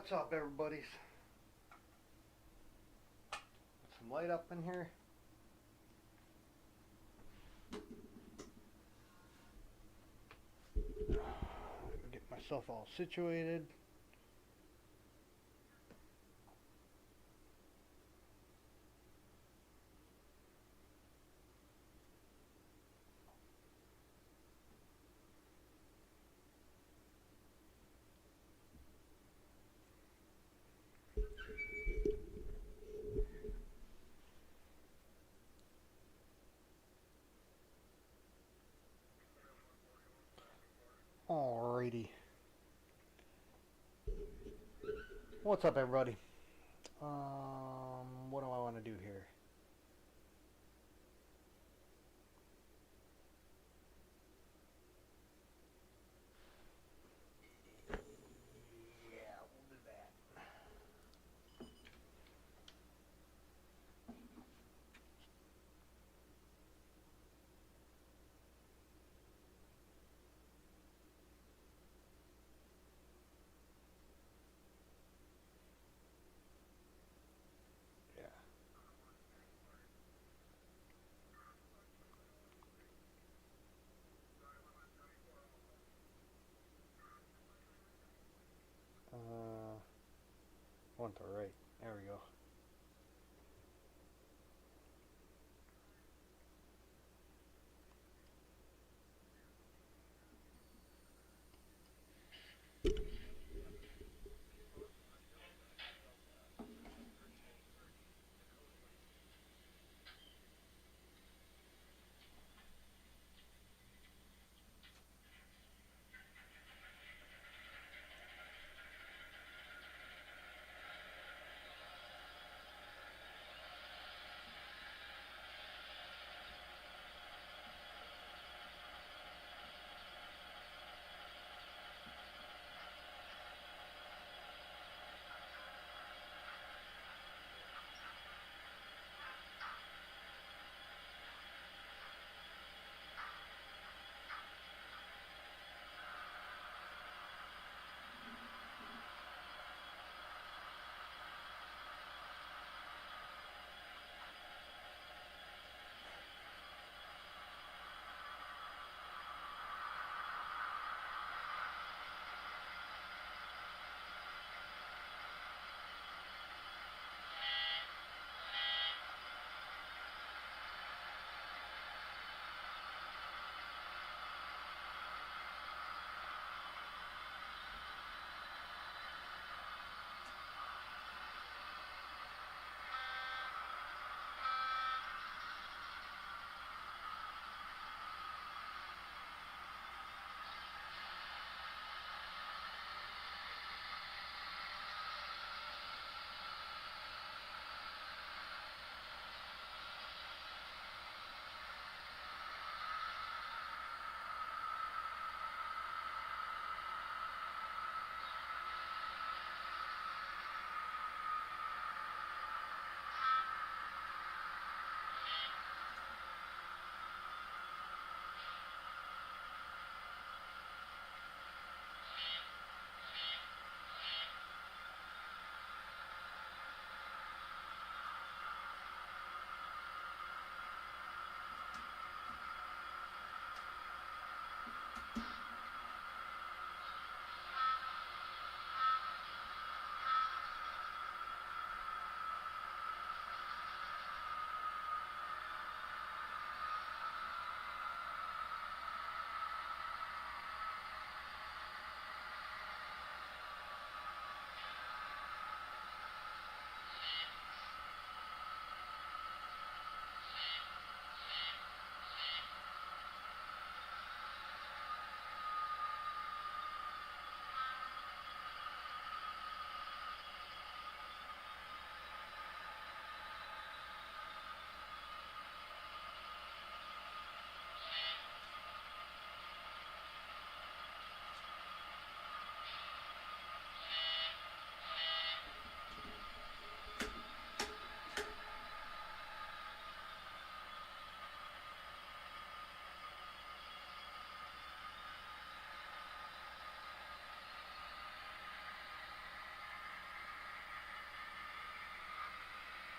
What's up, everybody? Put some light up in here. Get myself all situated. Alrighty. What's up, everybody? What do I want to do here? Yeah, we'll do that. Yeah. One to the right. There we go.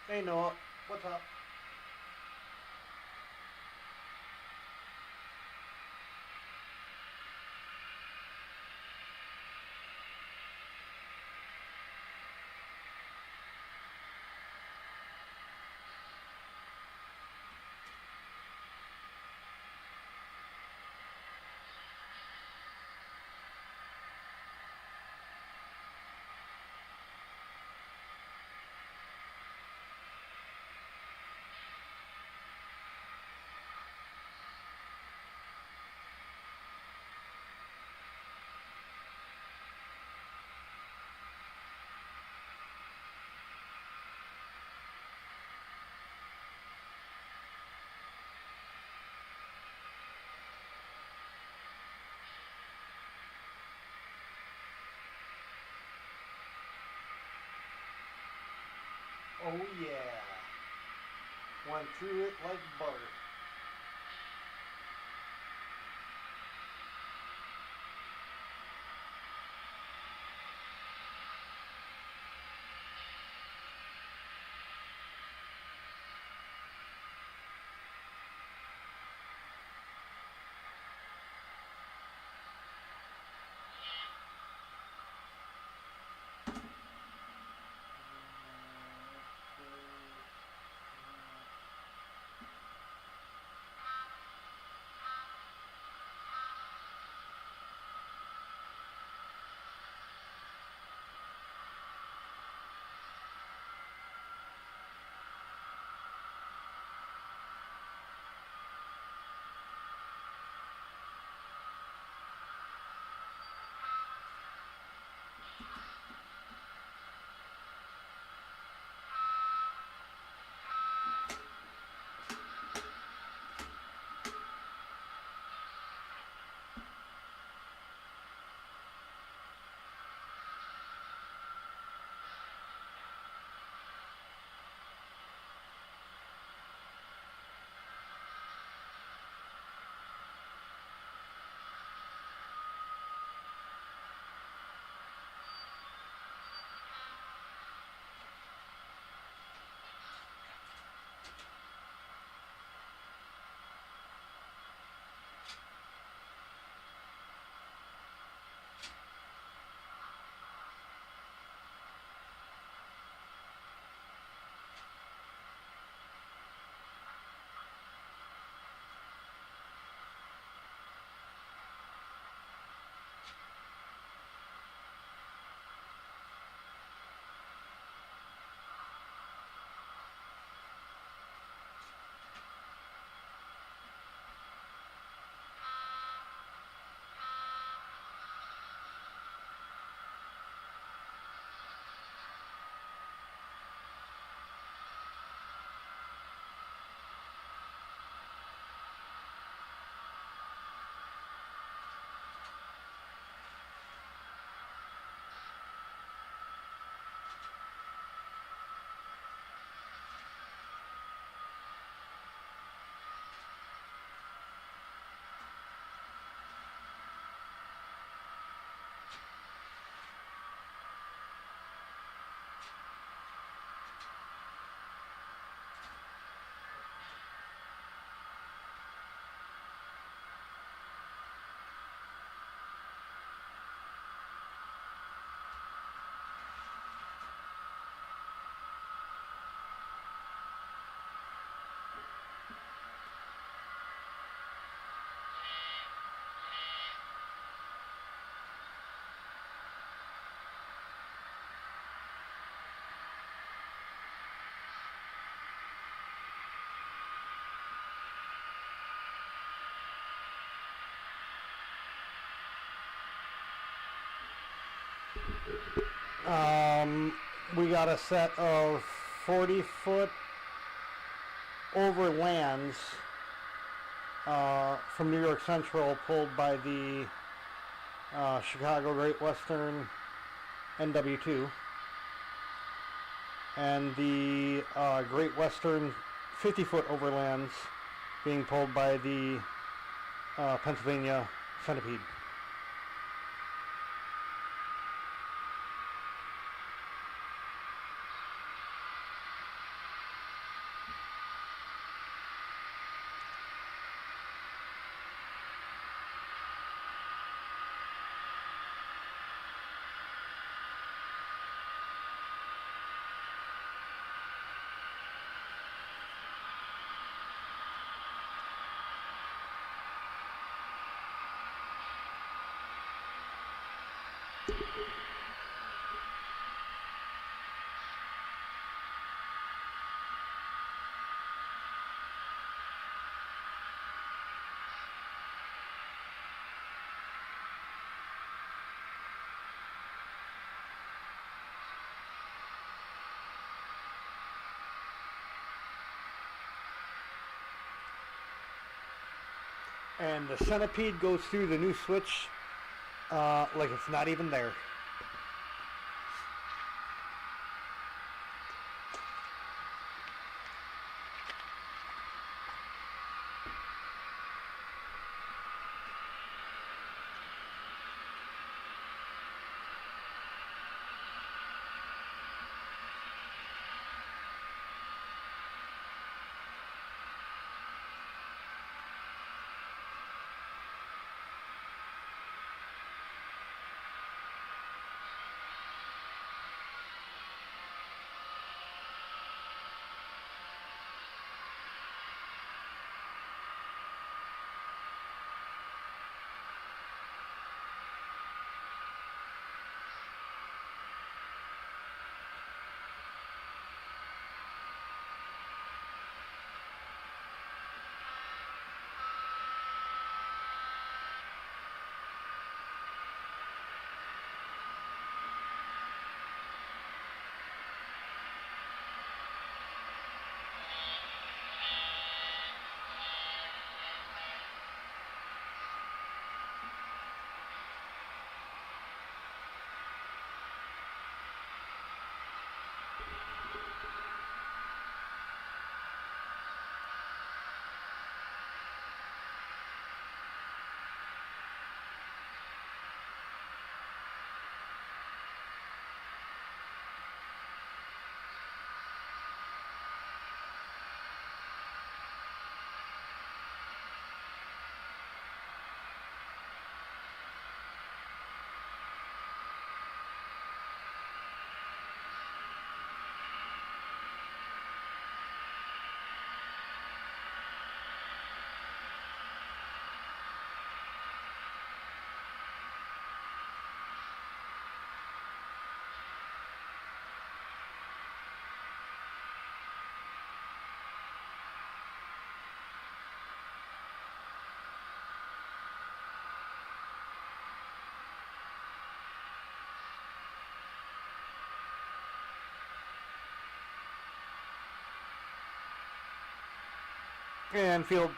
Hey Noah, what's up? Oh yeah. Went through it like butter. We got a set of 40-foot overlands from New York Central pulled by the Chicago Great Western NW2 and the Great Western 50-foot overlands being pulled by the Pennsylvania Centipede. and the centipede goes through the new switch like it's not even there. And field.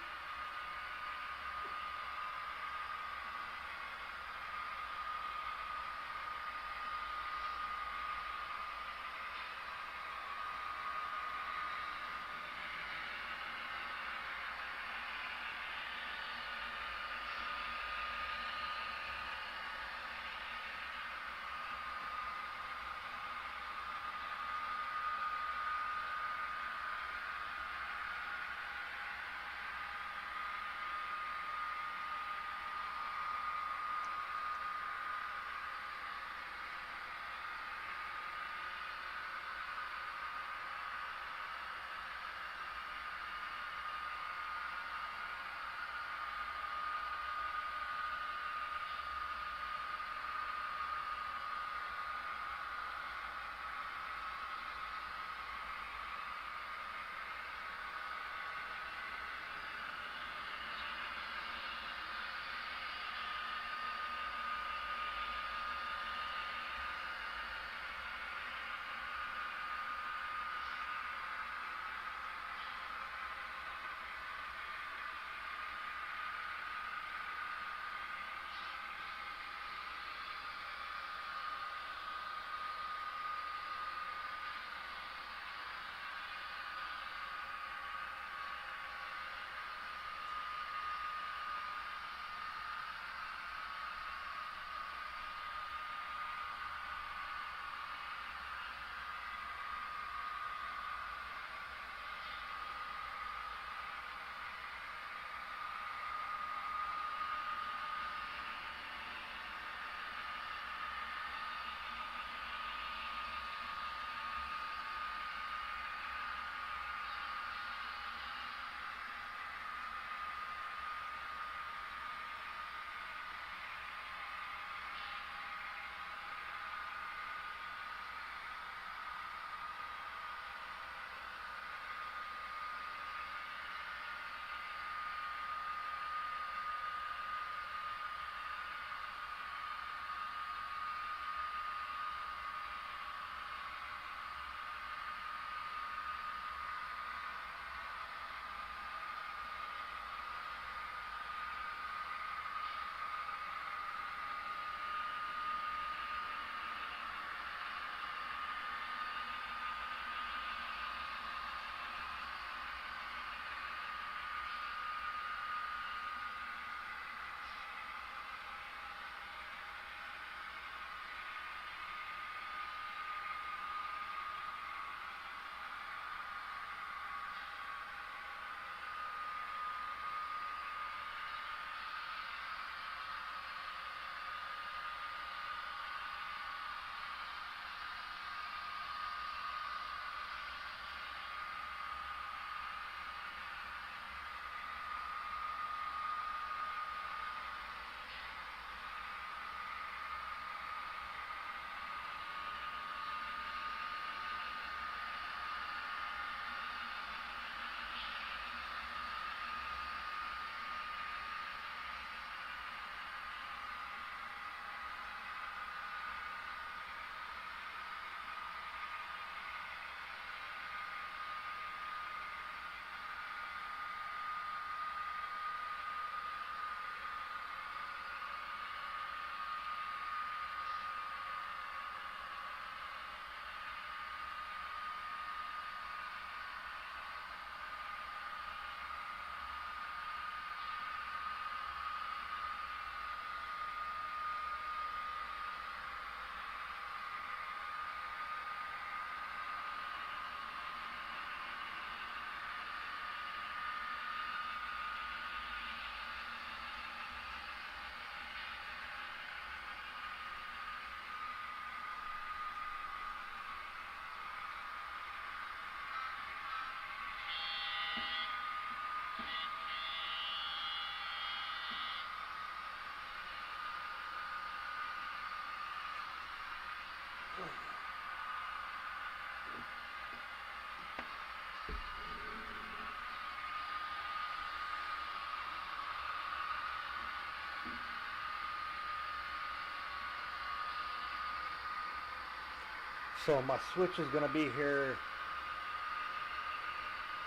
So my switch is going to be here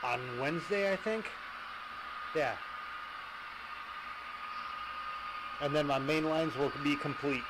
on Wednesday, I think. Yeah. And then my main lines will be complete.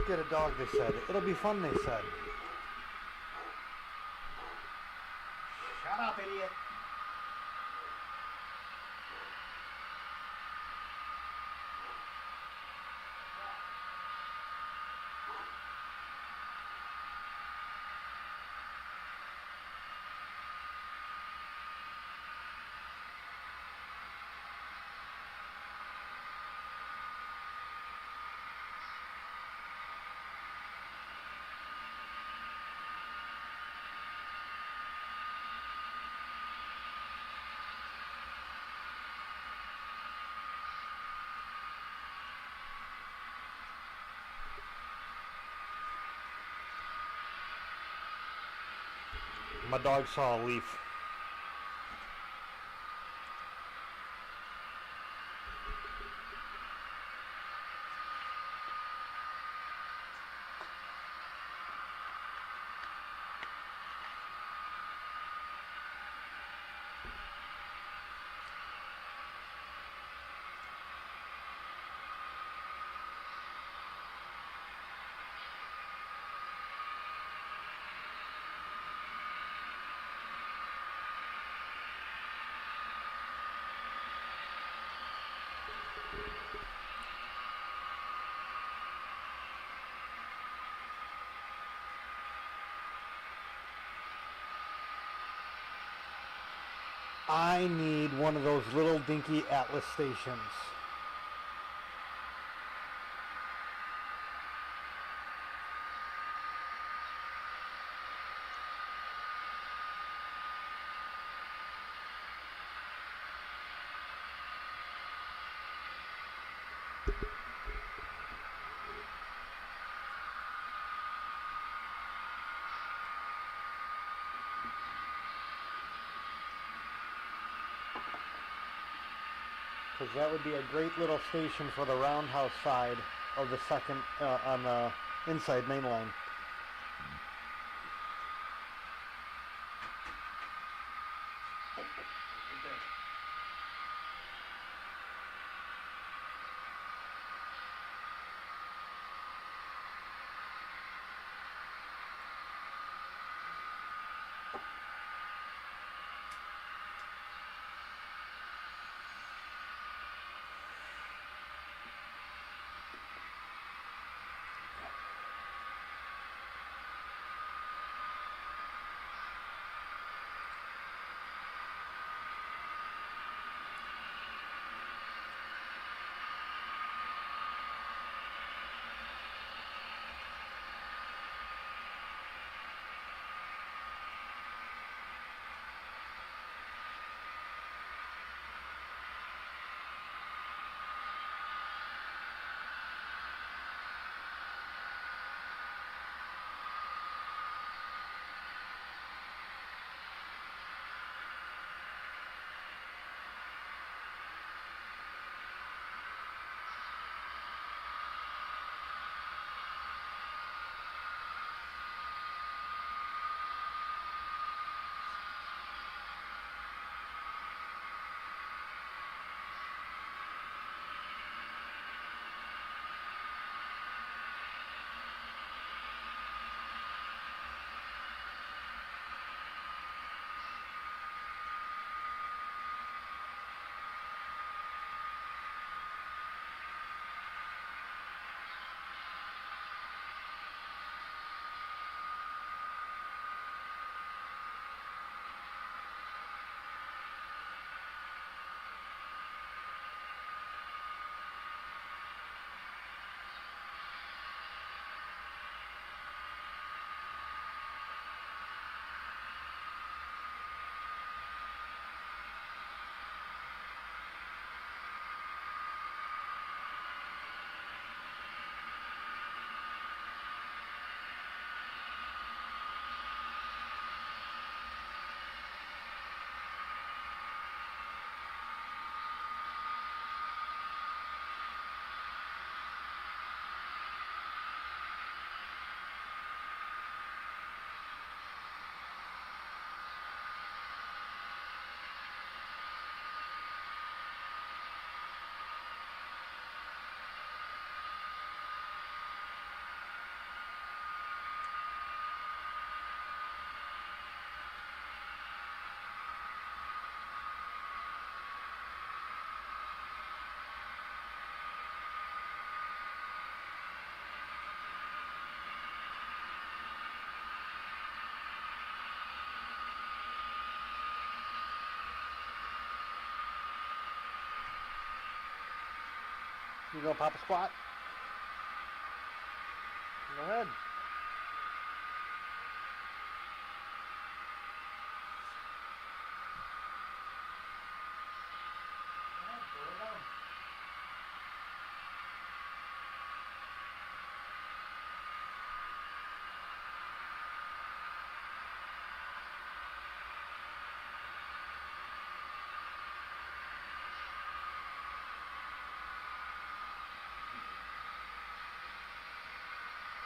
Get a dog, they said. It'll be fun, they said. Shut up, idiot. My dog saw a leaf. I need one of those little dinky Atlas stations. Because that would be a great little station for the roundhouse side of the second on the inside main line. You gonna pop a squat? Go ahead.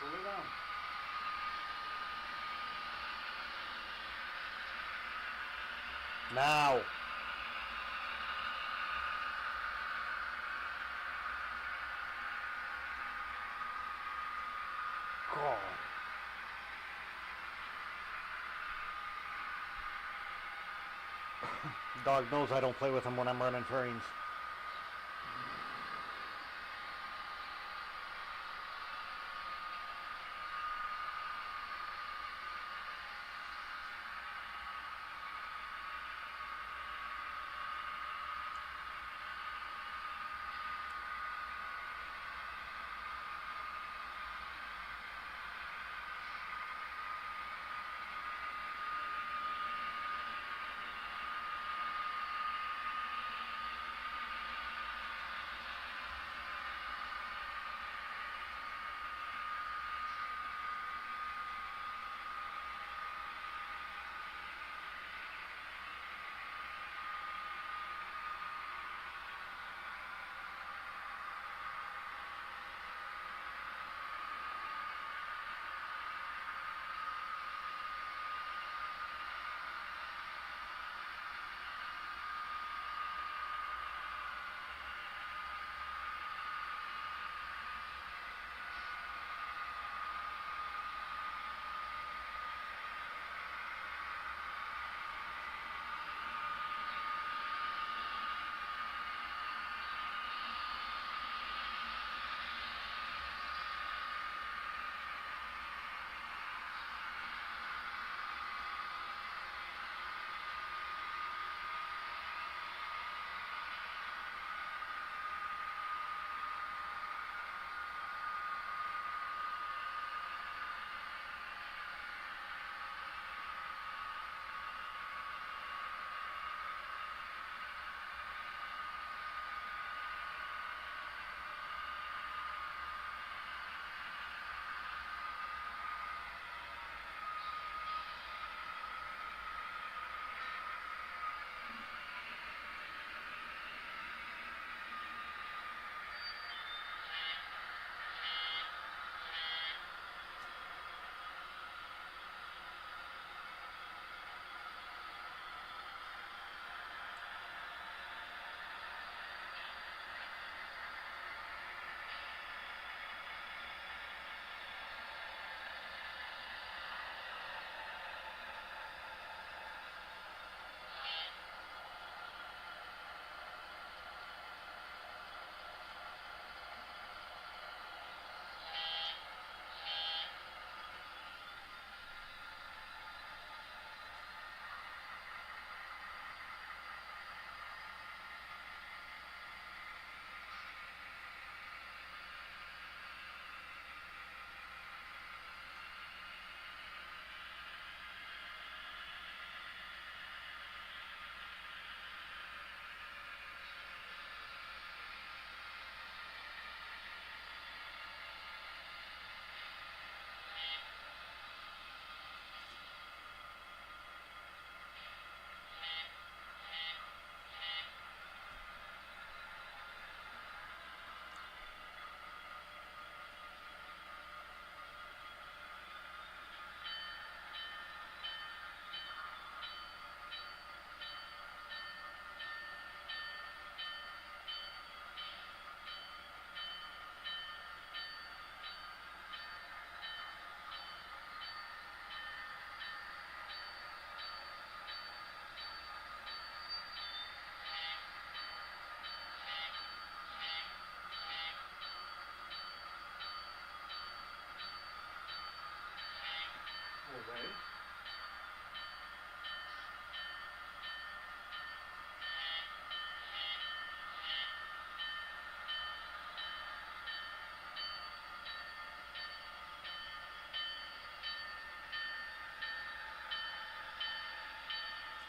Pull it down. Now. God. Dog knows I don't play with him when I'm running trains.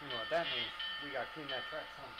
You know what that means? We gotta clean that track some.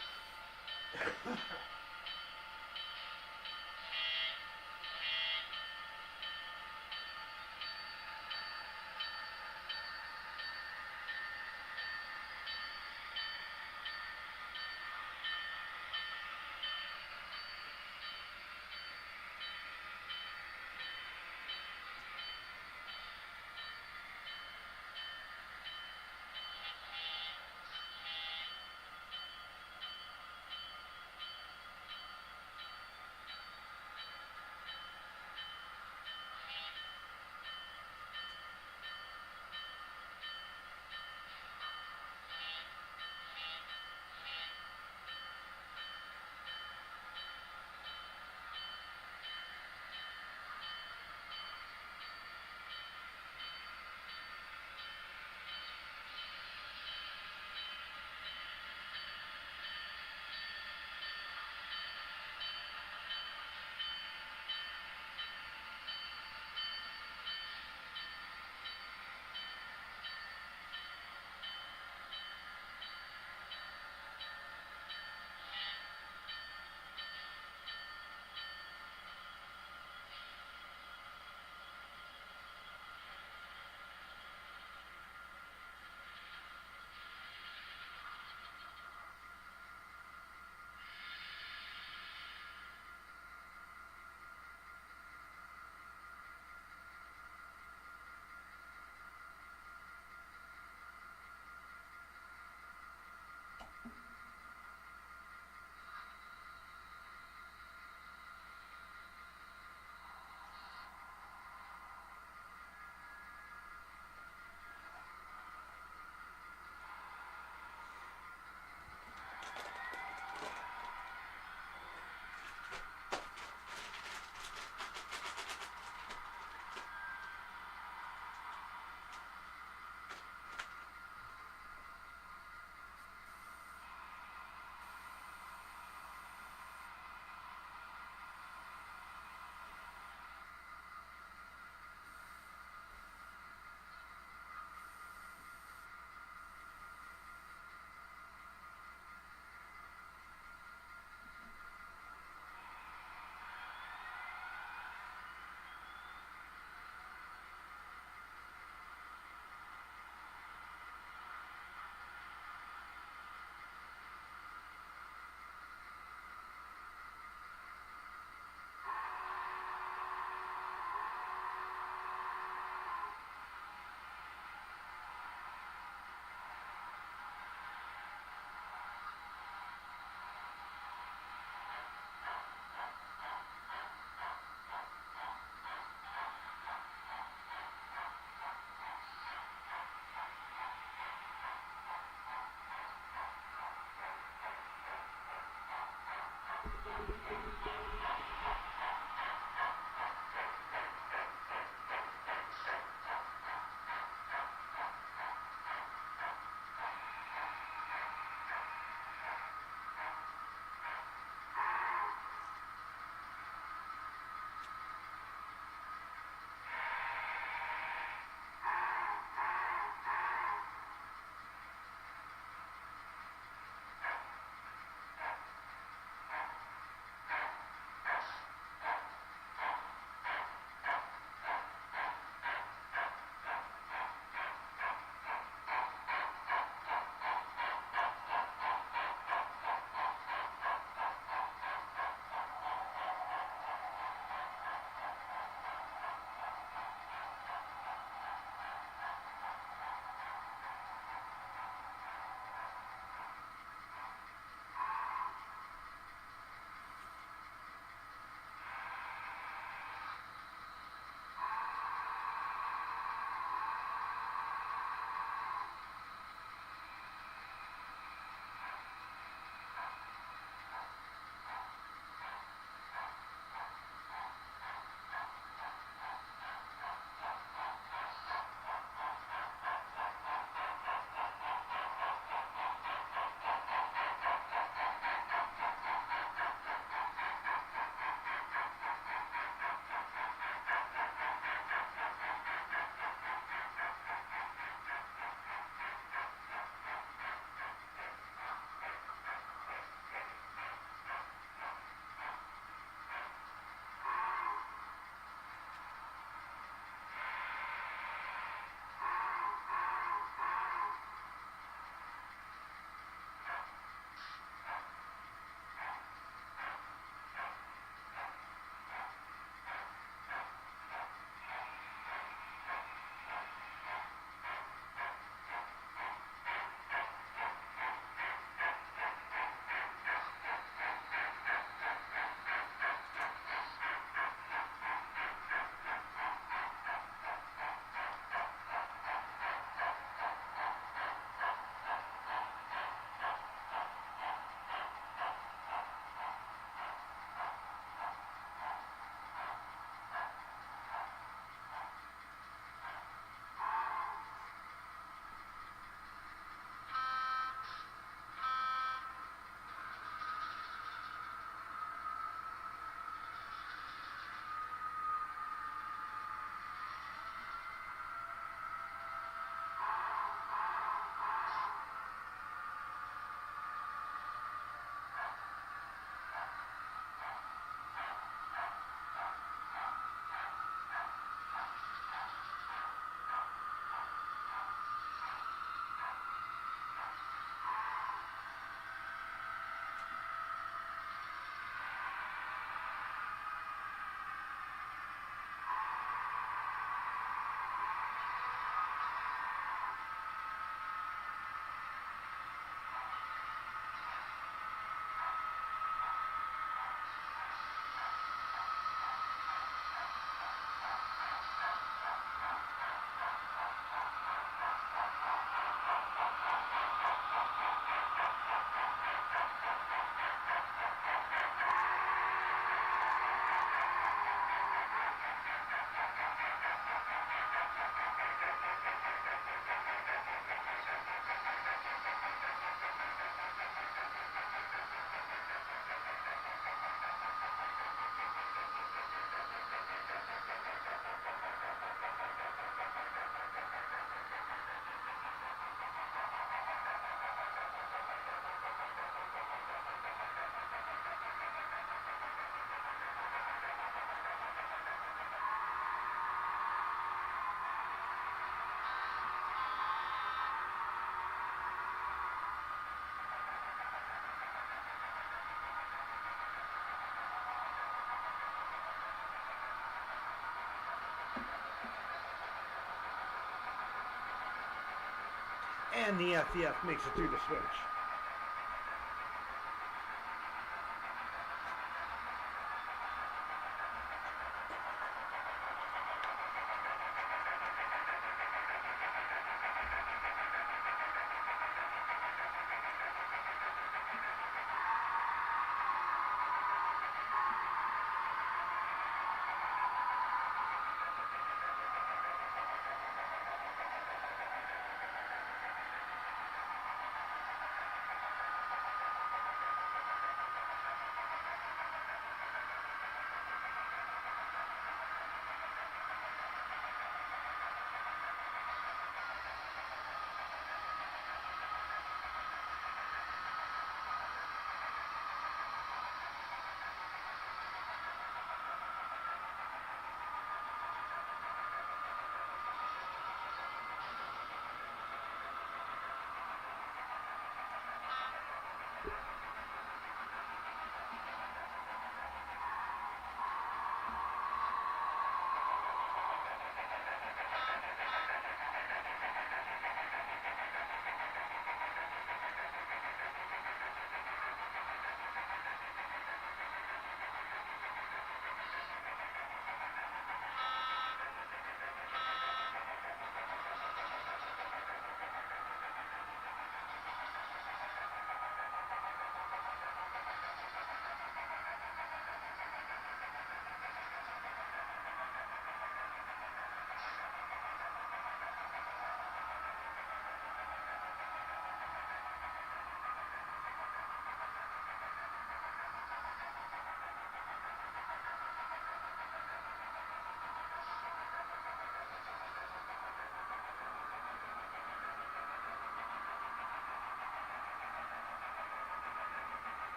And the FEF makes it through the switch.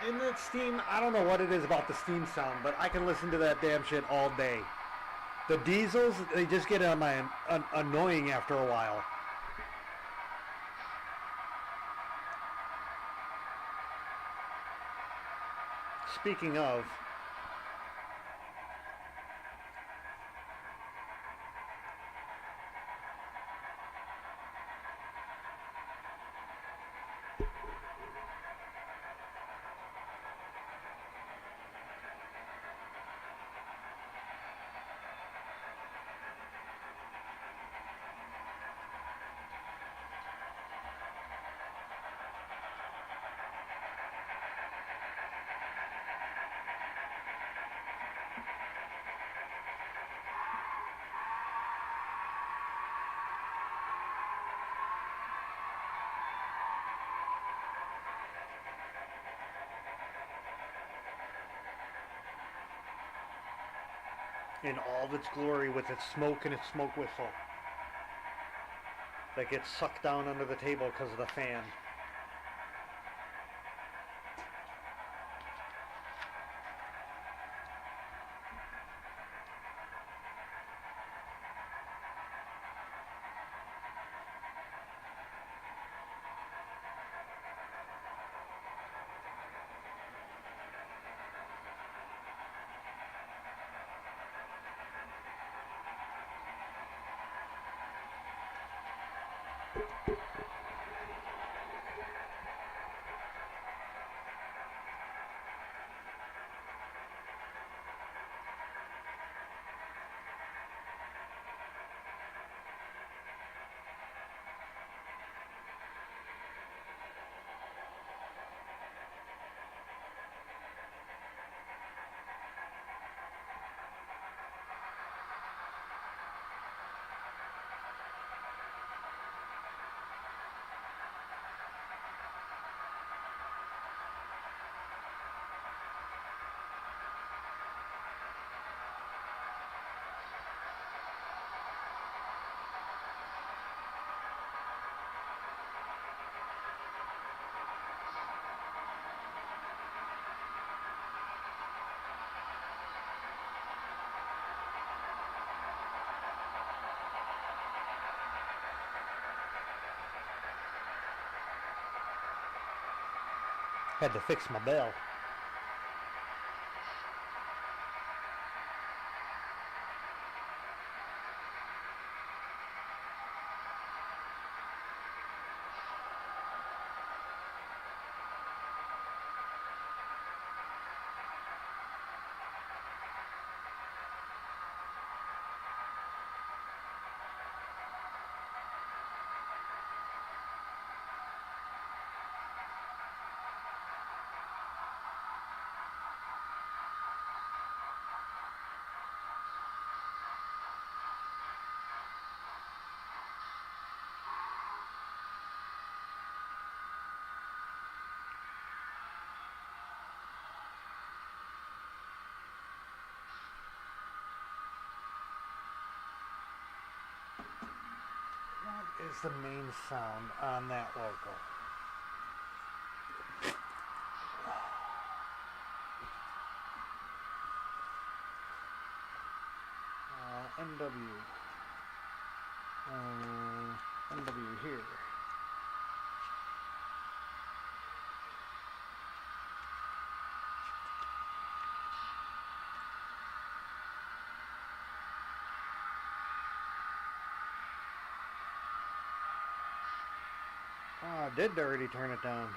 In that Steam, I don't know what it is about the Steam sound, but I can listen to that damn shit all day. The diesels, they just get on my annoying after a while. Speaking of, in all of its glory with its smoke and its smoke whistle that gets sucked down under the table because of the fan. Had to fix my bell. What is the main sound on that logo? NW. NW here. Oh, I did already turn it down.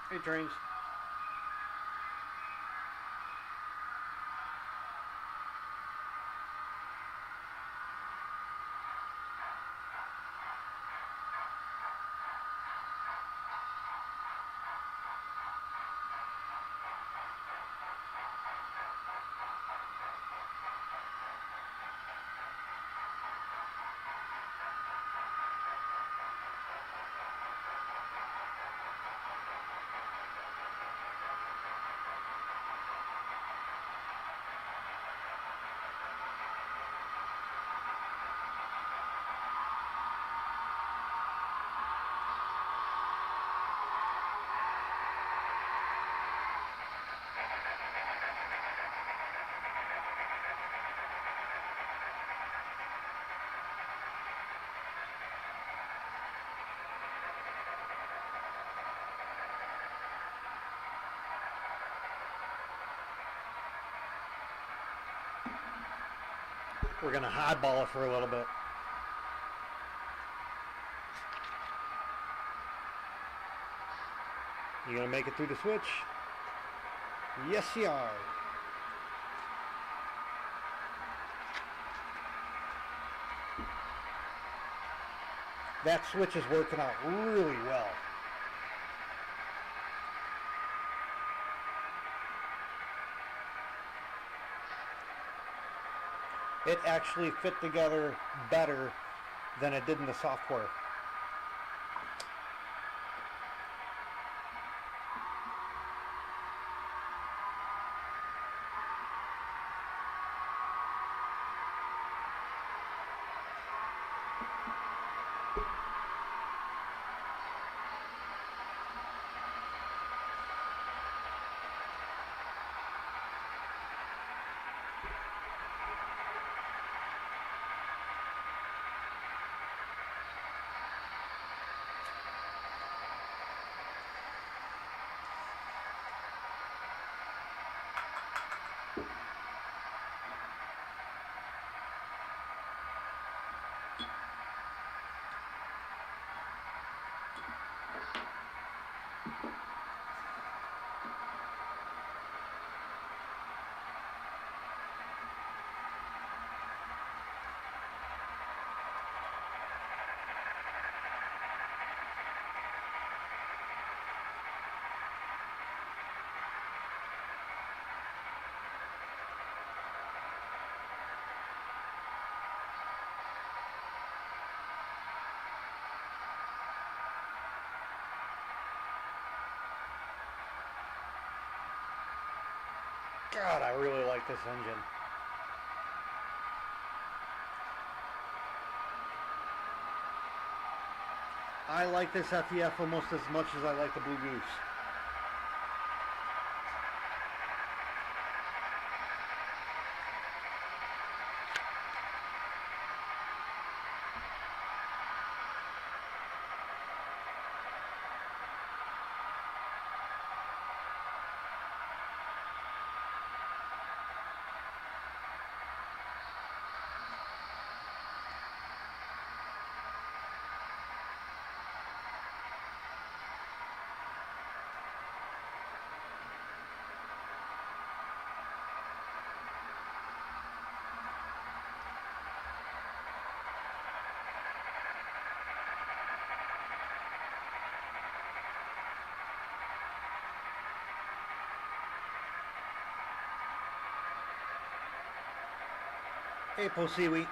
Hey, trains. We're going to hardball it for a little bit. You going to make it through the switch? Yes, you are. That switch is working out really well. It actually fit together better than it did in the software. God, I really like this engine. I like this FEF almost as much as I like the Blue Goose. April seaweed.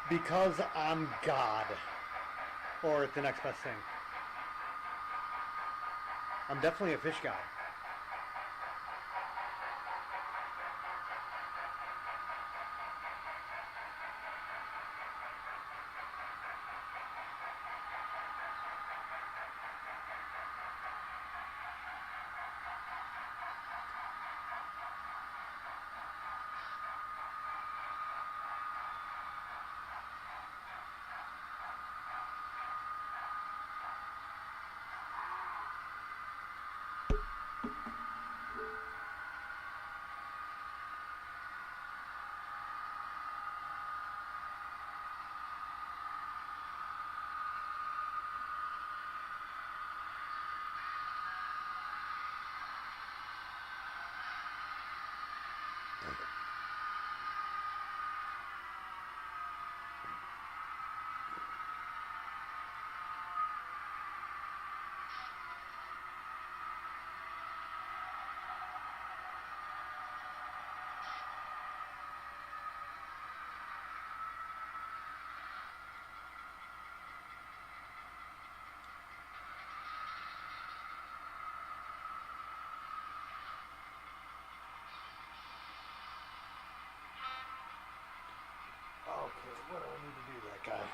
Because I'm God. Or it's the next best thing. I'm definitely a fish guy. Okay, what do I need to do that guy?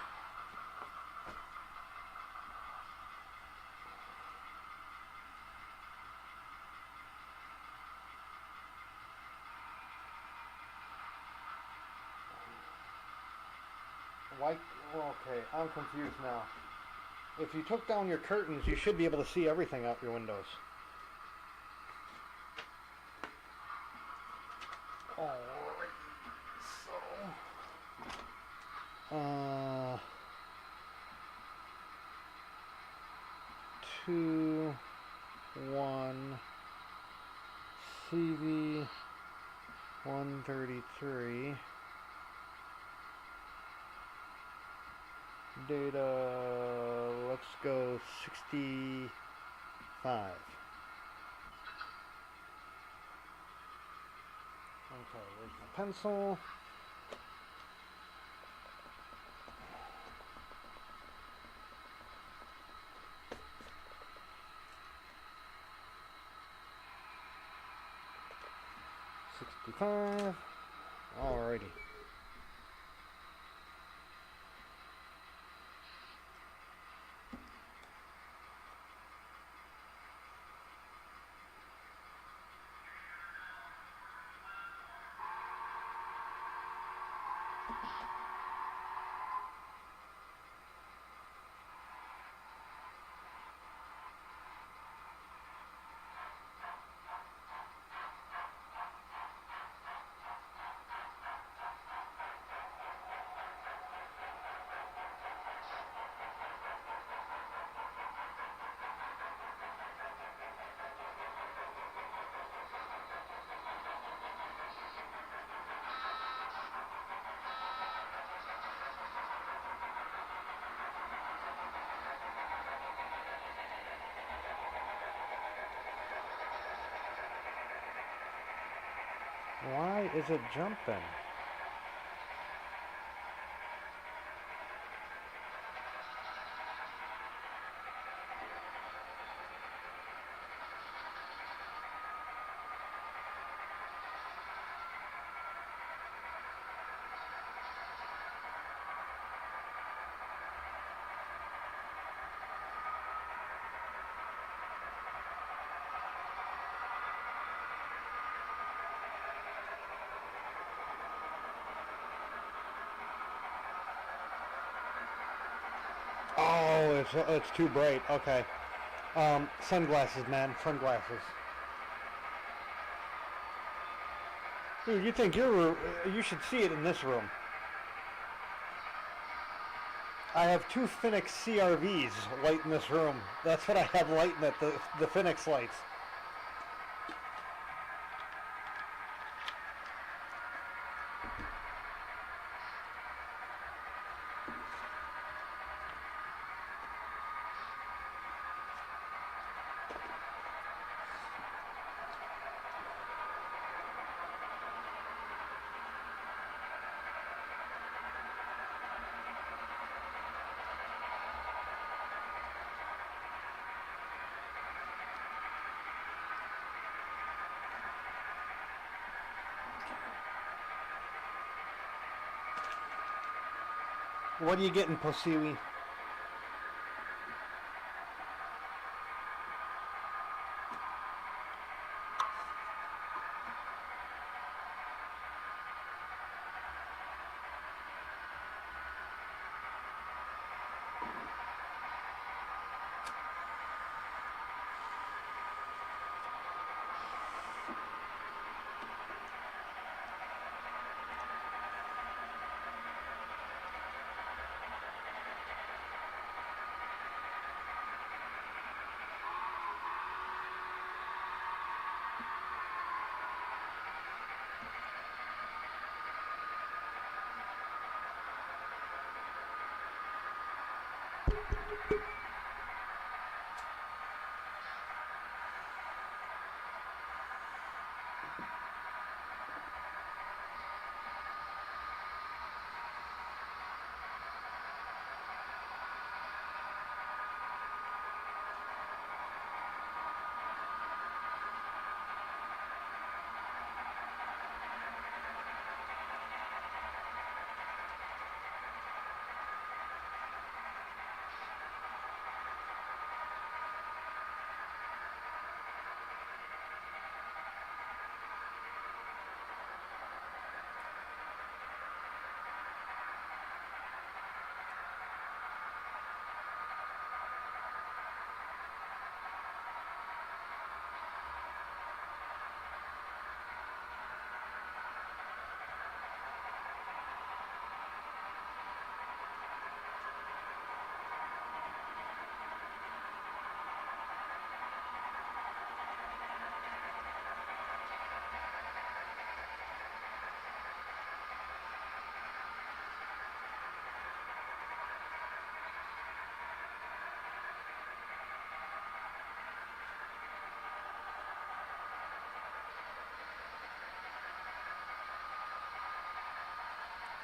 Why? Okay, I'm confused now. If you took down your curtains, you should be able to see everything out your windows. Alright, so... 2, 1, CV 133. Data, let's go 65. Okay, where's my pencil? $65. Alrighty. Why is it jumping? Oh, it's too bright. Okay. Sunglasses, man. Sunglasses. Dude, you think you should see it in this room. I have two Phoenix CRVs lighting this room. That's what I have lighting it, the Phoenix lights. What are you getting, Posiwi?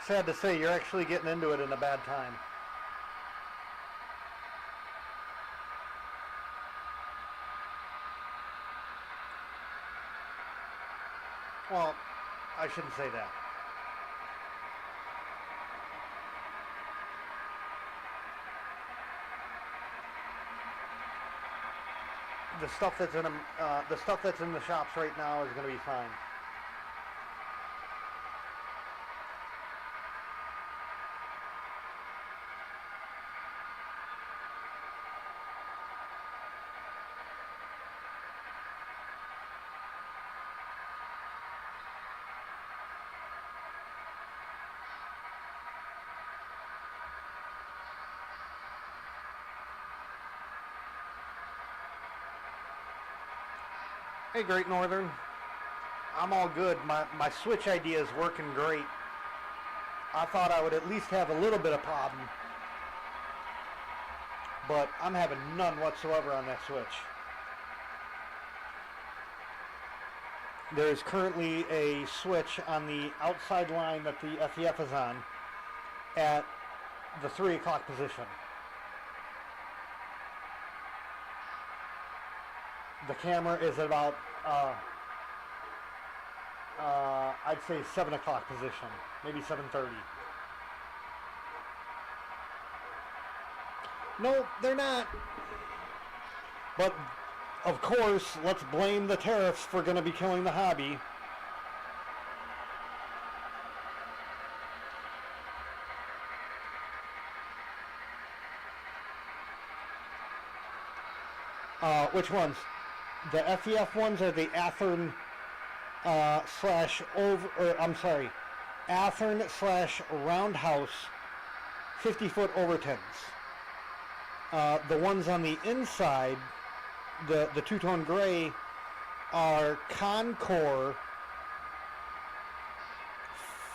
Sad to say, you're actually getting into it in a bad time. Well, I shouldn't say that. The stuff that's in them, the stuff that's in the shops right now is going to be fine. Hey, Great Northern. I'm all good. My Switch idea is working great. I thought I would at least have a little bit of problem, but I'm having none whatsoever on that Switch. There's currently a switch on the outside line that the FEF is on at the 3 o'clock position. The camera is at about, I'd say 7 o'clock position, maybe 7:30. No, they're not. But, of course, let's blame the tariffs for going to be killing the hobby. Which ones? The FEF ones are the Athern Athern / Roundhouse 50-foot Overtons. The ones on the inside, the two-tone gray, are Concore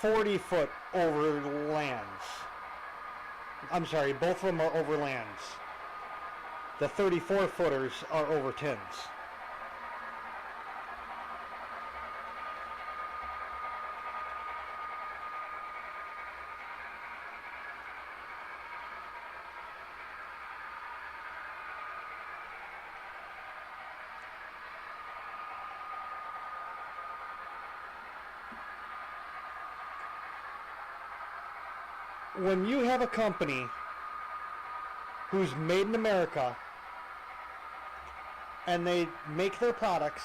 40-foot overlands. I'm sorry, both of them are overlands. The 34-footers are overtins. When you have a company who's made in America and they make their products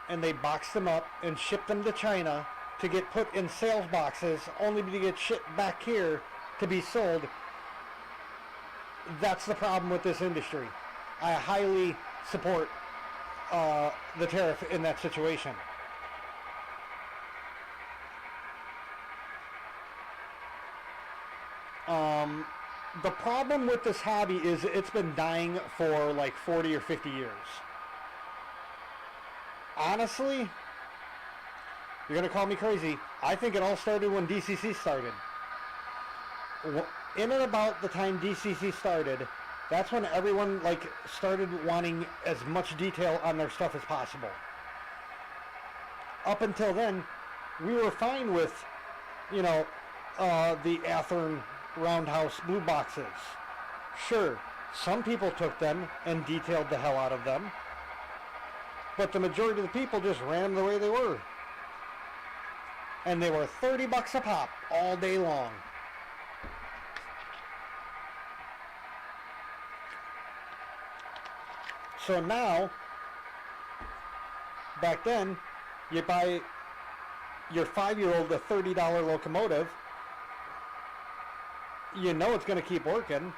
and they box them up and ship them to China to get put in sales boxes only to get shipped back here to be sold, that's the problem with this industry. I highly support the tariff in that situation. The problem with this hobby is it's been dying for like 40 or 50 years. Honestly, you're going to call me crazy. I think it all started when DCC started. In and about the time DCC started, that's when everyone started wanting as much detail on their stuff as possible. Up until then, we were fine with, the Athern Roundhouse blue boxes. Sure, some people took them and detailed the hell out of them, but the majority of the people just ran them the way they were. And they were $30 a pop all day long. So now, back then, you buy your 5-year-old a $30 Locomotive, you know it's going to keep working.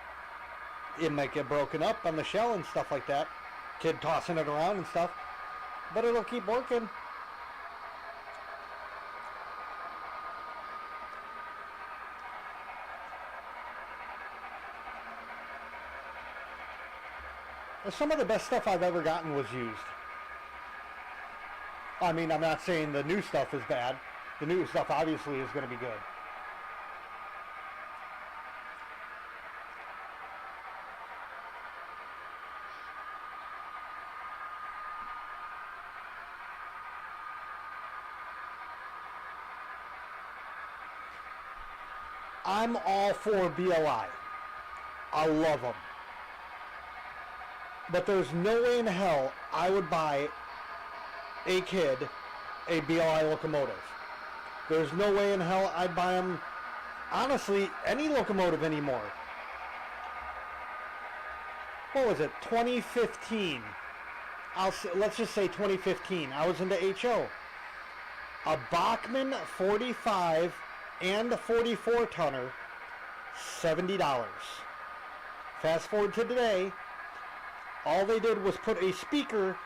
It might get broken up on the shell and stuff like that. Kid tossing it around and stuff. But it'll keep working. Some of the best stuff I've ever gotten was used. I mean, I'm not saying the new stuff is bad. The new stuff obviously is going to be good. I'm all for BLI. I love them. But there's no way in hell I would buy a kid a BLI Locomotive. There's no way in hell I'd buy him, honestly, any Locomotive anymore. What was it, 2015? Let's just say 2015. I was into HO. A Bachmann 45 and a 44 tonner, $70. Fast forward to today, all they did was put a speaker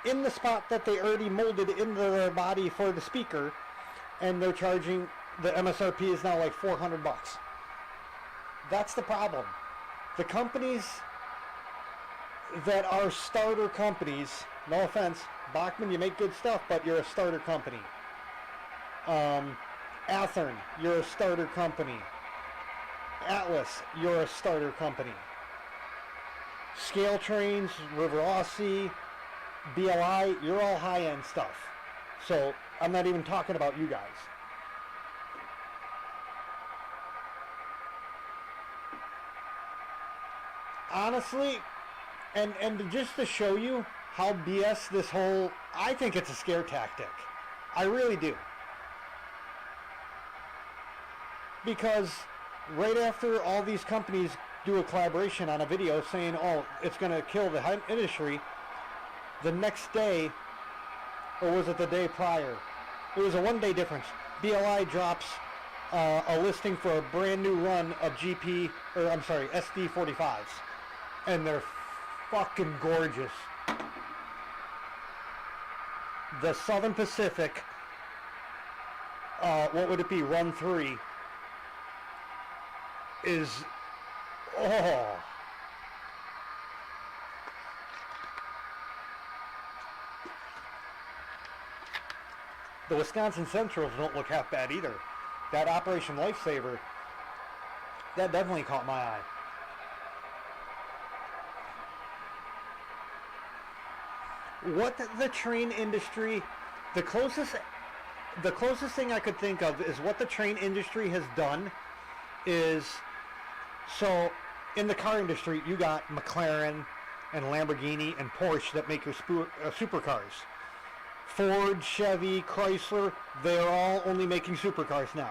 in the spot that they already molded into their body for the speaker, and they're charging, the MSRP is now like $400. That's the problem. The companies that are starter companies, no offense, Bachmann, you make good stuff, but you're a starter company. Athern, you're a starter company. Atlas, you're a starter company. Scale Trains, River Aussie, BLI, you're all high-end stuff. So I'm not even talking about you guys. Honestly, and just to show you how BS this whole, I think it's a scare tactic. I really do. Because right after all these companies do a collaboration on a video saying, oh, it's going to kill the industry, the next day, or was it the day prior? It was a one-day difference. BLI drops a listing for a brand new run of SD45s. And they're fucking gorgeous. The Southern Pacific, what would it be, Run 3, is, oh. The Wisconsin Centrals don't look half bad either. That Operation Lifesaver, that definitely caught my eye. What the train industry, the closest thing I could think of is what the train industry has done is, so in the car industry you got McLaren and Lamborghini and Porsche that make your supercars. Ford, Chevy, Chrysler, they're all only making supercars now.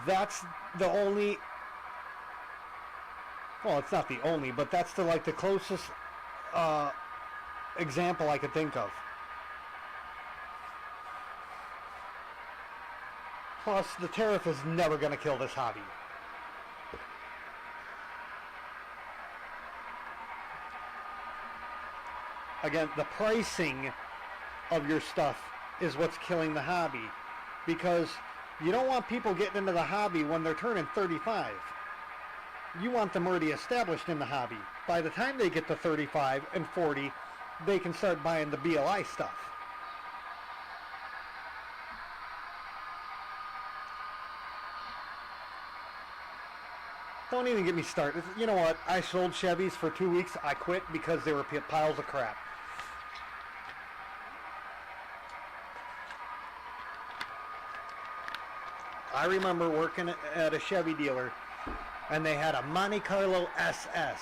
That's the only, well, it's not the only, but that's the closest example I could think of. Plus, the tariff is never going to kill this hobby. Again, the pricing of your stuff is what's killing the hobby, because you don't want people getting into the hobby when they're turning 35. You want them already established in the hobby. By the time they get to 35 and 40, they can start buying the BLI stuff. Don't even get me started. You know what? I sold Chevys for 2 weeks. I quit because they were piles of crap. I remember working at a Chevy dealer, and they had a Monte Carlo SS.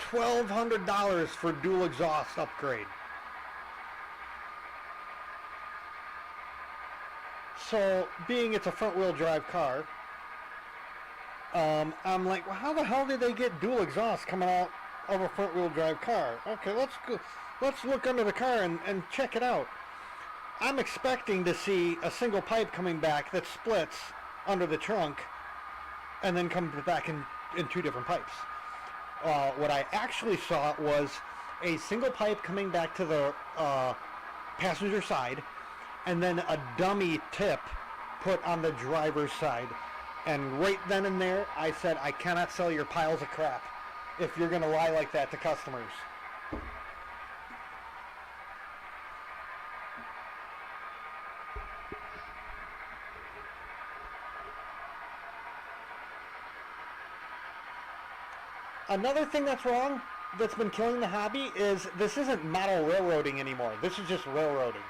$1,200 for dual exhaust upgrade. So, being it's a front-wheel drive car, I'm like, well, how the hell did they get dual exhaust coming out of a front-wheel drive car? Okay, let's look under the car and check it out. I'm expecting to see a single pipe coming back that splits under the trunk and then comes back in two different pipes. What I actually saw was a single pipe coming back to the passenger side, and then a dummy tip put on the driver's side. And right then and there, I said, I cannot sell your piles of crap if you're going to lie like that to customers. Another thing that's wrong, that's been killing the hobby, is this isn't model railroading anymore. This is just railroading.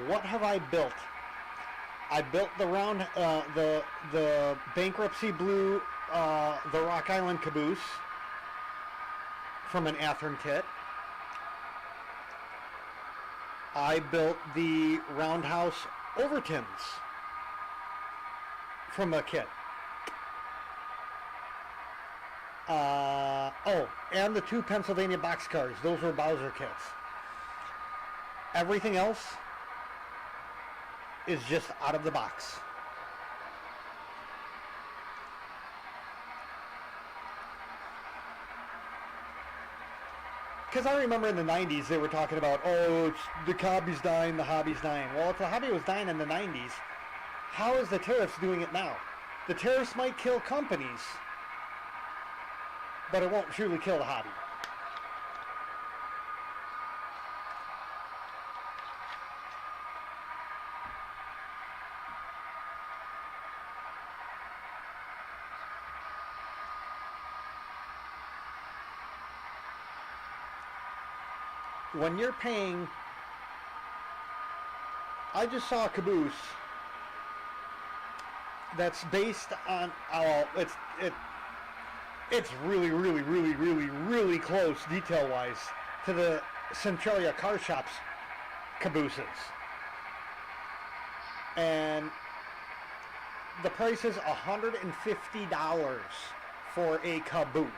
What have I built? I built the round, the bankruptcy blue, the Rock Island caboose from an Athearn kit. I built the roundhouse Overtons from a kit. Oh, and the 2 Pennsylvania boxcars. Those were Bowser kits. Everything else is just out of the box. Because I remember in the 90s they were talking about, oh, it's, the hobby's dying, the hobby's dying. Well, if the hobby was dying in the 90s, how is the tariffs doing it now? The tariffs might kill companies, but it won't truly kill the hobby. When you're paying, I just saw a caboose that's based on, it's really close detail-wise to the Centralia Car Shop's cabooses. And the price is $150 for a caboose.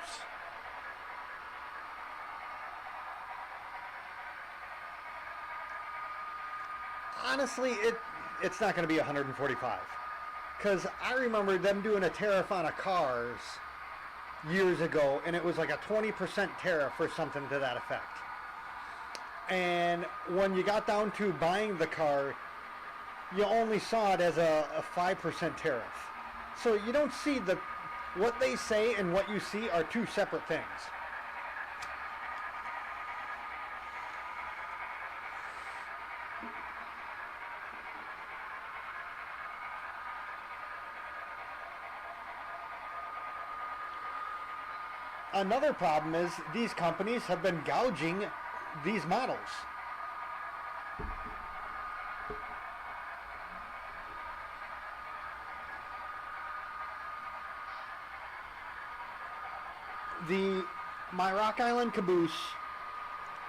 Honestly, it's not going to be 145, because I remember them doing a tariff on a cars years ago, and it was like a 20% tariff or something to that effect. And when you got down to buying the car, you only saw it as a 5% tariff. So you don't see what they say and what you see are two separate things. Another problem is these companies have been gouging these models. My Rock Island caboose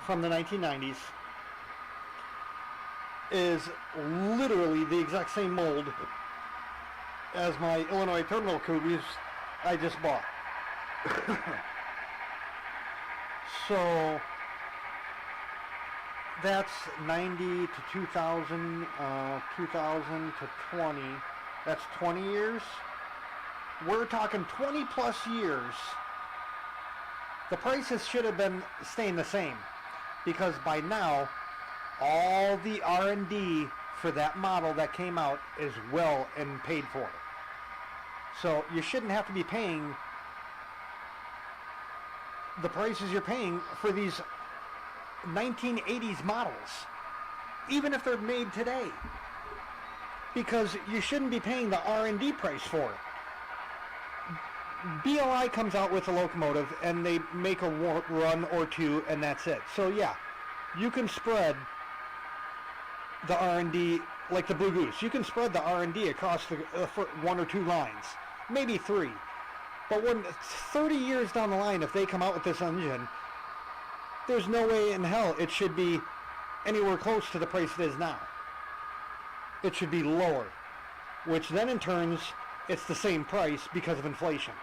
from the 1990s is literally the exact same mold as my Illinois Terminal caboose I just bought. So that's 90 to 2000, 2000 to 20. That's 20 years. We're talking 20 plus years. The prices should have been staying the same, because by now all the R&D for that model that came out is well and paid for. So you shouldn't have to be paying the prices you're paying for these 1980s models, even if they're made today, because you shouldn't be paying the R&D price for it. BLI comes out with a locomotive and they make a run or two and that's it. So yeah, you can spread the R&D, like the Blue Goose, you can spread the R&D across the one or two lines, maybe three. But when 30 years down the line, if they come out with this engine, there's no way in hell it should be anywhere close to the price it is now. It should be lower, which then in turns, it's the same price because of inflation.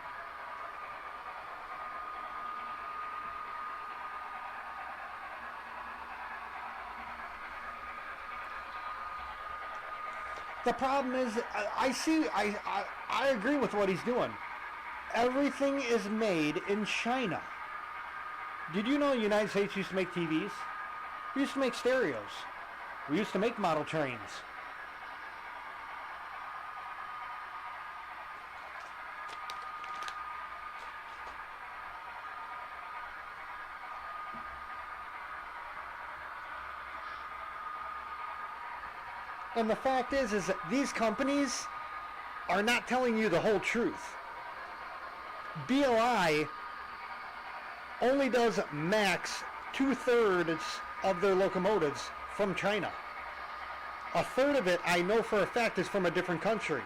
The problem is, I agree with what he's doing. Everything is made in China. Did you know the United States used to make TVs? We used to make stereos. We used to make model trains. And the fact is that these companies are not telling you the whole truth. BLI only does max 2/3 of their locomotives from China. A third of it, I know for a fact, is from a different country.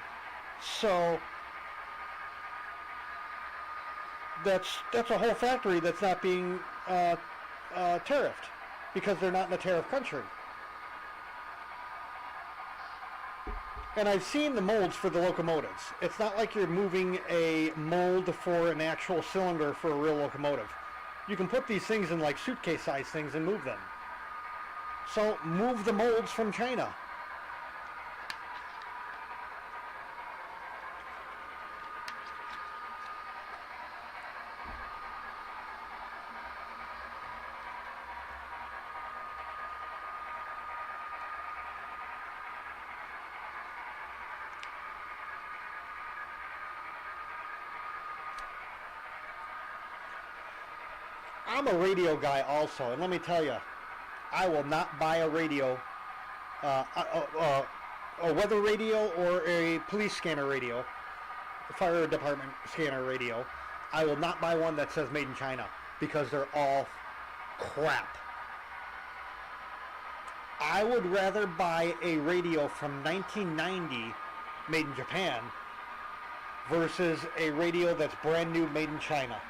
So that's a whole factory that's not being tariffed because they're not in a tariff country. And I've seen the molds for the locomotives. It's not like you're moving a mold for an actual cylinder for a real locomotive. You can put these things in like suitcase size things and move them. So move the molds from China. I'm a radio guy also, and let me tell you, I will not buy a radio, a weather radio or a police scanner radio, a fire department scanner radio. I will not buy one that says made in China because they're all crap. I would rather buy a radio from 1990 made in Japan versus a radio that's brand new made in China.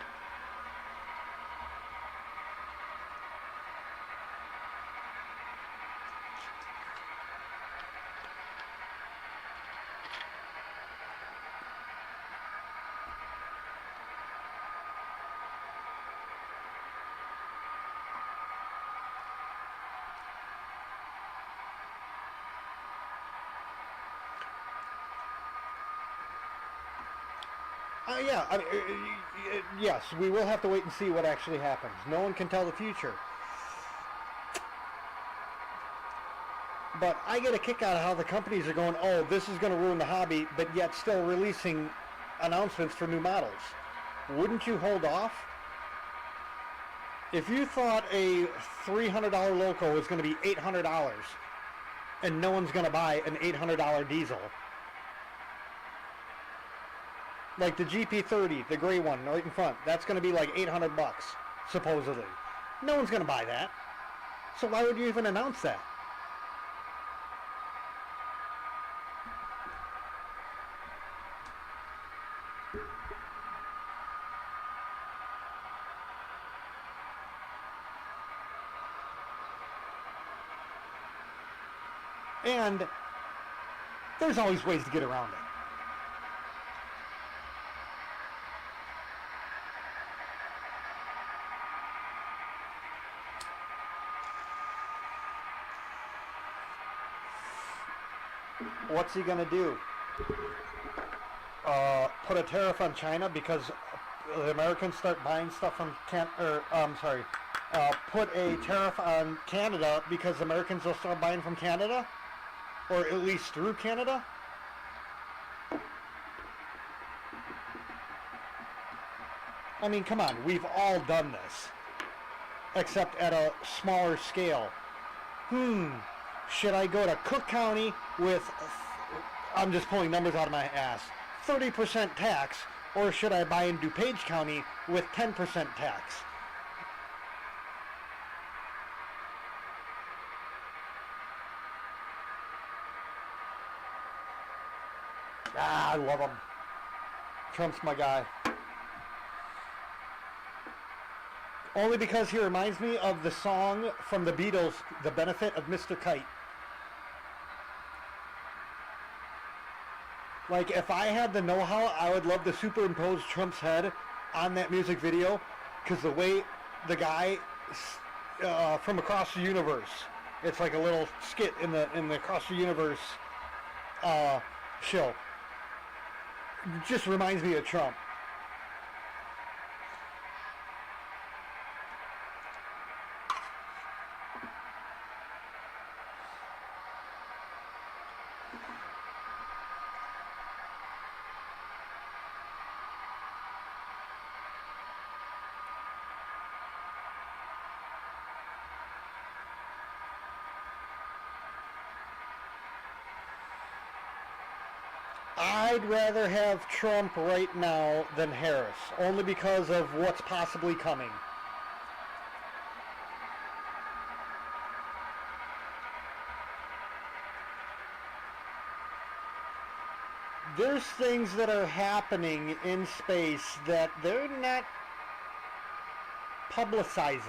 Yeah, I mean, yes, we will have to wait and see what actually happens. No one can tell the future. But I get a kick out of how the companies are going, oh, this is going to ruin the hobby, but yet still releasing announcements for new models. Wouldn't you hold off? If you thought a $300 Loco was going to be $800 and no one's going to buy an $800 diesel, like the GP30, the gray one right in front, that's going to be like $800 supposedly. No one's going to buy that. So why would you even announce that? And there's always ways to get around it. What's he going to do? Put a tariff on China because the Americans start buying stuff from put a tariff on Canada because Americans will start buying from Canada? Or at least through Canada? I mean, come on, we've all done this. Except at a smaller scale. Should I go to Cook County with, I'm just pulling numbers out of my ass, 30% tax, or should I buy in DuPage County with 10% tax? I love him. Trump's my guy. Only because he reminds me of the song from the Beatles, The Benefit of Mr. Kite. Like, if I had the know-how, I would love to superimpose Trump's head on that music video, because the way the guy from Across the Universe, it's like a little skit in the Across the Universe show. It just reminds me of Trump. I'd rather have Trump right now than Harris, only because of what's possibly coming. There's things that are happening in space that they're not publicizing.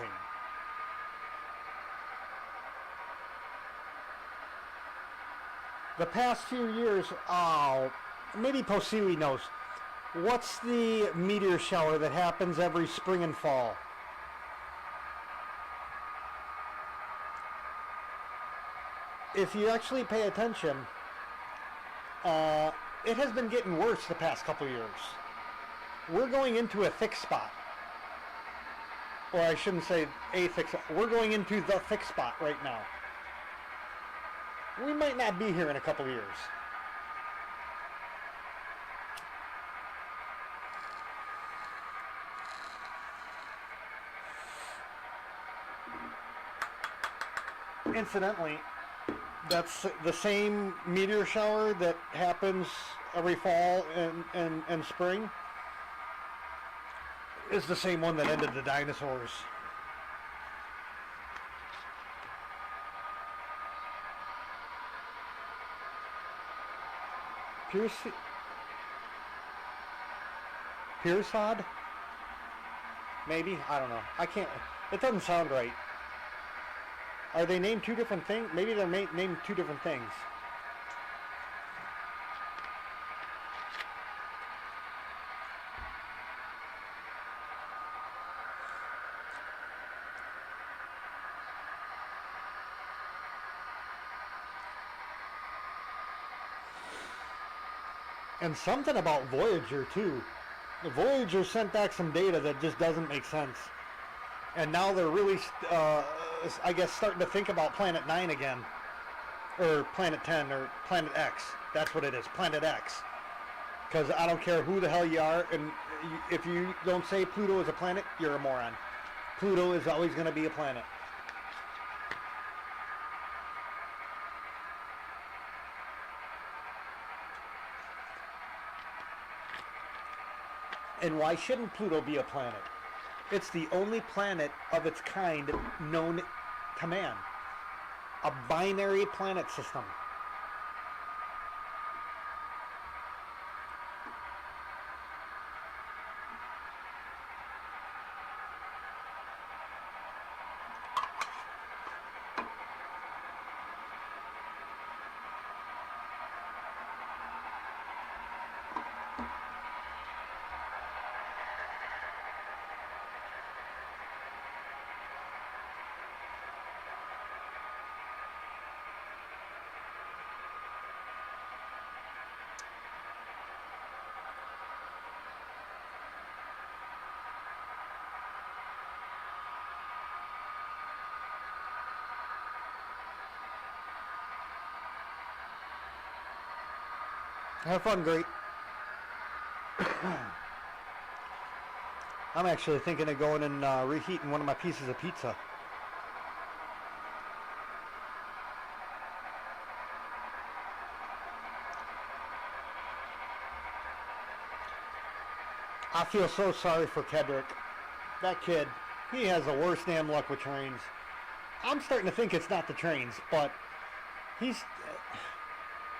The past few years, maybe Posiwi knows. What's the meteor shower that happens every spring and fall? If you actually pay attention, it has been getting worse the past couple years. We're going into a thick spot. Or I shouldn't say a thick spot. We're going into the thick spot right now. We might not be here in a couple of years. Incidentally, that's the same meteor shower that happens every fall and spring is the same one that ended the dinosaurs. Piersod? Maybe? I don't know. I can't. It doesn't sound right. Are they named two different things? Maybe they're named two different things. And something about Voyager too. The Voyager sent back some data that just doesn't make sense. And now they're really, I guess, starting to think about Planet 9 again. Or Planet 10, or Planet X. That's what it is, Planet X. Because I don't care who the hell you are, and if you don't say Pluto is a planet, you're a moron. Pluto is always going to be a planet. And why shouldn't Pluto be a planet? It's the only planet of its kind known to man. A binary planet system. Have fun, great. I'm actually thinking of going and reheating one of my pieces of pizza. I feel so sorry for Kedrick. That kid, he has the worst damn luck with trains. I'm starting to think it's not the trains, but he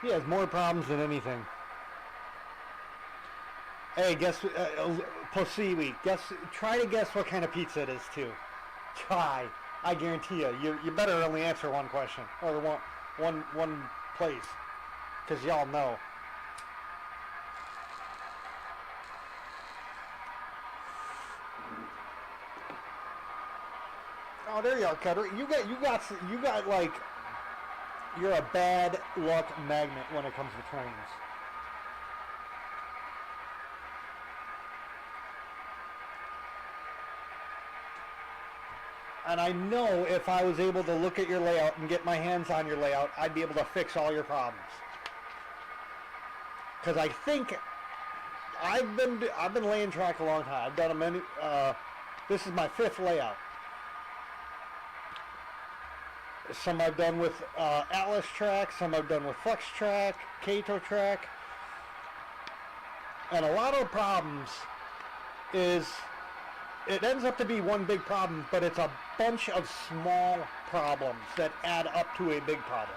has more problems than anything. Hey, guess, Posiwi, try to guess what kind of pizza it is too. Try. I guarantee you better only answer one question, or one place, because y'all know. Oh, there you are, Cutter. You got like, you're a bad luck magnet when it comes to trains. And I know if I was able to look at your layout and get my hands on your layout, I'd be able to fix all your problems. Because I think I've been laying track a long time. I've done a many. This is my 5th layout. Some I've done with Atlas track, some I've done with Flex track, Kato track. And a lot of the problems is, it ends up to be one big problem, but it's a bunch of small problems that add up to a big problem.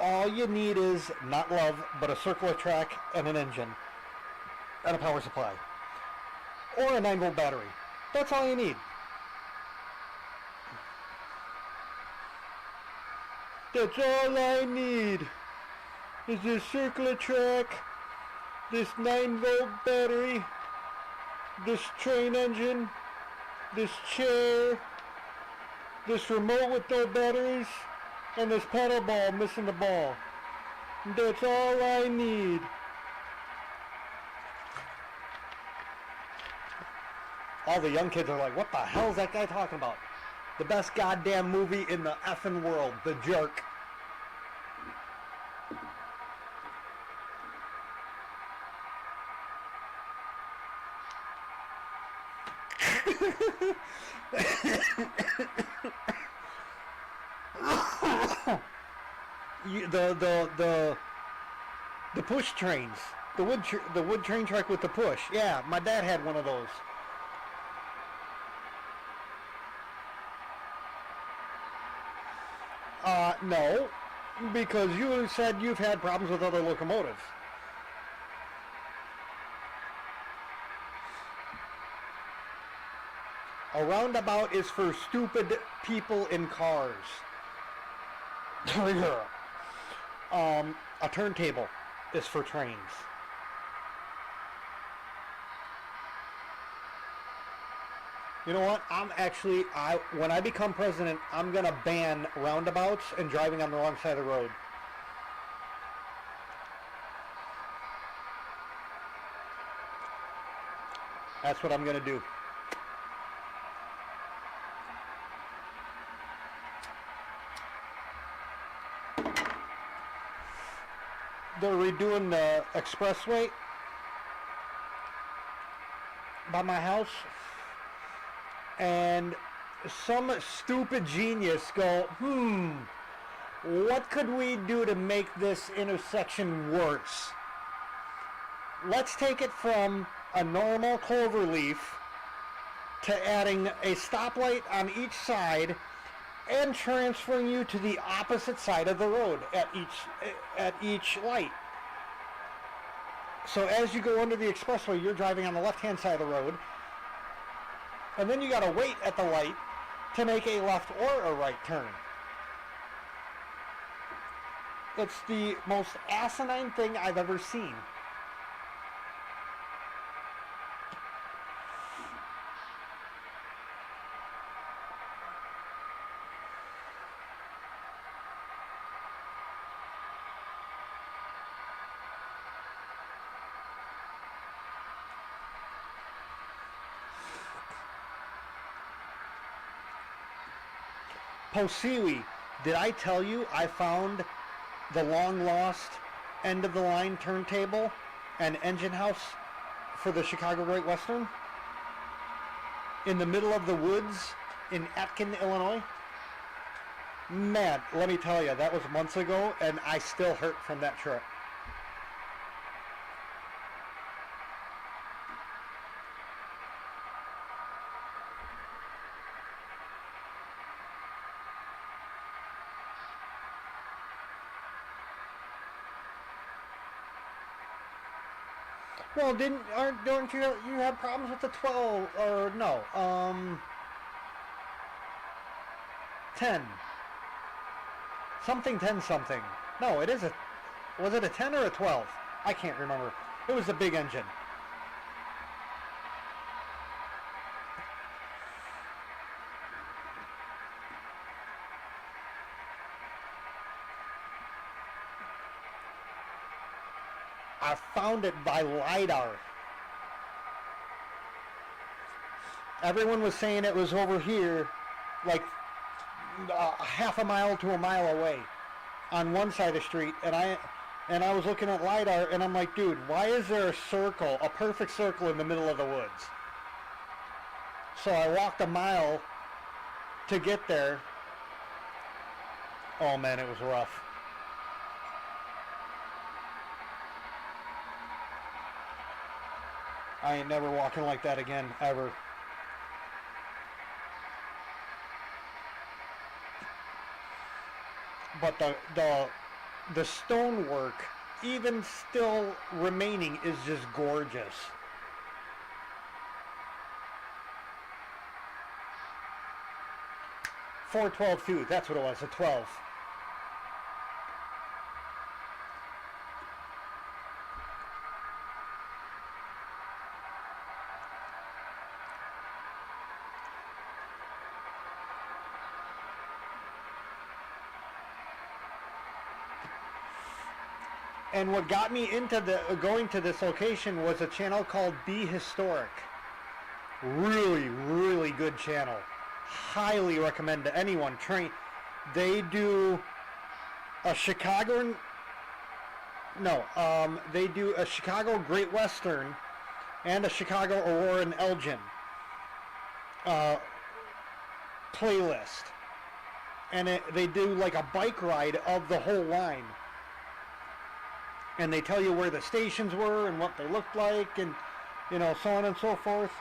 All you need is not love, but a circular track and an engine and a power supply. Or a 9-volt battery. That's all you need. That's all I need is this circular track, this 9-volt battery, this train engine, this chair, this remote with no batteries, and this pedal ball missing the ball. That's all I need. All the young kids are like, what the hell is that guy talking about? The best goddamn movie in the effing world, The Jerk. The push trains, the wood train track with the push. Yeah, my dad had one of those. No, because you said you've had problems with other locomotives. A roundabout is for stupid people in cars. A turntable is for trains. You know what? When I become president, I'm gonna ban roundabouts and driving on the wrong side of the road. That's what I'm gonna do. They're redoing the expressway by my house, and some stupid genius go, what could we do to make this intersection worse? Let's take it from a normal cloverleaf to adding a stoplight on each side and transferring you to the opposite side of the road at each light. So as you go under the expressway, you're driving on the left-hand side of the road, and then you got to wait at the light to make a left or a right turn. It's the most asinine thing I've ever seen. Posiwi, did I tell you I found the long-lost end-of-the-line turntable and engine house for the Chicago Great Western in the middle of the woods in Atkin, Illinois? Man, let me tell you, that was months ago, and I still hurt from that trip. Well, don't you have problems with the 12 or no? 10 something 10 something. No, it is a. Was it a 10 or a 12? I can't remember. It was a big engine. I found it by LiDAR. Everyone was saying it was over here, like half a mile to a mile away on one side of the street, and I was looking at LiDAR, and I'm like, dude, why is there a circle, a perfect circle in the middle of the woods? So I walked a mile to get there. Oh man, it was rough. I ain't never walking like that again, ever. But the stonework, even still remaining, is just gorgeous. .412 too, that's what it was, a 12. And what got me into going to this location was a channel called Be Historic. Really, really good channel. Highly recommend to anyone. They do a Chicago. No, they do a Chicago Great Western and a Chicago Aurora and Elgin. uh, playlist, and they do like a bike ride of the whole line, and they tell you where the stations were and what they looked like, and so on and so forth.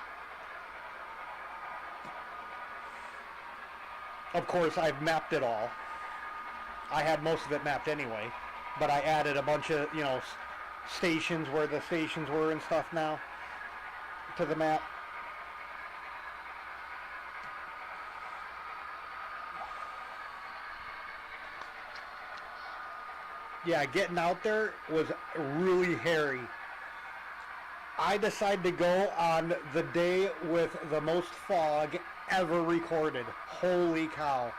Of course, I've mapped it all. I had most of it mapped anyway, but I added a bunch of stations where the stations were and stuff now to the map. Yeah, getting out there was really hairy. I decided to go on the day with the most fog ever recorded. Holy cow.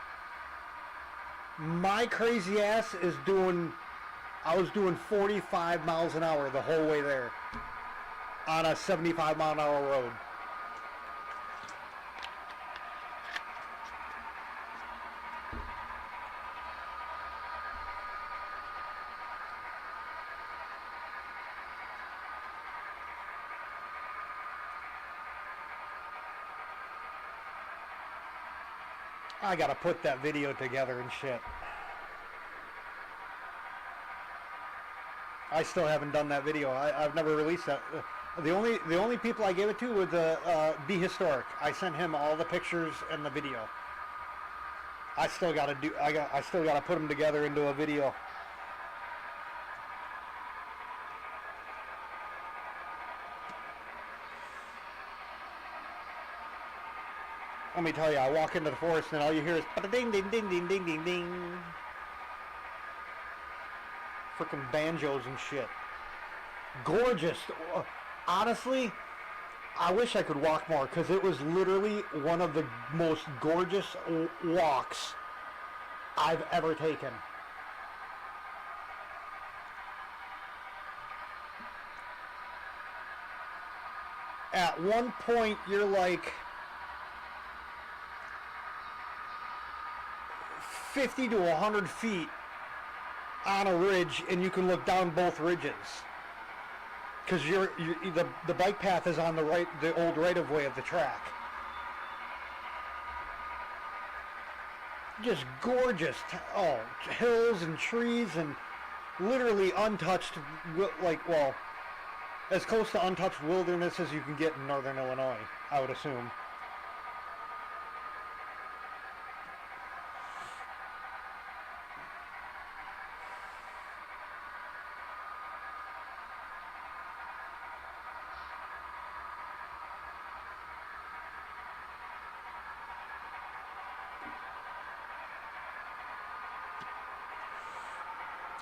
My crazy ass I was doing 45 miles an hour the whole way there on a 75 mile an hour road. I gotta put that video together and shit. I still haven't done that video. I've never released that. The only people I gave it to was Be Historic. I sent him all the pictures and the video. I still gotta put them together into a video. Let me tell you, I walk into the forest and all you hear is ding ding ding ding ding ding ding. Freaking banjos and shit. Gorgeous. Honestly, I wish I could walk more because it was literally one of the most gorgeous walks I've ever taken. At one point, you're like 50 to 100 feet on a ridge, and you can look down both ridges because the bike path is on the old right-of-way of the track. Just gorgeous, hills and trees and literally untouched, as close to untouched wilderness as you can get in northern Illinois, I would assume.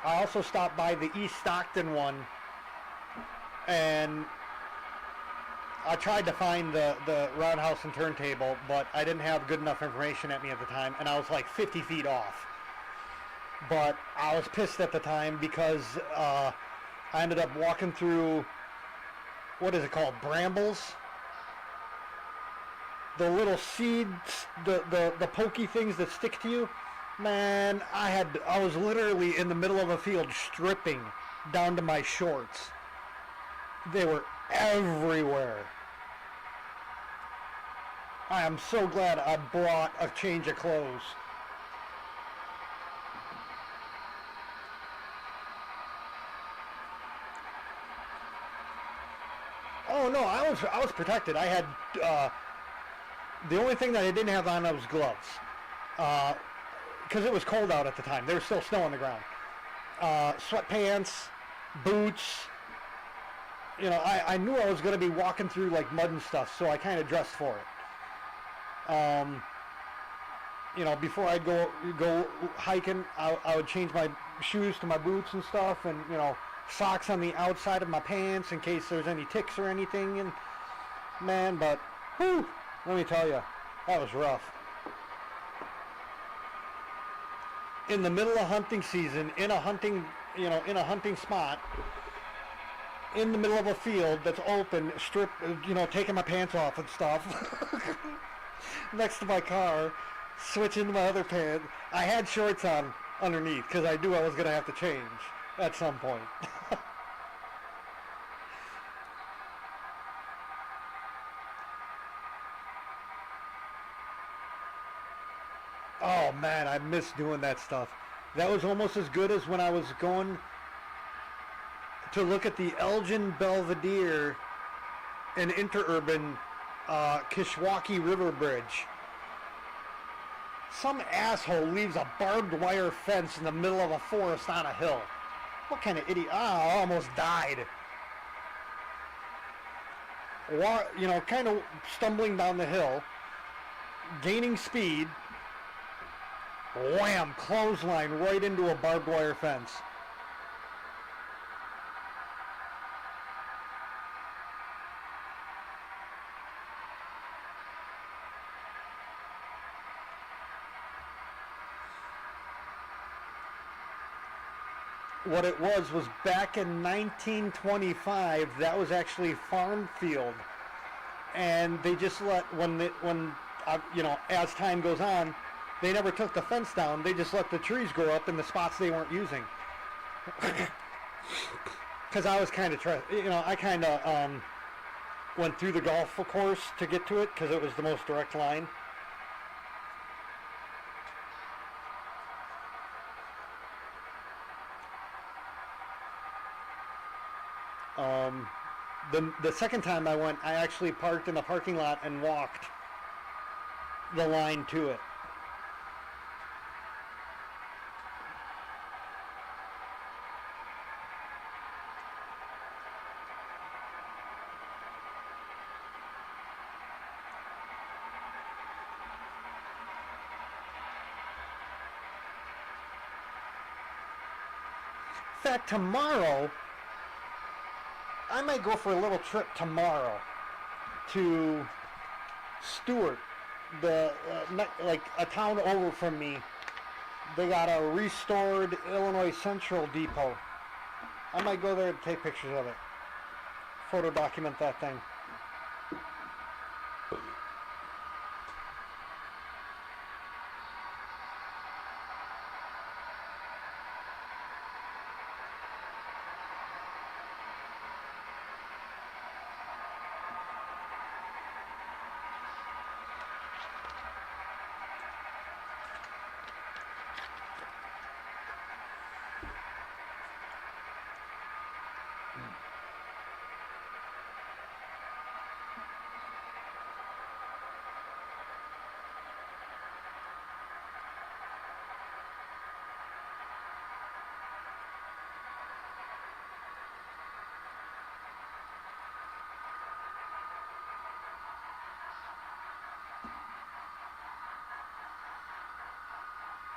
I also stopped by the East Stockton one, and I tried to find the roundhouse and turntable, but I didn't have good enough information at me at the time, and I was like 50 feet off. But I was pissed at the time because I ended up walking through, what is it called, brambles? The little seeds, the pokey things that stick to you. Man, I was literally in the middle of a field stripping down to my shorts. They were everywhere. I am so glad I brought a change of clothes. Oh no, I was protected. I had the only thing that I didn't have on was gloves. Because it was cold out at the time. There was still snow on the ground. Sweatpants, boots. I knew I was going to be walking through like mud and stuff, so I kind of dressed for it. Before I'd go hiking, I would change my shoes to my boots and stuff, and socks on the outside of my pants in case there's any ticks or anything. And man, but whew, let me tell you, that was rough. In the middle of hunting season, in a hunting spot, in the middle of a field that's open, taking my pants off and stuff, next to my car, switching to my other pants. I had shorts on underneath because I knew I was going to have to change at some point. Oh man, I miss doing that stuff. That was almost as good as when I was going to look at the Elgin Belvedere and interurban Kishwaukee River Bridge. Some asshole leaves a barbed wire fence in the middle of a forest on a hill. What kind of idiot? Ah, I almost died. Kind of stumbling down the hill, gaining speed. Wham! Clothesline right into a barbed wire fence. What it was back in 1925, that was actually farm field. And they just let, as time goes on, they never took the fence down. They just let the trees grow up in the spots they weren't using. Because I was kind of went through the golf course to get to it because it was the most direct line. The second time I went, I actually parked in the parking lot and walked the line to it. In fact, tomorrow, I might go for a little trip tomorrow to Stewart, like a town over from me. They got a restored Illinois Central depot. I might go there to take pictures of it, photo document that thing.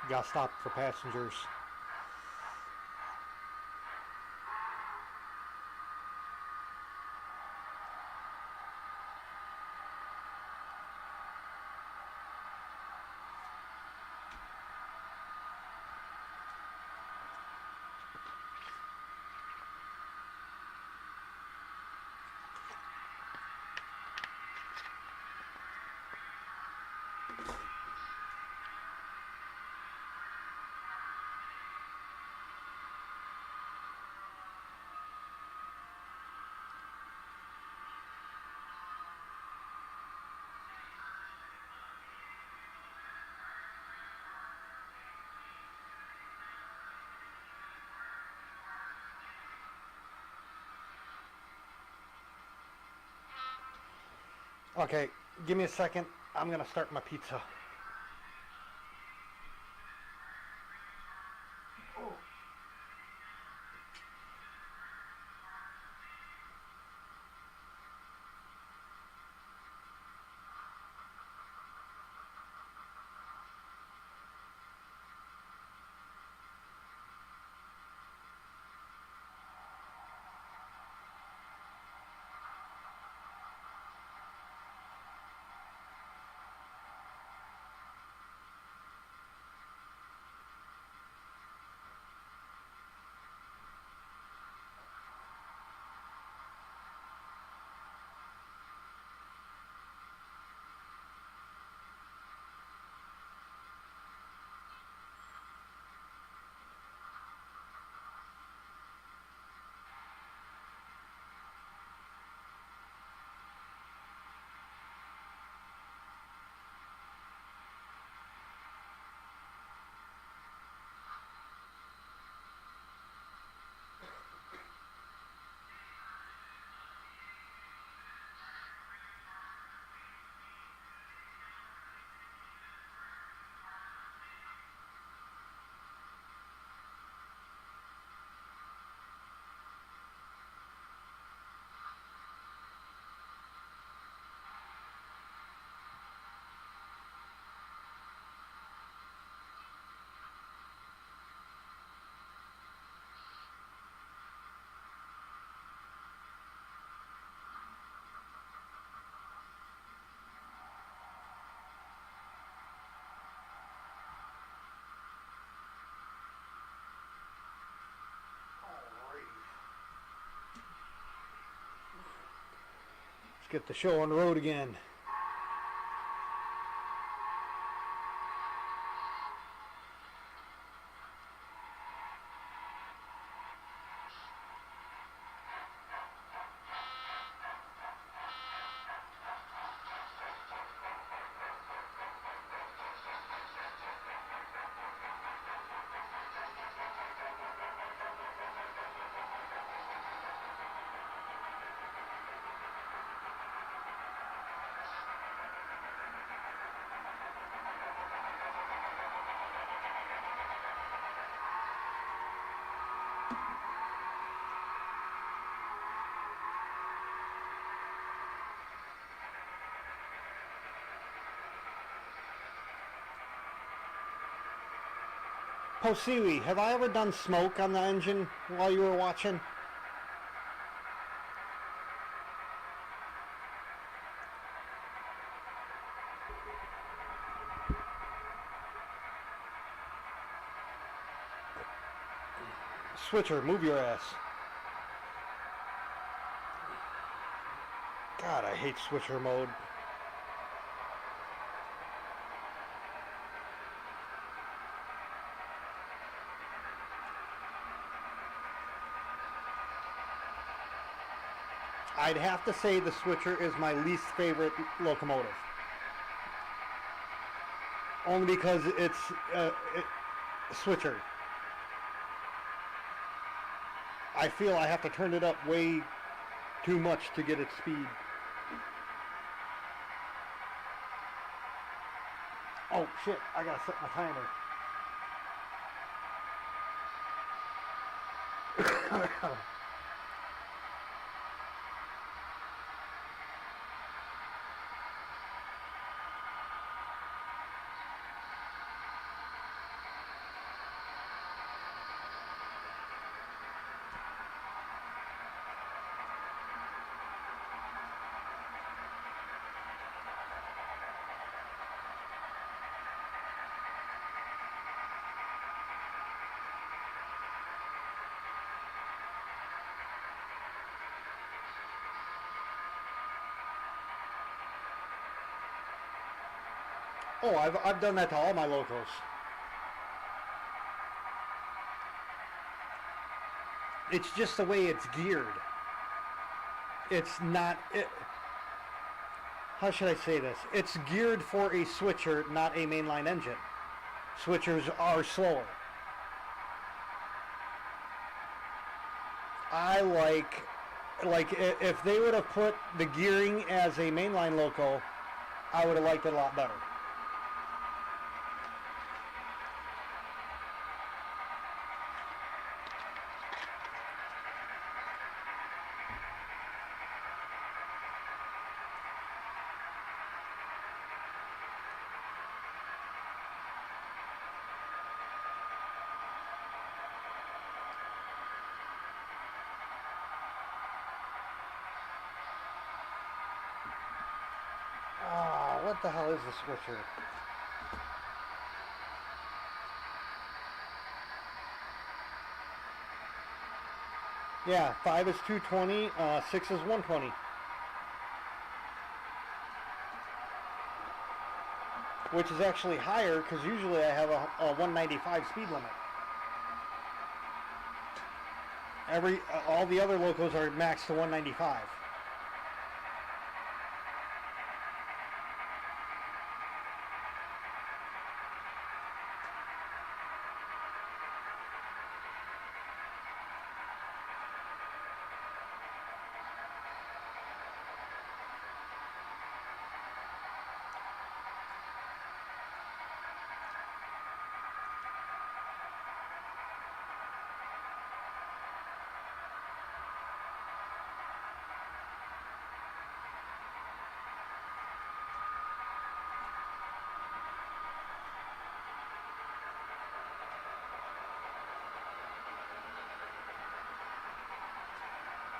Got stopped for passengers. Okay, give me a second. I'm gonna start my pizza. get the show on the road again. Posiwi, have I ever done smoke on the engine while you were watching? Switcher, move your ass. God, I hate switcher mode. I'd have to say the switcher is my least favorite locomotive. Only because it's switcher. I feel I have to turn it up way too much to get its speed. Oh shit, I gotta set my timer. Oh, I've done that to all my locos. It's just the way it's geared. It's not... how should I say this? It's geared for a switcher, not a mainline engine. Switchers are slower. I like if they would have put the gearing as a mainline loco, I would have liked it a lot better. What the hell is the switcher? Yeah, 5 is 220, 6 is 120. Which is actually higher because usually I have a 195 speed limit. All the other locos are maxed to 195.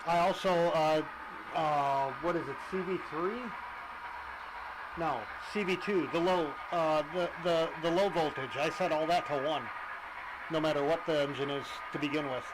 I also, what is it, CV3? No, CV2, the low, the low voltage. I set all that to 1, no matter what the engine is to begin with.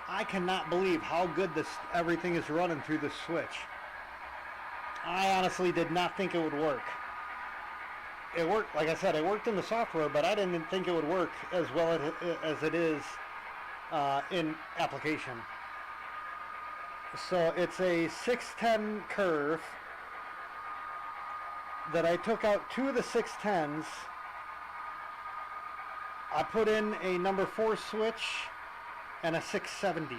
I cannot believe how good everything is running through this switch. I honestly did not think it would work. It worked, like I said, it worked in the software, but I didn't think it would work as well as it is in application. So it's a 610 curve that I took out two of the 610s. I put in a number 4 switch and a 670.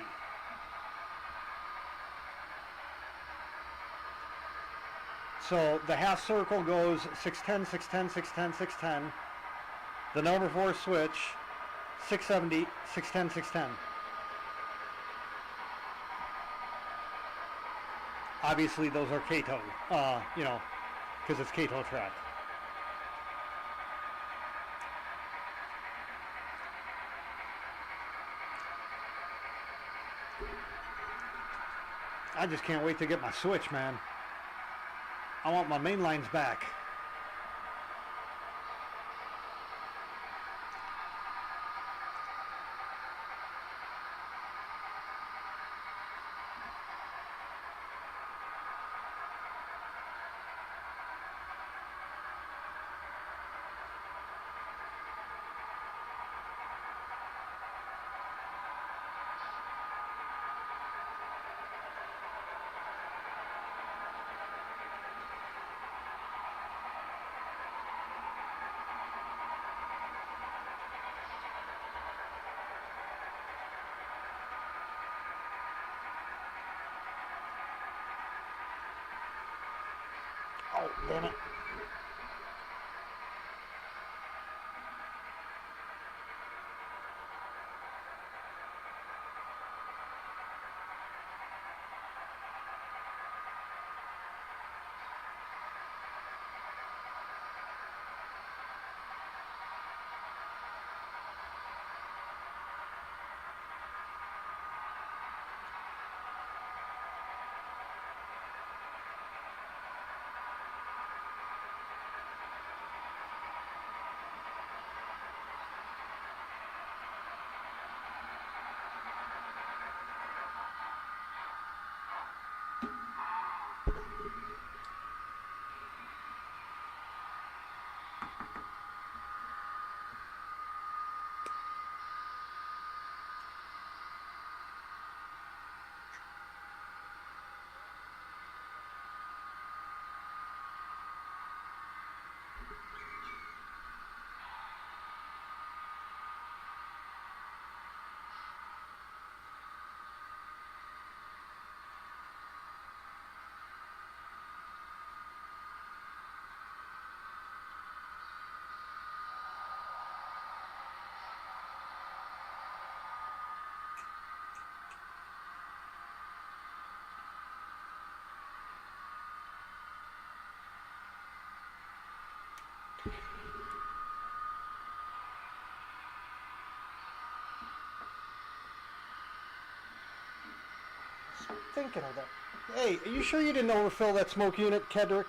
So the half circle goes 610, 610, 610, 610. The number 4 switch, 670, 610, 610. Obviously those are Kato, you know, because it's Kato track. I just can't wait to get my switch, man. I want my main lines back. Oh, damn it. Thinking of that. Hey, are you sure you didn't overfill that smoke unit, Kedrick?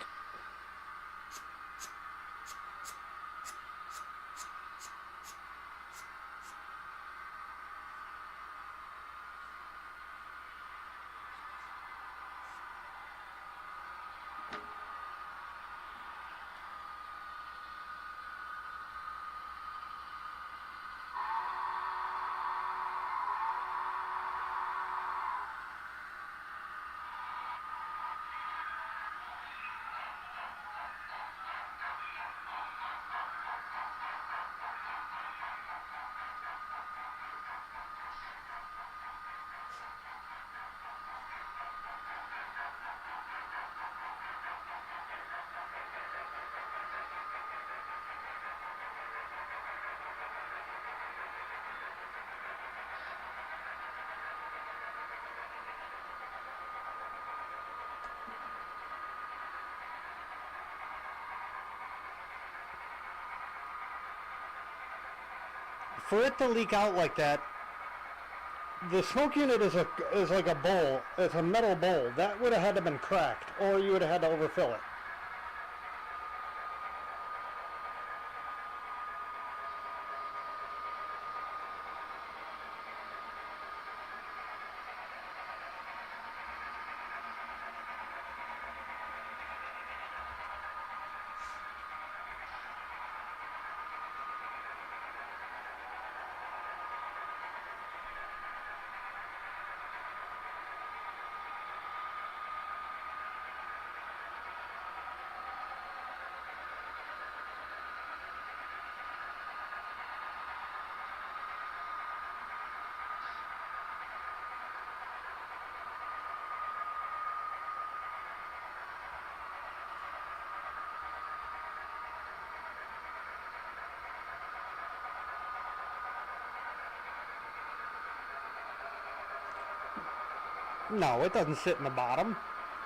For it to leak out like that, the smoke unit is like a bowl. It's a metal bowl. That would have had to been cracked, or you would have had to overfill it. No, it doesn't sit in the bottom.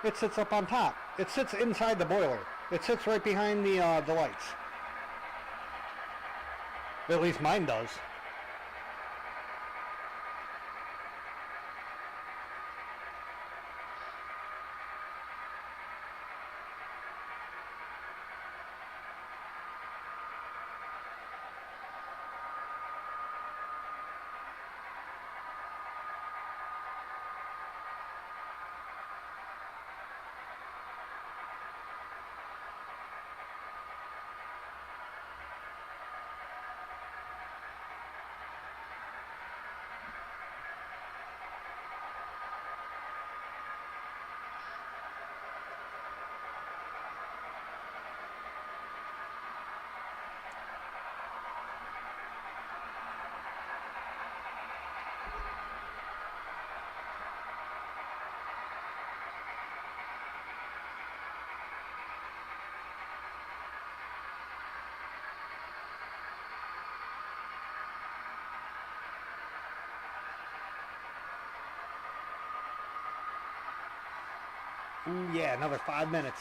It sits up on top. It sits inside the boiler. It sits right behind the lights. At least mine does. Ooh, yeah, another 5 minutes.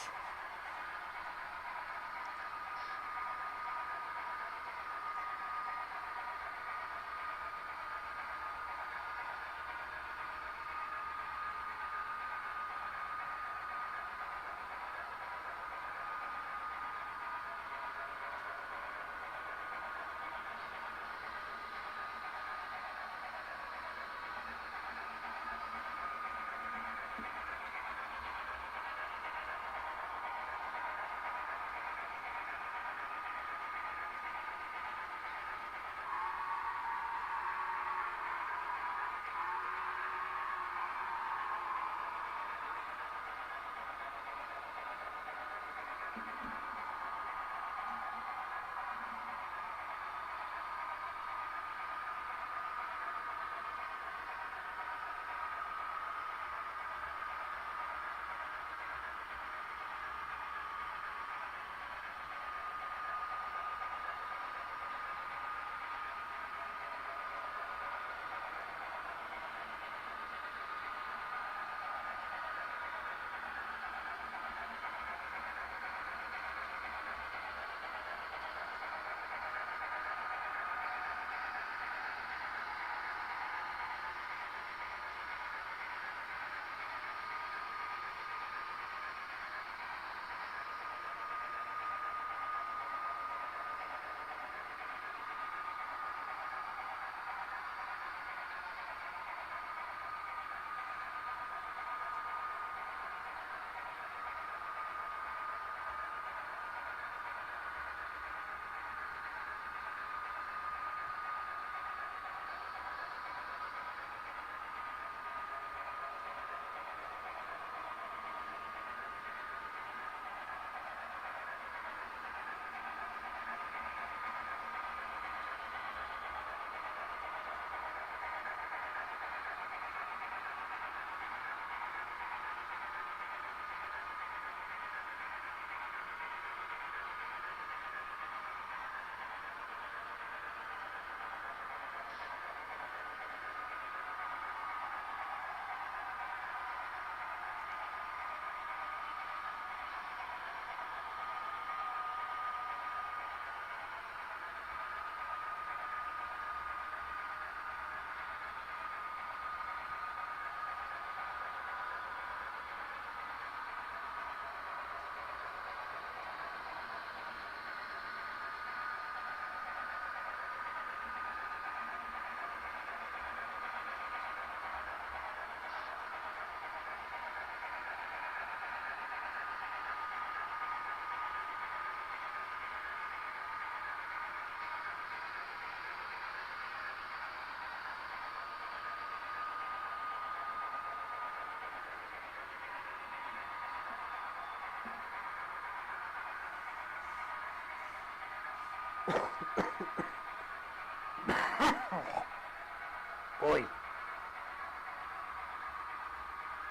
Oi.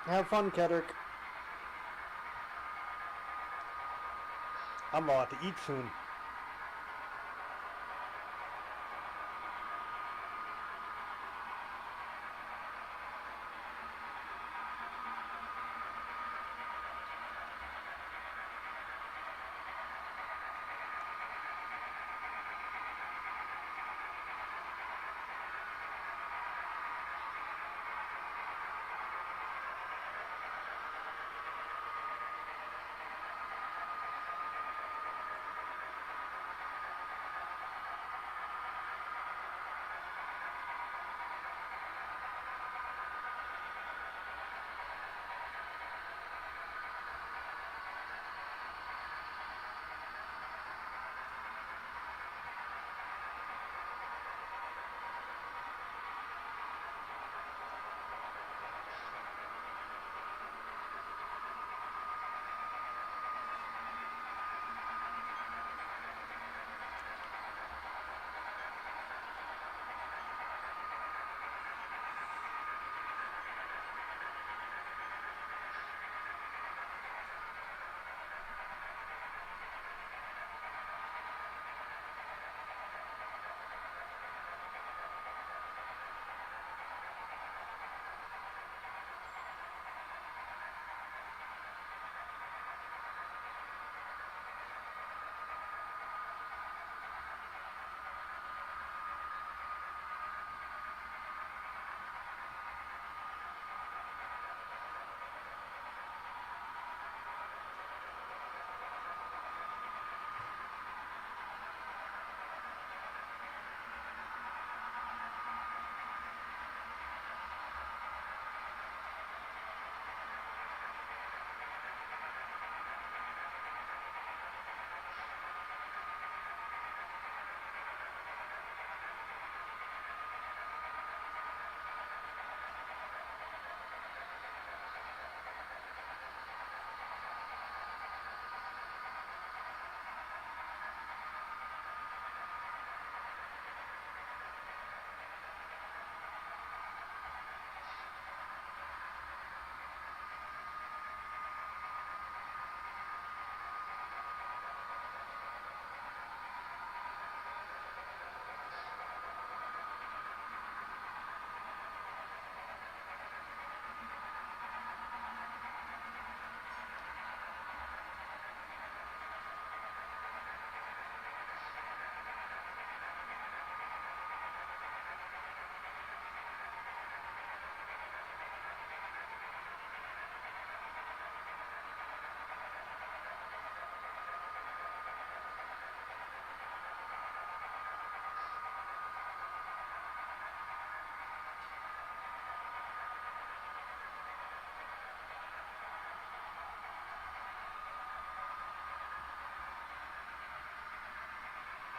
Have fun, Kedrick. I'm about to eat soon.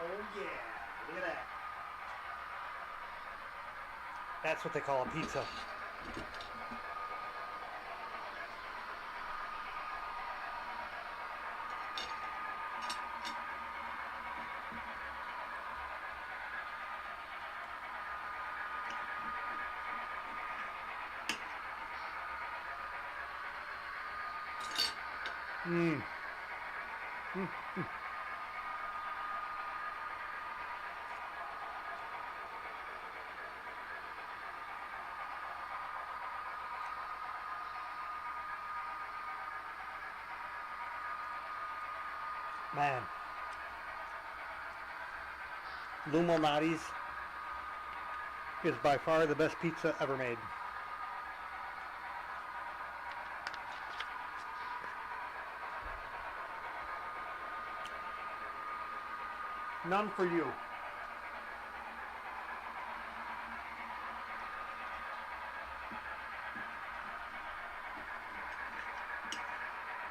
Oh yeah, look at that. That's what they call a pizza. Mmm. Man. Lumonati's is by far the best pizza ever made. None for you.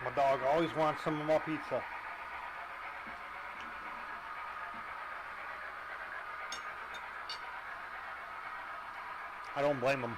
My dog always wants some of my pizza. I don't blame him.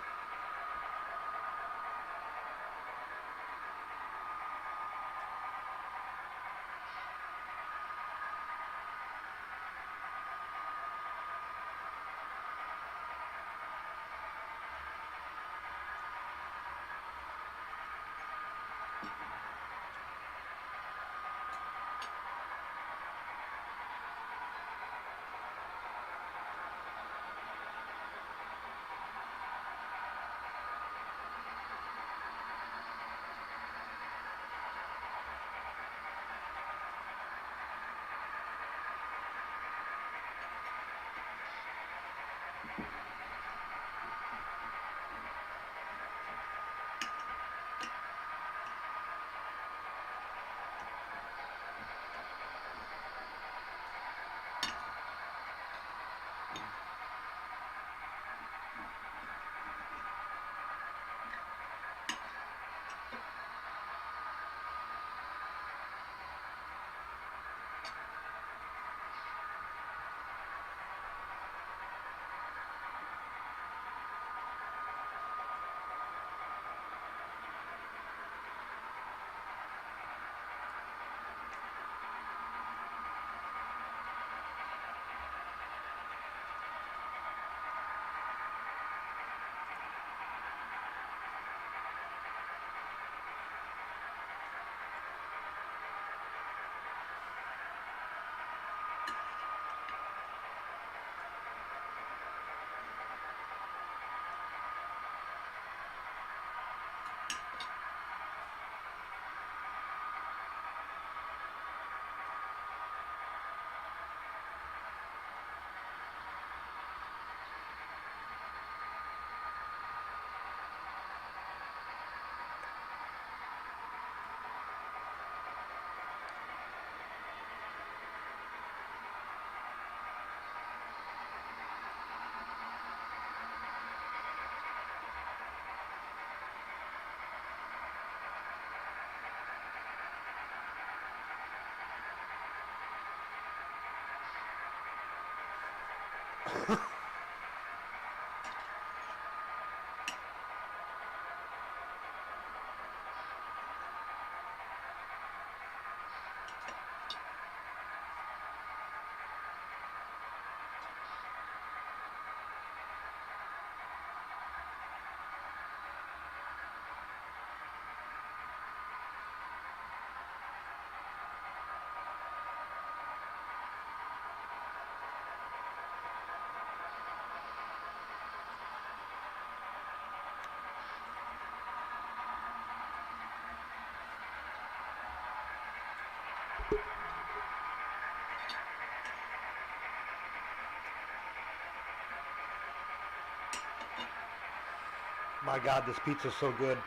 My God, this pizza's so good.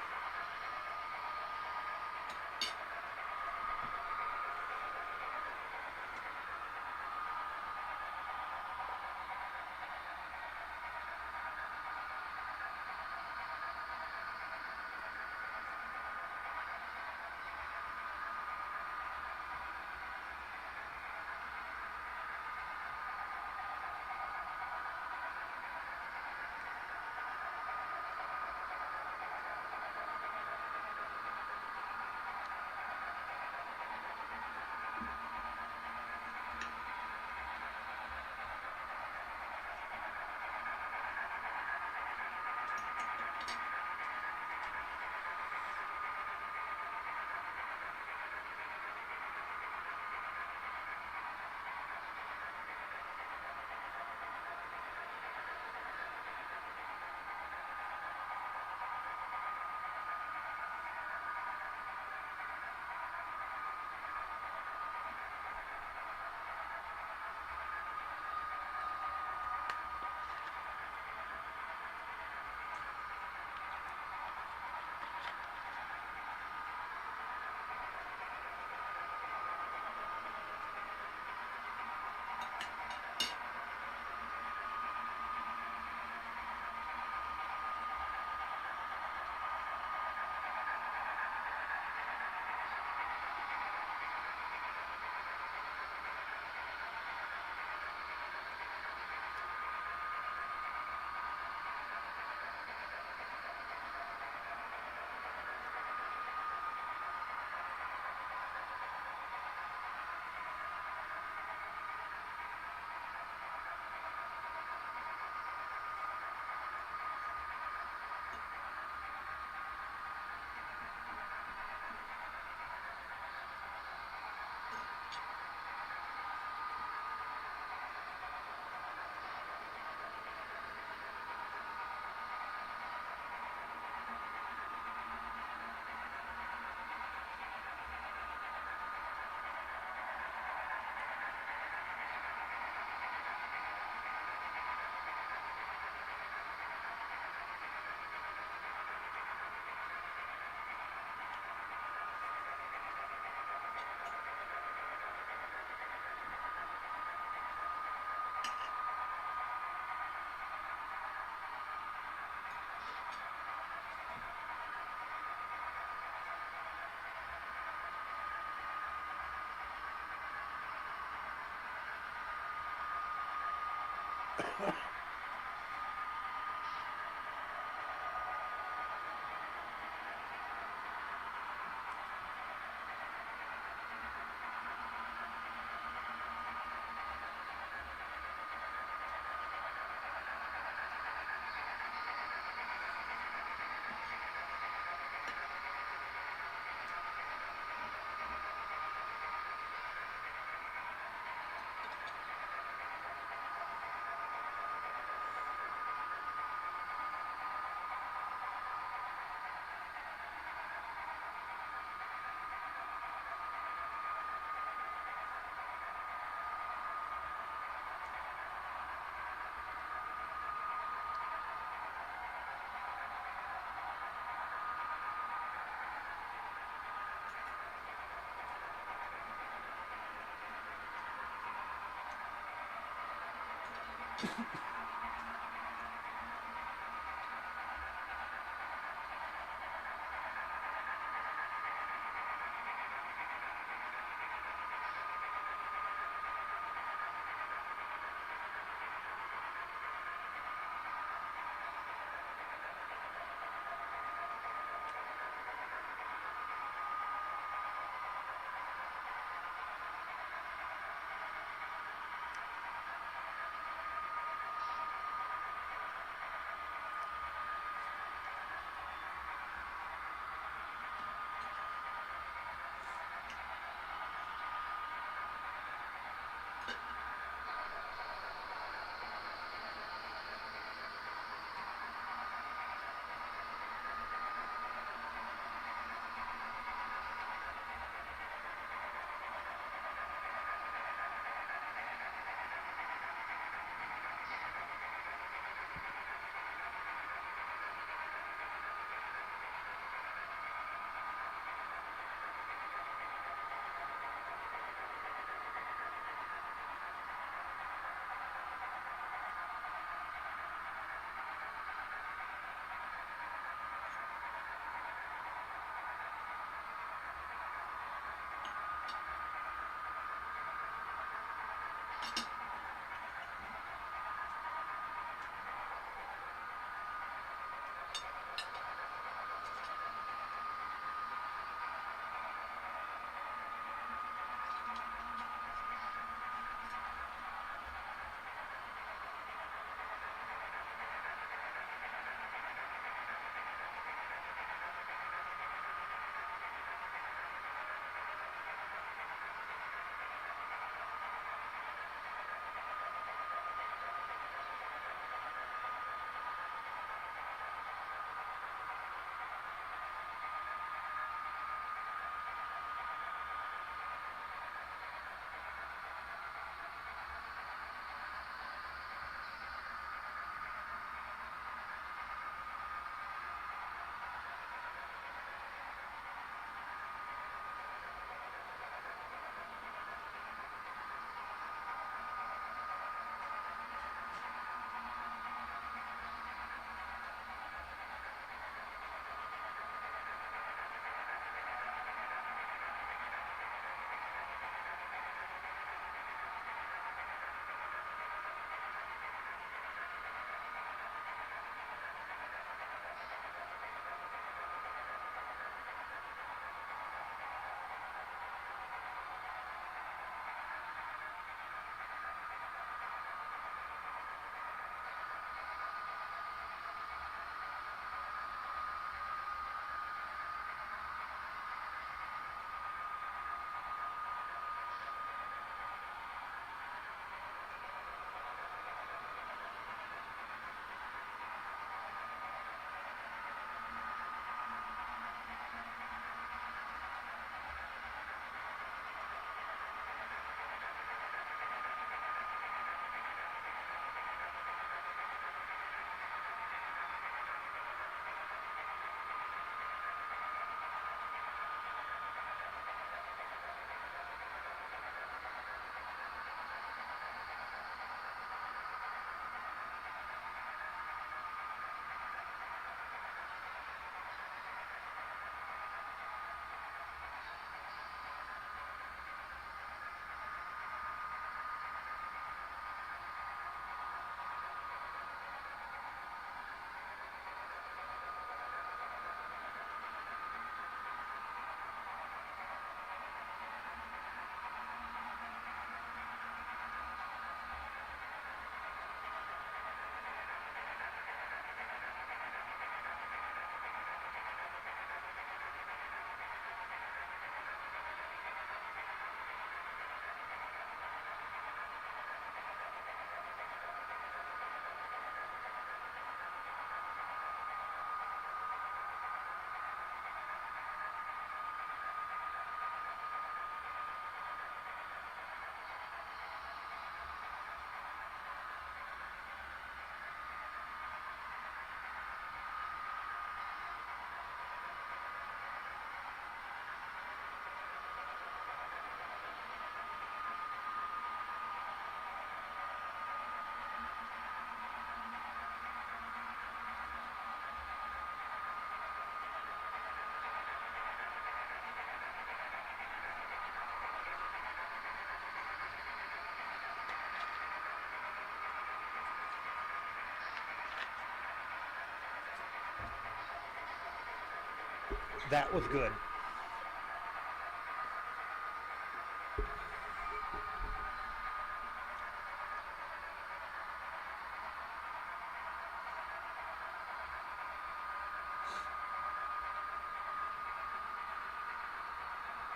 That was good.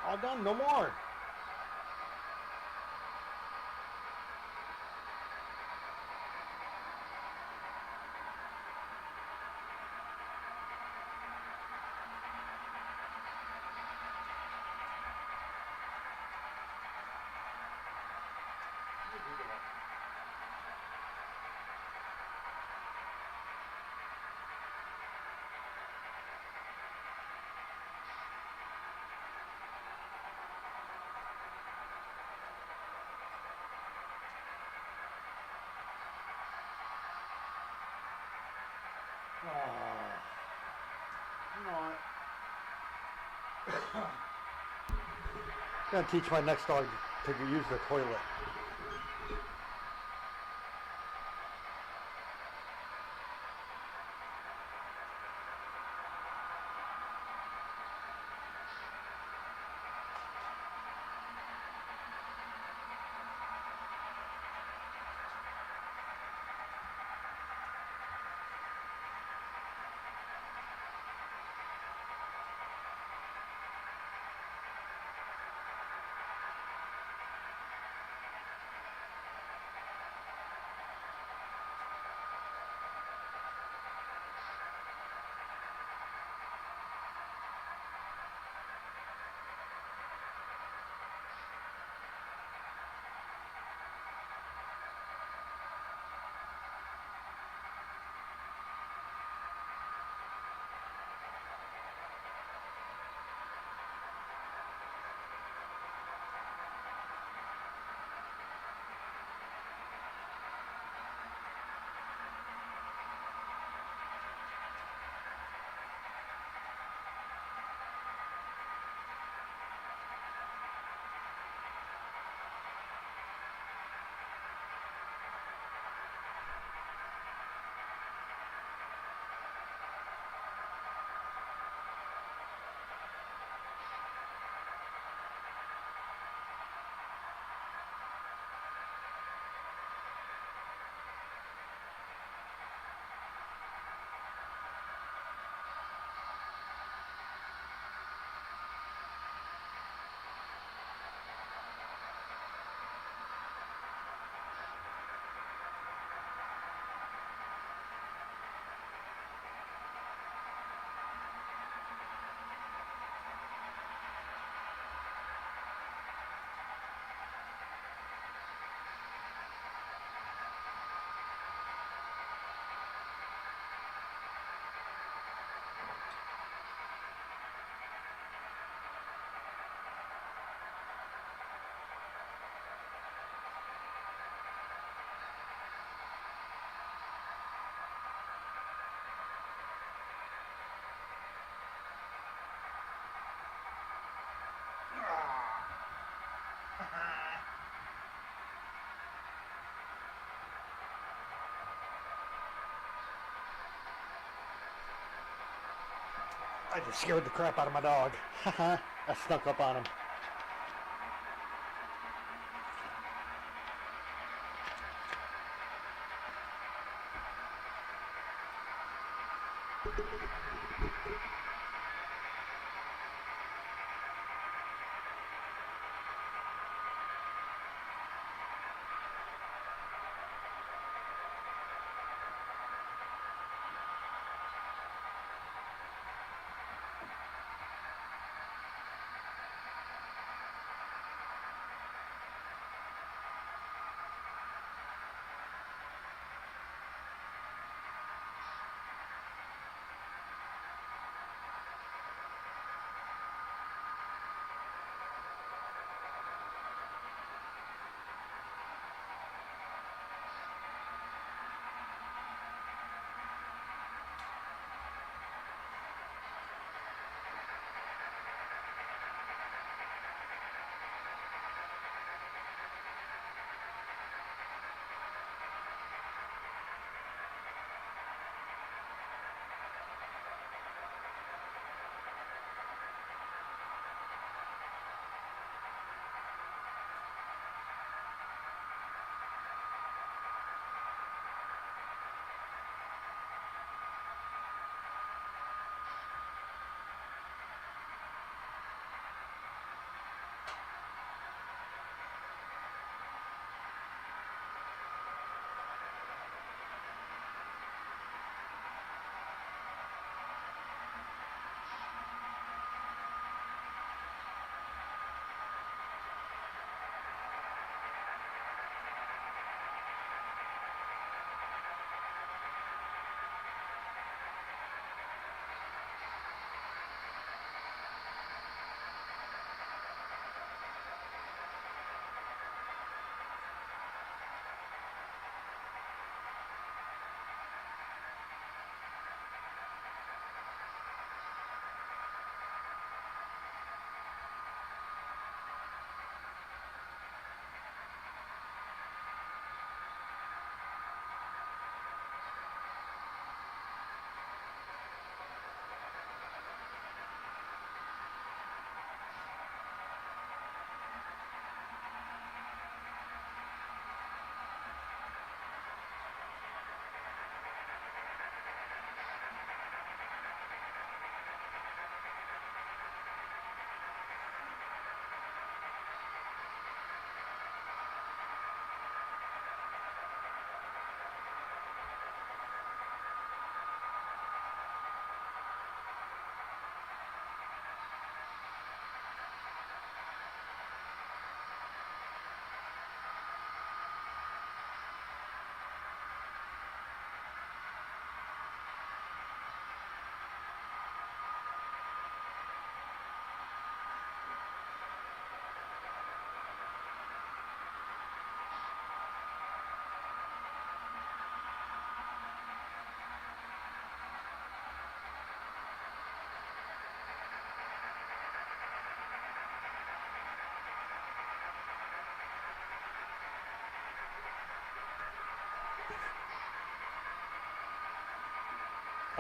All done, no more. I'm gonna teach my next dog to use the toilet. I just scared the crap out of my dog. I snuck up on him.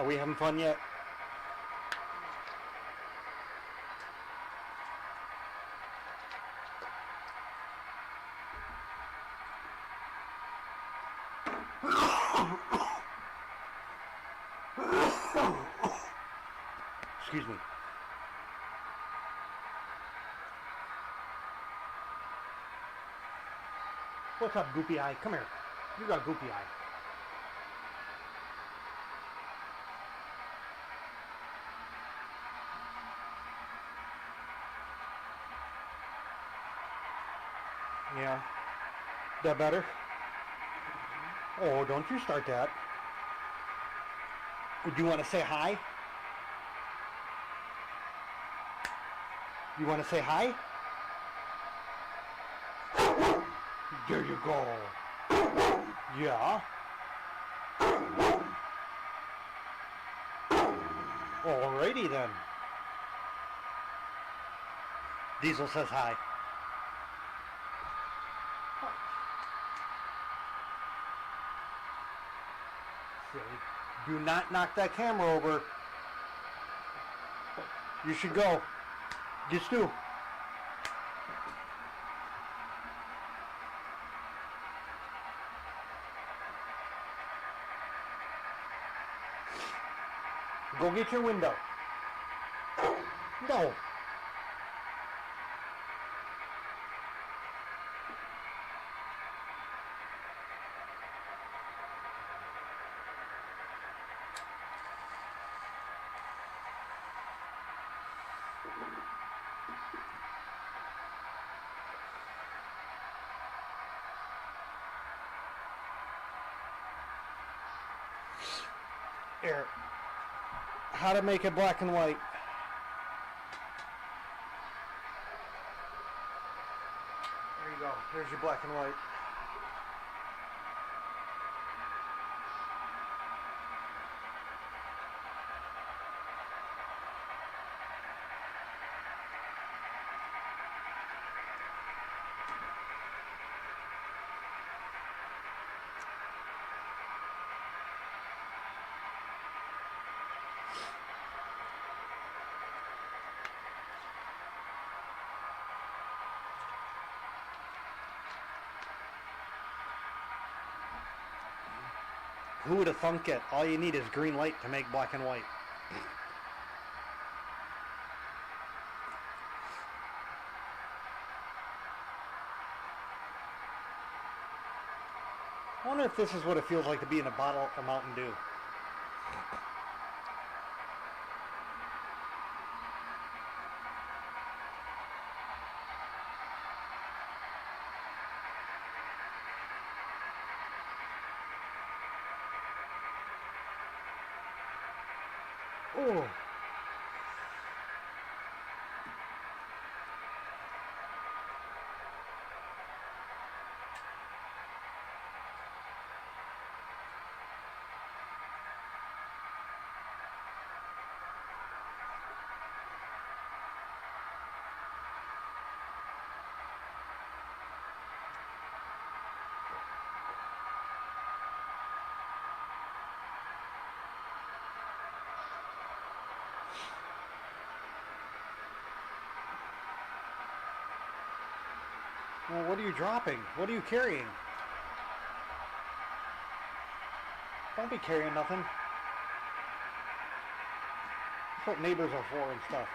Are we having fun yet? Excuse me. What's up, goopy eye? Come here. You got goopy eye. Yeah. That better? Oh, don't you start that. Would you want to say hi? You want to say hi? There you go. Yeah. Alrighty then. Diesel says hi. Silly. Do not knock that camera over. You should go. Just do. Go get your window. No. Here. How to make it black and white. There you go. Here's your black and white. Who would have thunk it? All you need is green light to make black and white. I wonder if this is what it feels like to be in a bottle of Mountain Dew. Oh. Well, what are you dropping? What are you carrying? Don't be carrying nothing. That's what neighbors are for and stuff.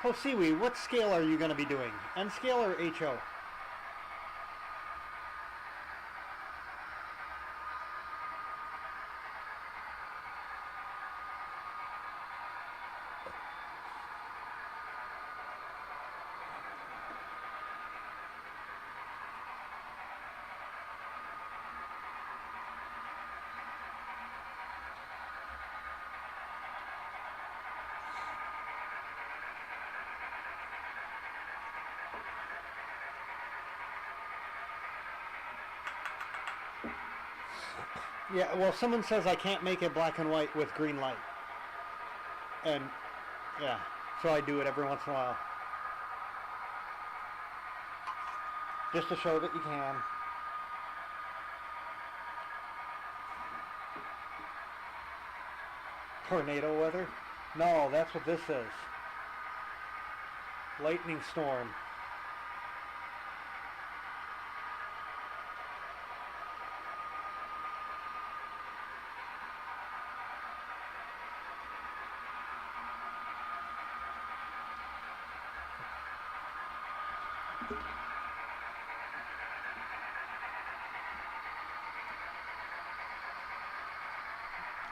Oh, Seaweed, what scale are you going to be doing? N scale or HO? Yeah, well, someone says I can't make it black and white with green light. And, yeah, so I do it every once in a while. Just to show that you can. Tornado weather? No, that's what this is. Lightning storm.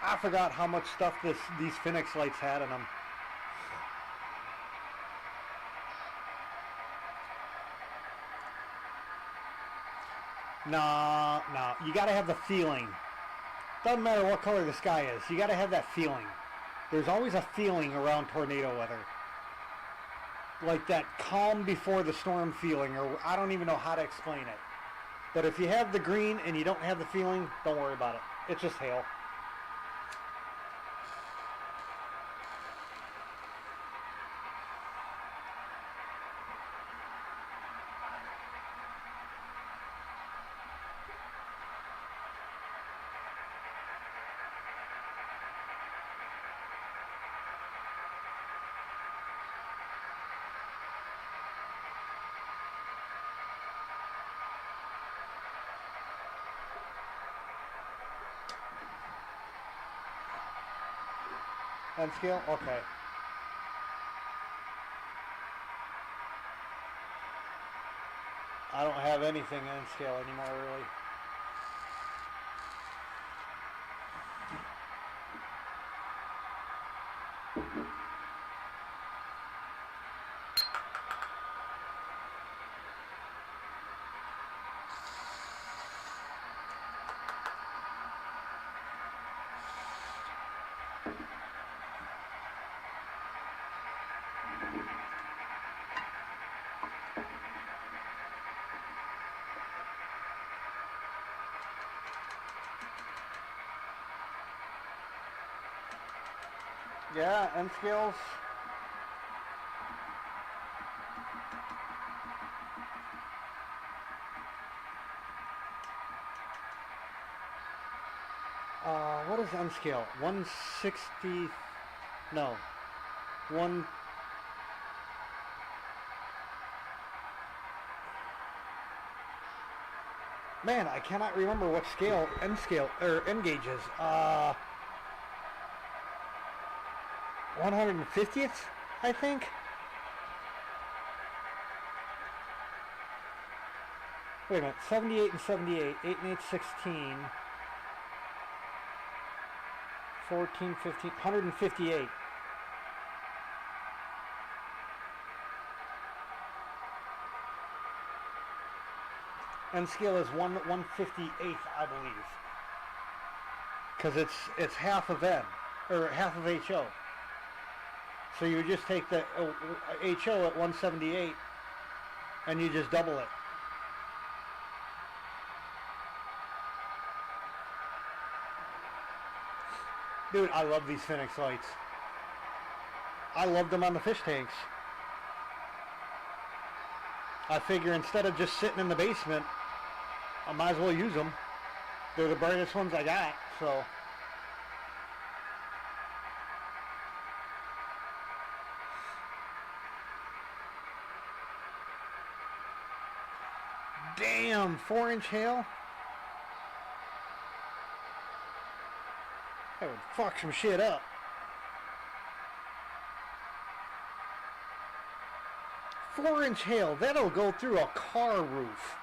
I forgot how much stuff these Phoenix lights had in them. No, you gotta have the feeling. Doesn't matter what color the sky is, you gotta have that feeling. There's always a feeling around tornado weather. Like that calm before the storm feeling, or I don't even know how to explain it. But if you have the green and you don't have the feeling, don't worry about it. It's just hail. N scale? Okay. I don't have anything N scale anymore, really. Yeah, N scales. What is N scale? 160. No. 1. Man, I cannot remember what scale N scale or N gauge is. 150th, I think. Wait a minute, 78 and 78, 8 and 8, 16, 14, 15, 158. N scale is 158th, I believe. Because it's half of N, or half of HO. So you just take the HO at 178 and you just double it. Dude, I love these Phoenix lights. I loved them on the fish tanks. I figure instead of just sitting in the basement, I might as well use them. They're the brightest ones I got, so. Damn, 4-inch hail? That would fuck some shit up. Four-inch hail, that'll go through a car roof.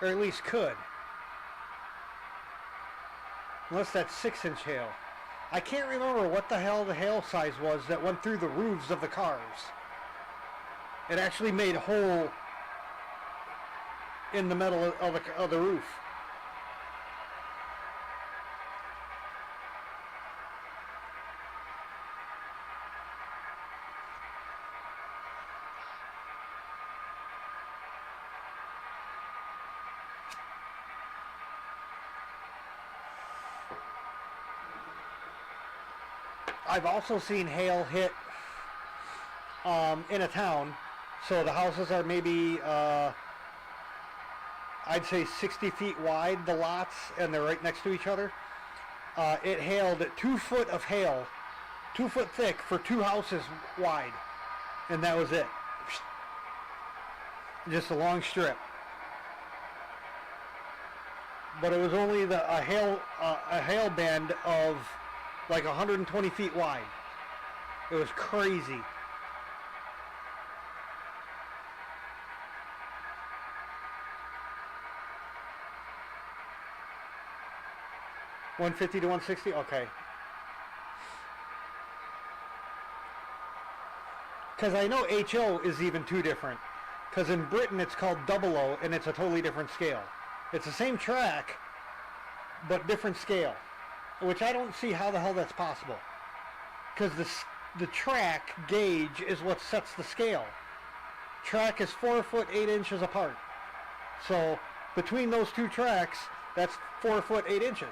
Or at least could. Unless that's 6-inch hail. I can't remember what the hell the hail size was that went through the roofs of the cars. It actually made a hole in the middle of the roof. I've also seen hail hit in a town. So the houses are maybe, I'd say 60 feet wide, the lots, and they're right next to each other. It hailed 2 foot of hail, 2 foot thick for 2 houses wide. And that was it. Just a long strip. But it was only a hail band of like 120 feet wide. It was crazy. $150 to $160? Okay. Because I know HO is even too different. Because in Britain it's called 00 and it's a totally different scale. It's the same track, but different scale. Which I don't see how the hell that's possible. Because the track gauge is what sets the scale. Track is 4 foot 8 inches apart. So between those 2 tracks, that's 4 foot 8 inches.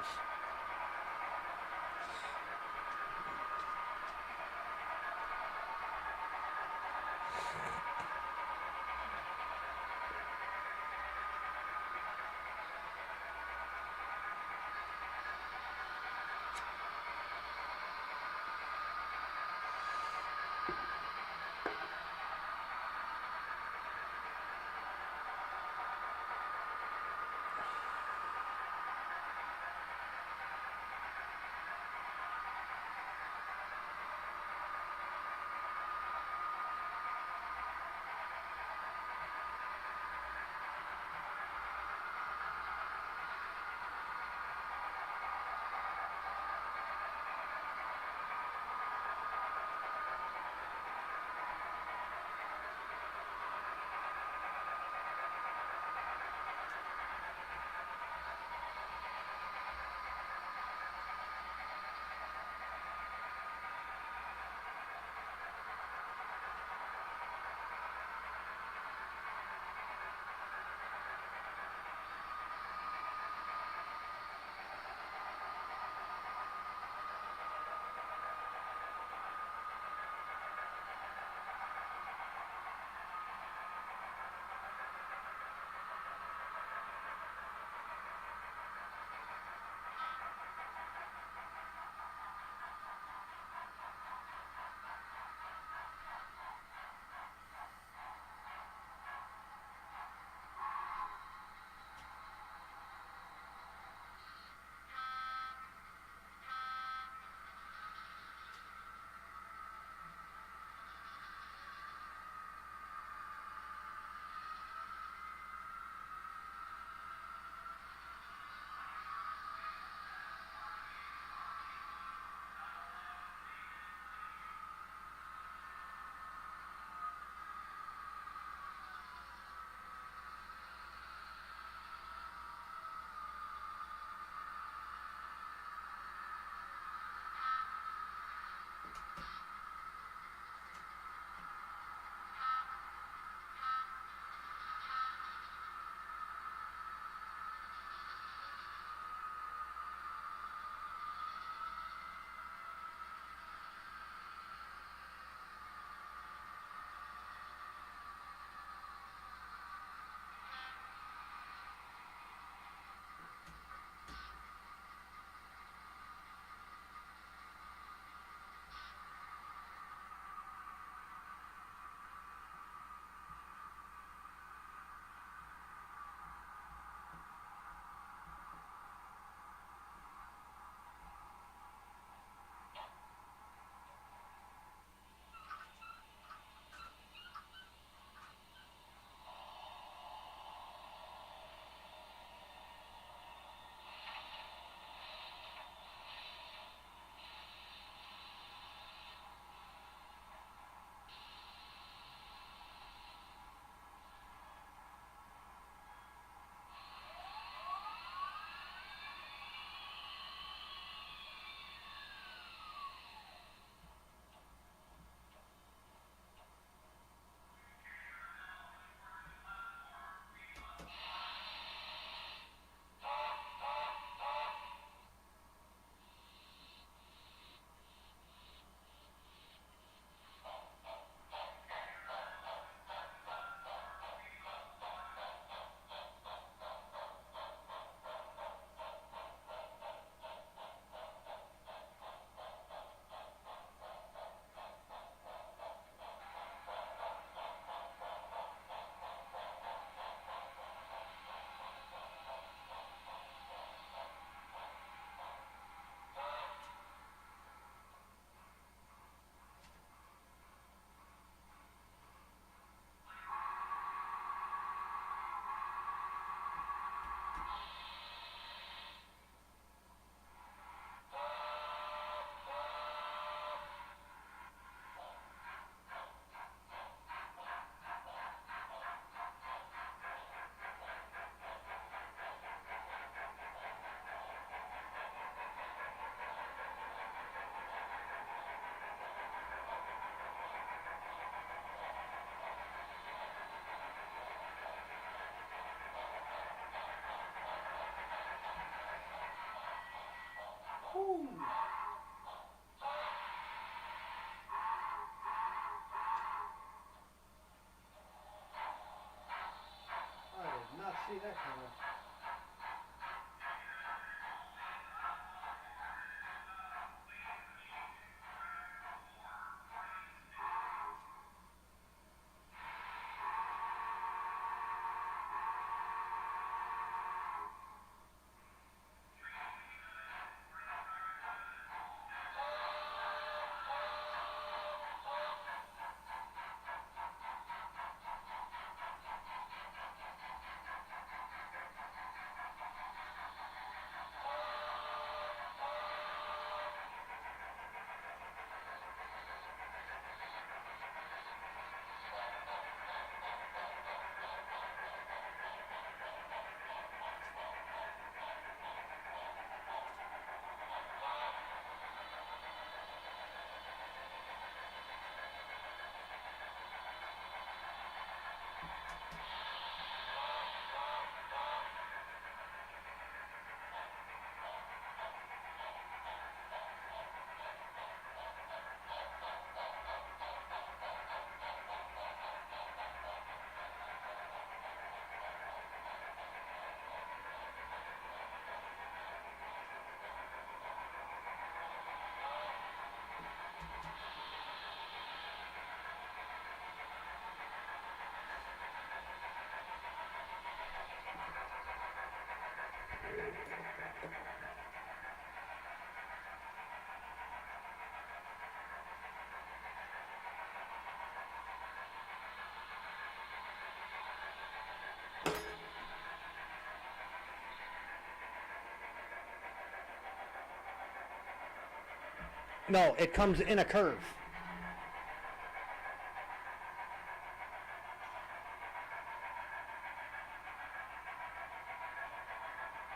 No, it comes in a curve.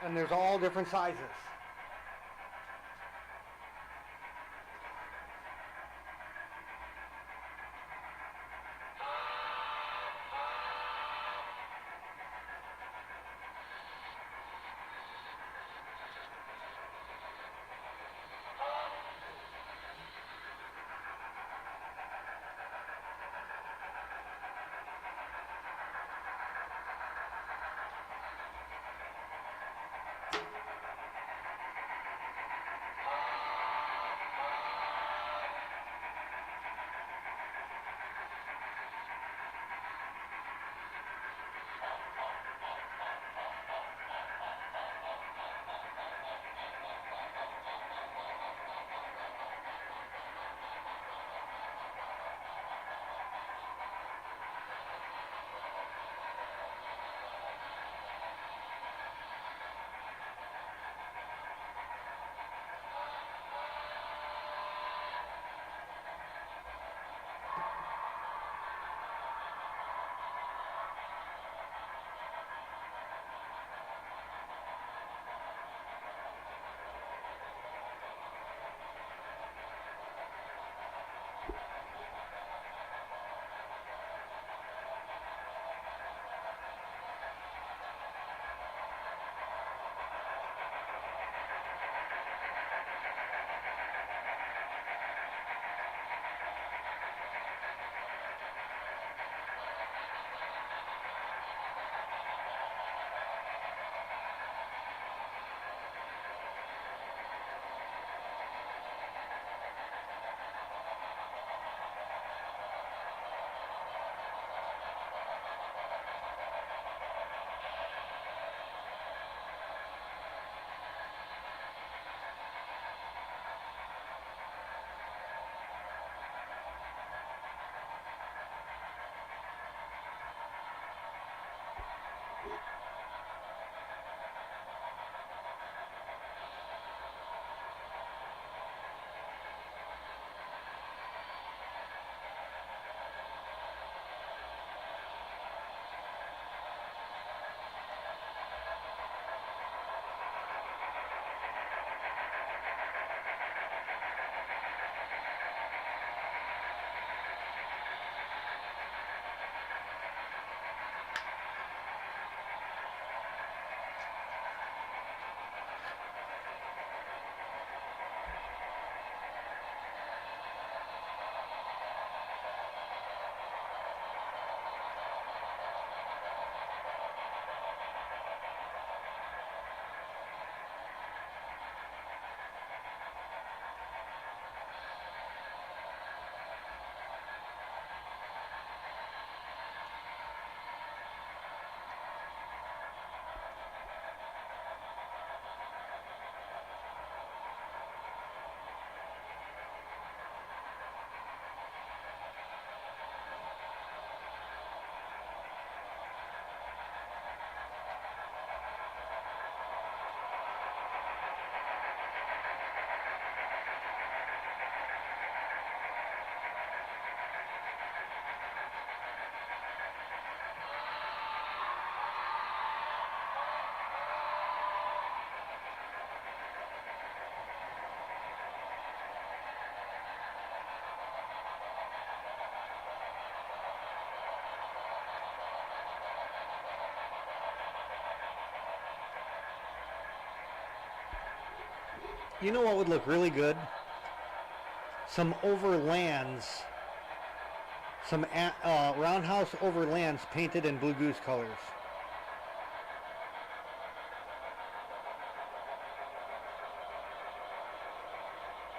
And there's all different sizes. You know what would look really good? Some overlands, some roundhouse overlands painted in Blue Goose colors.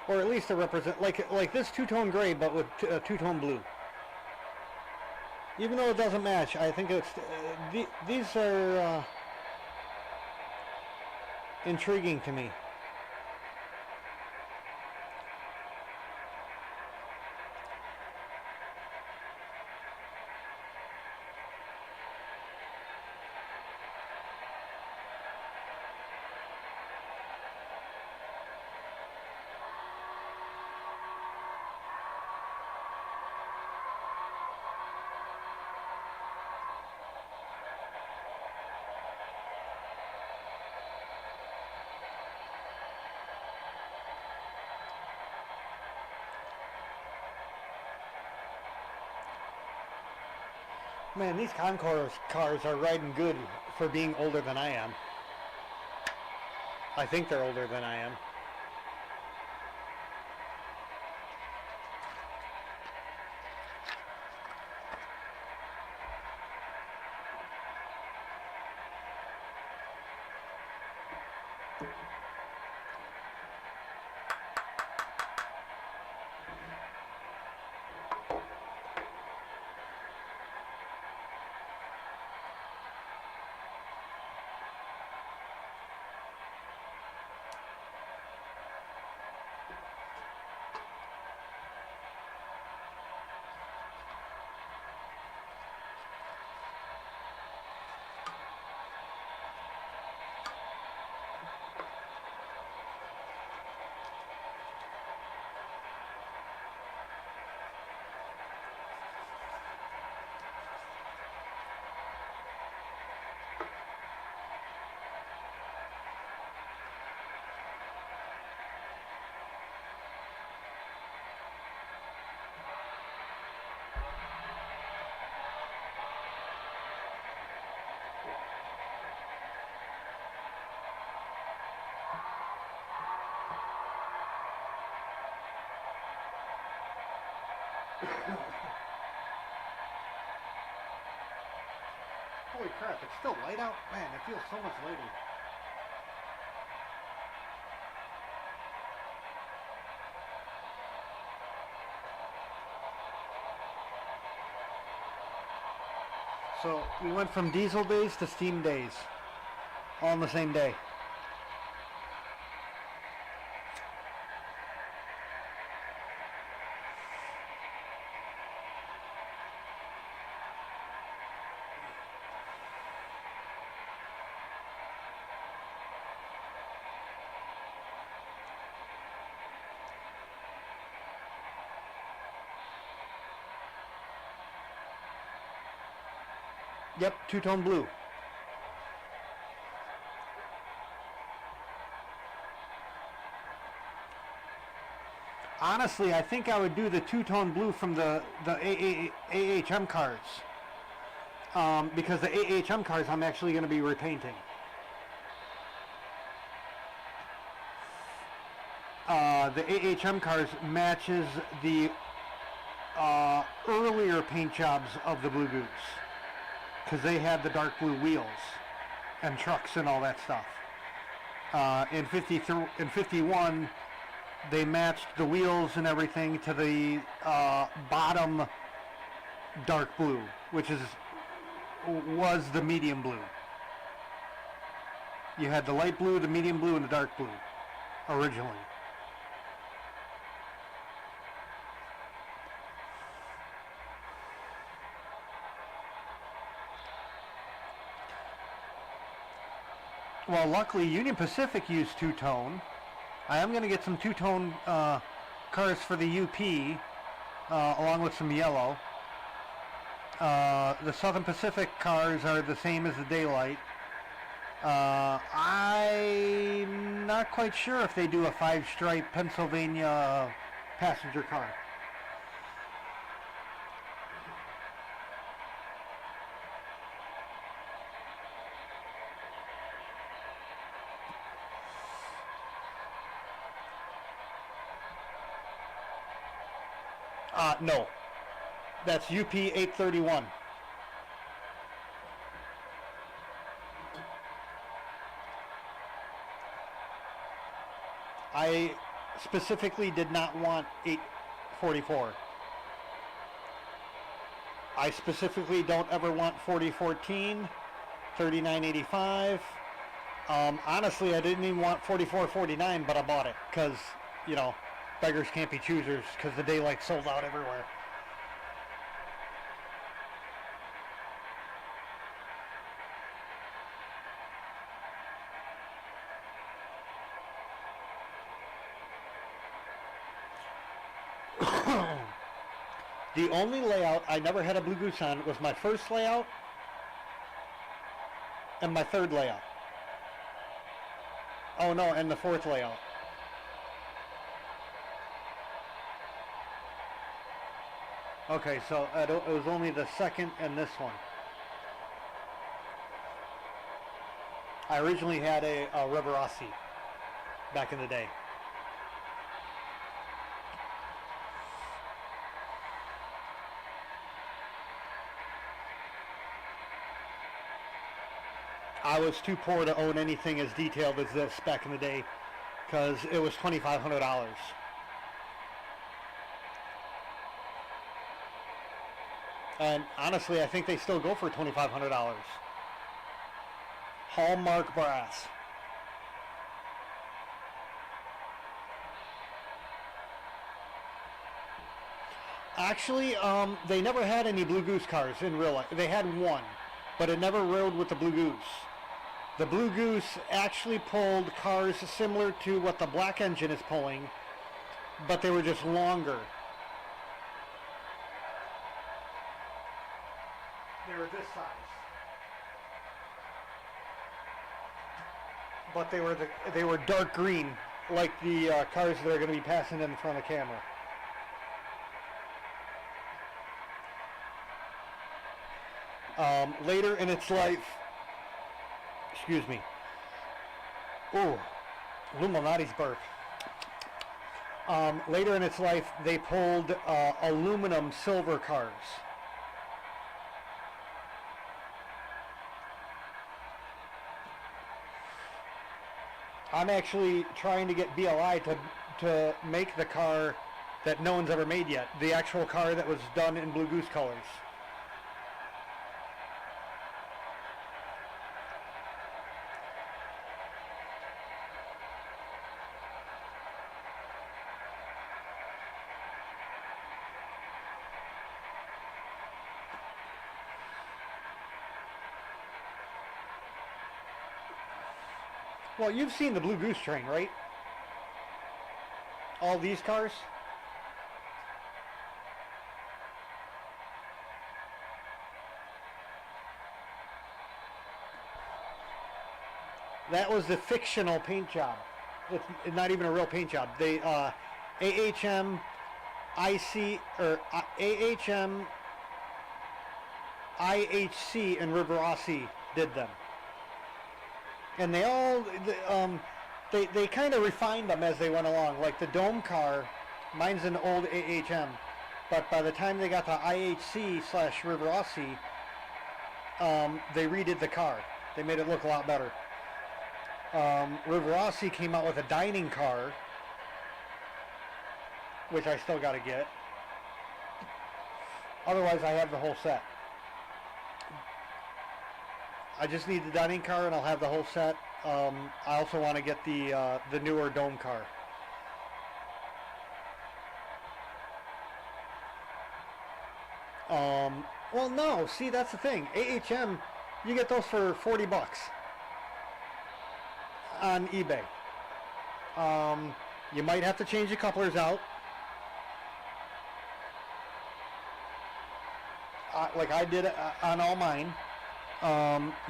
Or at least to represent, like this two-tone gray, but with two-tone blue. Even though it doesn't match, I think it's these are intriguing to me. Man, these Concours cars are riding good for being older than I am. I think they're older than I am. Holy crap, it's still light out? Man, it feels so much lighter. So we went from diesel days to steam days, all on the same day. Yep, two-tone blue. Honestly, I think I would do the two-tone blue from the AHM cars. Because the AHM cars I'm actually going to be repainting. The AHM cars matches the earlier paint jobs of the Blue Goose. Because they had the dark blue wheels and trucks and all that stuff. In 51, they matched the wheels and everything to the bottom dark blue, which was the medium blue. You had the light blue, the medium blue, and the dark blue originally. Well, luckily Union Pacific used two-tone. I am going to get some two-tone cars for the UP, along with some yellow. The Southern Pacific cars are the same as the Daylight. I'm not quite sure if they do a 5-stripe Pennsylvania passenger car. No. That's UP 831. I specifically did not want 844. I specifically don't ever want 4014, 3985. Honestly, I didn't even want 4449, but I bought it because, you know, beggars can't be choosers because the daylight sold out everywhere. The only layout I never had a Blue Goose on was my first layout and my third layout. Oh no, and the fourth layout. Okay, so it was only the second and this one. I originally had a Riverossi back in the day. I was too poor to own anything as detailed as this back in the day because it was $2,500. And honestly, I think they still go for $2,500. Hallmark brass. Actually, they never had any Blue Goose cars in real life. They had one, but it never rode with the Blue Goose. The Blue Goose actually pulled cars similar to what the black engine is pulling, but they were just longer. They were this size. But they were dark green, like the cars that are going to be passing in front of the camera. Later in its life, excuse me. Ooh, Illuminati's burp. Later in its life, they pulled aluminum silver cars. I'm actually trying to get BLI to make the car that no one's ever made yet. The actual car that was done in Blue Goose colors. Well, you've seen the Blue Goose train, right? All these cars? That was the fictional paint job. It's not even a real paint job. They AHM, IC, or AHM, IHC, and Riverossi did them. And they all, they kind of refined them as they went along. Like the dome car, mine's an old AHM, but by the time they got to IHC / Riverossi, they redid the car. They made it look a lot better. Riverossi came out with a dining car, which I still got to get. Otherwise, I have the whole set. I just need the dining car and I'll have the whole set. I also want to get the newer dome car. Well, no. See, that's the thing. AHM, you get those for $40 on eBay. You might have to change the couplers out. Like I did on all mine.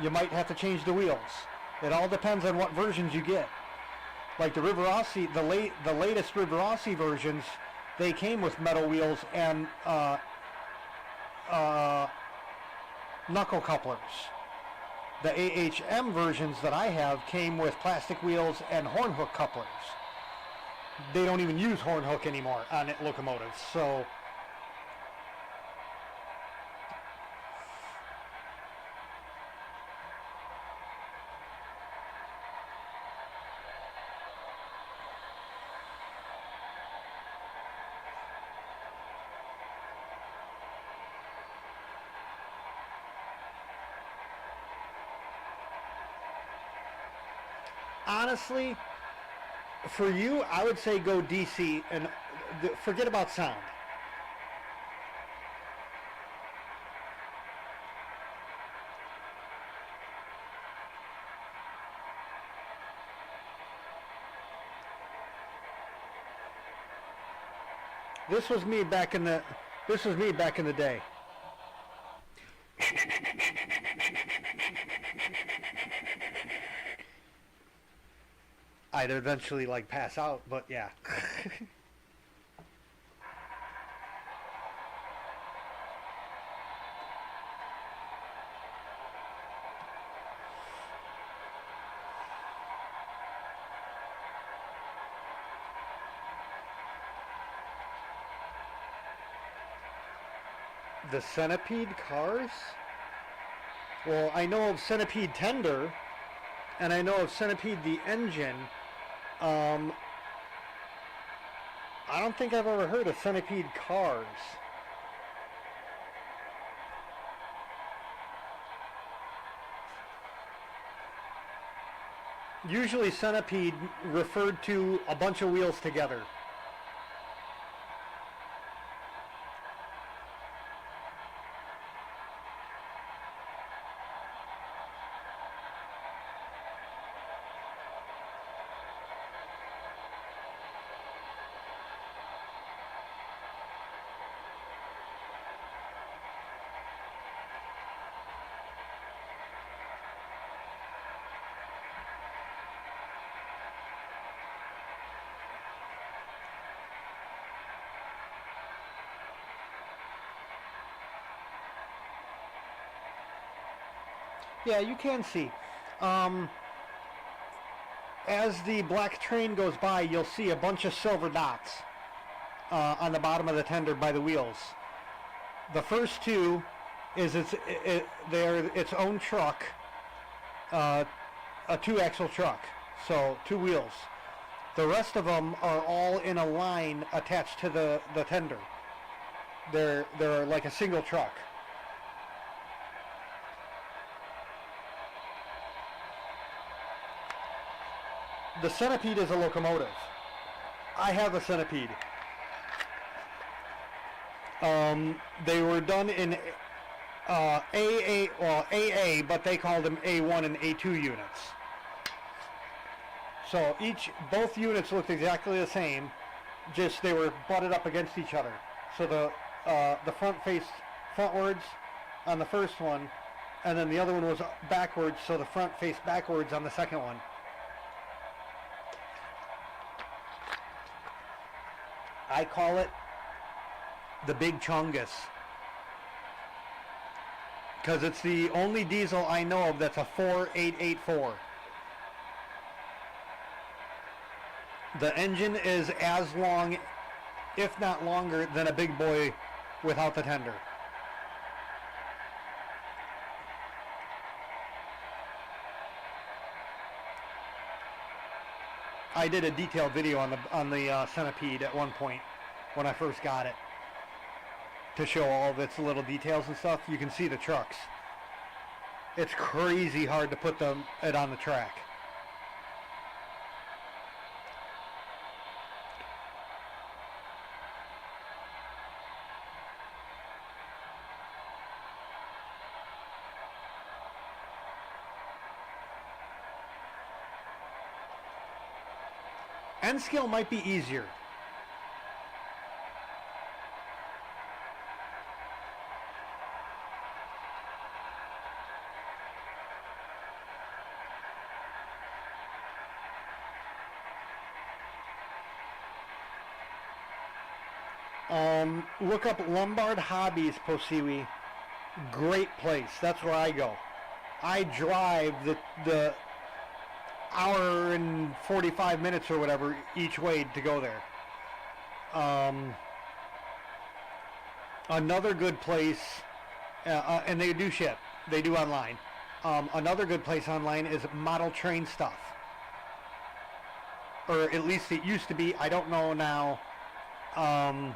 You might have to change the wheels. It all depends on what versions you get. Like the Riverossi, the latest Riverossi versions, they came with metal wheels and knuckle couplers. The AHM versions that I have came with plastic wheels and horn hook couplers. They don't even use horn hook anymore on locomotives. So honestly, for you, I would say go DC and forget about sound. This was me back in the day. I'd eventually like pass out, but yeah. The Centipede cars? Well, I know of Centipede Tender, and I know of Centipede the engine. I don't think I've ever heard of Centipede cars. Usually Centipede referred to a bunch of wheels together. Yeah, you can see. As the black train goes by, you'll see a bunch of silver dots on the bottom of the tender by the wheels. The first two is they're its own truck, a two-axle truck, so two wheels. The rest of them are all in a line attached to the tender. They're like a single truck. The Centipede is a locomotive. I have a Centipede. They were done in AA, but they called them A1 and A2 units. So both units looked exactly the same, just they were butted up against each other. So the front faced frontwards on the first one, and then the other one was backwards, so the front faced backwards on the second one. I call it the Big Chungus, because it's the only diesel I know of that's a 4884. The engine is as long, if not longer, than a big boy without the tender. I did a detailed video on the Centipede at one point when I first got it to show all of its little details and stuff. You can see the trucks. It's crazy hard to put it on the track. N-scale might be easier. Look up Lombard Hobbies, Posiwi. Great place. That's where I go. I drive the hour and 45 minutes or whatever each way to go there. Another good place, and they do ship. They do online. Another good place online is Model Train Stuff. Or at least it used to be. I don't know now. I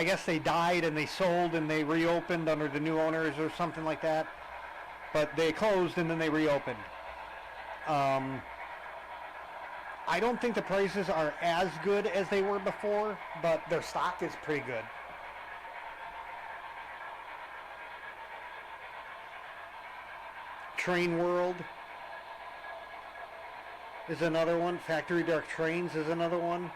guess they died and they sold and they reopened under the new owners or something like that. But they closed and then they reopened. I don't think the prices are as good as they were before, but their stock is pretty good. Train World is another one. Factory Dark Trains is another one.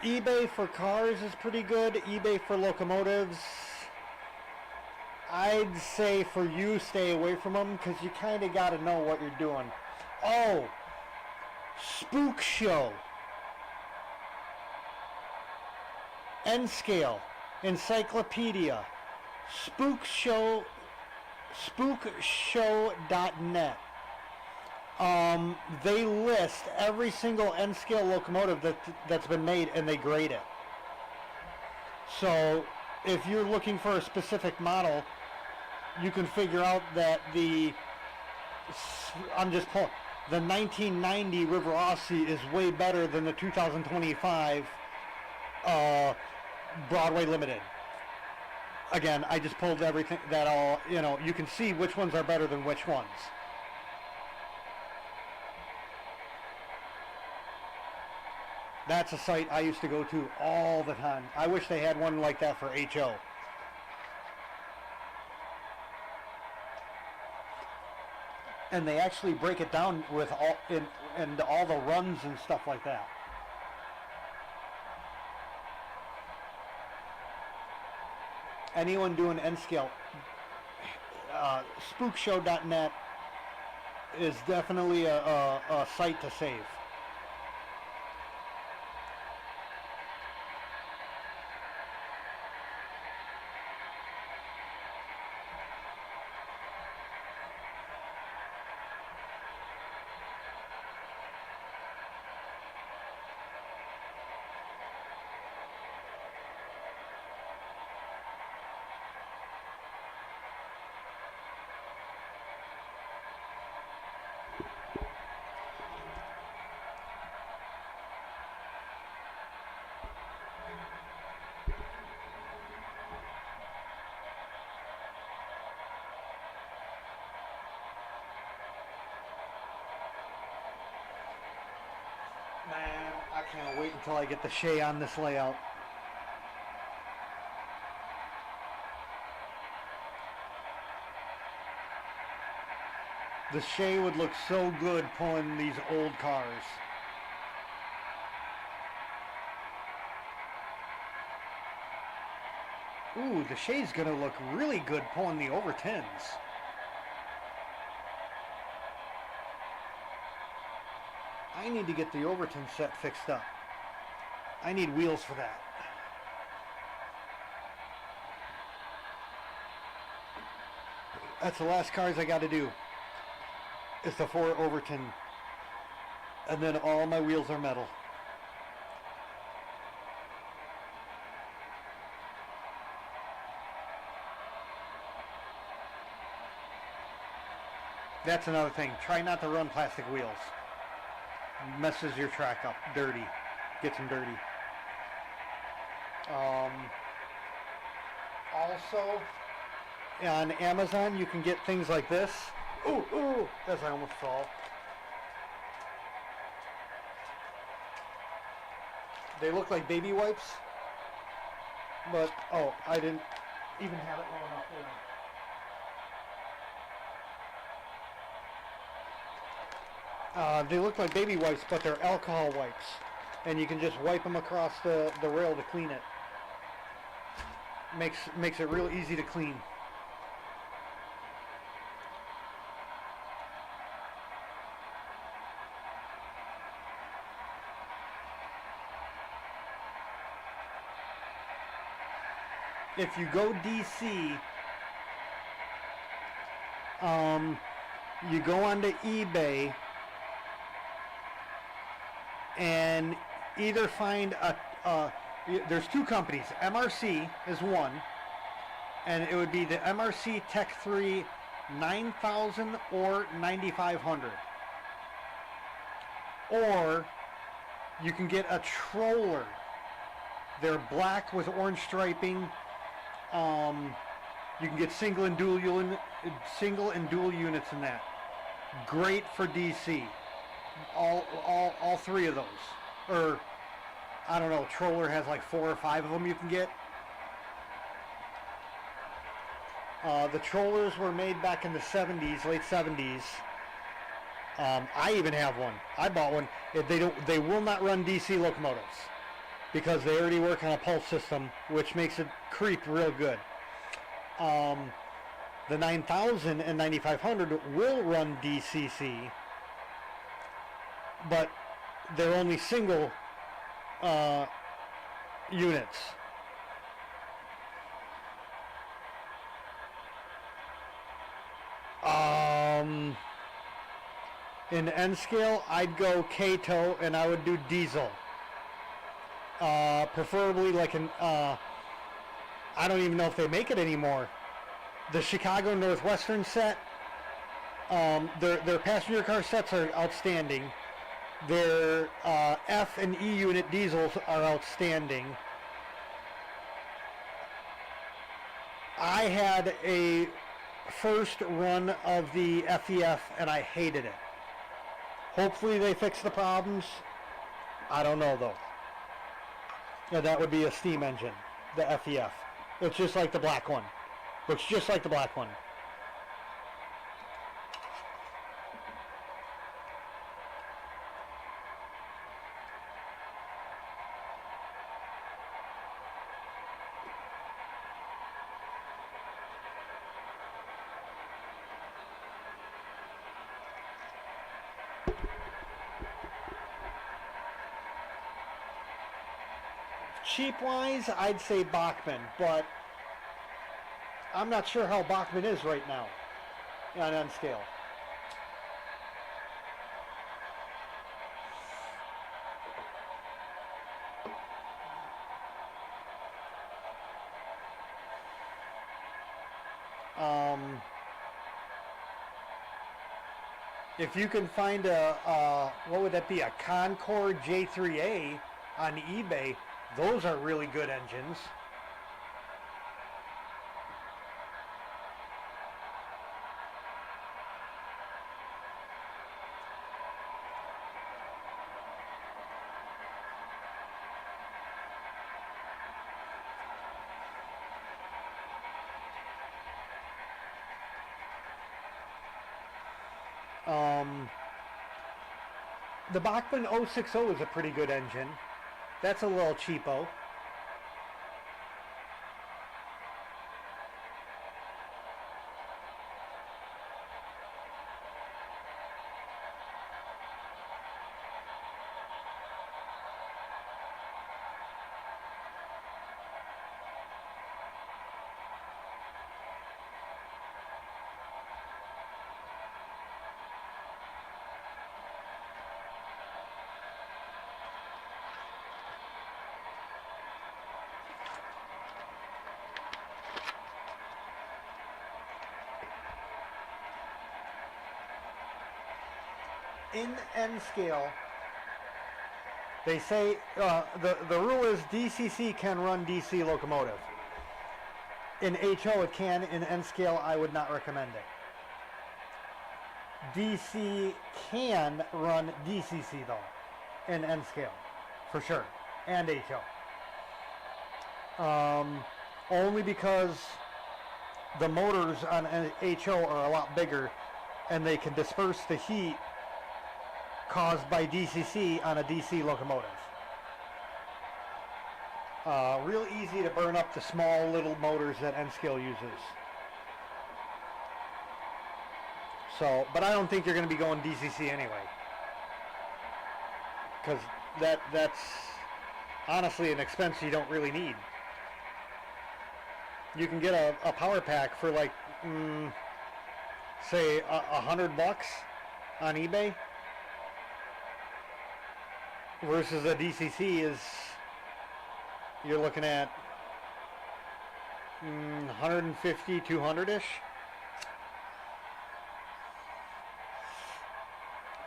eBay for cars is pretty good. eBay for locomotives, I'd say for you, stay away from them because you kind of got to know what you're doing. Oh, Spook Show, N-Scale, Encyclopedia, Spook Show, spookshow.net. They list every single N-Scale locomotive that's been made, and they grade it. So if you're looking for a specific model, you can figure out that the 1990 River Aussie is way better than the 2025 Broadway Limited. Again, I just pulled everything that all, you can see which ones are better than which ones. That's a site I used to go to all the time. I wish they had one like that for HO. And they actually break it down with and all the runs and stuff like that. Anyone doing N-Scale, spookshow.net is definitely a site to save. Man, I can't wait until I get the Shay on this layout. The Shay would look so good pulling these old cars. Ooh, the Shay's gonna look really good pulling the over 10s. I need to get the Overton set fixed up. I need wheels for that. That's the last cars I got to do. It's the 4 Overton. And then all my wheels are metal. That's another thing. Try not to run plastic wheels. Messes your track up. Dirty. Gets them dirty. Also, on Amazon, you can get things like this. Ooh, as I almost fall. They look like baby wipes, but, oh, I didn't even have it low enough. They look like baby wipes, but they're alcohol wipes, and you can just wipe them across the rail to clean it. Makes it real easy to clean. If you go DC, you go onto eBay and either find there's two companies. MRC is one, and it would be the MRC Tech 3 9000 or 9500. Or you can get a Troller. They're black with orange striping. You can get single and dual units in that. Great for DC. All three of those. Or I don't know, Troller has like 4 or 5 of them you can get. The Trollers were made back in the 70s, late 70s. I even have one. I bought one. They will not run DC locomotives because they already work on a pulse system, which makes it creep real good. The 9000 and 9500 will run DCC, but they're only single units. In N scale, I'd go Kato, and I would do diesel. Preferably like an, I don't even know if they make it anymore. The Chicago Northwestern set, their passenger car sets are outstanding. Their F and E unit diesels are outstanding. I had a first run of the FEF and I hated it. Hopefully they fix the problems. I don't know though. Yeah, that would be a steam engine, the FEF. It's just like the black one. Looks just like the black one. Cheap-wise, I'd say Bachmann, but I'm not sure how Bachmann is right now on N scale. If you can find what would that be, a Concorde J3A on eBay, those are really good engines. The Bachmann 060 is a pretty good engine. That's a little cheapo. in N scale, they say the rule is DCC can run DC locomotive. In HO it can. In N scale I would not recommend it. DC can run DCC though, in N scale, for sure, and HO. Only because the motors on HO are a lot bigger, and they can disperse the heat caused by DCC on a DC locomotive. Real easy to burn up the small little motors that N scale uses. So, but I don't think you're going to be going DCC anyway, because that's honestly an expense you don't really need. You can get a power pack for like, say, $100 on eBay, versus a DCC is, you're looking at 150, 200-ish.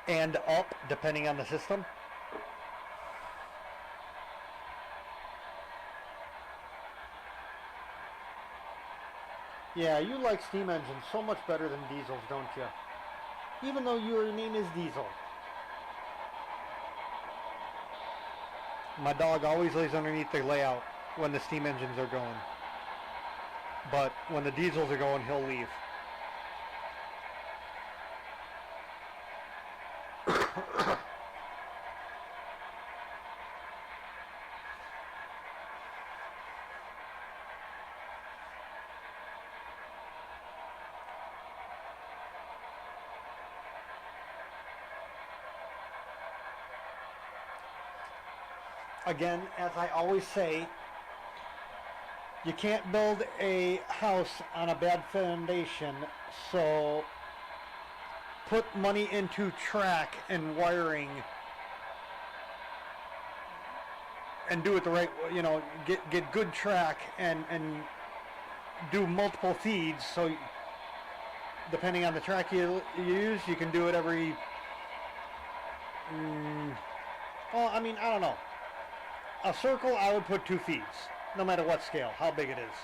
And up, depending on the system. Yeah, you like steam engines so much better than diesels, don't you? Even though your name is Diesel. My dog always lays underneath the layout when the steam engines are going. But when the diesels are going, he'll leave. Again, as I always say, you can't build a house on a bad foundation, so put money into track and wiring and do it the right way. You know, get good track and do multiple feeds, so depending on the track you use, you can do it every well, I mean, I don't know. A circle, I would put 2 feeds, no matter what scale, how big it is.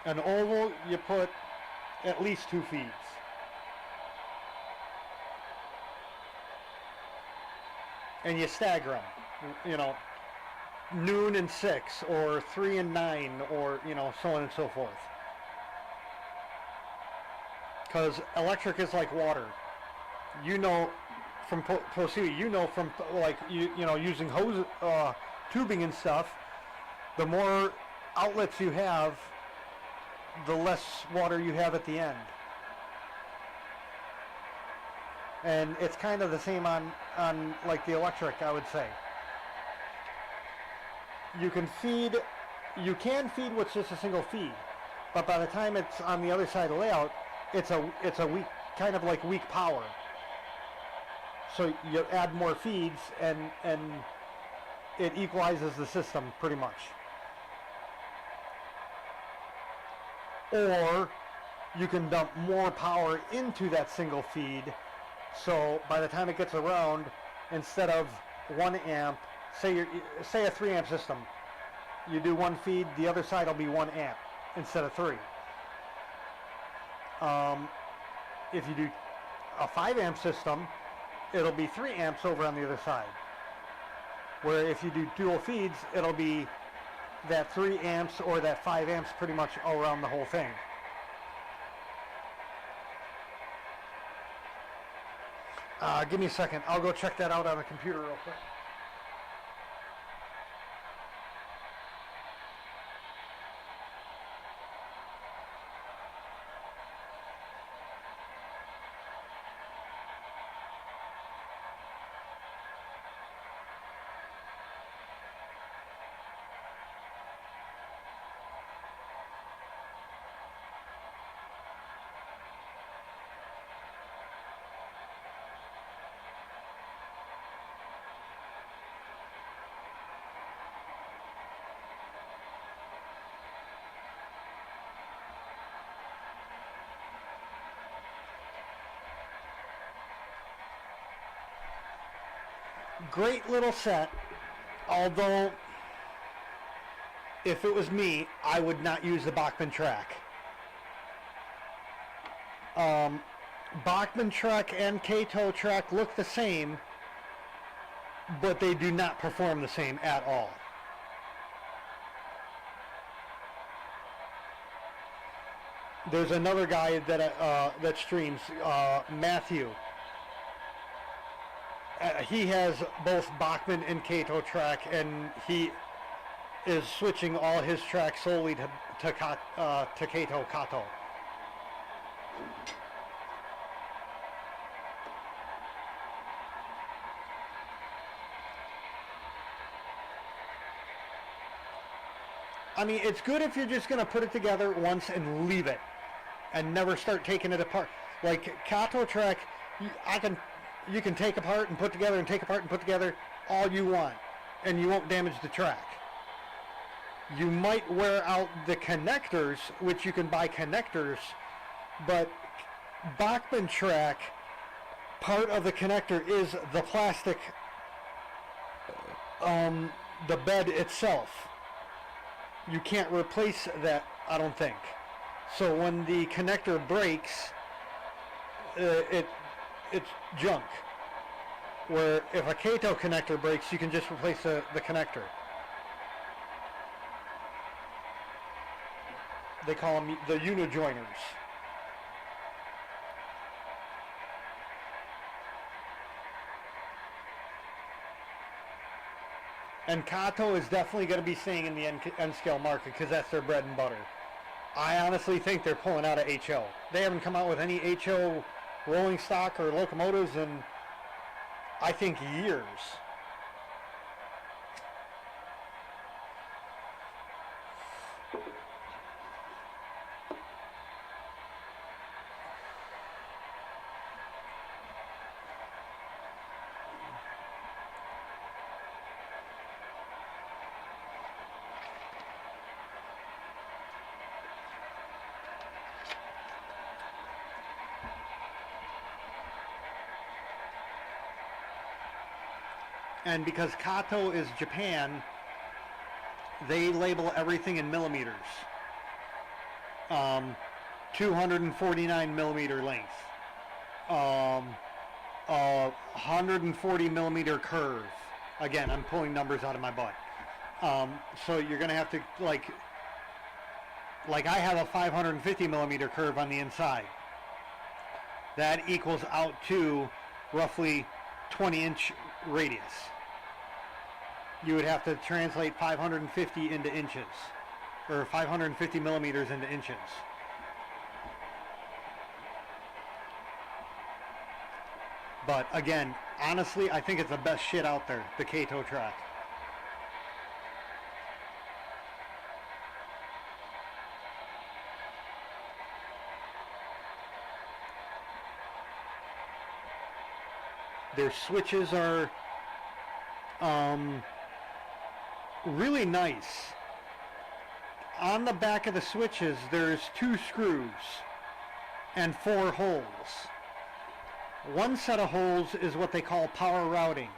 An oval, you put at least 2 feeds. And you stagger them, you know, noon and 6, or 3 and 9, or, you know, so on and so forth. Because electric is like water. You know, from ProSeries, you know, from like you know, using hose, tubing and stuff, the more outlets you have, the less water you have at the end. And it's kind of the same on like the electric, I would say. You can feed with just a single feed, but by the time it's on the other side of the layout, it's a weak, kind of like weak power. So you add more feeds, and it equalizes the system pretty much. Or you can dump more power into that single feed, so by the time it gets around, instead of 1 amp, say a 3 amp system, you do 1 feed, the other side will be 1 amp instead of 3. If you do a 5 amp system, it'll be 3 amps over on the other side. Where if you do dual feeds, it'll be that 3 amps or that 5 amps pretty much all around the whole thing. Give me a second. I'll go check that out on the computer real quick. Great little set, although if it was me, I would not use the Bachmann track. Bachmann track and Kato track look the same, but they do not perform the same at all. There's another guy that streams, Matthew. He has both Bachmann and Kato track, and he is switching all his tracks solely to Kato. I mean, it's good if you're just going to put it together once and leave it and never start taking it apart. Like Kato track, you can take apart and put together and take apart and put together all you want, and you won't damage the track. You might wear out the connectors, which you can buy connectors, but Bachmann track, part of the connector is the plastic, the bed itself. You can't replace that, I don't think. So when the connector breaks, it's junk. Where if a Kato connector breaks, you can just replace the connector. They call them the unijoiners. And Kato is definitely going to be staying in the N-scale market because that's their bread and butter. I honestly think they're pulling out of HO. They haven't come out with any HO rolling stock or locomotives in, I think, years. And because Kato is Japan, they label everything in millimeters. 249 millimeter length. 140 millimeter curve. Again, I'm pulling numbers out of my butt. So you're going to have to, like I have a 550 millimeter curve on the inside. That equals out to roughly 20-inch radius. You would have to translate 550 into inches, or 550 millimeters into inches. But again, honestly, I think it's the best shit out there, the Kato track. Their switches are really nice. On the back of the switches, there's 2 screws and 4 holes. One set of holes is what they call power routing.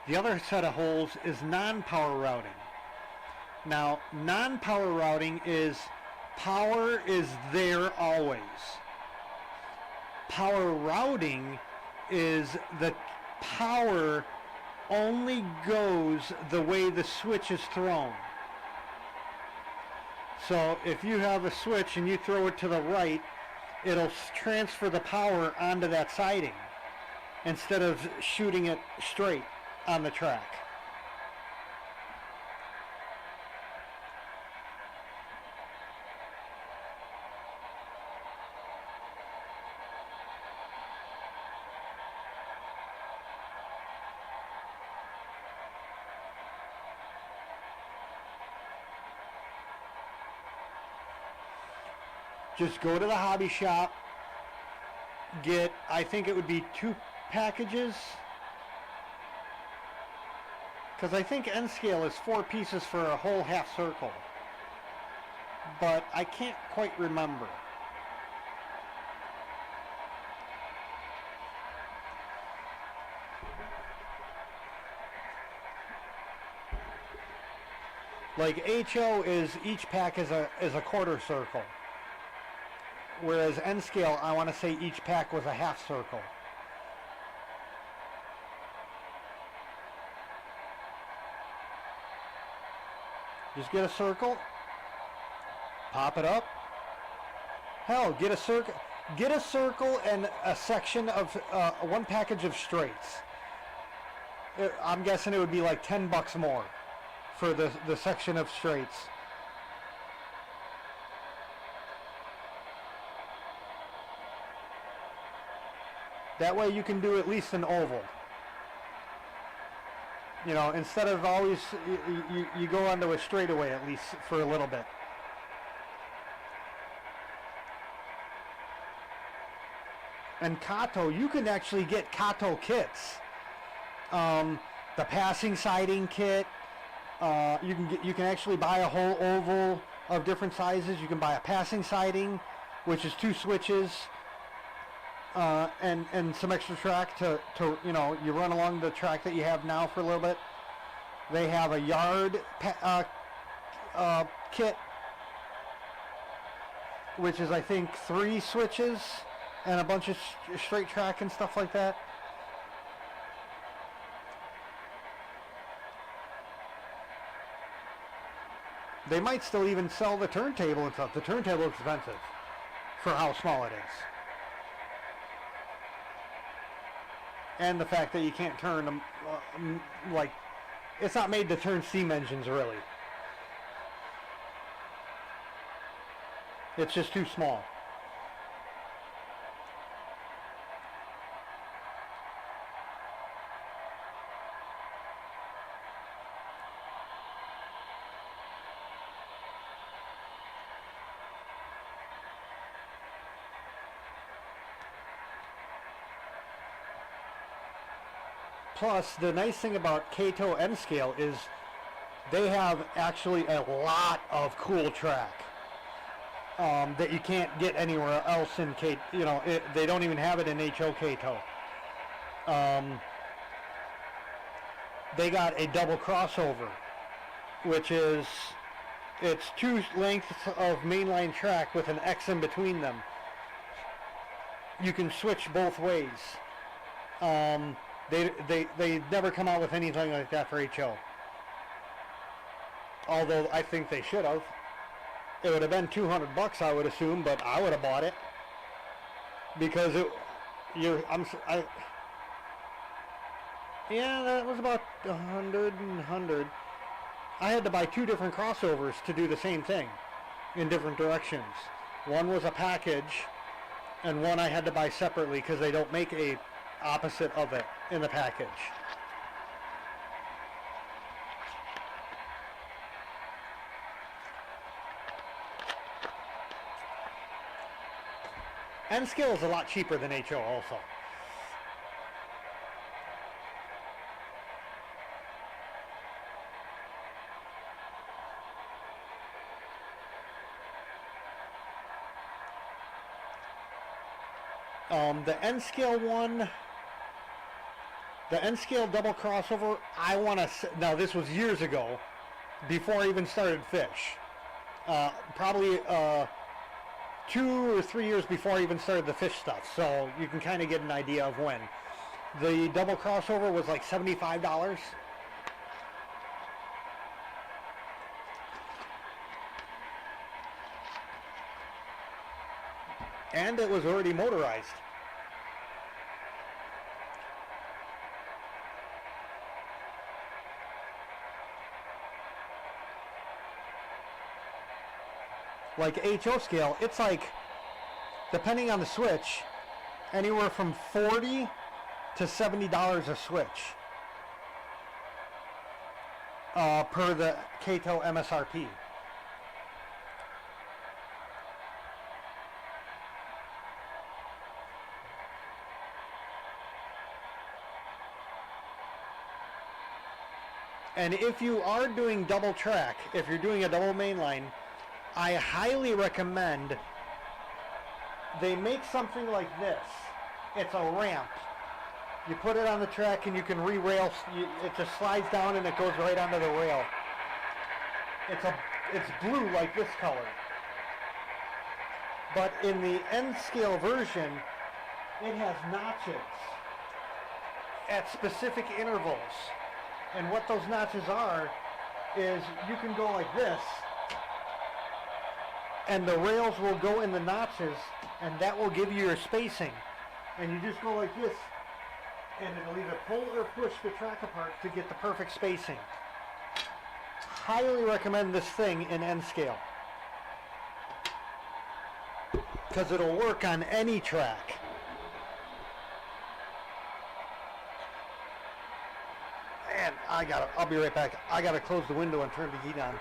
The other set of holes is non-power routing. Now, non-power routing is power is there always. Power routing is the power only goes the way the switch is thrown. So if you have a switch and you throw it to the right, it'll transfer the power onto that siding instead of shooting it straight on the track. Just go to the hobby shop, get, I think it would be 2 packages, because I think N scale is 4 pieces for a whole half circle, but I can't quite remember. Like HO is each pack is a quarter circle, whereas N scale, I want to say each pack was a half circle. Just get a circle, pop it up. Hell, get a circle and a section of one package of straights. I'm guessing it would be like $10 more for the section of straights. That way you can do at least an oval. You know, instead of always, you go onto a straightaway at least for a little bit. And Kato, you can actually get Kato kits. The passing siding kit. You can actually buy a whole oval of different sizes. You can buy a passing siding, which is 2 switches, and some extra track to you know, you run along the track that you have now for a little bit. They have a yard kit, which is I think 3 switches and a bunch of straight track and stuff like that. They might still even sell the turntable and stuff. The turntable is expensive for how small it is. And the fact that you can't turn them, like, it's not made to turn steam engines, really. It's just too small. Plus, the nice thing about Kato M scale is they have actually a lot of cool track that you can't get anywhere else in Kato. You know, they don't even have it in HO Kato. They got a double crossover, which is, it's 2 lengths of mainline track with an X in between them. You can switch both ways. They never come out with anything like that for HO. Although I think they should have. It would have been $200, I would assume, but I would have bought it because yeah, that was about 100. I had to buy 2 different crossovers to do the same thing in different directions. One was a package, and one I had to buy separately because they don't make a opposite of it in the package. N scale is a lot cheaper than HO also. The N scale one, the N scale double crossover, I want to, now this was years ago, before I even started fish. Probably 2 or 3 years before I even started the fish stuff, so you can kind of get an idea of when. The double crossover was like $75. And it was already motorized. Like HO scale, it's like, depending on the switch, anywhere from $40 to $70 a switch per the Kato MSRP. And if you are doing double track, if you're doing a double mainline, I highly recommend they make something like this. It's a ramp. You put it on the track and you can re-rail. It just slides down and it goes right onto the rail. it's blue like this color. But in the N scale version, it has notches at specific intervals. And what those notches are is you can go like this, and the rails will go in the notches, and that will give you your spacing. And you just go like this, and it'll either pull or push the track apart to get the perfect spacing. Highly recommend this thing in N scale, because it'll work on any track. And I'll be right back. I gotta close the window and turn the heat on.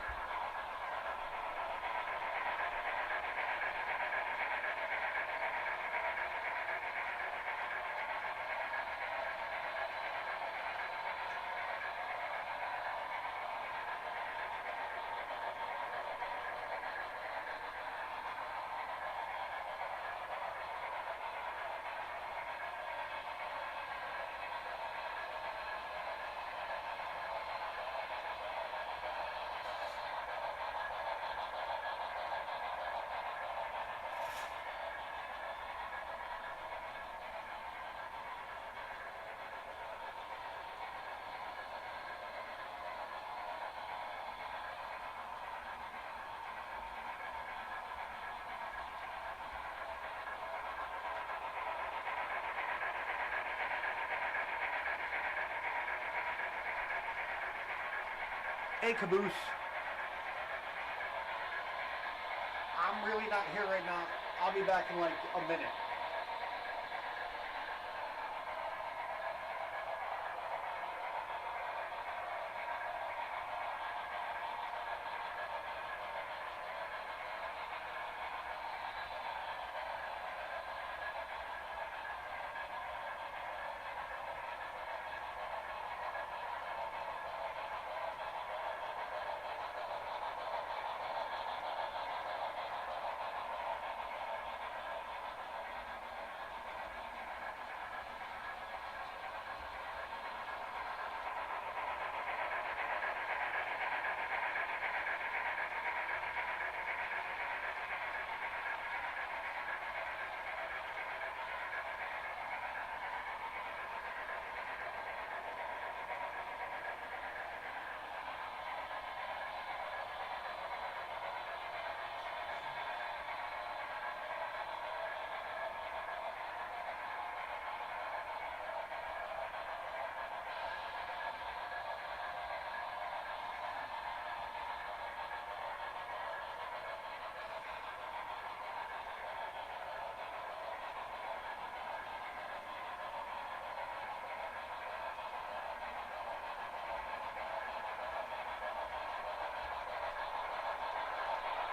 Hey, Caboose. I'm really not here right now. I'll be back in like a minute.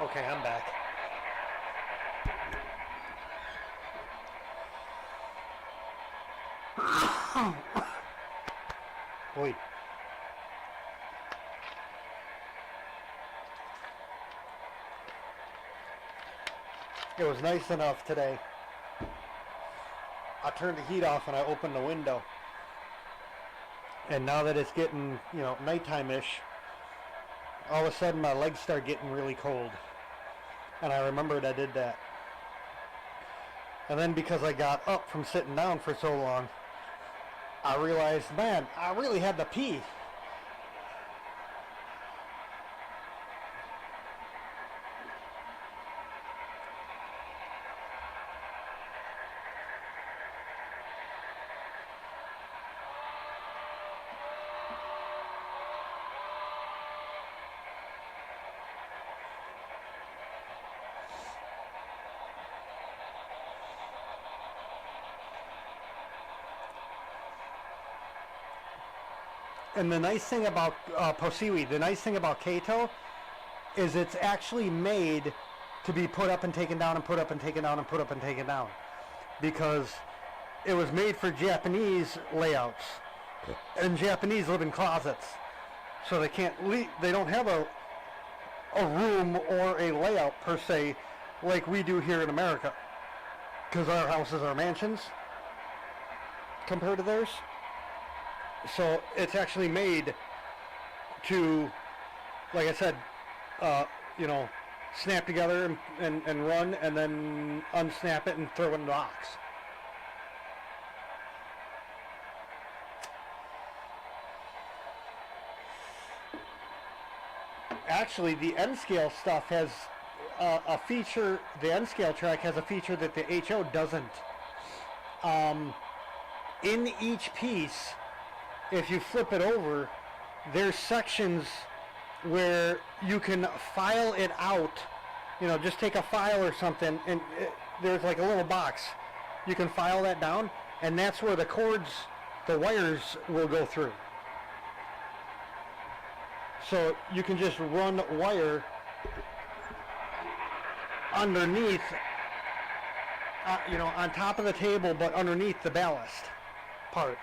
Okay, I'm back. Wait. It was nice enough today. I turned the heat off and I opened the window. And now that it's getting, nighttime-ish, all of a sudden my legs start getting really cold. And I remembered I did that. And then because I got up from sitting down for so long, I realized, man, I really had to pee. And the nice thing about Posiwi, the nice thing about Kato, is it's actually made to be put up and taken down and put up and taken down and put up and taken down. Because it was made for Japanese layouts. And Japanese live in closets. So they don't have a room or a layout per se like we do here in America. Because our houses are mansions compared to theirs. So it's actually made to, like I said, you know, snap together and run, and then unsnap it and throw it in the box. Actually, the N-scale stuff has a feature. The N-scale track has a feature that the HO doesn't. In each piece, if you flip it over, there's sections where you can file it out. You know, just take a file or something, and there's like a little box. You can file that down, and that's where the cords, the wires will go through. So you can just run wire underneath, you know, on top of the table, but underneath the ballast part.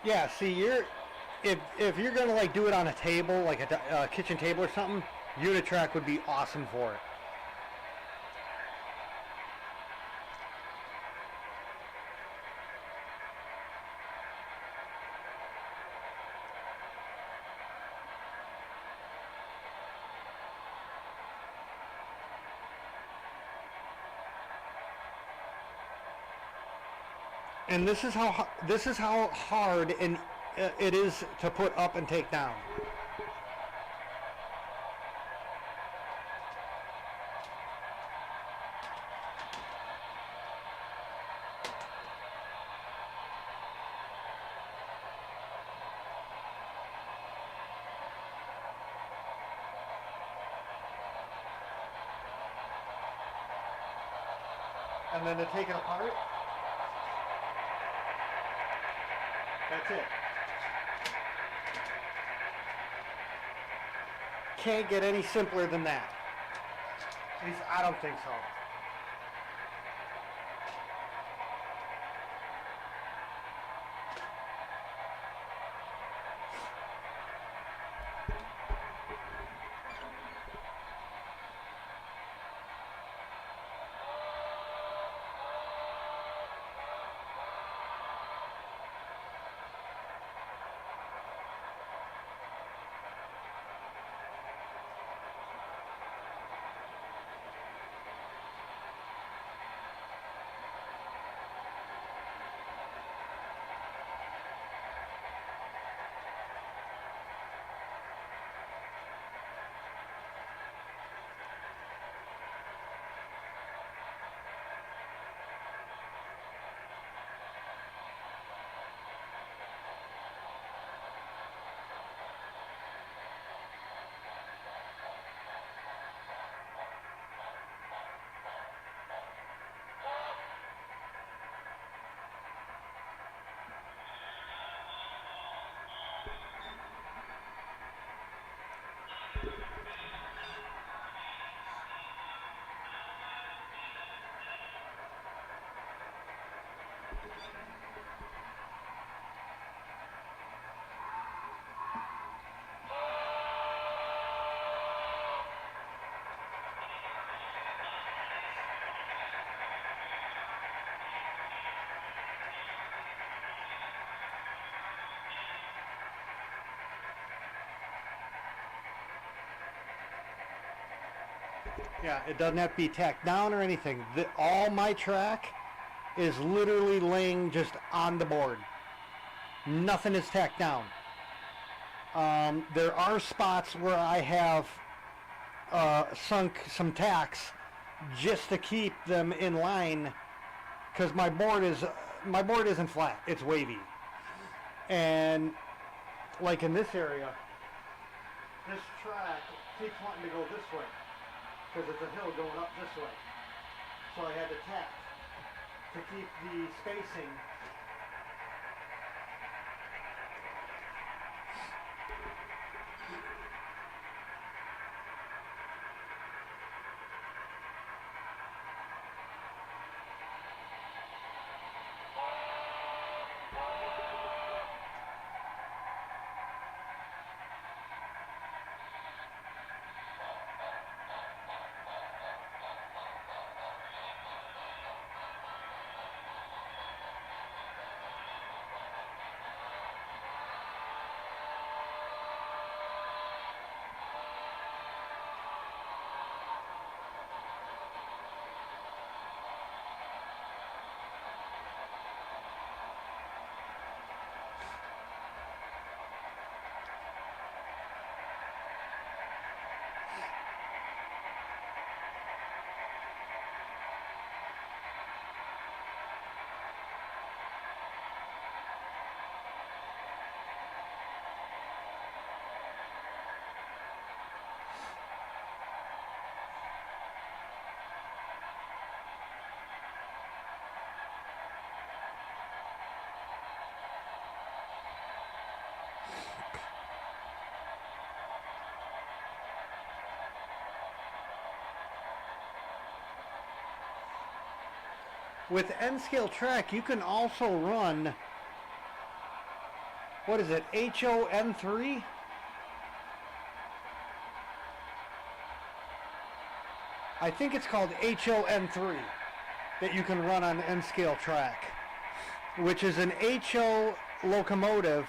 Yeah, see, if you're gonna like do it on a table, like a kitchen table or something, Unitrack would be awesome for it. And this is how hard it is to put up and take down. And then to take it apart. That's it. Can't get any simpler than that. At least I don't think so. Yeah, it doesn't have to be tacked down or anything. All my track is literally laying just on the board. Nothing is tacked down. There are spots where I have sunk some tacks just to keep them in line, because my board isn't flat; it's wavy. And like in this area, this track keeps wanting to go this way because it's a hill going up this way. So I had to tack to keep the spacing. With N-scale track, you can also run, what is it, HON3? I think it's called HON3 that you can run on N-scale track, which is an HO locomotive,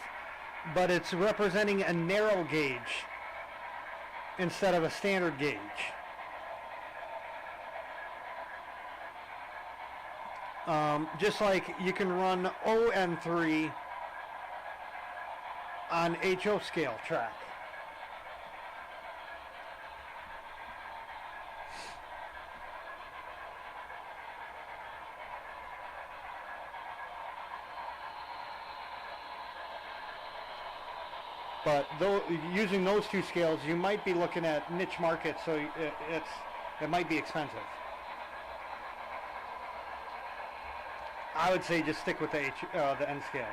but it's representing a narrow gauge instead of a standard gauge. Just like you can run ON3 on HO scale track. But using those two scales, you might be looking at niche markets, so it might be expensive. I would say just stick with the N scale.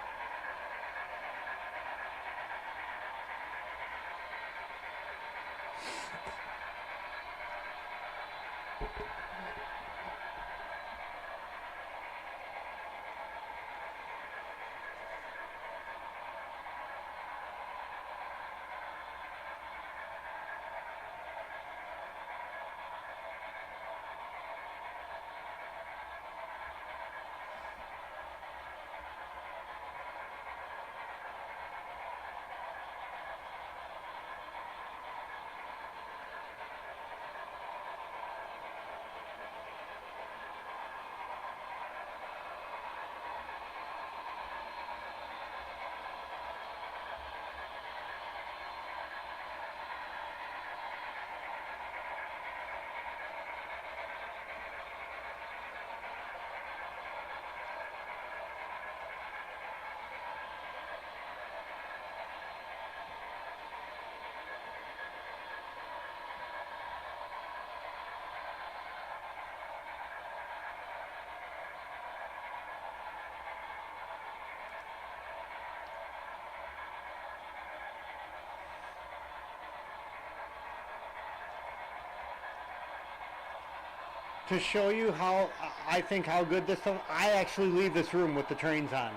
To show you how I think how good this stuff, I actually leave this room with the trains on,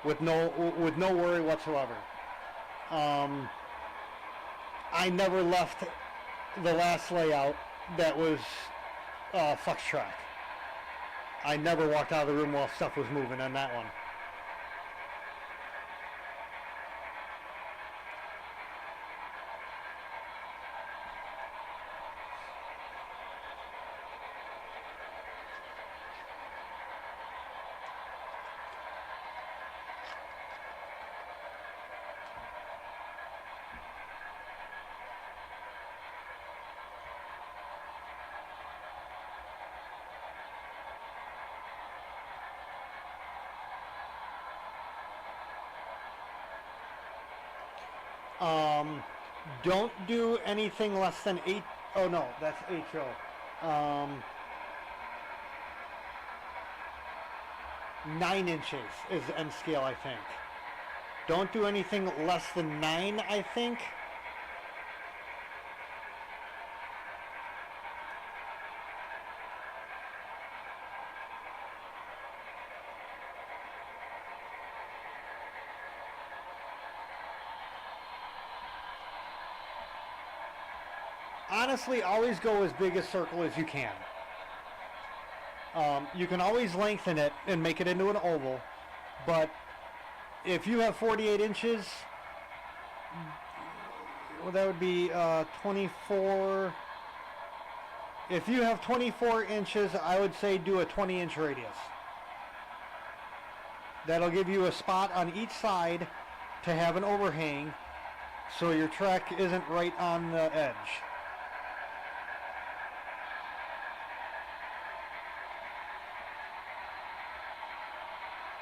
with no worry whatsoever. I never left the last layout that was flex track. I never walked out of the room while stuff was moving on that one. Don't do anything less than 8. Oh no, that's HO. 9 inches is the end scale, I think. Don't do anything less than 9, I think. Honestly, always go as big a circle as you can. You can always lengthen it and make it into an oval, but if you have 48 inches, well, that would be 24. If you have 24 inches, I would say do a 20-inch radius. That'll give you a spot on each side to have an overhang so your track isn't right on the edge.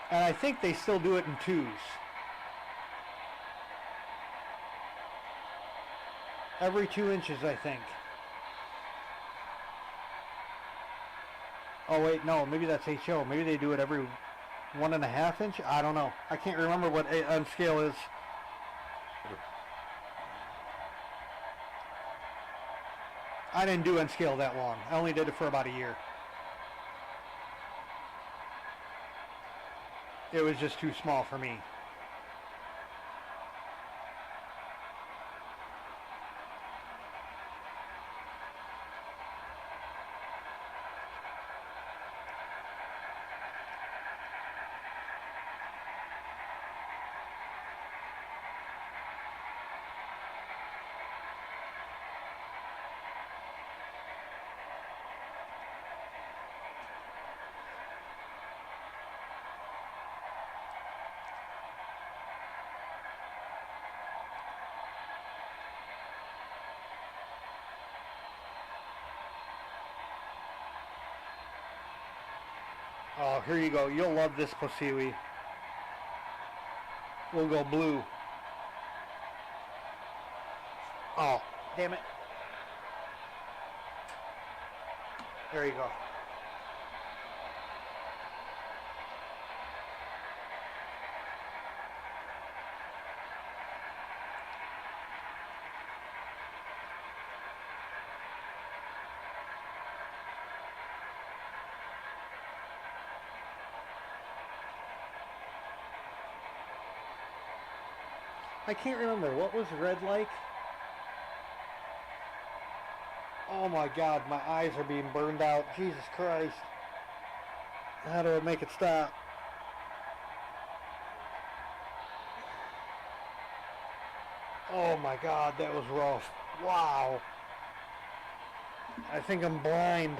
And I think they still do it in 2s. Every 2 inches, I think. Oh wait, no, maybe that's HO. Maybe they do it every 1.5 inch. I don't know. I can't remember what on scale is. I didn't do N-scale that long. I only did it for about a year. It was just too small for me. Oh, here you go. You'll love this Posiwi. We'll go blue. Oh, damn it. There you go. I can't remember. What was red like? Oh my God, my eyes are being burned out. Jesus Christ. How do I make it stop? Oh my God, that was rough. Wow. I think I'm blind.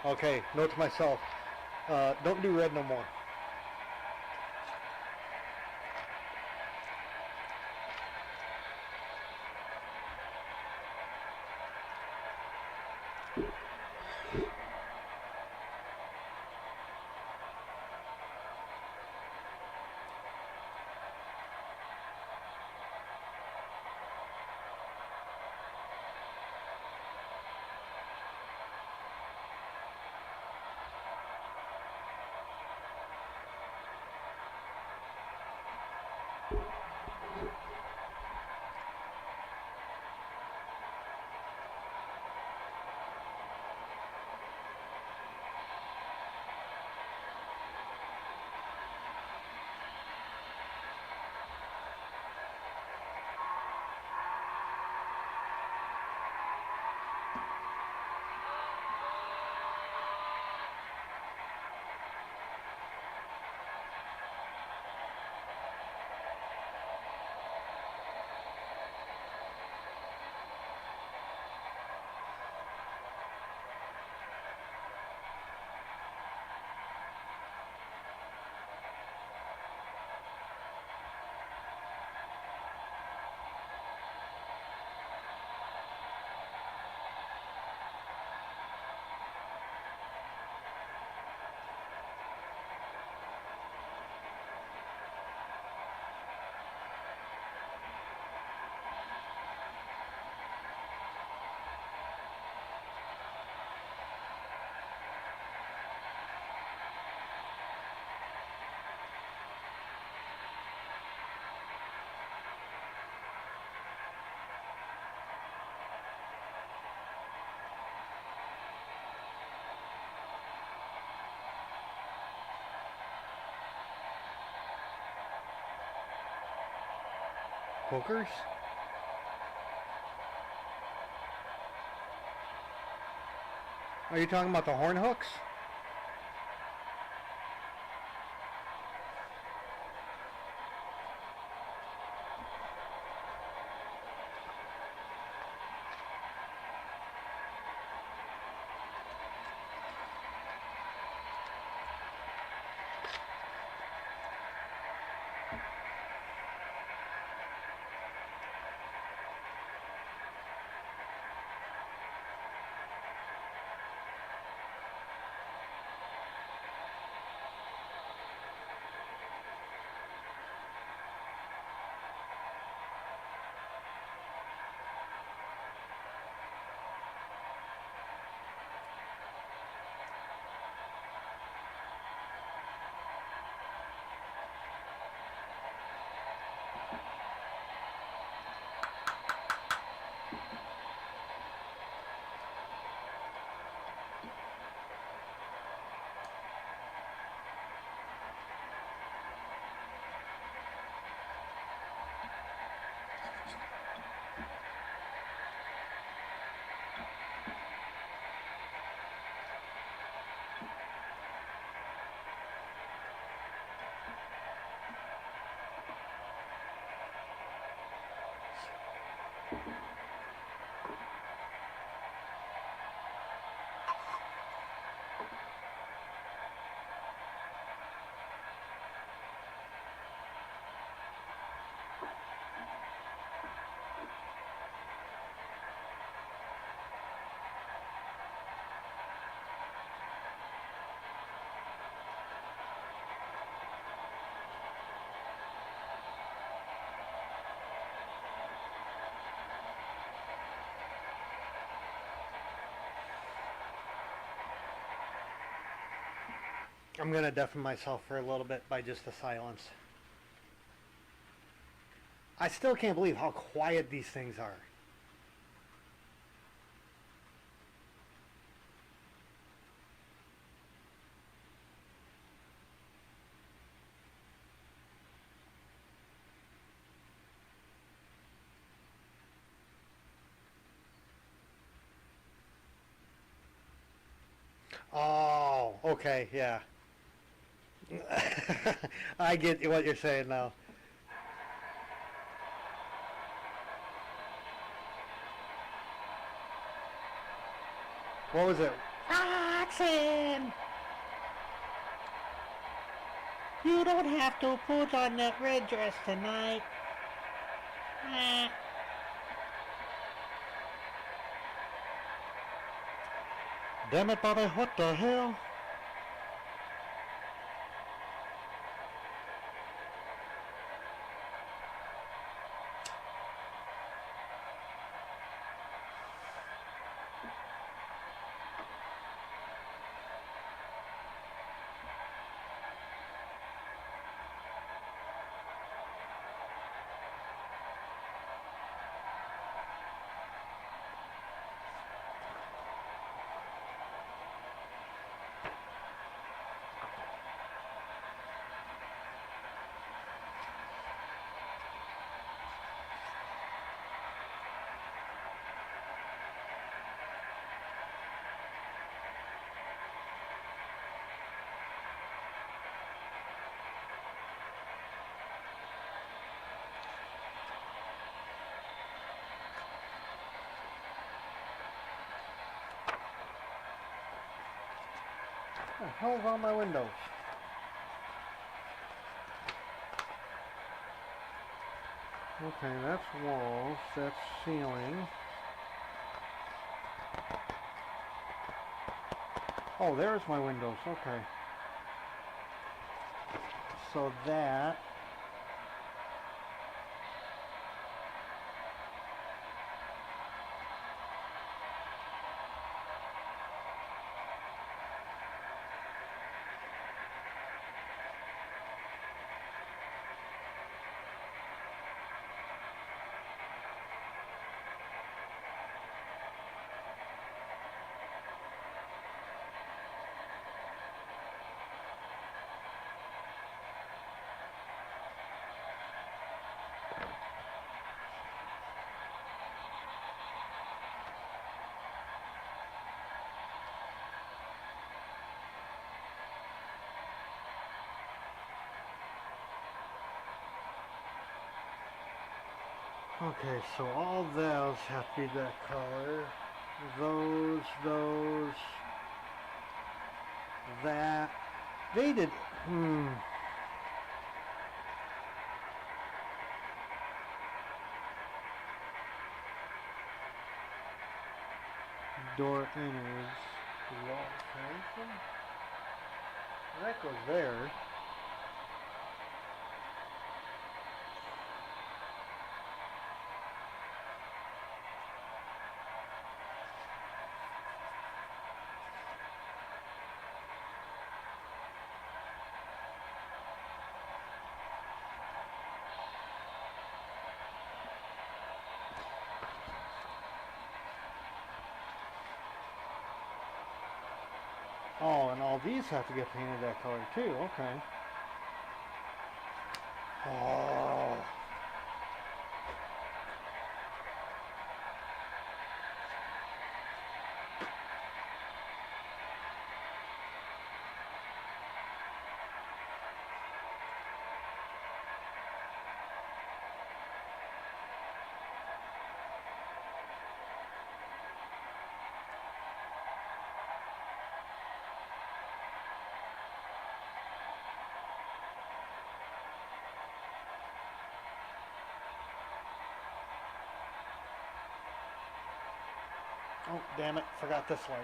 Okay, note to myself. Don't do red no more. Hookers? Are you talking about the horn hooks? I'm going to deafen myself for a little bit by just the silence. I still can't believe how quiet these things are. Oh, okay, yeah. I get what you're saying now. What was it? Roxanne! You don't have to put on that red dress tonight. Damn it, Bobby, what the hell? What the hell's on my windows? Okay, that's walls, that's ceiling. Oh, there's my windows, okay. So that... Okay, so all those have to be that color. Those, that. They did, Door innards. Wall fencing? That goes there. Oh, and all these have to get painted that color too. Okay. Oh. Oh, damn it. Forgot this light.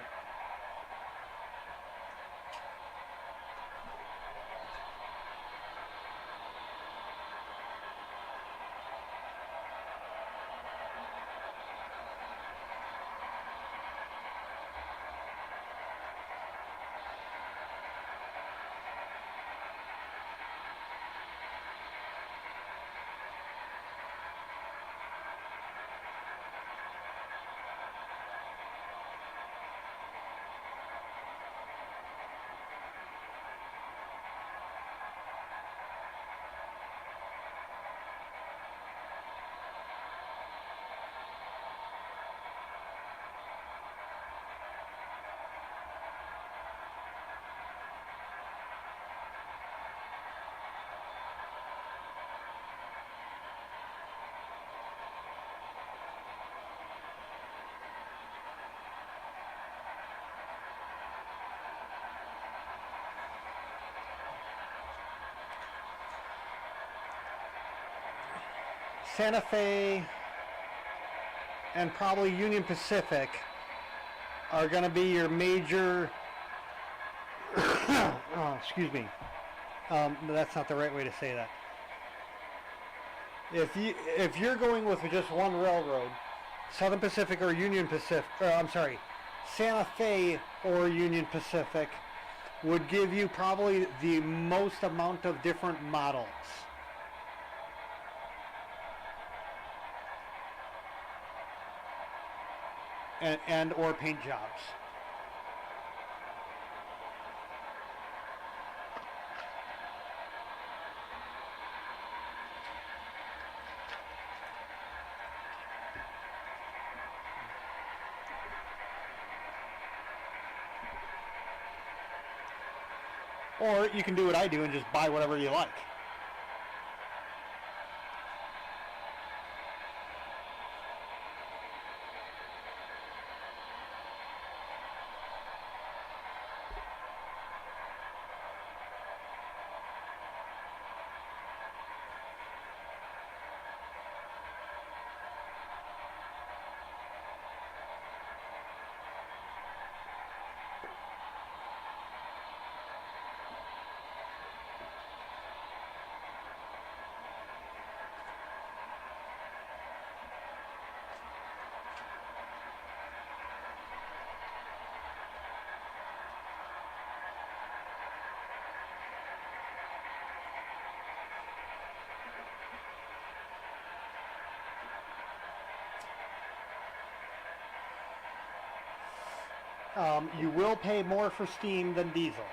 Santa Fe and probably Union Pacific are going to be your major. Oh, excuse me. That's not the right way to say that. If you're going with just one railroad, Southern Pacific or Union Pacific, Santa Fe or Union Pacific would give you probably the most amount of different models. And or paint jobs. Or you can do what I do and just buy whatever you like. You will pay more for steam than diesel.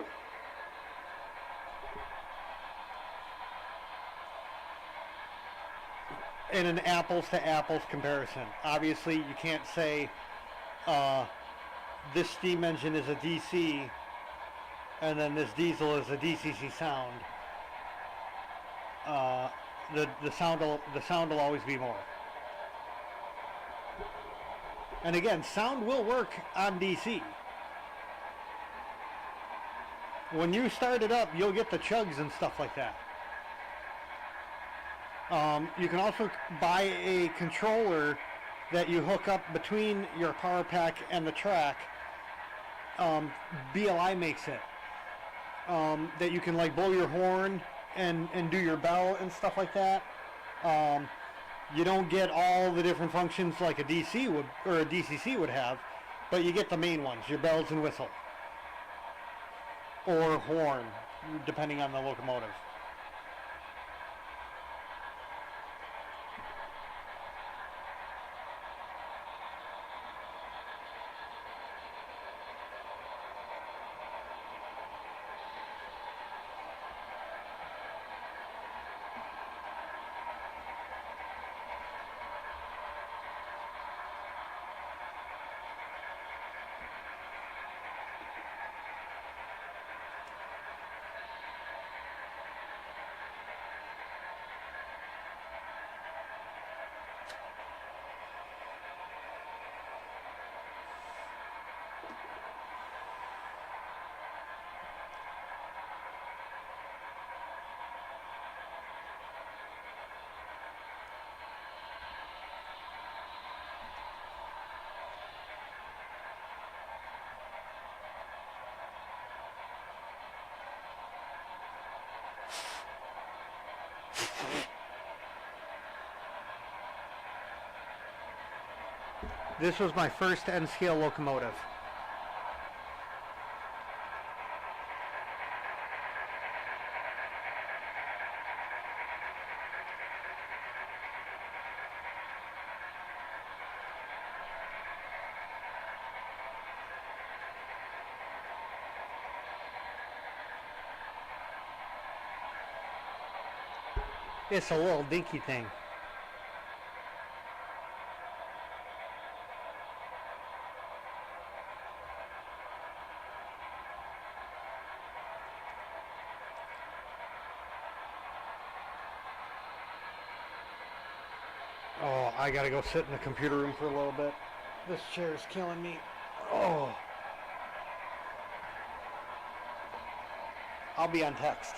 In an apples to apples comparison. Obviously, you can't say this steam engine is a DC and then this diesel is a DCC sound. The sound will always be more. And again, sound will work on DC. When you start it up, you'll get the chugs and stuff like that. You can also buy a controller that you hook up between your power pack and the track. BLI makes it. That you can like blow your horn and do your bell and stuff like that. You don't get all the different functions like a DC would or a DCC would have, but you get the main ones, your bells and whistle. Or horn, depending on the locomotive. This was my first N-scale locomotive. It's a little dinky thing. Oh, I gotta go sit in the computer room for a little bit. This chair is killing me. Oh. I'll be on text.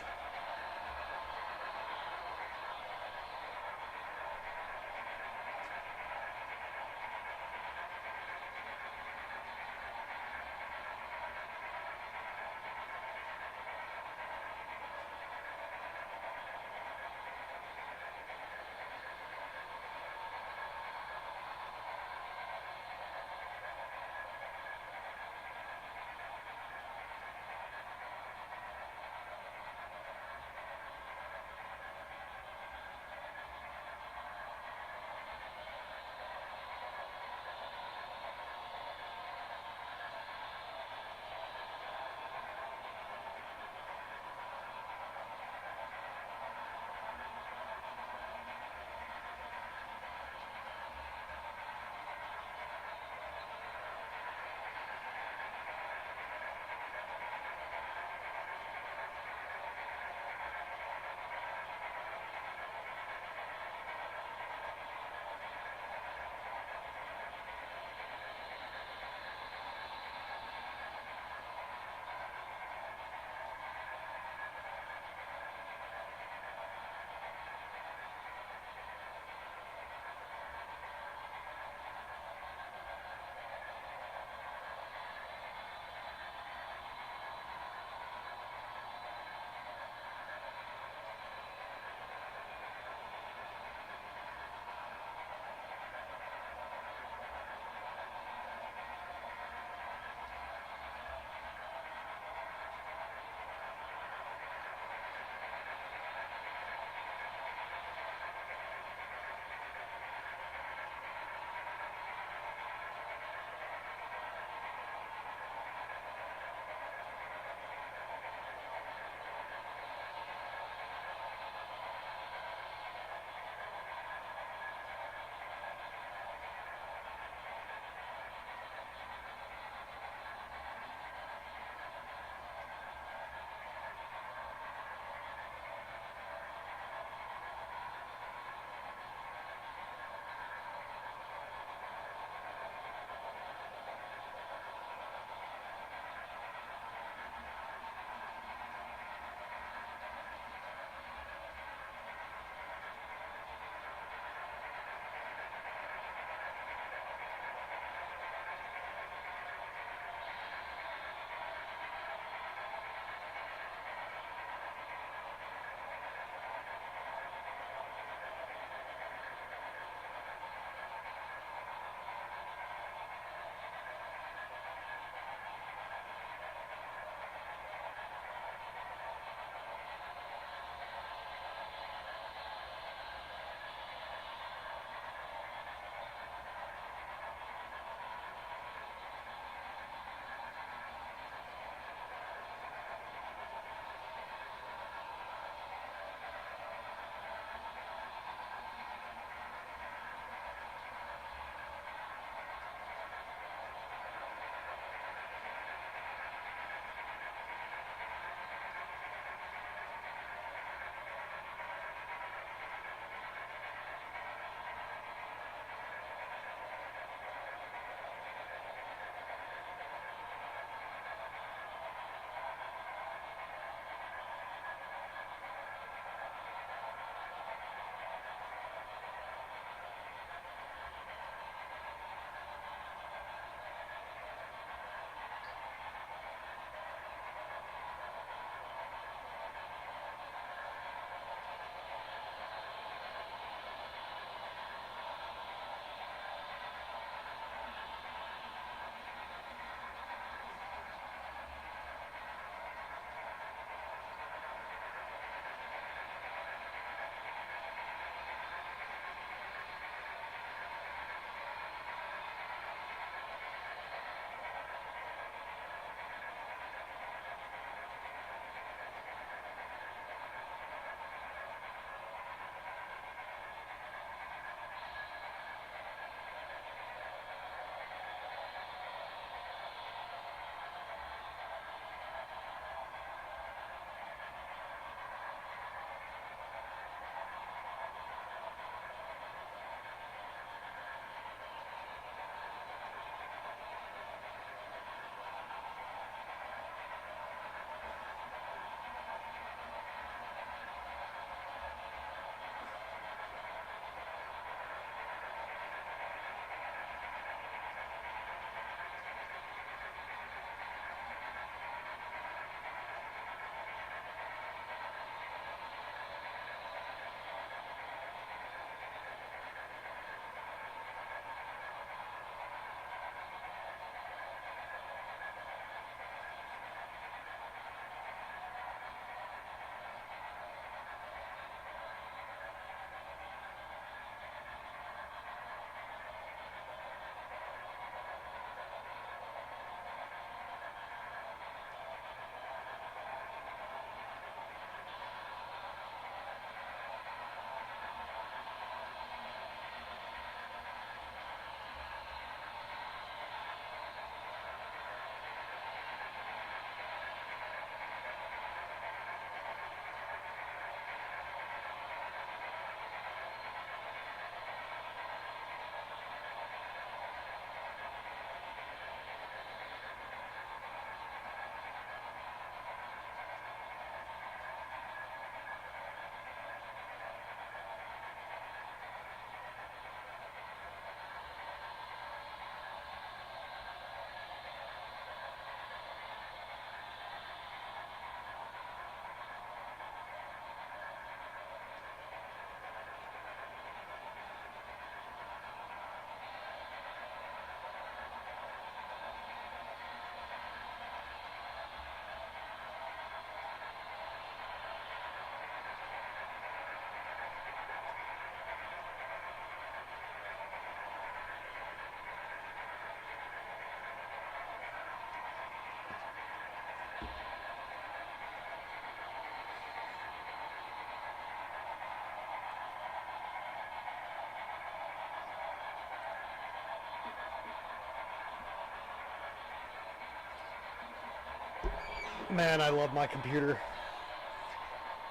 Man, I love my computer.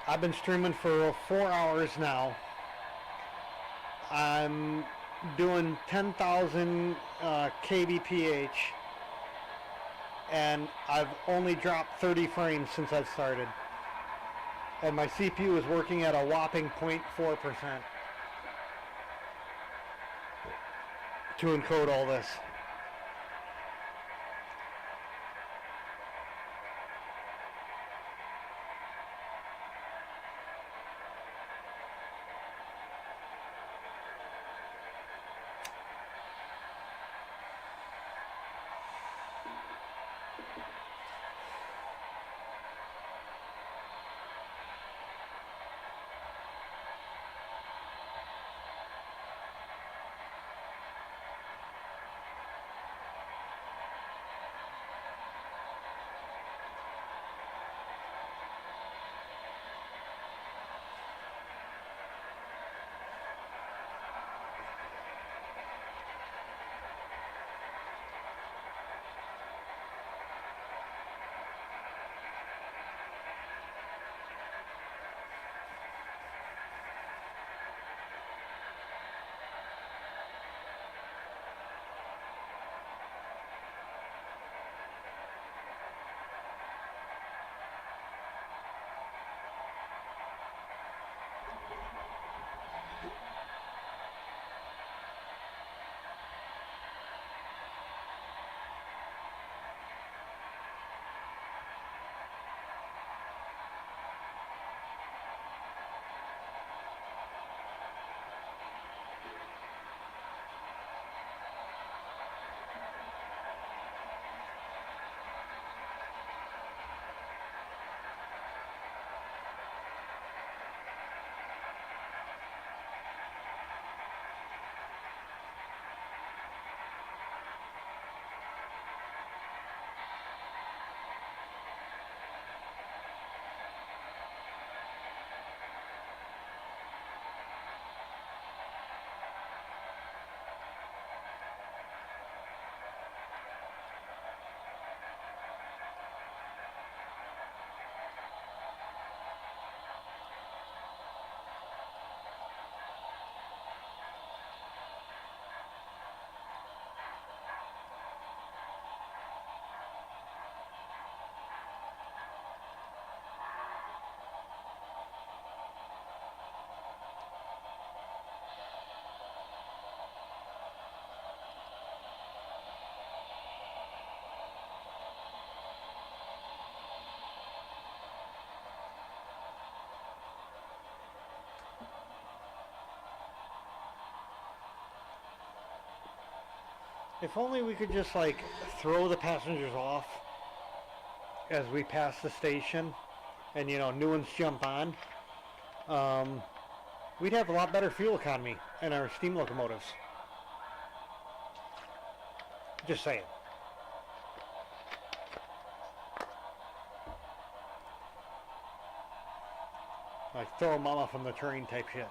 I've been streaming for 4 hours now. I'm doing 10,000 kbph, and I've only dropped 30 frames since I've started. And my CPU is working at a whopping 0.4% to encode all this. If only we could just like throw the passengers off as we pass the station and new ones jump on, we'd have a lot better fuel economy in our steam locomotives. Just saying. Like throw mama from the train type shit.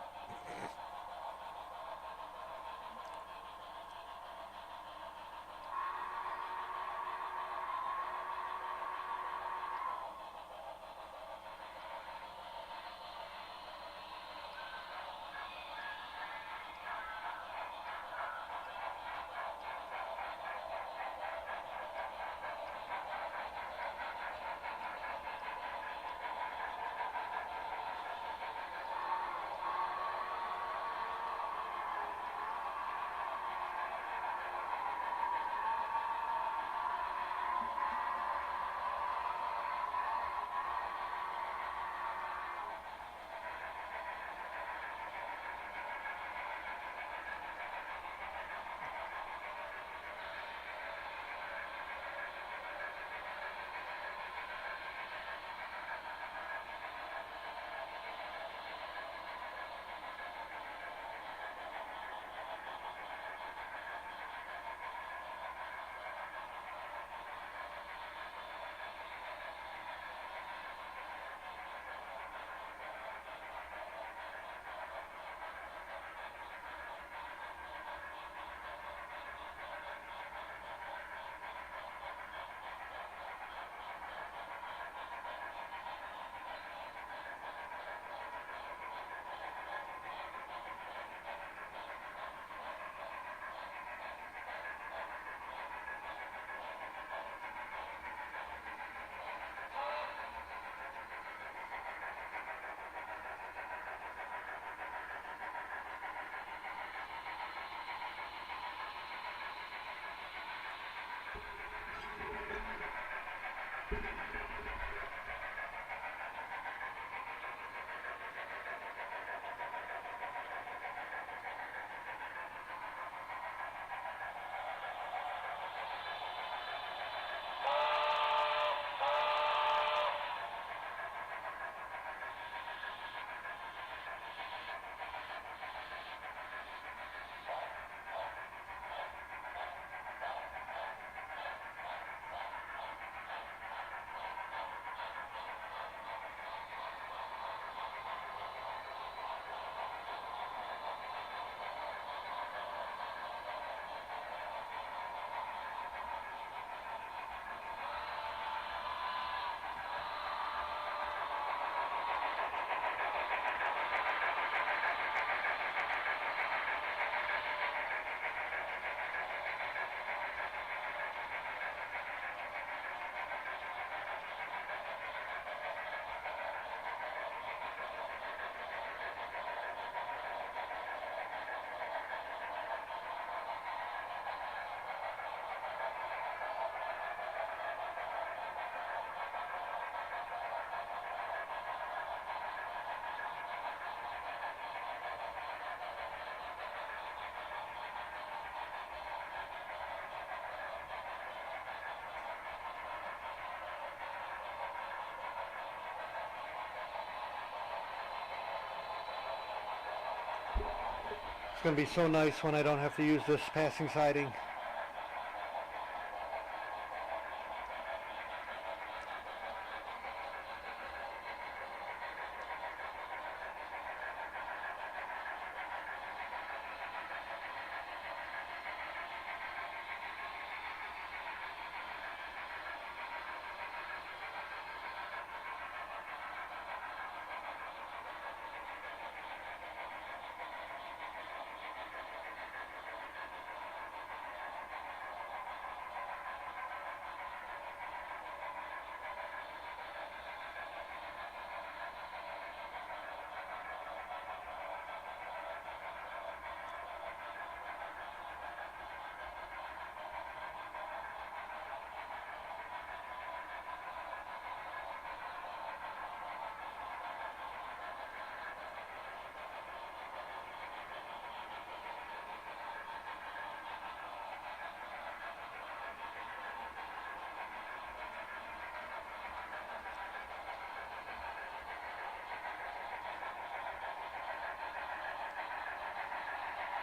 It's going to be so nice when I don't have to use this passing siding.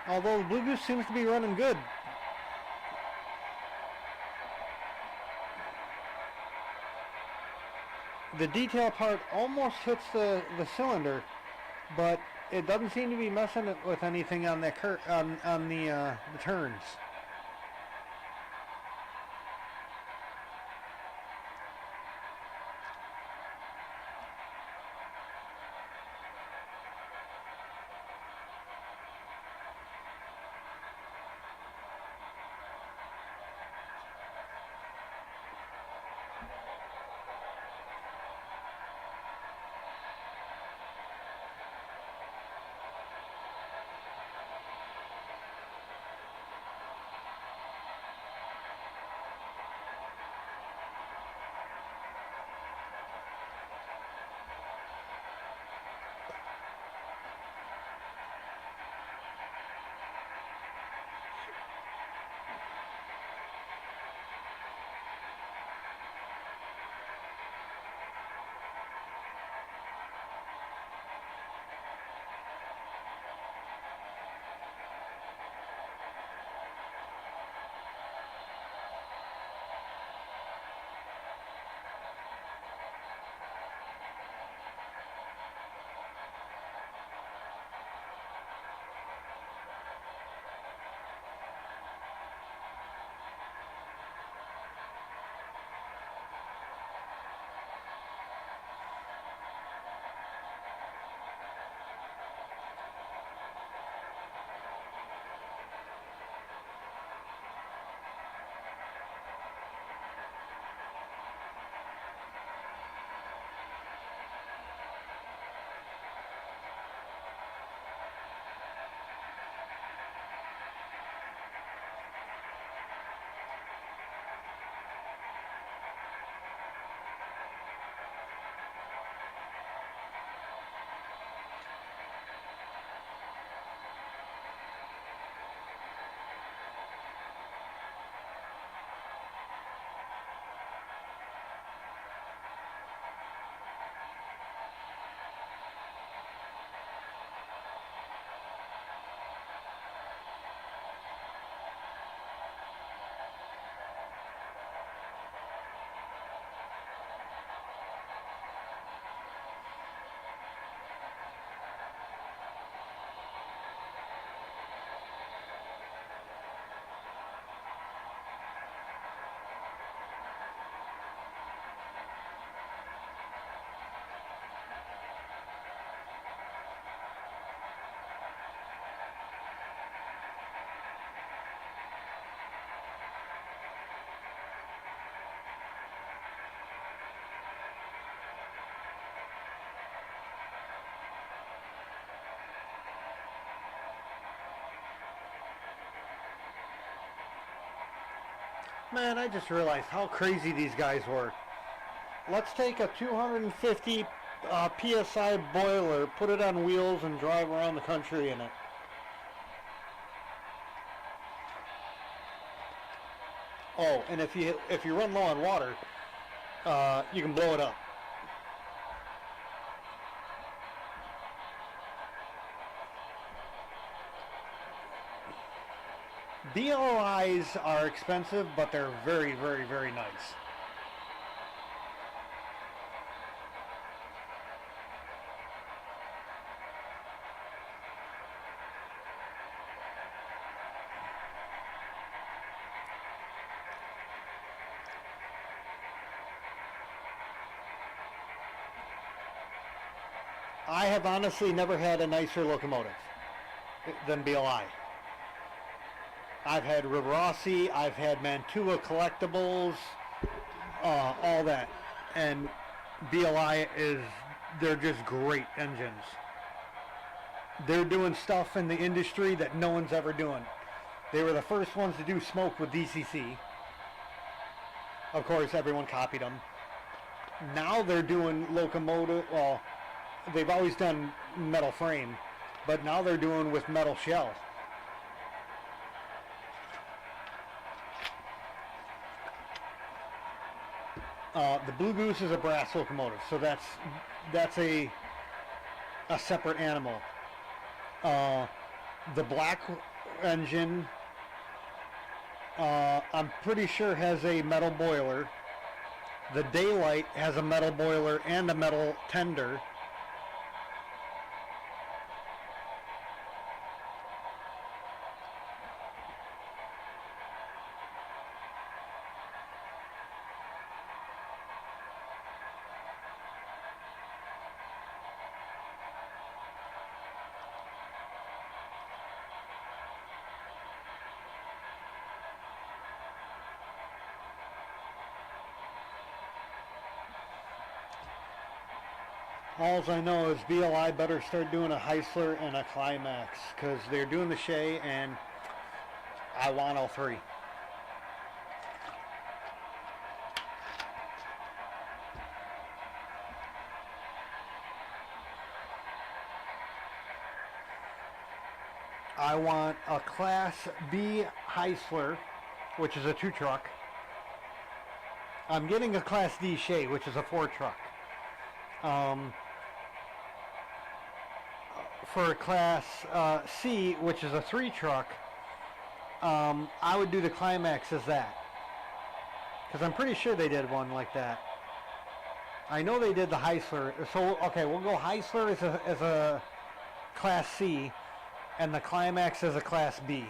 Although the Blue Goose seems to be running good. The detail part almost hits the cylinder, but it doesn't seem to be messing with anything on that on the turns. Man, I just realized how crazy these guys were. Let's take a 250 PSI boiler, put it on wheels, and drive around the country in it. Oh, and if you run low on water, you can blow it up. BLIs are expensive, but they're very, very, very nice. I have honestly never had a nicer locomotive than BLI. I've had Rivarossi, I've had Mantua Collectibles, all that. And BLI they're just great engines. They're doing stuff in the industry that no one's ever doing. They were the first ones to do smoke with DCC. Of course, everyone copied them. Now they're doing locomotive, well, they've always done metal frame, but now they're doing with metal shell. The Blue Goose is a brass locomotive, so that's a separate animal. The black engine, I'm pretty sure has a metal boiler. The Daylight has a metal boiler and a metal tender. All I know is BLI better start doing a Heisler and a Climax, because they're doing the Shea and I want all three. I want a Class B Heisler, which is a 2-truck. I'm getting a Class D Shea, which is a 4-truck. For a Class C, which is a 3-truck, I would do the Climax as that. Because I'm pretty sure they did one like that. I know they did the Heisler. So, okay, we'll go Heisler as a Class C, and the Climax as a Class B.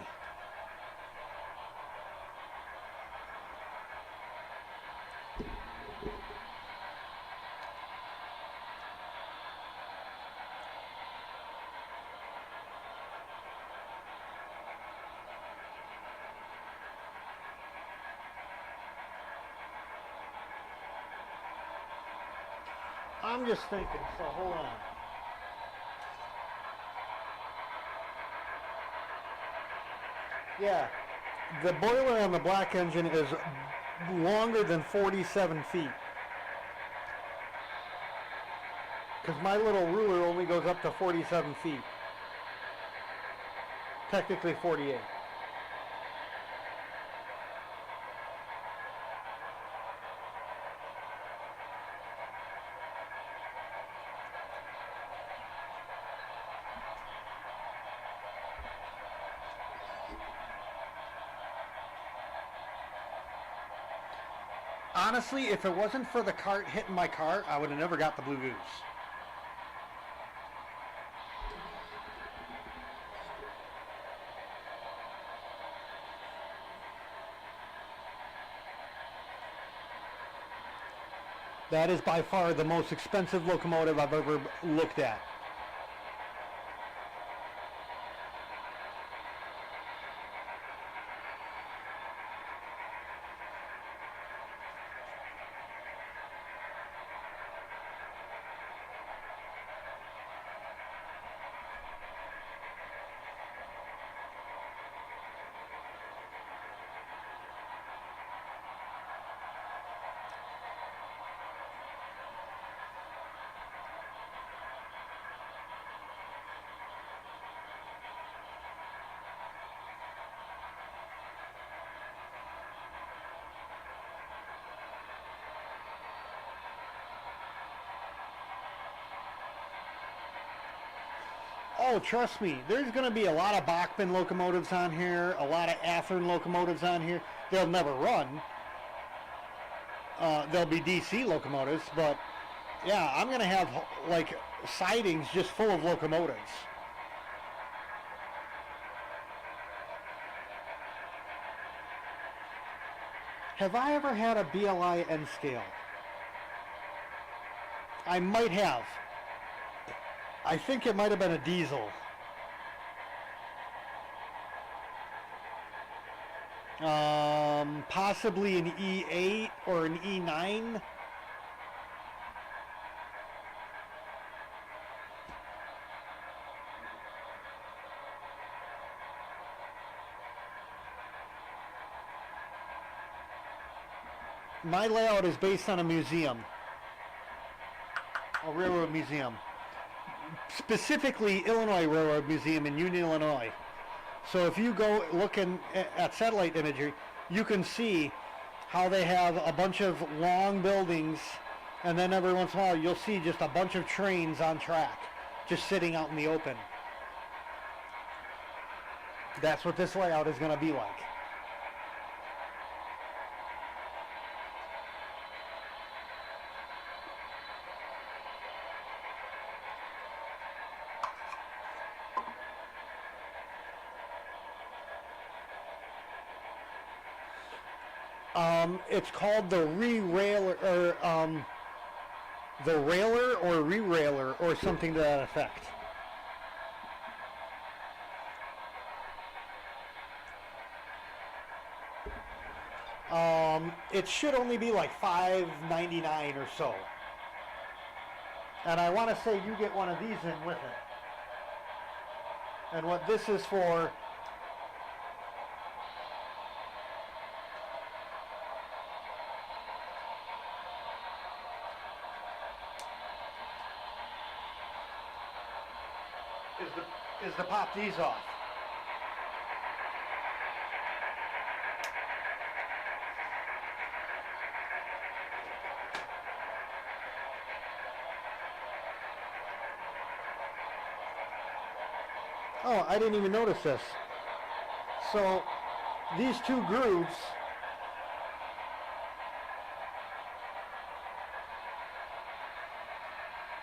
I'm just thinking, so hold on. Yeah, the boiler on the black engine is longer than 47 feet. Because my little ruler only goes up to 47 feet. Technically 48. Honestly, if it wasn't for the cart hitting my car, I would have never got the Blue Goose. That is by far the most expensive locomotive I've ever looked at. Oh, trust me, there's going to be a lot of Bachmann locomotives on here, a lot of Athearn locomotives on here. They'll never run. They'll be DC locomotives, but yeah, I'm going to have like sidings just full of locomotives. Have I ever had a BLI N scale? I might have. I think it might have been a diesel. Possibly an E8 or an E9. My layout is based on a museum, a railroad museum, specifically Illinois Railroad Museum in Union, Illinois. So if you go looking at satellite imagery, you can see how they have a bunch of long buildings, and then every once in a while you'll see just a bunch of trains on track, just sitting out in the open. That's what this layout is going to be like. It's called the re-railer, or the railer or re-railer, or something to that effect. It should only be like $5.99 or so. And I want to say you get one of these in with it. And what this is for, is to pop these off. Oh, I didn't even notice this. So these two grooves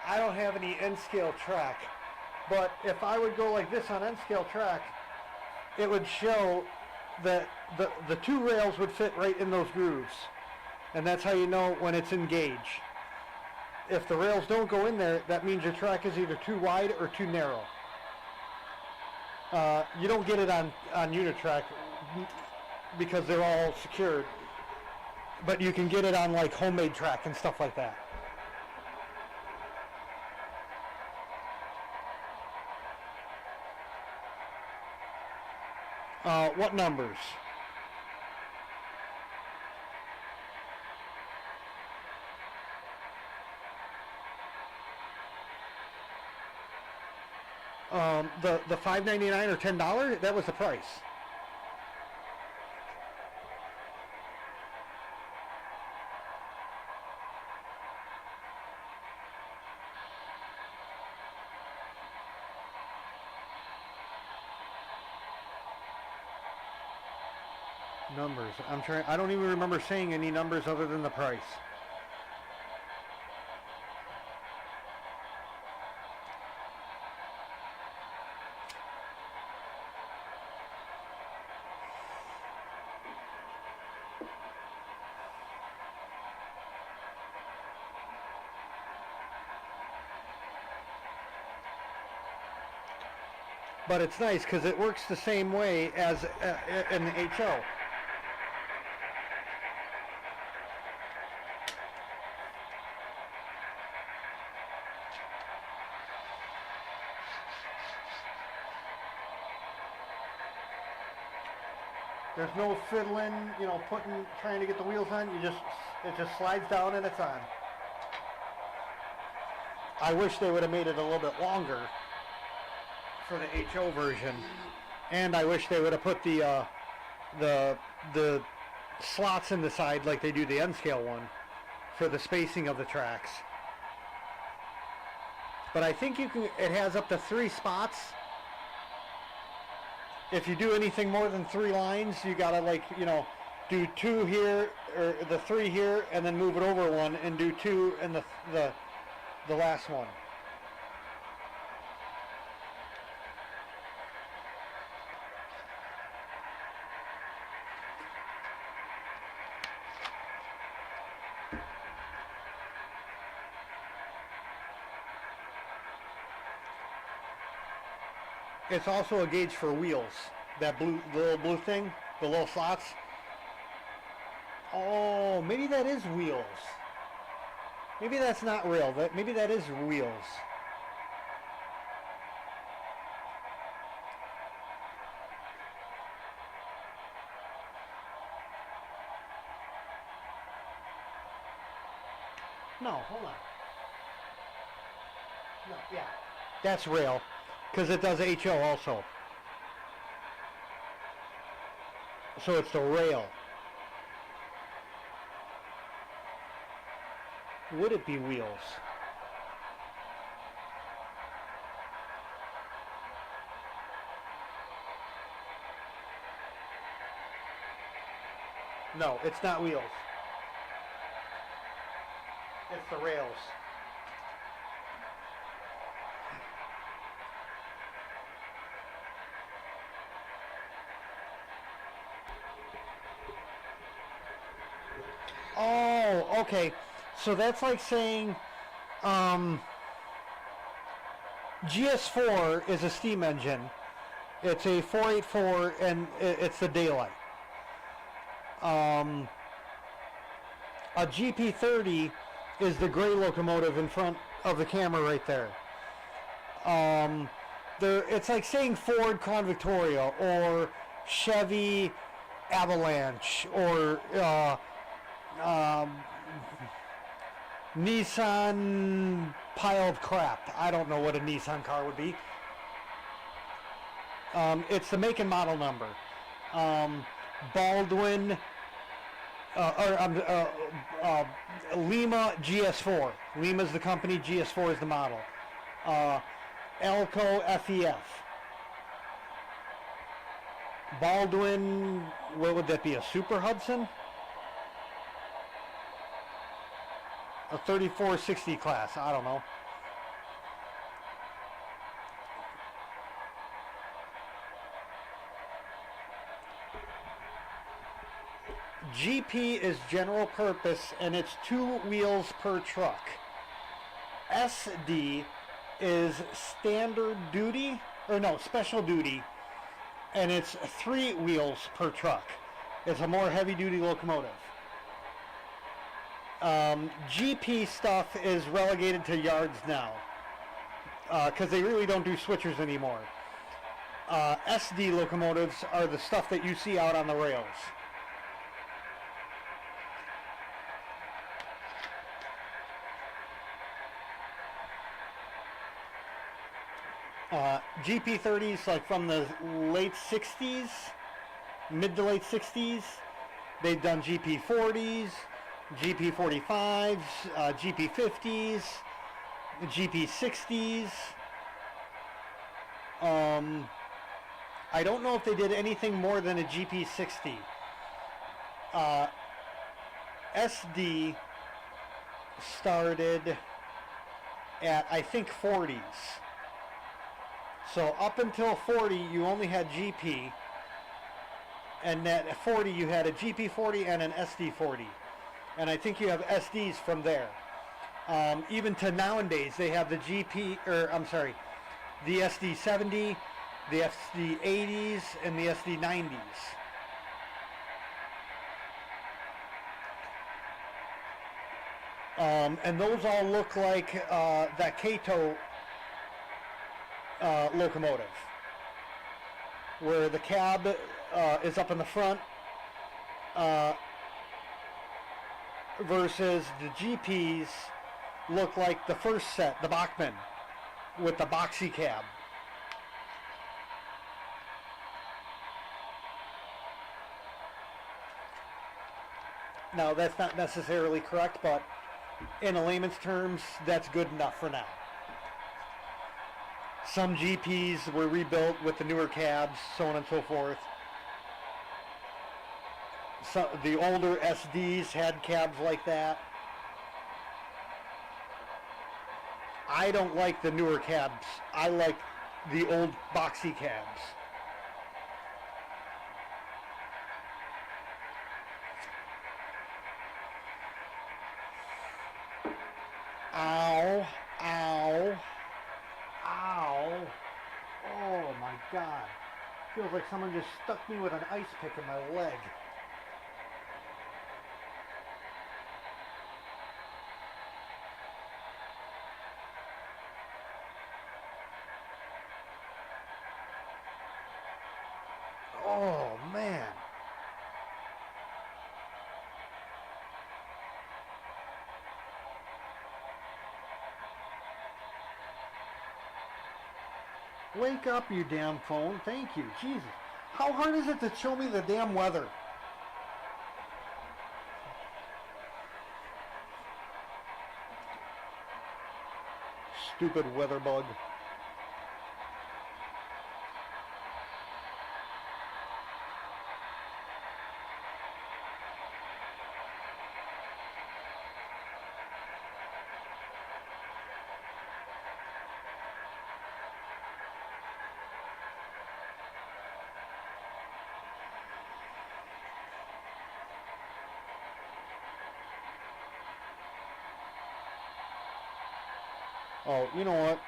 I don't have any N-scale track, but if I would go like this on N-scale track, it would show that the two rails would fit right in those grooves, and that's how you know when it's in gauge. If the rails don't go in there, that means your track is either too wide or too narrow. You don't get it on Unitrack because they're all secured, but you can get it on like homemade track and stuff like that. What numbers? The $5.99 or $10, that was the price. Numbers. I don't even remember saying any numbers other than the price. But it's nice because it works the same way as in the HO. There's no fiddling, you know, trying to get the wheels on. It just slides down and it's on. I wish they would have made it a little bit longer for the HO version, and I wish they would have put the slots in the side like they do the N-scale one for the spacing of the tracks. But I think you can. It has up to 3 spots. If you do anything more than 3 lines, you gotta like do 2 here or the 3 here, and then move it over 1 and do 2 in the last one. It's also a gauge for wheels. That the little blue thing, the little slots. Oh, maybe that is wheels. Maybe that's not real. Maybe that is wheels. No, hold on. No, yeah. That's rail. Because it does HO also. So it's the rail. Would it be wheels? No, it's not wheels. It's the rails. Oh, okay. So that's like saying GS4 is a steam engine. It's a 484 and it's the daylight. A GP30 is the gray locomotive in front of the camera right there. It's like saying Ford Crown Victoria or Chevy Avalanche or Nissan pile of crap. I don't know what a Nissan car would be. It's the make and model number. Baldwin, Lima GS4. Lima's the company, GS4 is the model. Elco FEF. Baldwin, what would that be, a Super Hudson? A 3460 class, I don't know. GP is general purpose and it's 2 wheels per truck. SD is standard duty, or no, special duty, and it's 3 wheels per truck. It's a more heavy duty locomotive. GP stuff is relegated to yards now because they really don't do switchers anymore. SD locomotives are the stuff that you see out on the rails. GP30s, like from the late 60s, mid to late 60s, they've done GP40s, GP45s, GP50s, GP60s. I don't know if they did anything more than a GP60. SD started at, I think, 40s. So up until 40, you only had GP, and at 40, you had a GP40 and an SD40. And I think you have SDs from there. Even to nowadays, they have the GP, the SD70, the SD80s, and the SD90s. And those all look like that Kato locomotive, where the cab is up in the front, versus the GPs look like the first set, the Bachmann, with the boxy cab. Now that's not necessarily correct, but in a layman's terms, that's good enough for now. Some GPs were rebuilt with the newer cabs, so on and so forth. The older SDs had cabs like that. I don't like the newer cabs. I like the old boxy cabs. Ow, ow, ow. Oh my God. Feels like someone just stuck me with an ice pick in my leg. Oh man. Wake up, you damn phone. Thank you. Jesus. How hard is it to show me the damn weather? Stupid weather bug. Oh, you know what?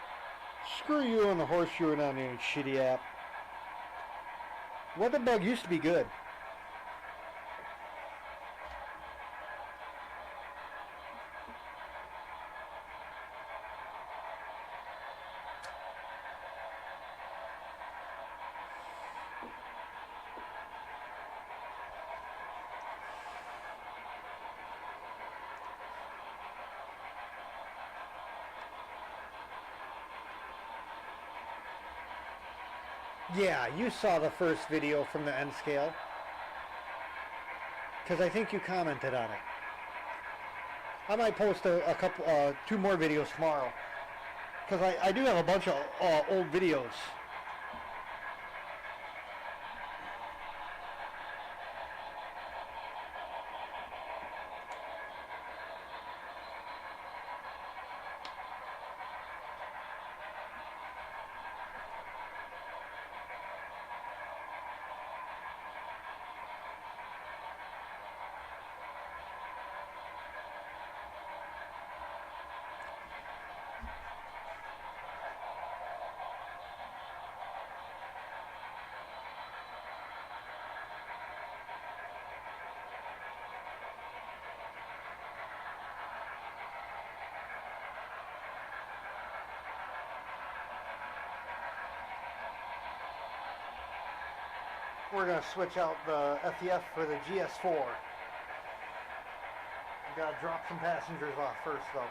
Screw you and the horseshoe and on your shitty app. Weatherbug used to be good. Yeah, you saw the first video from the N scale. Because I think you commented on it. I might post a couple, 2 more videos tomorrow. Because I do have a bunch of old videos. We're going to switch out the FEF for the GS4. We got to drop some passengers off first though.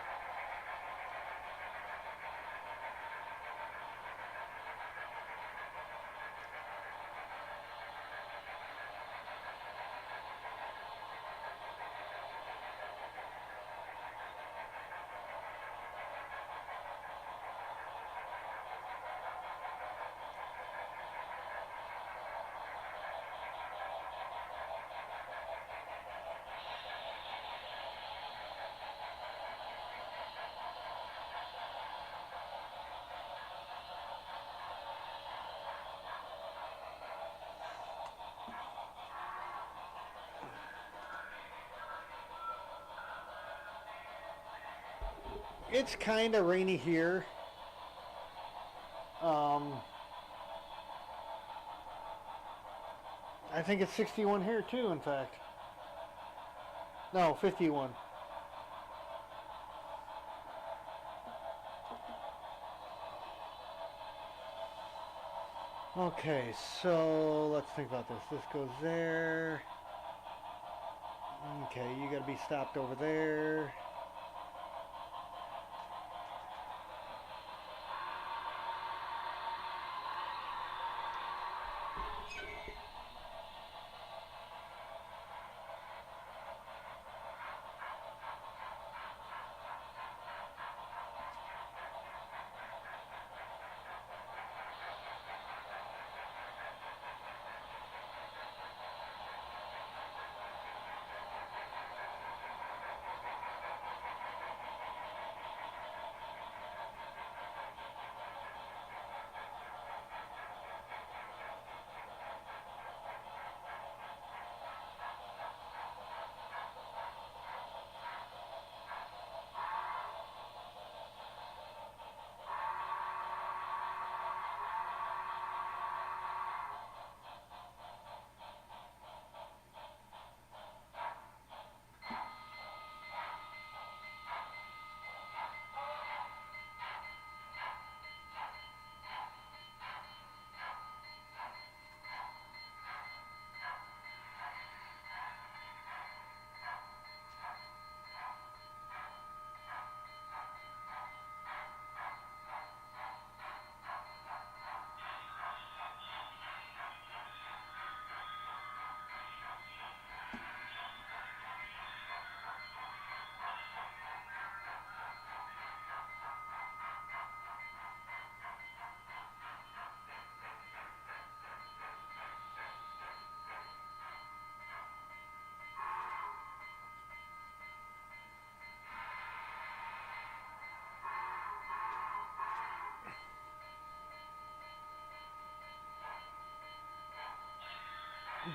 It's kind of rainy here. I think it's 61 here too, in fact. No, 51. Okay, so let's think about this. This goes there. Okay, you gotta be stopped over there.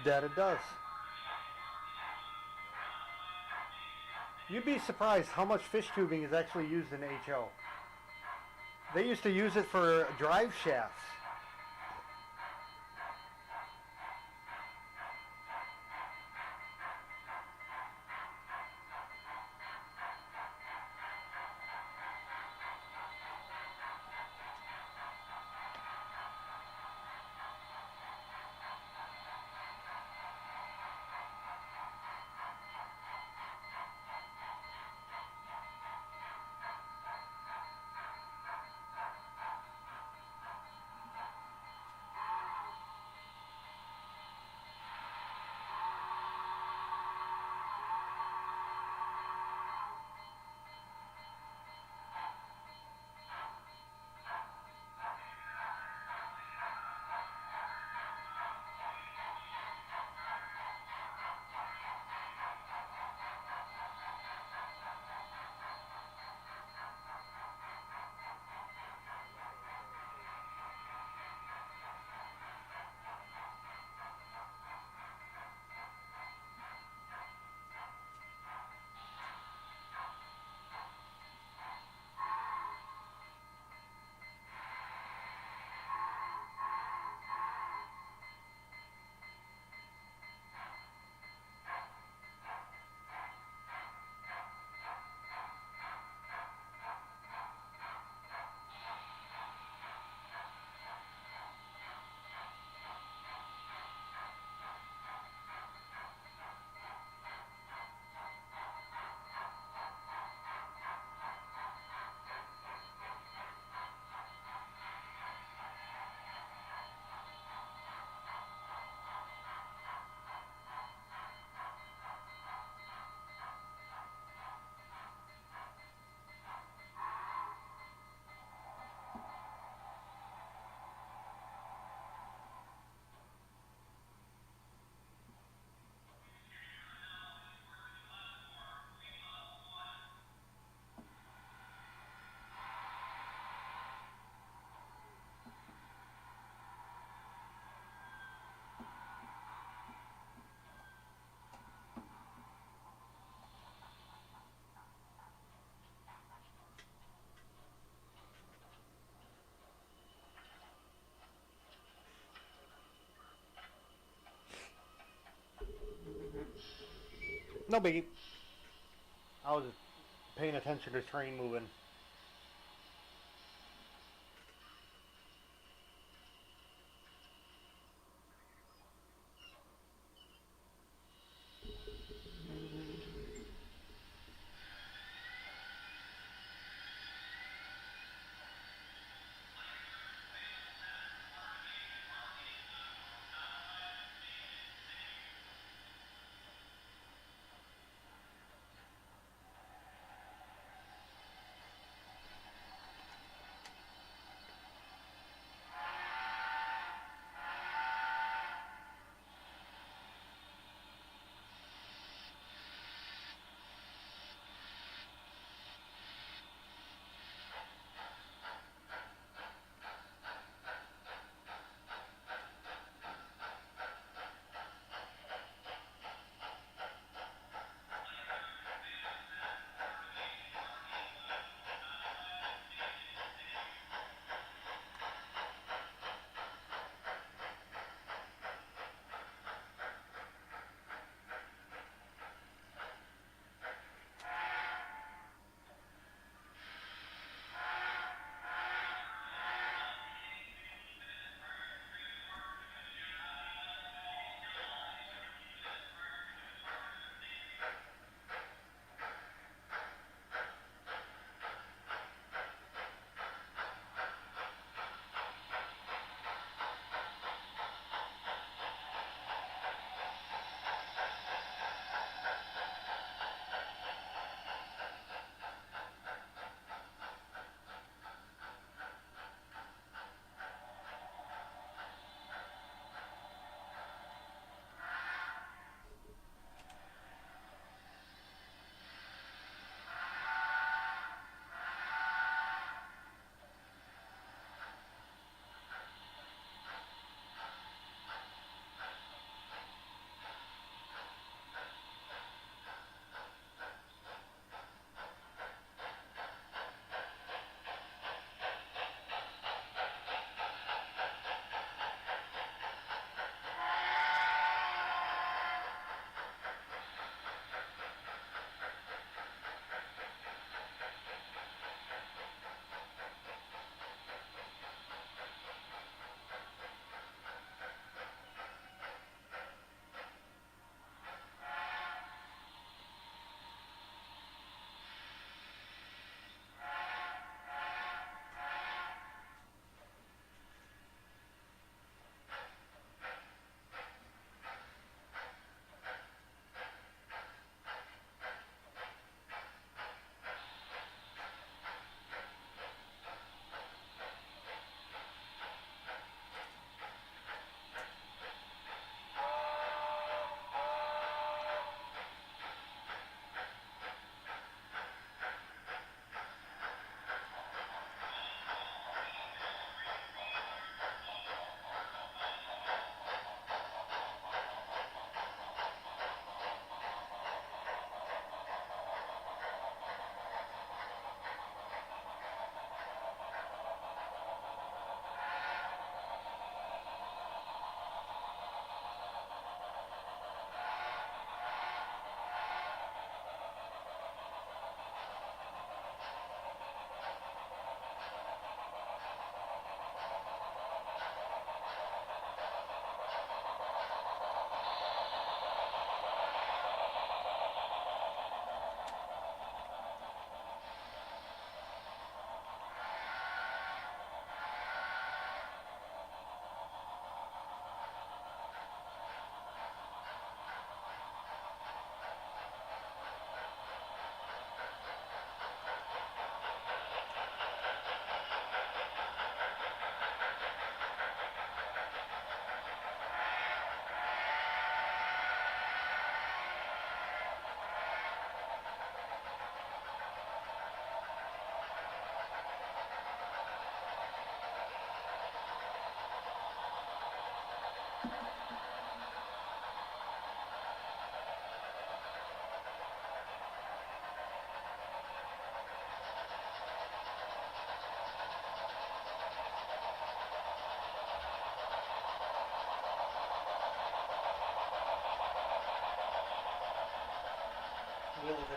That it does. You'd be surprised how much fish tubing is actually used in HO. They used to use it for drive shafts. No biggie. I was paying attention to the train moving.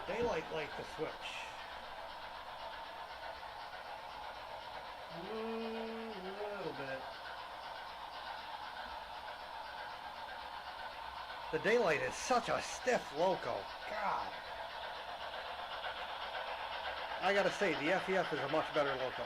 The daylight like to switch. A little bit. The daylight is such a stiff loco. God. I gotta say, the FEF is a much better loco.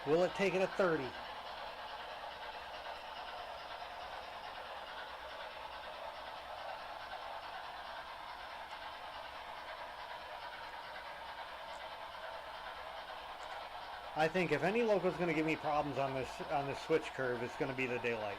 Will it take it at 30? I think if any loco is going to give me problems on this switch curve, it's going to be the daylight.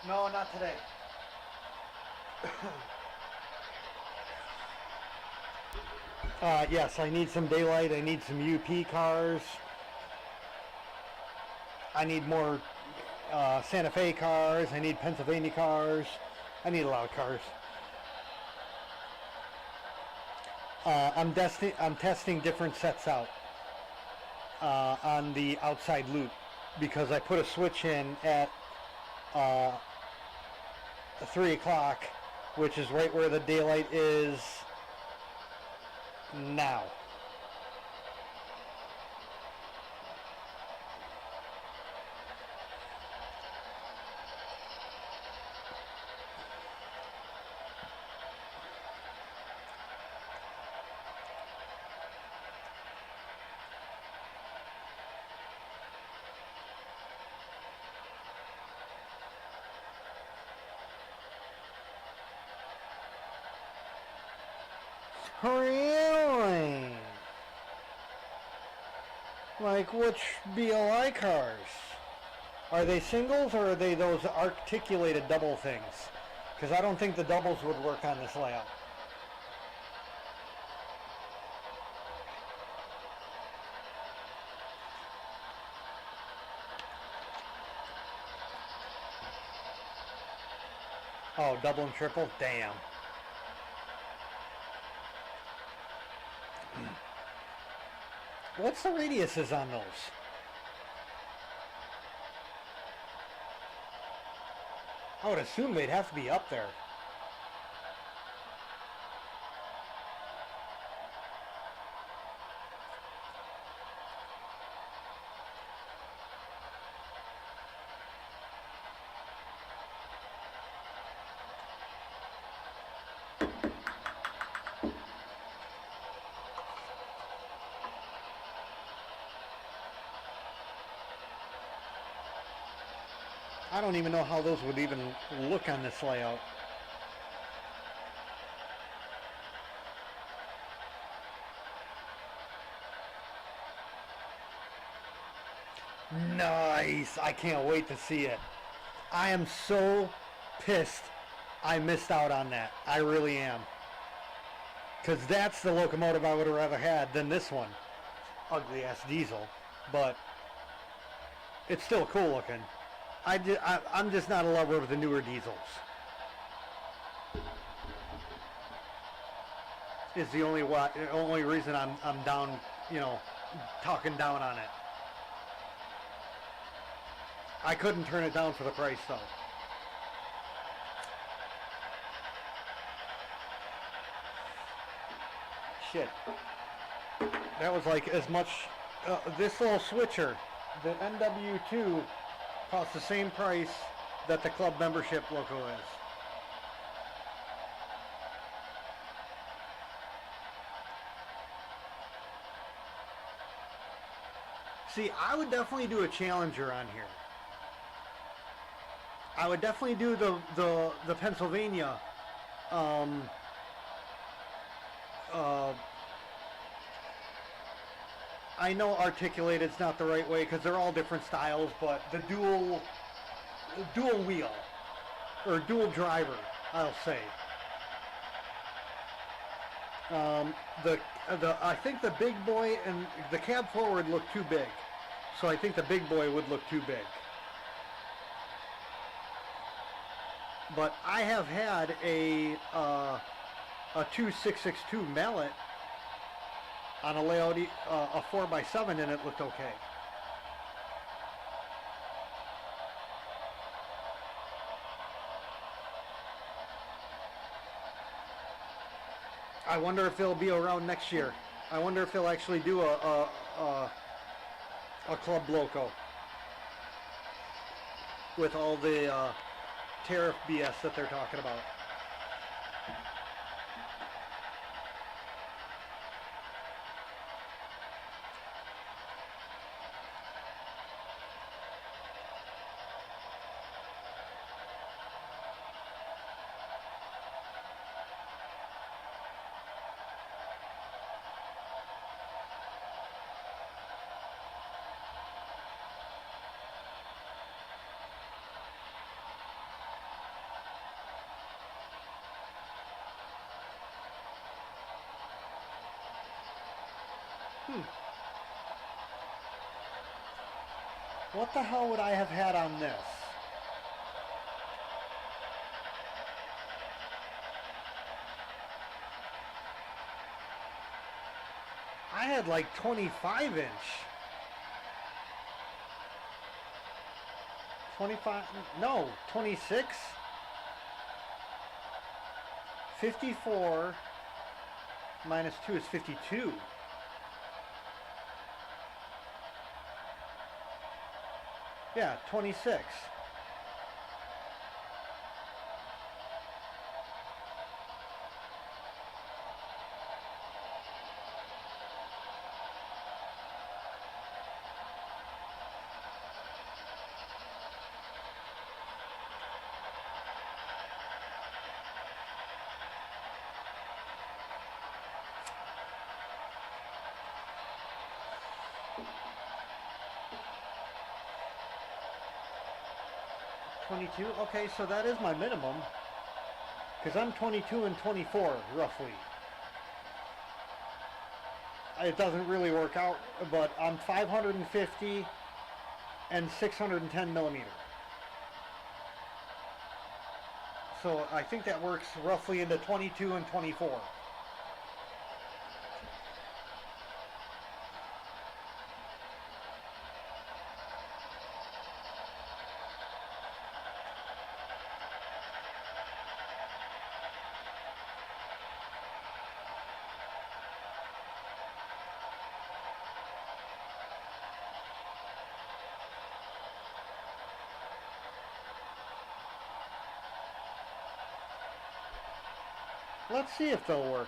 No, not today. Yes, I need some daylight. I need some UP cars. I need more Santa Fe cars. I need Pennsylvania cars. I need a lot of cars. I'm testing different sets out on the outside loop because I put a switch in at 3 o'clock, which is right where the daylight is now. Really? Like which BLI cars? Are they singles or are they those articulated double things? Because I don't think the doubles would work on this layout. Oh, double and triple? Damn. What's the radiuses on those? I would assume they'd have to be up there. I don't even know how those would even look on this layout. Nice! I can't wait to see it. I am so pissed I missed out on that. I really am. Because that's the locomotive I would have rather had than this one. Ugly ass diesel. But it's still cool looking. I'm just not a lover of the newer diesels. Is the only reason I'm down, talking down on it. I couldn't turn it down for the price though. Shit. That was like as much. This little switcher, the NW2, costs the same price that the club membership loco is. See, I would definitely do a Challenger on here. I would definitely do the Pennsylvania. I know articulated's not the right way because they're all different styles, but the dual wheel or dual driver, I'll say. I think the big boy and the cab forward look too big, so I think the big boy would look too big. But I have had a 2662 mallet on a layout, a 4x7, and it looked okay. I wonder if they'll be around next year. I wonder if they'll actually do a club loco with all the tariff BS that they're talking about. What the hell would I have had on this? I had like 25 inch. 25, no, 26. 54 minus 2 is 52. Yeah, 26. Okay, so that is my minimum, because I'm 22 and 24 roughly. It doesn't really work out, but I'm 550 and 610 millimeter. So I think that works roughly into 22 and 24. Let's see if they'll work.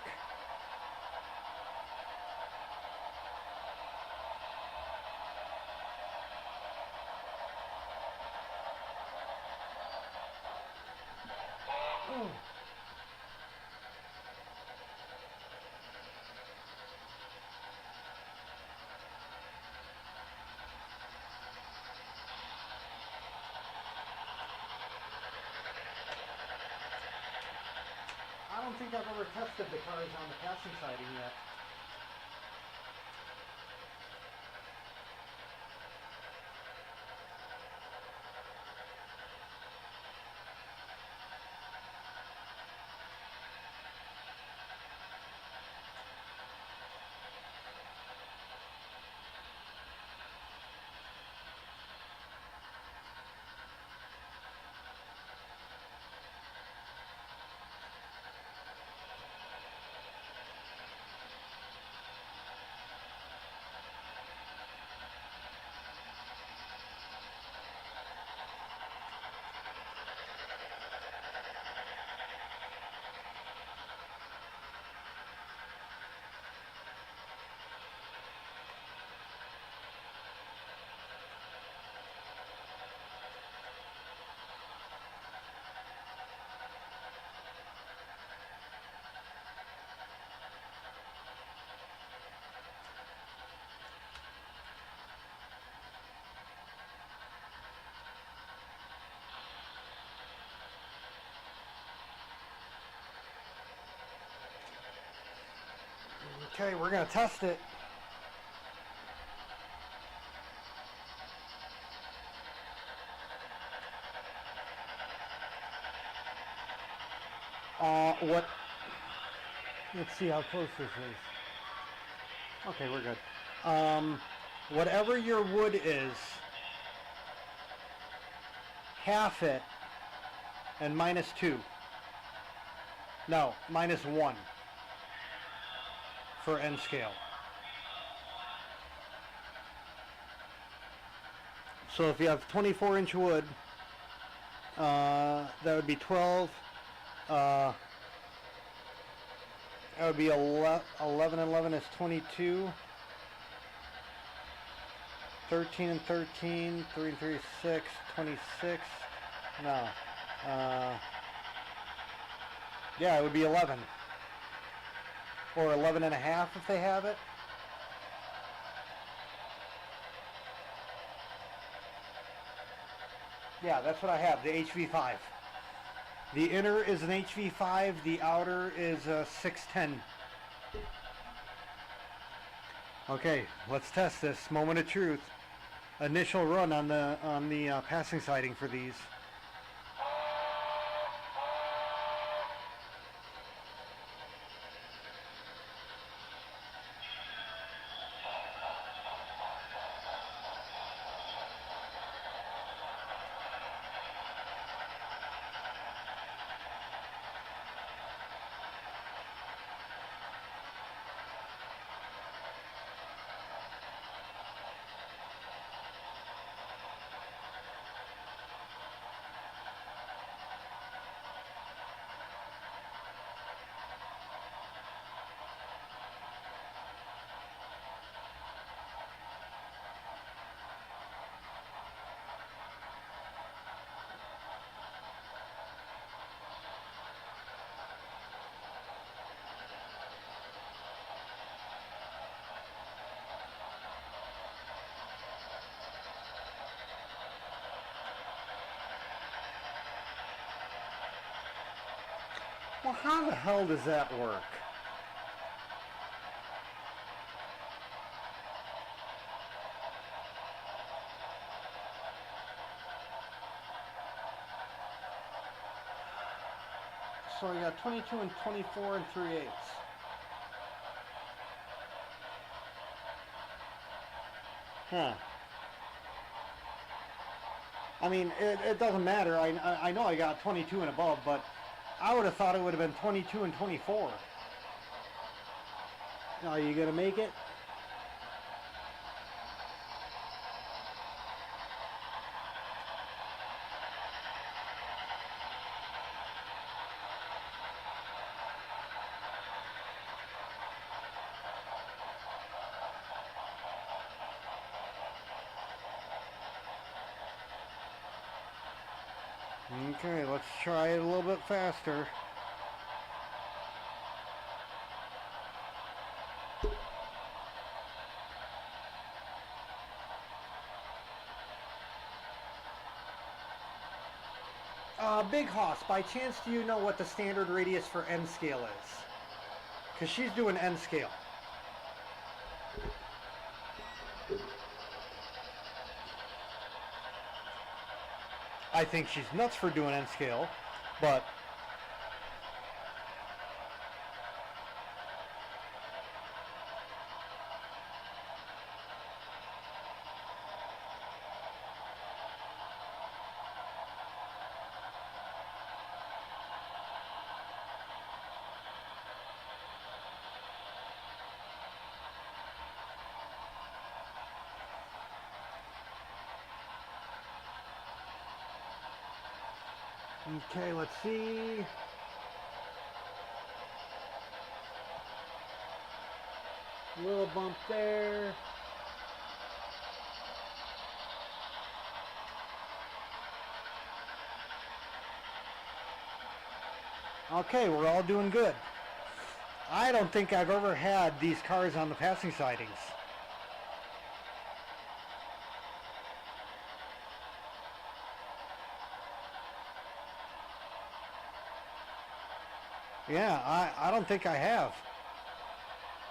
I don't think I've ever tested the cars on the passing siding yet. Okay, we're gonna test it. What? Let's see how close this is. Okay, we're good. Whatever your wood is, half it and -2. No, -1 for N scale. So if you have 24-inch wood, that would be 12. That would be 11 and 11 is 22. 13 and 13, 3 and 3 is 6, 26. No. Yeah, it would be 11. Or 11 and a half if they have it. Yeah, that's what I have, the HV5. The inner is an HV5, the outer is a 610. Okay, let's test this. Moment of truth. Initial run on the passing siding for these. Well, how the hell does that work? So I got 22 and 24 and 3/8. Huh. I mean, it doesn't matter. I know I got 22 and above, but I would have thought it would have been 22 and 24. Are you going to make it? Okay, let's try it a little bit faster. Big Hoss, by chance do you know what the standard radius for N scale is? Because she's doing N scale. I think she's nuts for doing N scale, but okay, let's see. Little bump there. Okay, we're all doing good. I don't think I've ever had these cars on the passing sidings. Yeah, I don't think I have.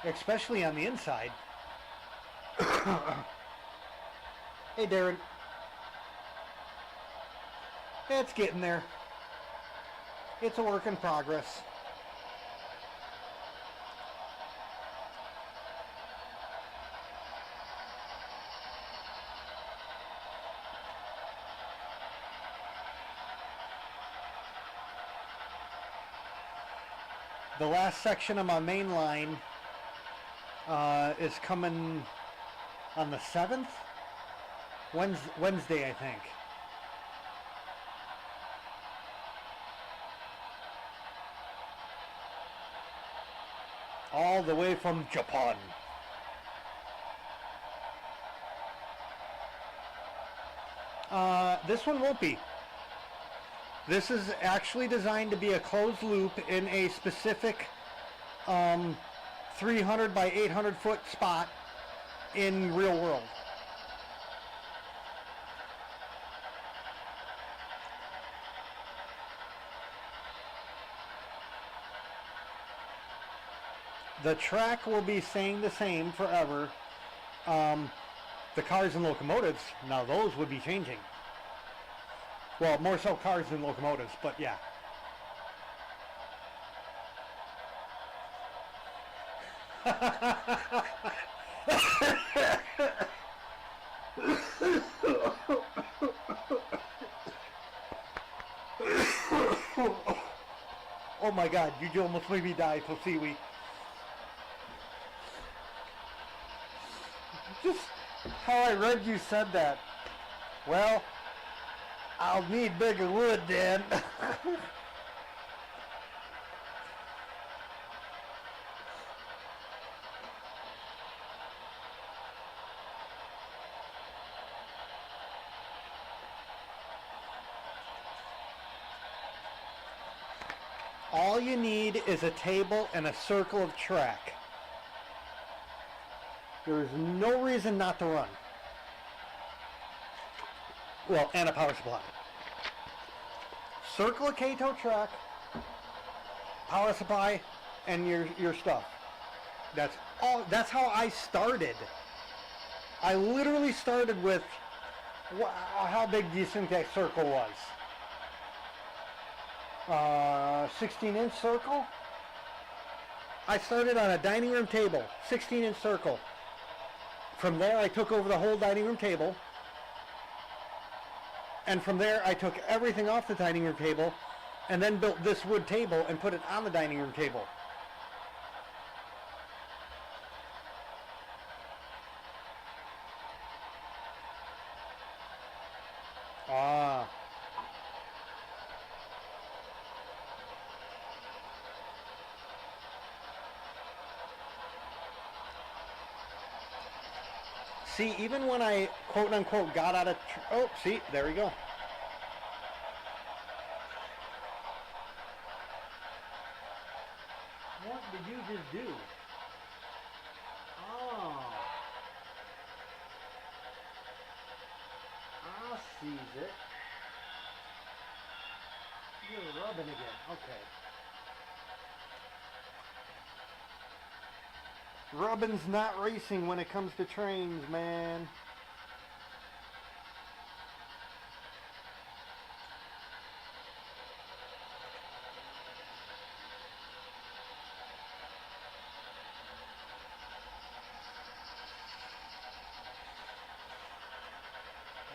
Especially on the inside. Hey, Darren. It's getting there. It's a work in progress. The last section of my main line is coming on the 7th? Wednesday, I think. All the way from Japan. This one won't be. This is actually designed to be a closed loop in a specific 300 by 800 foot spot in real world. The track will be staying the same forever. The cars and locomotives, now those would be changing. Well, more so cars than locomotives, but yeah. Oh my God, you almost made me die, Tosiwi. Just how I read you said that. Well, I'll need bigger wood then. All you need is a table and a circle of track. There is no reason not to run. Well, and a power supply. Circle of Kato track, power supply, and your stuff. That's all. That's how I started. I literally started with, how big do you think that circle was? 16-inch circle. I started on a dining room table, 16-inch circle. From there, I took over the whole dining room table. And from there, I took everything off the dining room table and then built this wood table and put it on the dining room table. Ah. See, even when I quote-unquote got out of... Oh, see, there we go. What did you just do? Oh. I sees it. You're rubbing again. Okay. Rubbing's not racing when it comes to trains, man.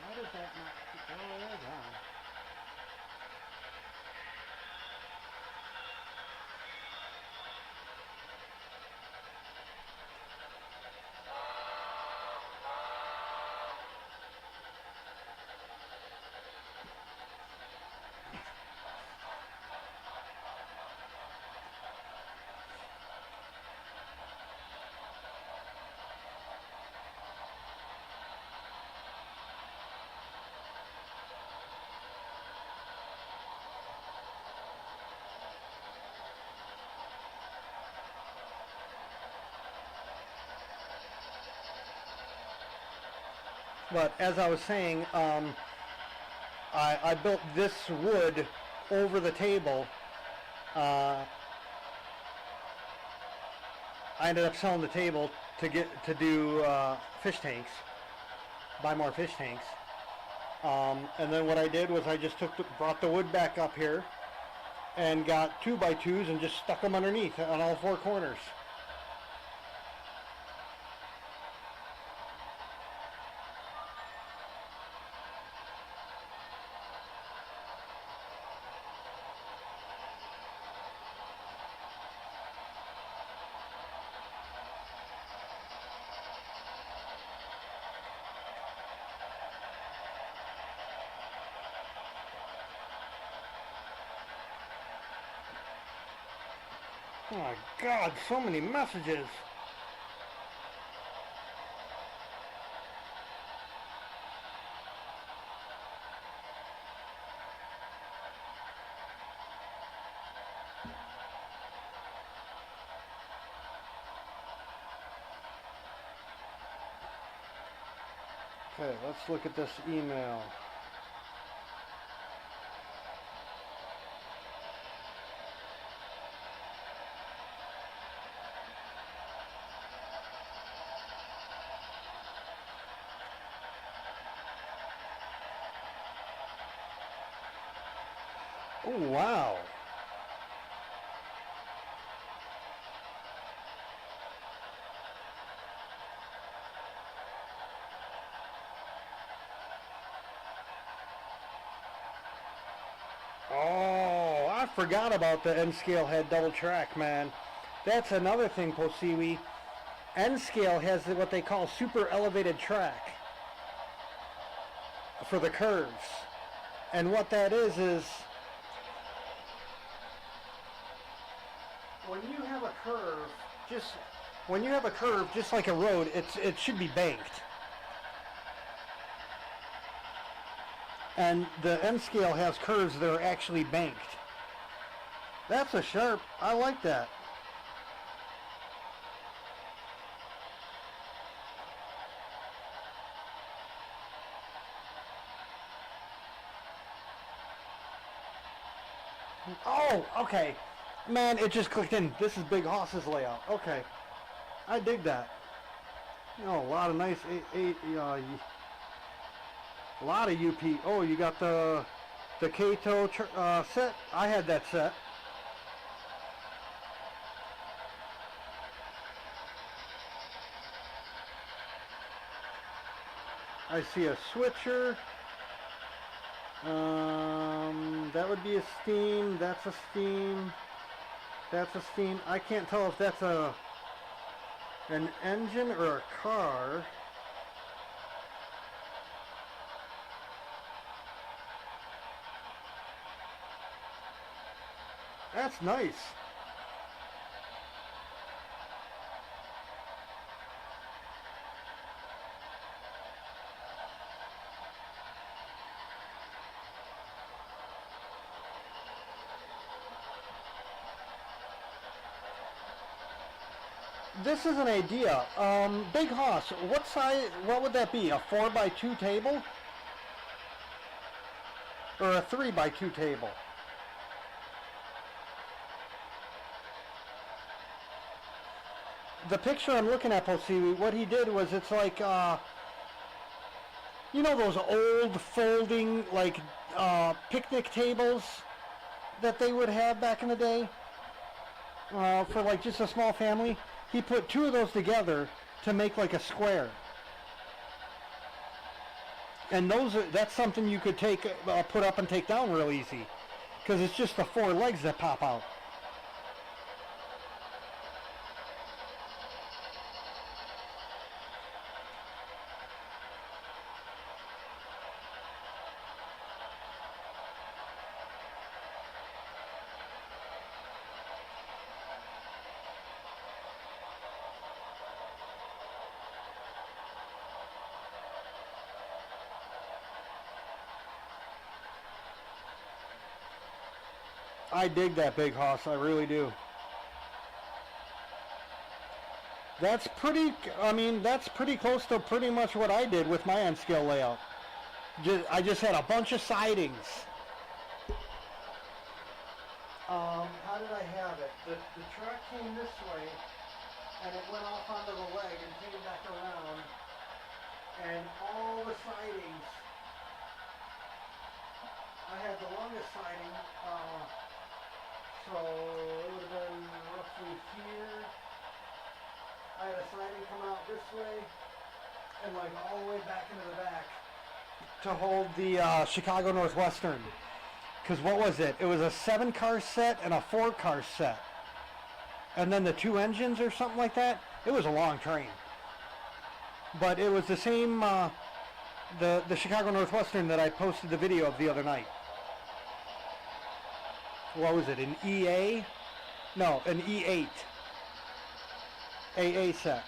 Why does that not... Oh, there's on. But as I was saying, I built this wood over the table. I ended up selling the table to do fish tanks, buy more fish tanks. And then what I did was I just brought the wood back up here and got 2x2s and just stuck them underneath on all four corners. Oh my God, so many messages. Okay, let's look at this email. Oh, wow. Oh, I forgot about the N-Scale head double track, man. That's another thing, Posiwi. N-Scale has what they call super elevated track for the curves. And what that is when you have a curve, just like a road, it should be banked. And the N-Scale has curves that are actually banked. That's a sharp, I like that. Oh, okay. Man, it just clicked in. This is Big Hoss's layout. Okay. I dig that. You know, a lot of nice, a lot of UP. Oh, you got the Kato set. I had that set. I see a switcher. That would be a steam. That's a steam. That's a steam. I can't tell if that's an engine or a car. That's nice. This is an idea. Big Hoss, what size, what would that be? A 4x2 table? Or a 3x2 table? The picture I'm looking at, Posiwi, what he did was it's like, you know those old folding, like, picnic tables that they would have back in the day? For like just a small family? He put two of those together to make like a square. And that's something you could take, put up and take down real easy. Because it's just the four legs that pop out. I dig that, Big Hoss, I really do. That's pretty, I mean, that's pretty close to pretty much what I did with my N-Scale layout. I just had a bunch of sidings. How did I have it? The track came this way, and it went off onto the leg and came back around, and all the sidings, I had the longest siding, so it would have been roughly here. I had a siding come out this way and like all the way back into the back to hold the Chicago Northwestern. Because what was it? It was a 7-car set and a 4-car set. And then the 2 engines or something like that. It was a long train. But it was the same, the Chicago Northwestern that I posted the video of the other night. What was it, an EA? No, an E8. AA set.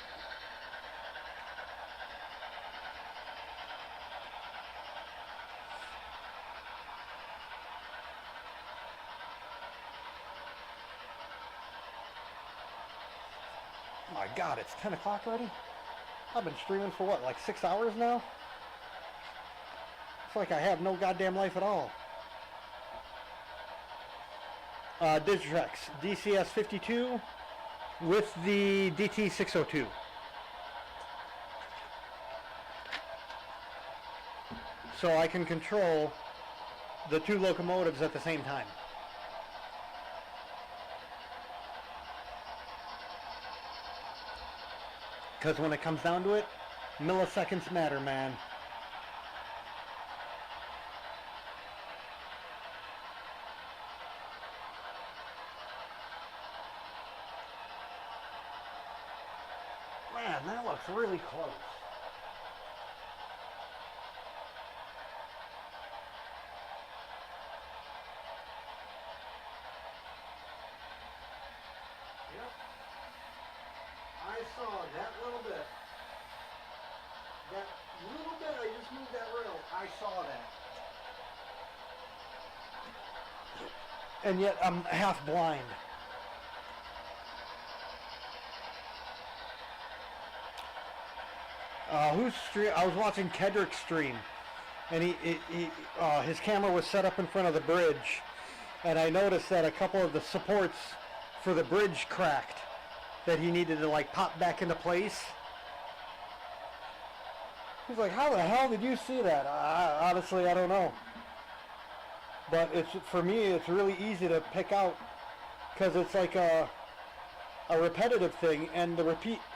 My God, it's 10 o'clock already? I've been streaming for what, like 6 hours now? It's like I have no goddamn life at all. Digitrex DCS 52 with the DT 602. So I can control the 2 locomotives at the same time. Because when it comes down to it, milliseconds matter, man. Man, that looks really close. Yep. I saw that little bit. That little bit I just moved that rail. I saw that. And yet I'm half blind. Who's stream? I was watching Kedrick's stream, and his camera was set up in front of the bridge, and I noticed that a couple of the supports for the bridge cracked, that he needed to like pop back into place. He's like, "How the hell did you see that?" Honestly, I don't know. But for me, it's really easy to pick out because it's like a repetitive thing, and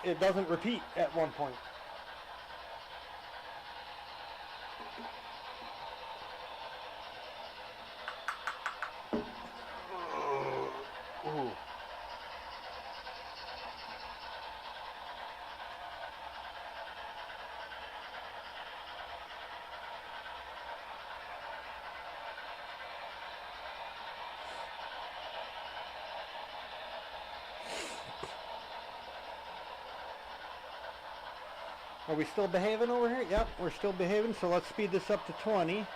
it doesn't repeat at one point. Ooh. Are we still behaving over here? Yep, we're still behaving, so let's speed this up to 20.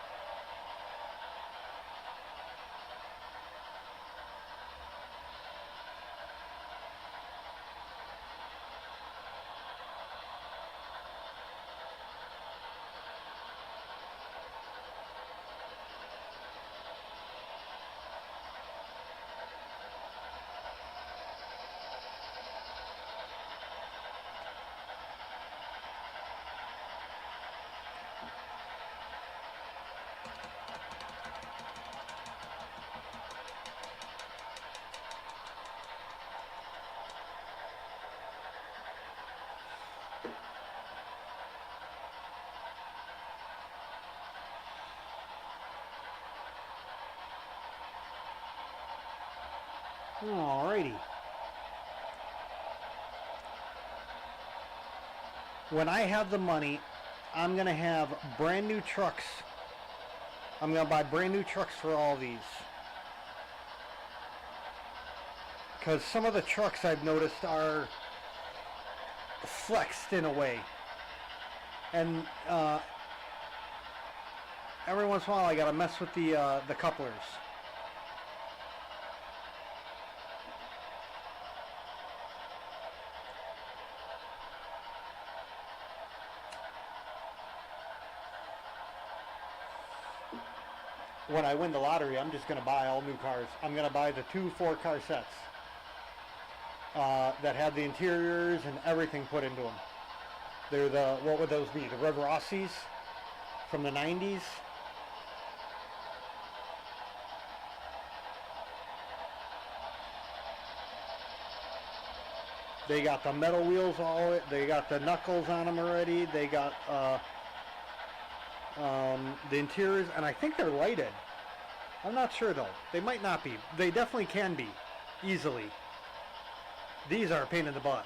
Alrighty. When I have the money, I'm going to have brand new trucks. I'm going to buy brand new trucks for all these. Because some of the trucks I've noticed are flexed in a way. And every once in a while I got to mess with the couplers. When I win the lottery, I'm just going to buy all new cars. I'm going to buy the 2 4-car sets that have the interiors and everything put into them. They're what would those be? The Rev Rossies from the 90s. They got the metal wheels they got the knuckles on them already. They got the interiors, and I think they're lighted. I'm not sure though. They might not be. They definitely can be, easily. These are a pain in the butt.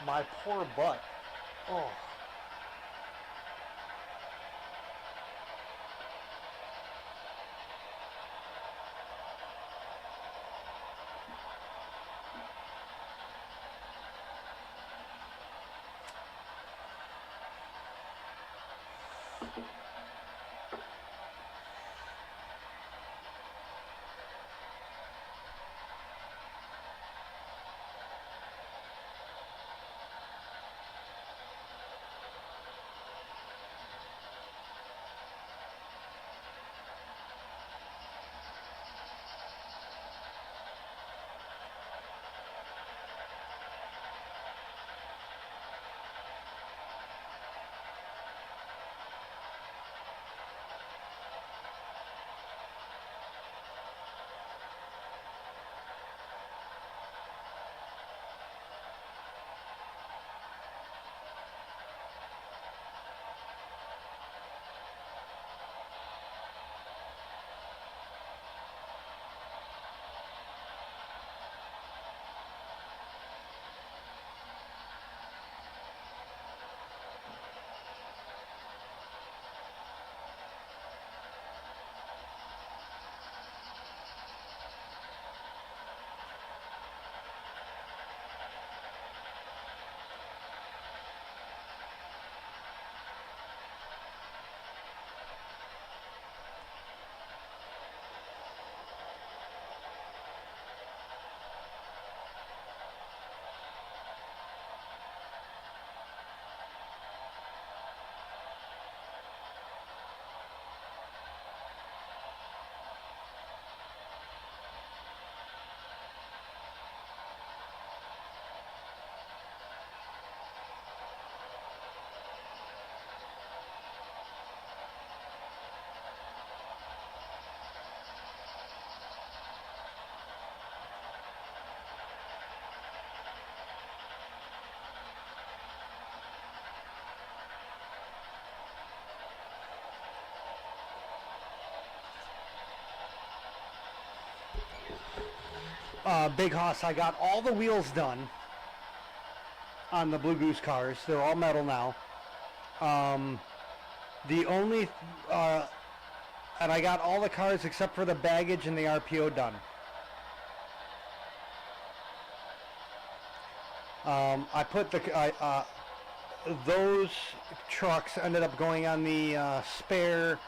My poor butt. Oh. Big Hoss, I got all the wheels done on the Blue Goose cars. They're all metal now. The only, and I got all the cars except for the baggage and the RPO done. I put those trucks ended up going on the spare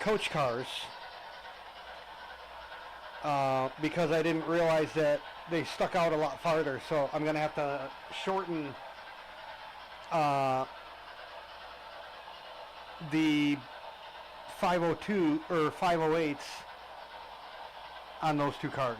coach cars because I didn't realize that they stuck out a lot farther, so I'm gonna have to shorten the 502 or 508s on those two cars.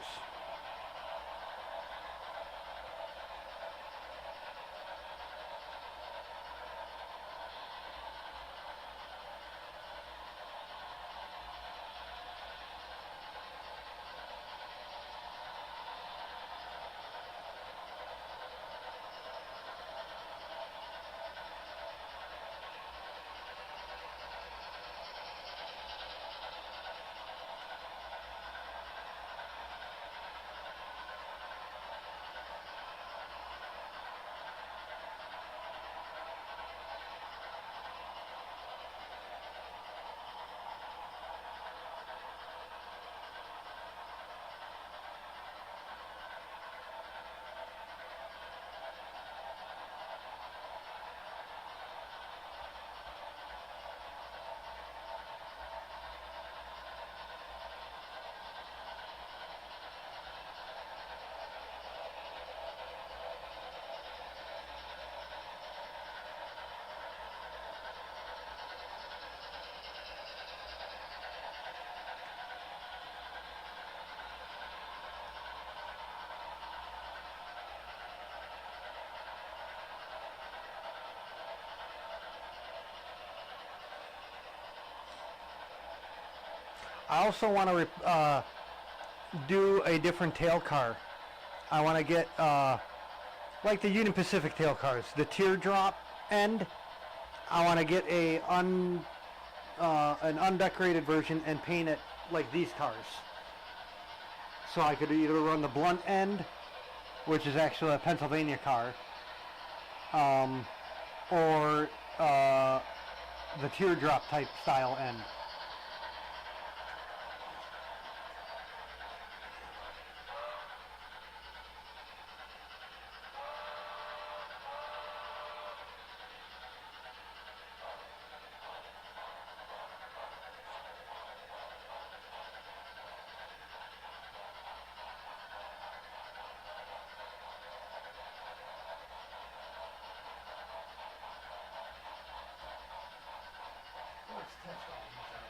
I also want to do a different tail car. I want to get like the Union Pacific tail cars, the teardrop end. I want to get an undecorated version and paint it like these cars. So I could either run the blunt end, which is actually a Pennsylvania car, or the teardrop type style end. Let's test all these out.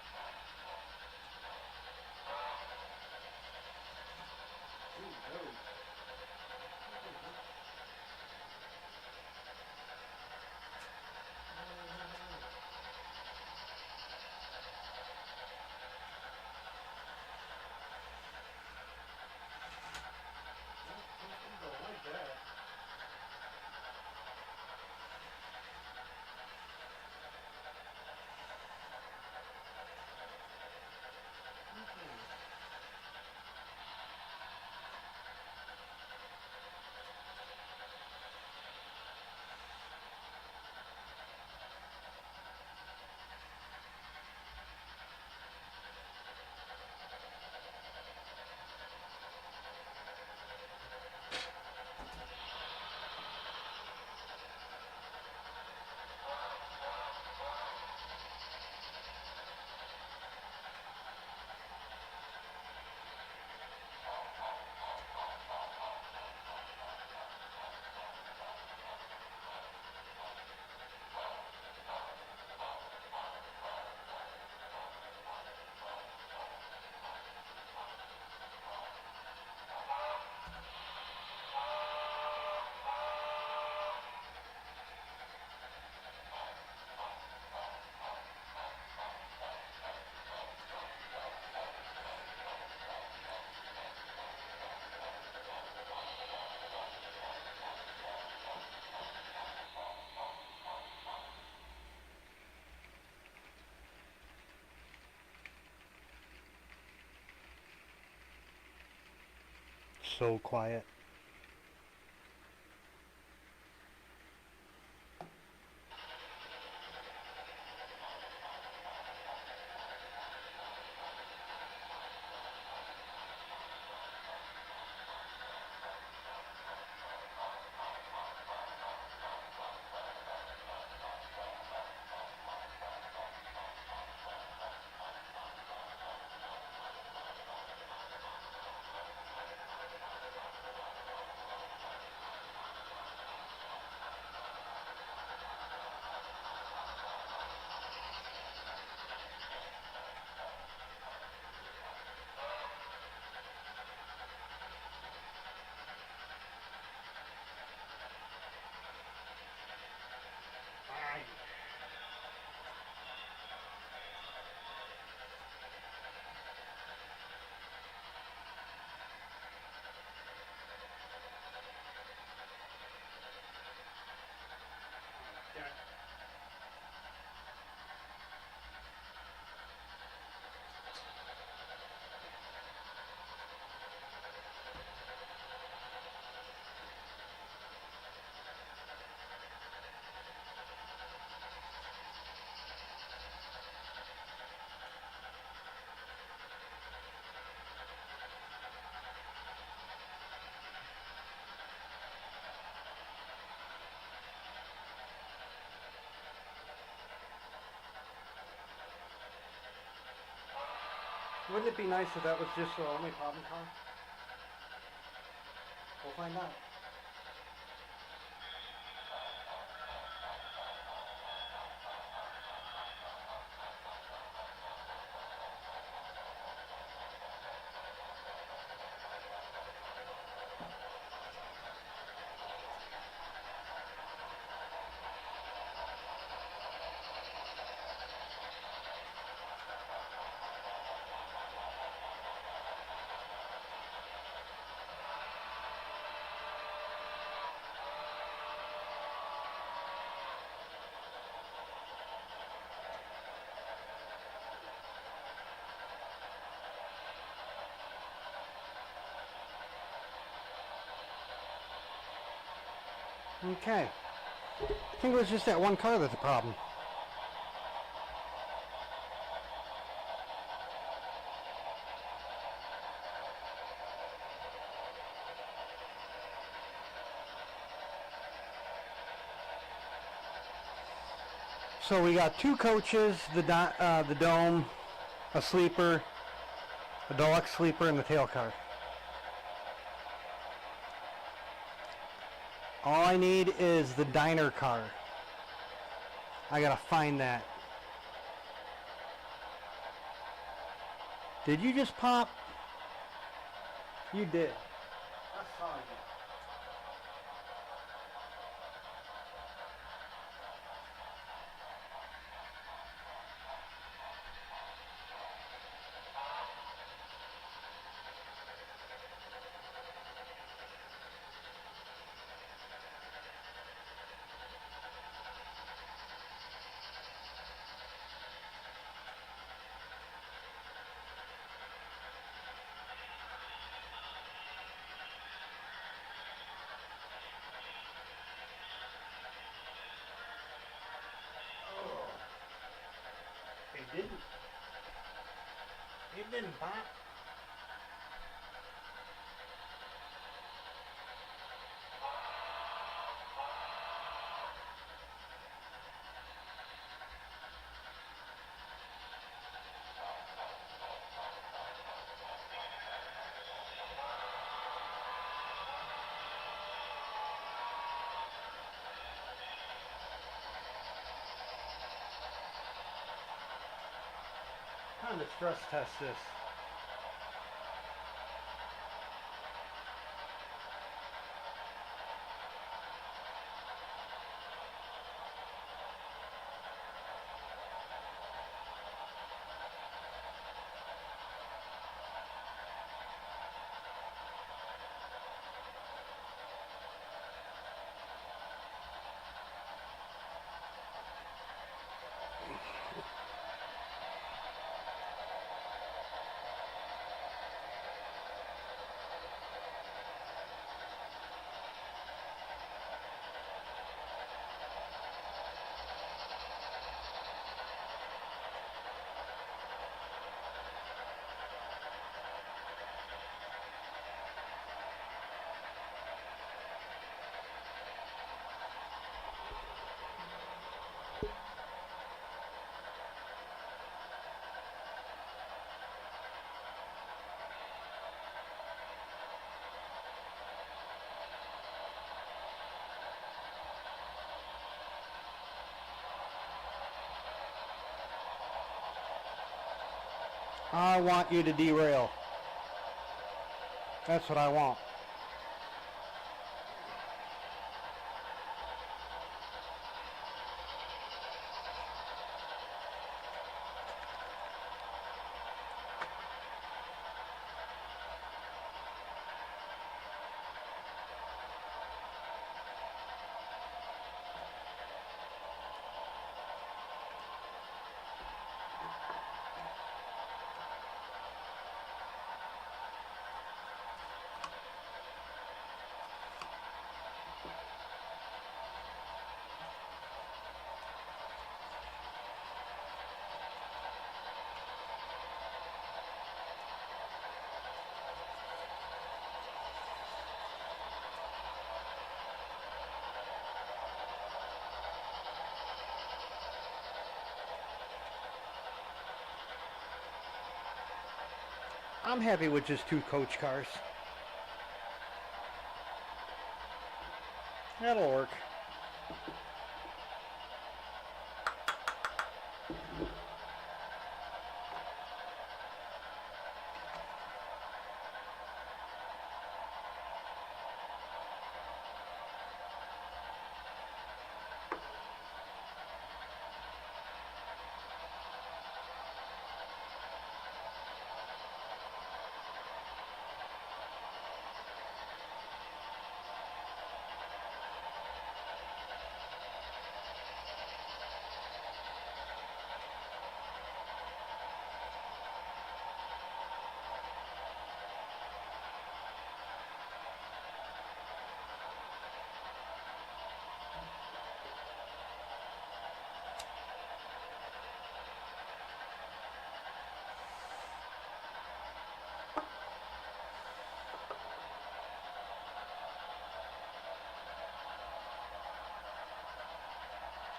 so quiet. Wouldn't it be nice if that was just the only problem car? We'll find out. Okay. I think it was just that one car that's the problem. So we got two coaches, the dome, a sleeper, a deluxe sleeper, and the tail car. All I need is the diner car. I gotta find that. Did you just pop? You did. I saw you. It didn't. It didn't pop. Time to stress test this. I want you to derail. That's what I want. I'm happy with just 2 coach cars. That'll work.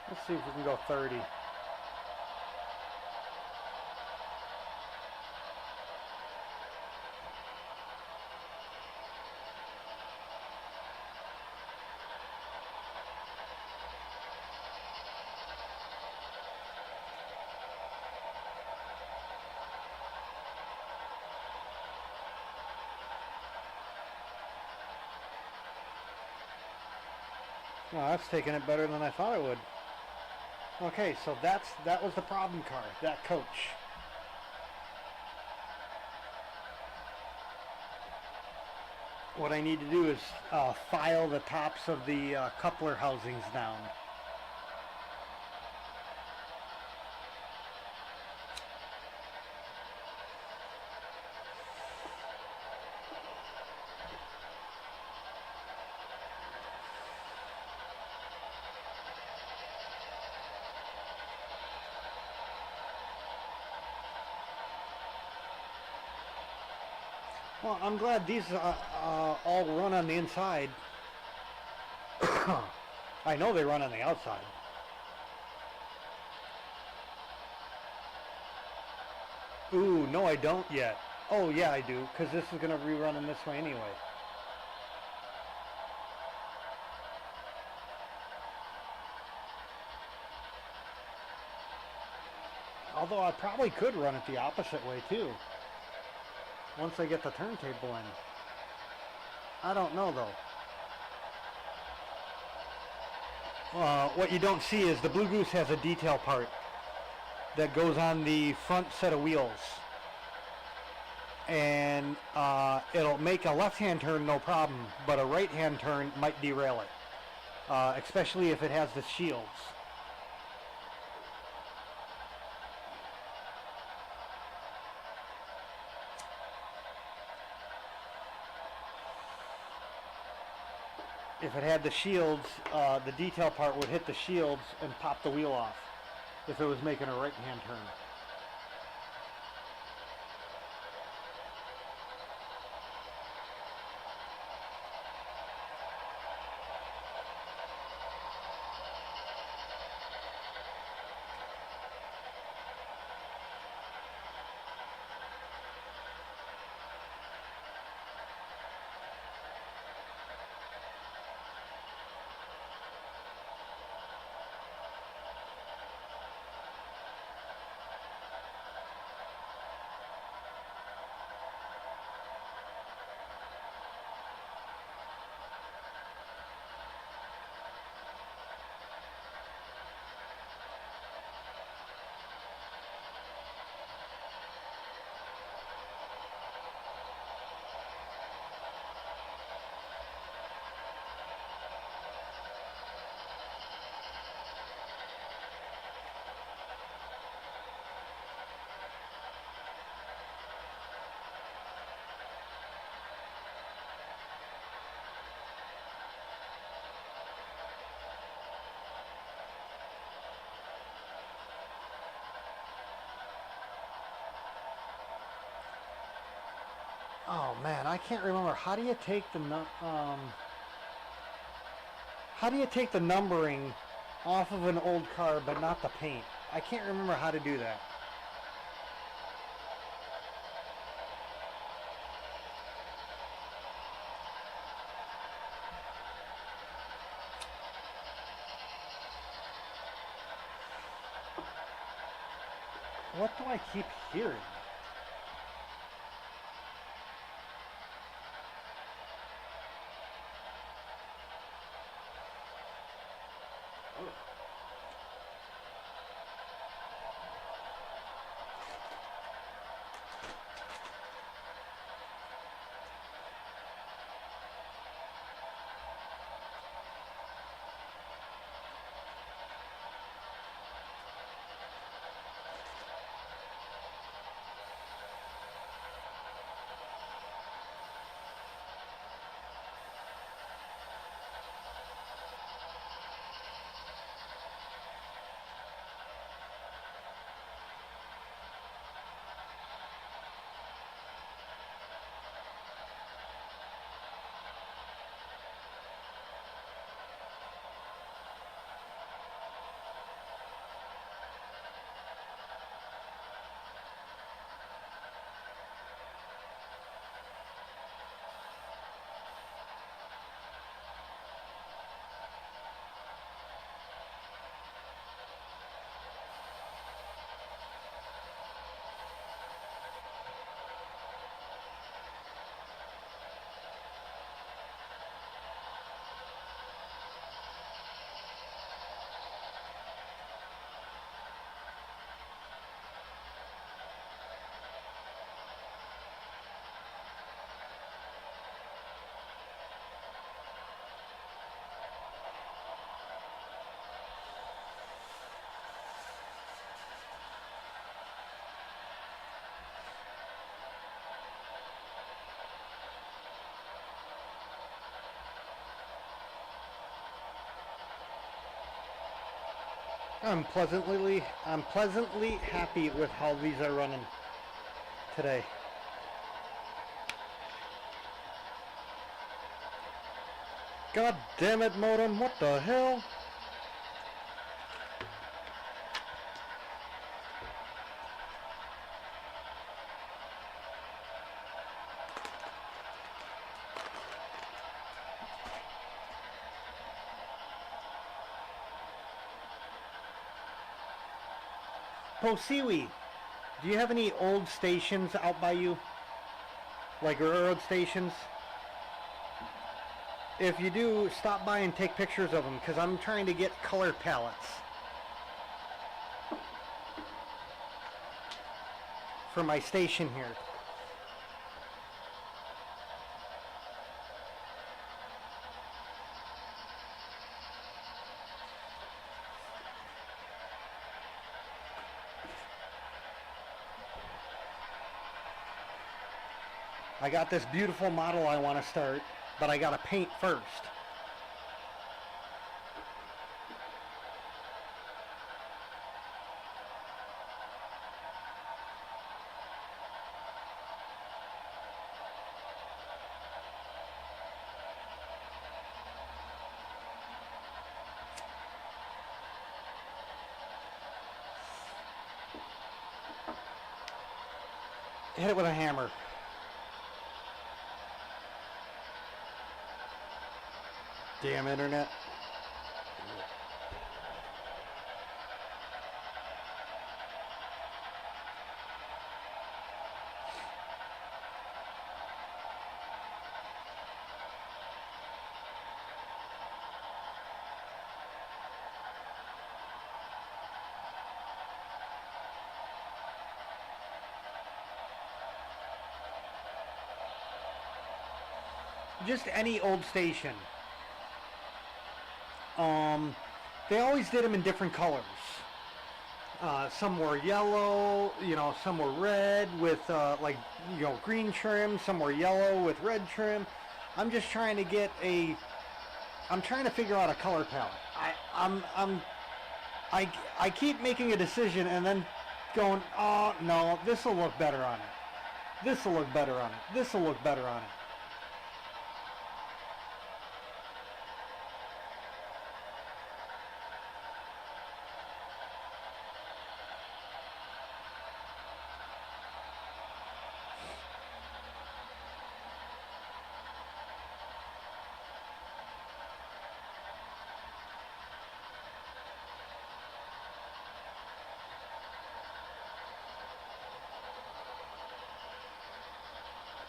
Let's see if we can go 30. Well, that's taking it better than I thought it would. Okay, so that was the problem car, that coach. What I need to do is file the tops of the coupler housings down. Well, I'm glad these all run on the inside. I know they run on the outside. Ooh, no I don't yet. Oh yeah I do, because this is going to rerun in this way anyway. Although I probably could run it the opposite way too. Once I get the turntable in. I don't know though. What you don't see is the Blue Goose has a detail part that goes on the front set of wheels. And it'll make a left-hand turn no problem, but a right-hand turn might derail it. Especially if it has the shields. If it had the shields, the detail part would hit the shields and pop the wheel off if it was making a right-hand turn. Oh man, I can't remember. How do you take the how do you take the numbering off of an old car but not the paint? I can't remember how to do that. What do I keep hearing? I'm pleasantly happy with how these are running today. God damn it, modem, what the hell? Posiwi, do you have any old stations out by you? Like railroad stations? If you do, stop by and take pictures of them, because I'm trying to get color palettes for my station here. I got this beautiful model I want to start, but I gotta paint first. Hit it with a hammer. Damn internet. Just any old station. They always did them in different colors. Some were yellow, some were red with green trim. Some were yellow with red trim. I'm just trying to get I'm trying to figure out a color palette. I keep making a decision and then going, oh no, this will look better on it. This will look better on it. This will look better on it.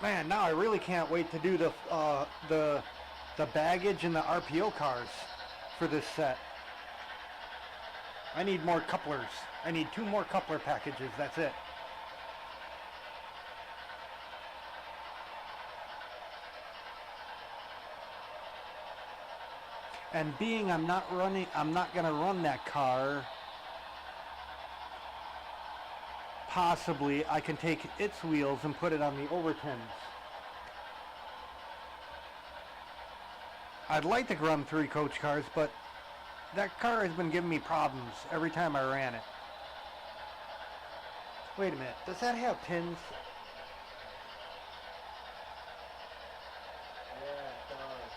Man, now I really can't wait to do the baggage and the RPO cars for this set. I need more couplers. I need 2 more coupler packages. That's it. And being I'm not gonna run that car. Possibly I can take its wheels and put it on the Overtons. I'd like to run 3 coach cars, but that car has been giving me problems every time I ran it. Wait a minute, does that have pins? Yeah, it does.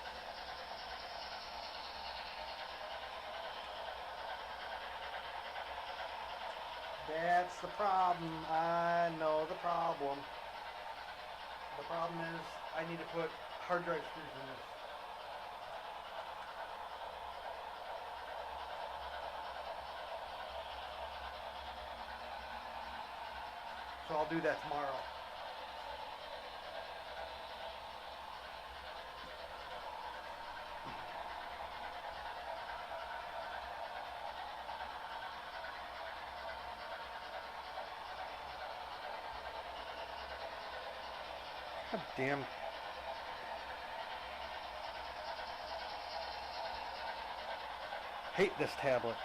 That's the problem. I know the problem. The problem is I need to put hard drive screws in this. So I'll do that tomorrow. God damn. Hate this tablet.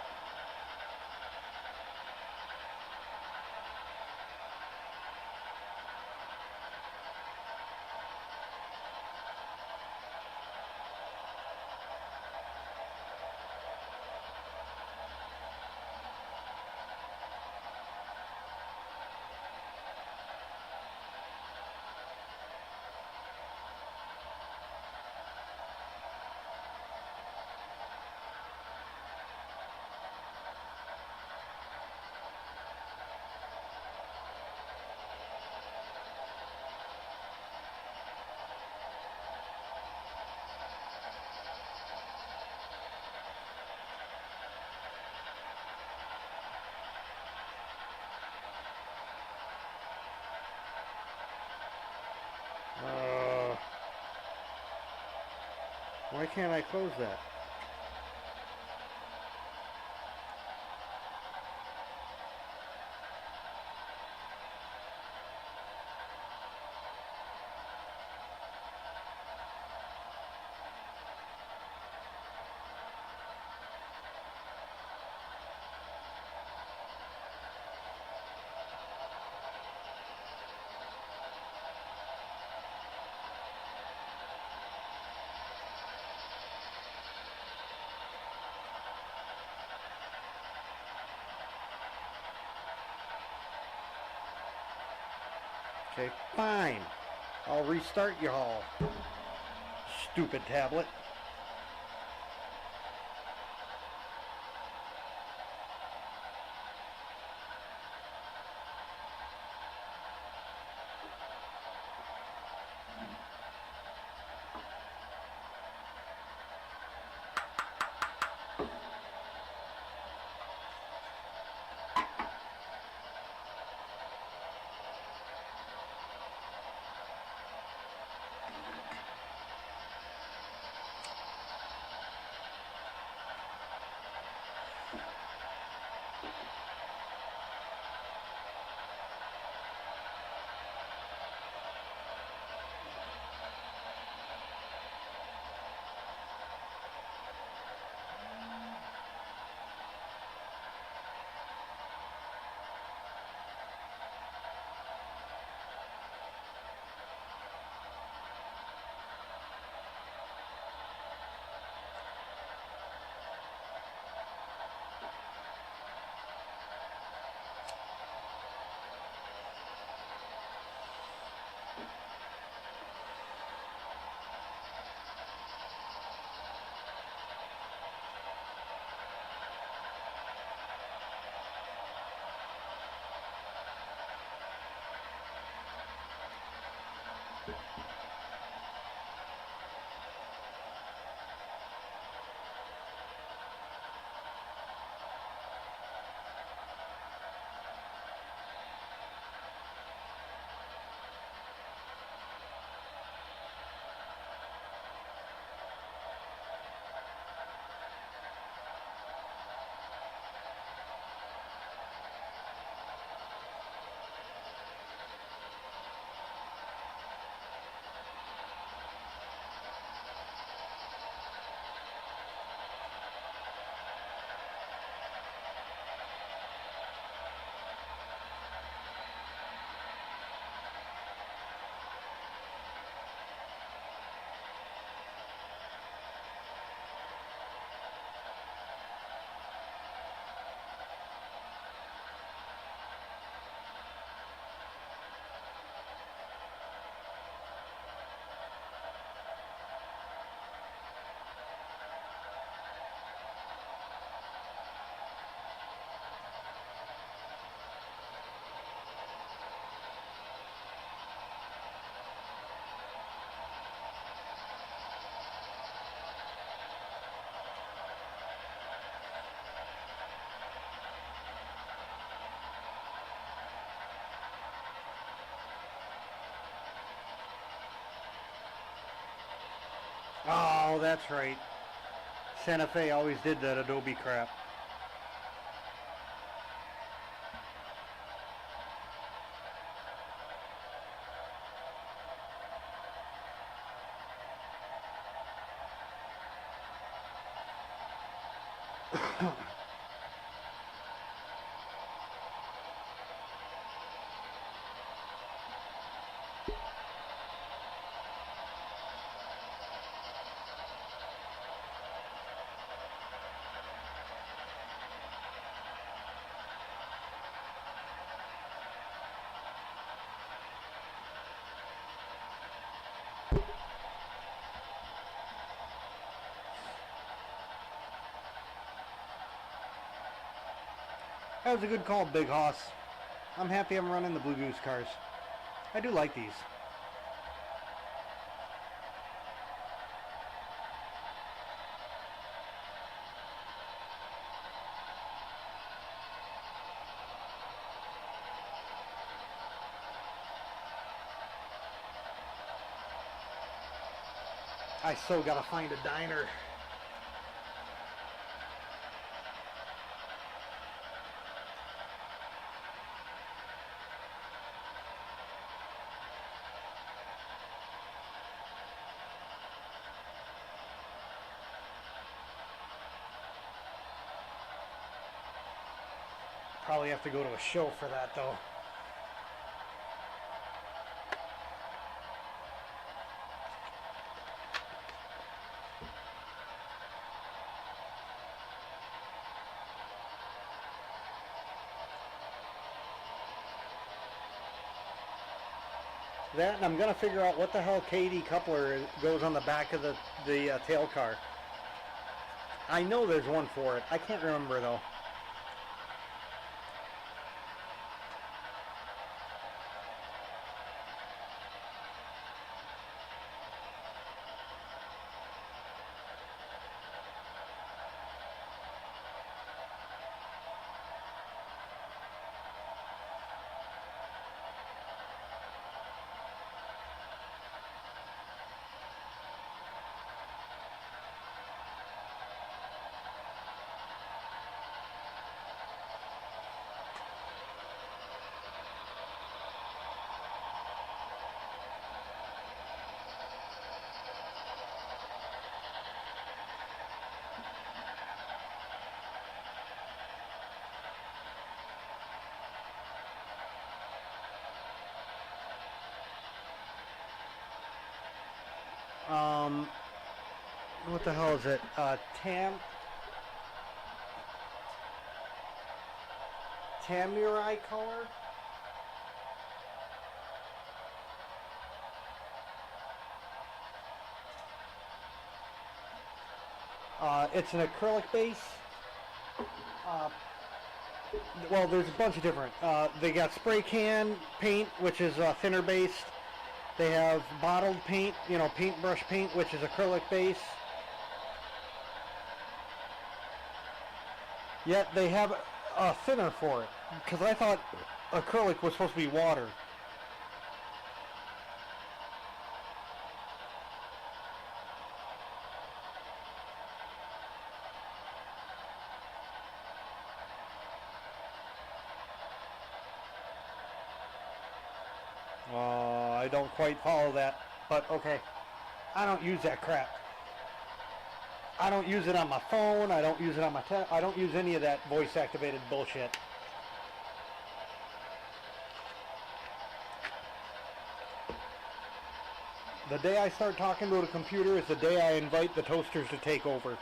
Why can't I close that? Okay, fine. I'll restart y'all. Stupid tablet. Oh, that's right. Santa Fe always did that Adobe crap. That was a good call, Big Hoss. I'm happy I'm running the Blue Goose cars. I do like these. I so gotta find a diner. Probably have to go to a show for that though. That, and I'm gonna figure out what the hell KD coupler goes on the back of the tail car. I know there's one for it. I can't remember though. What the hell is it? Tamurai color? It's an acrylic base. Well, there's a bunch of different. They got spray can paint, which is thinner based. They have bottled paint, you know, paintbrush paint, which is acrylic base. Yet they have a thinner for it, because I thought acrylic was supposed to be water. I don't quite follow that, but okay. I don't use that crap. I don't use it on my phone. I don't use it on my I don't use any of that voice-activated bullshit. The day I start talking to a computer is the day I invite the toasters to take over.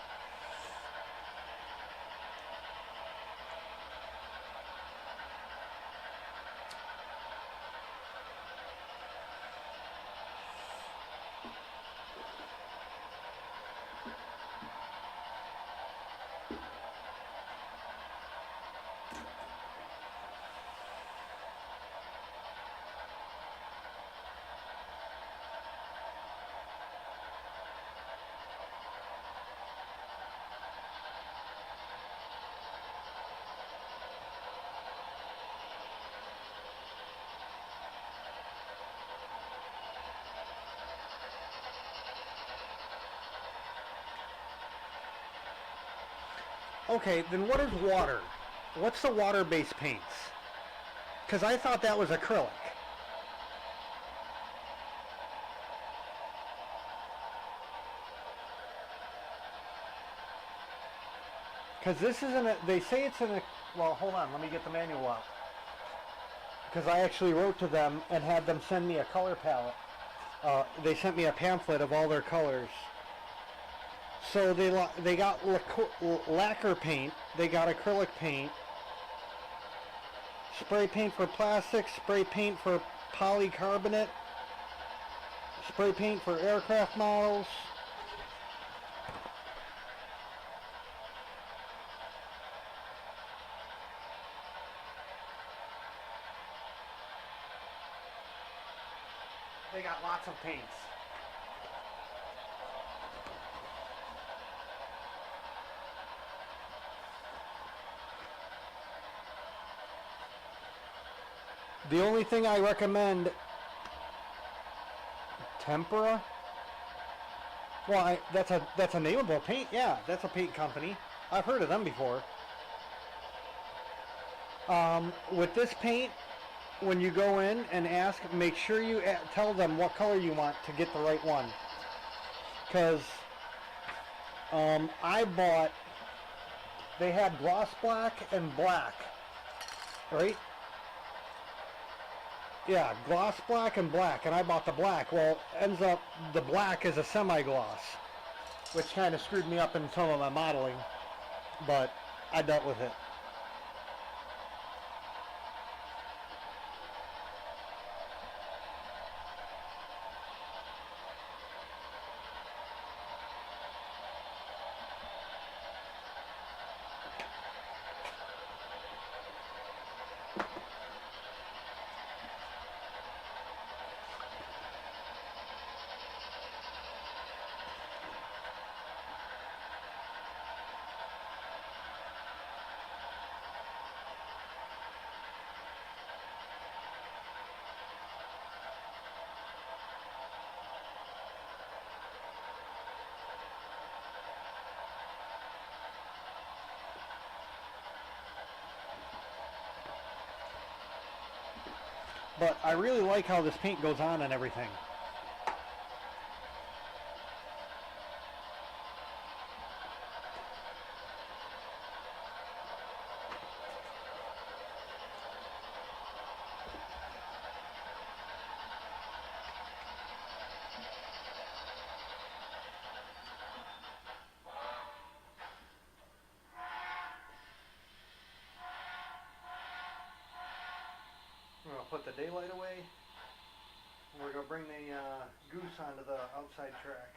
Okay, then what is water? What's the water-based paints? Because I thought that was acrylic. Because this isn't a, they say it's in a, well, hold on, let me get the manual out. Because I actually wrote to them and had them send me a color palette. They sent me a pamphlet of all their colors. So they got lacquer paint, they got acrylic paint, spray paint for plastic, spray paint for polycarbonate, spray paint for aircraft models. They got lots of paints. The only thing I recommend, tempera. Well, that's a nameable paint. Yeah, that's a paint company. I've heard of them before. With this paint, when you go in and ask, make sure you tell them what color you want to get the right one. Because I bought, they had gloss black and black, right? Yeah, gloss black and black, and I bought the black. Well, ends up the black is a semi-gloss, which kind of screwed me up in some of my modeling, but I dealt with it. But I really like how this paint goes on and everything. I'm going to put the daylight away. We're going to bring the Goose onto the outside track.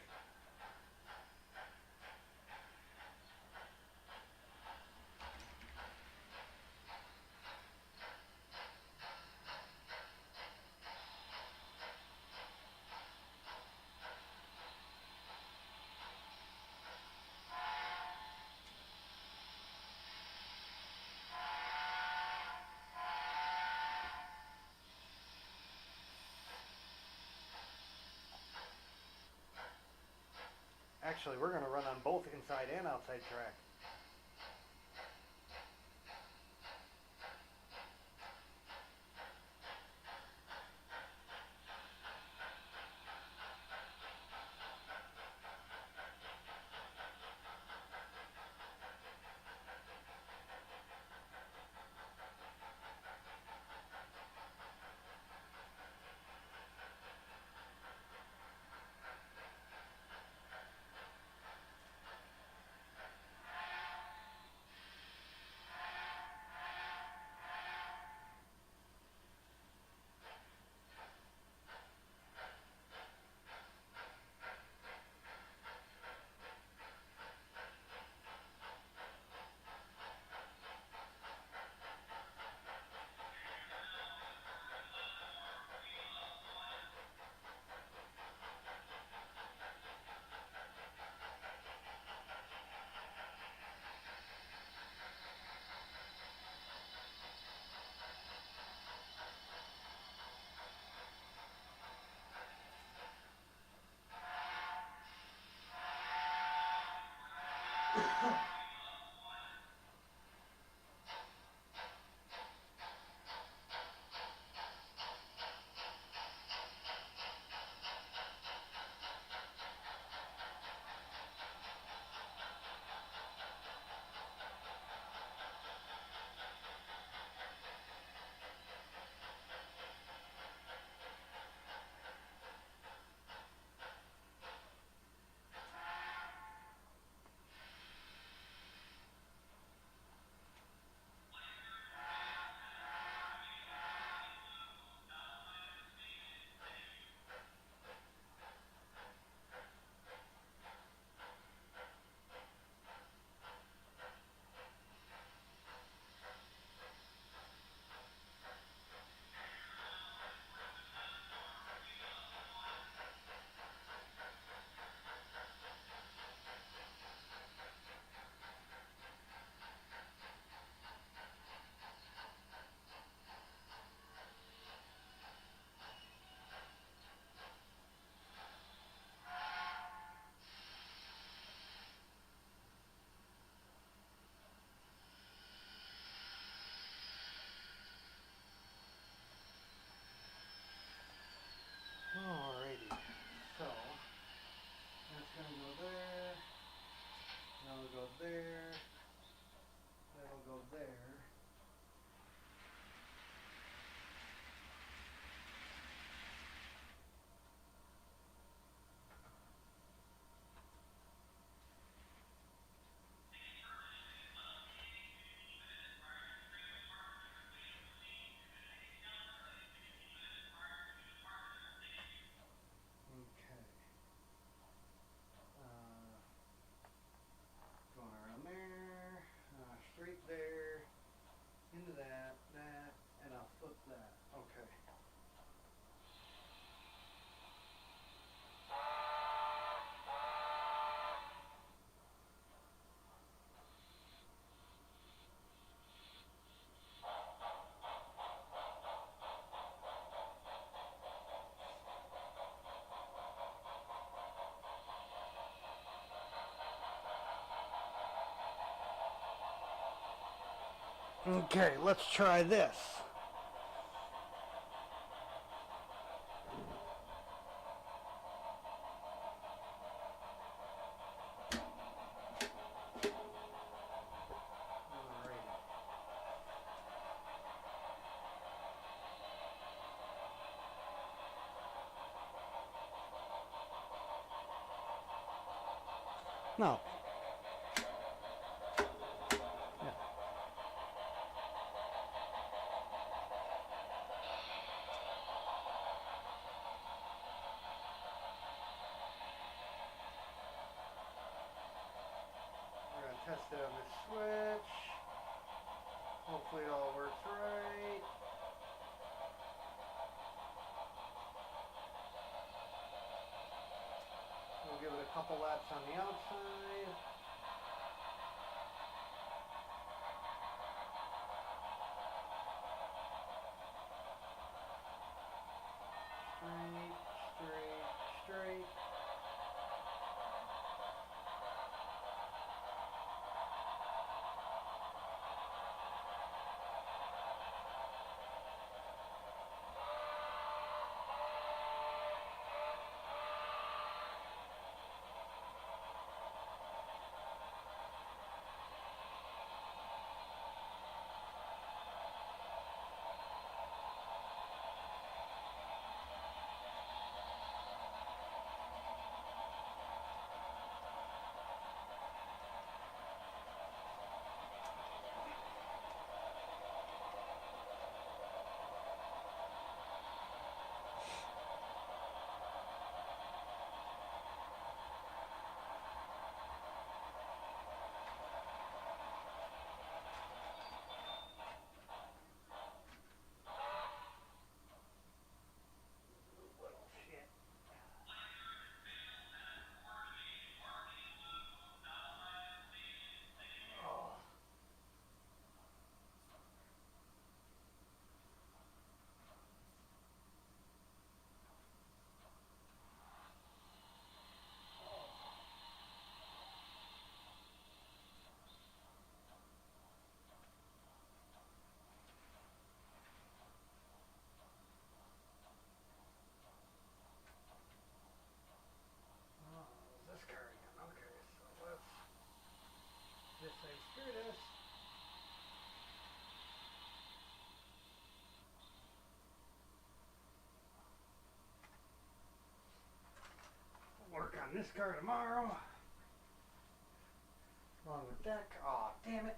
Actually, we're going to run on both inside and outside track. Okay, let's try this. No. Yeah. We're going to test it on the switch. Hopefully it all works right. We'll give it a couple laps on the outside. Straight, straight. Work on this car tomorrow. Along with deck. Aw, damn it.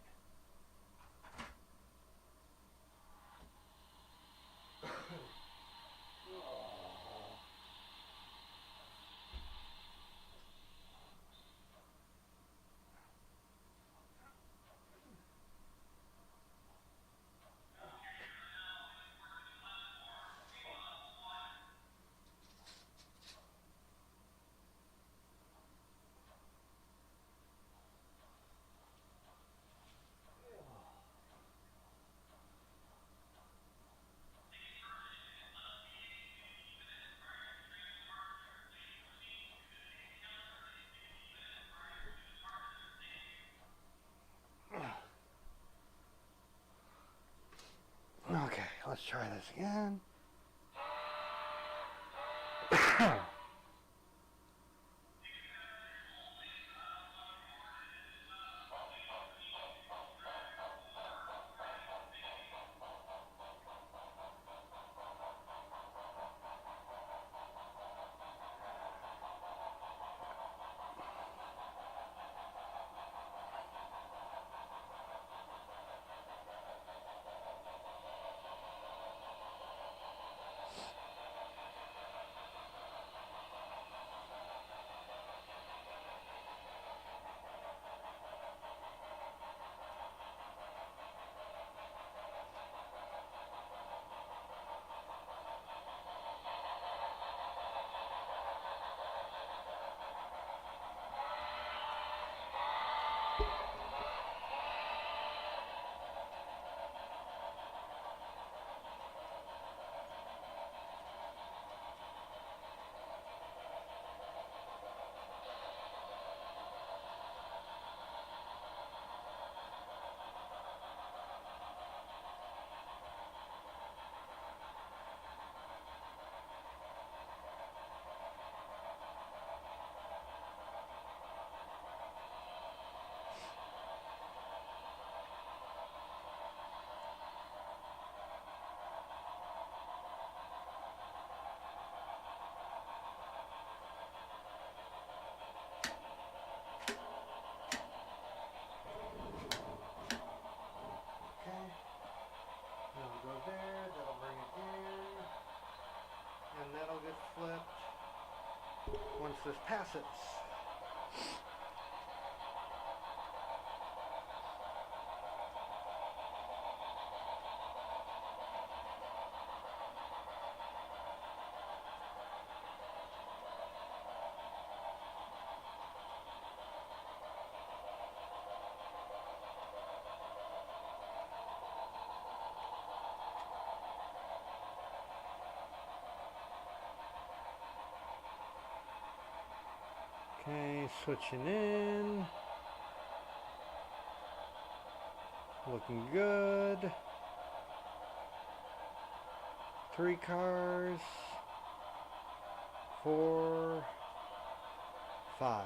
Okay, let's try this again. passes, passes. Okay, switching in. Looking good. 3 cars. 4, 5.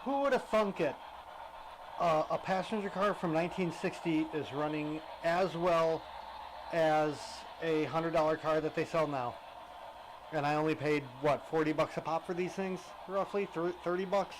Who would have thunk it? A passenger car from 1960 is running as well as a $100 car that they sell now. And I only paid, what, 40 bucks a pop for these things? Roughly 30 bucks?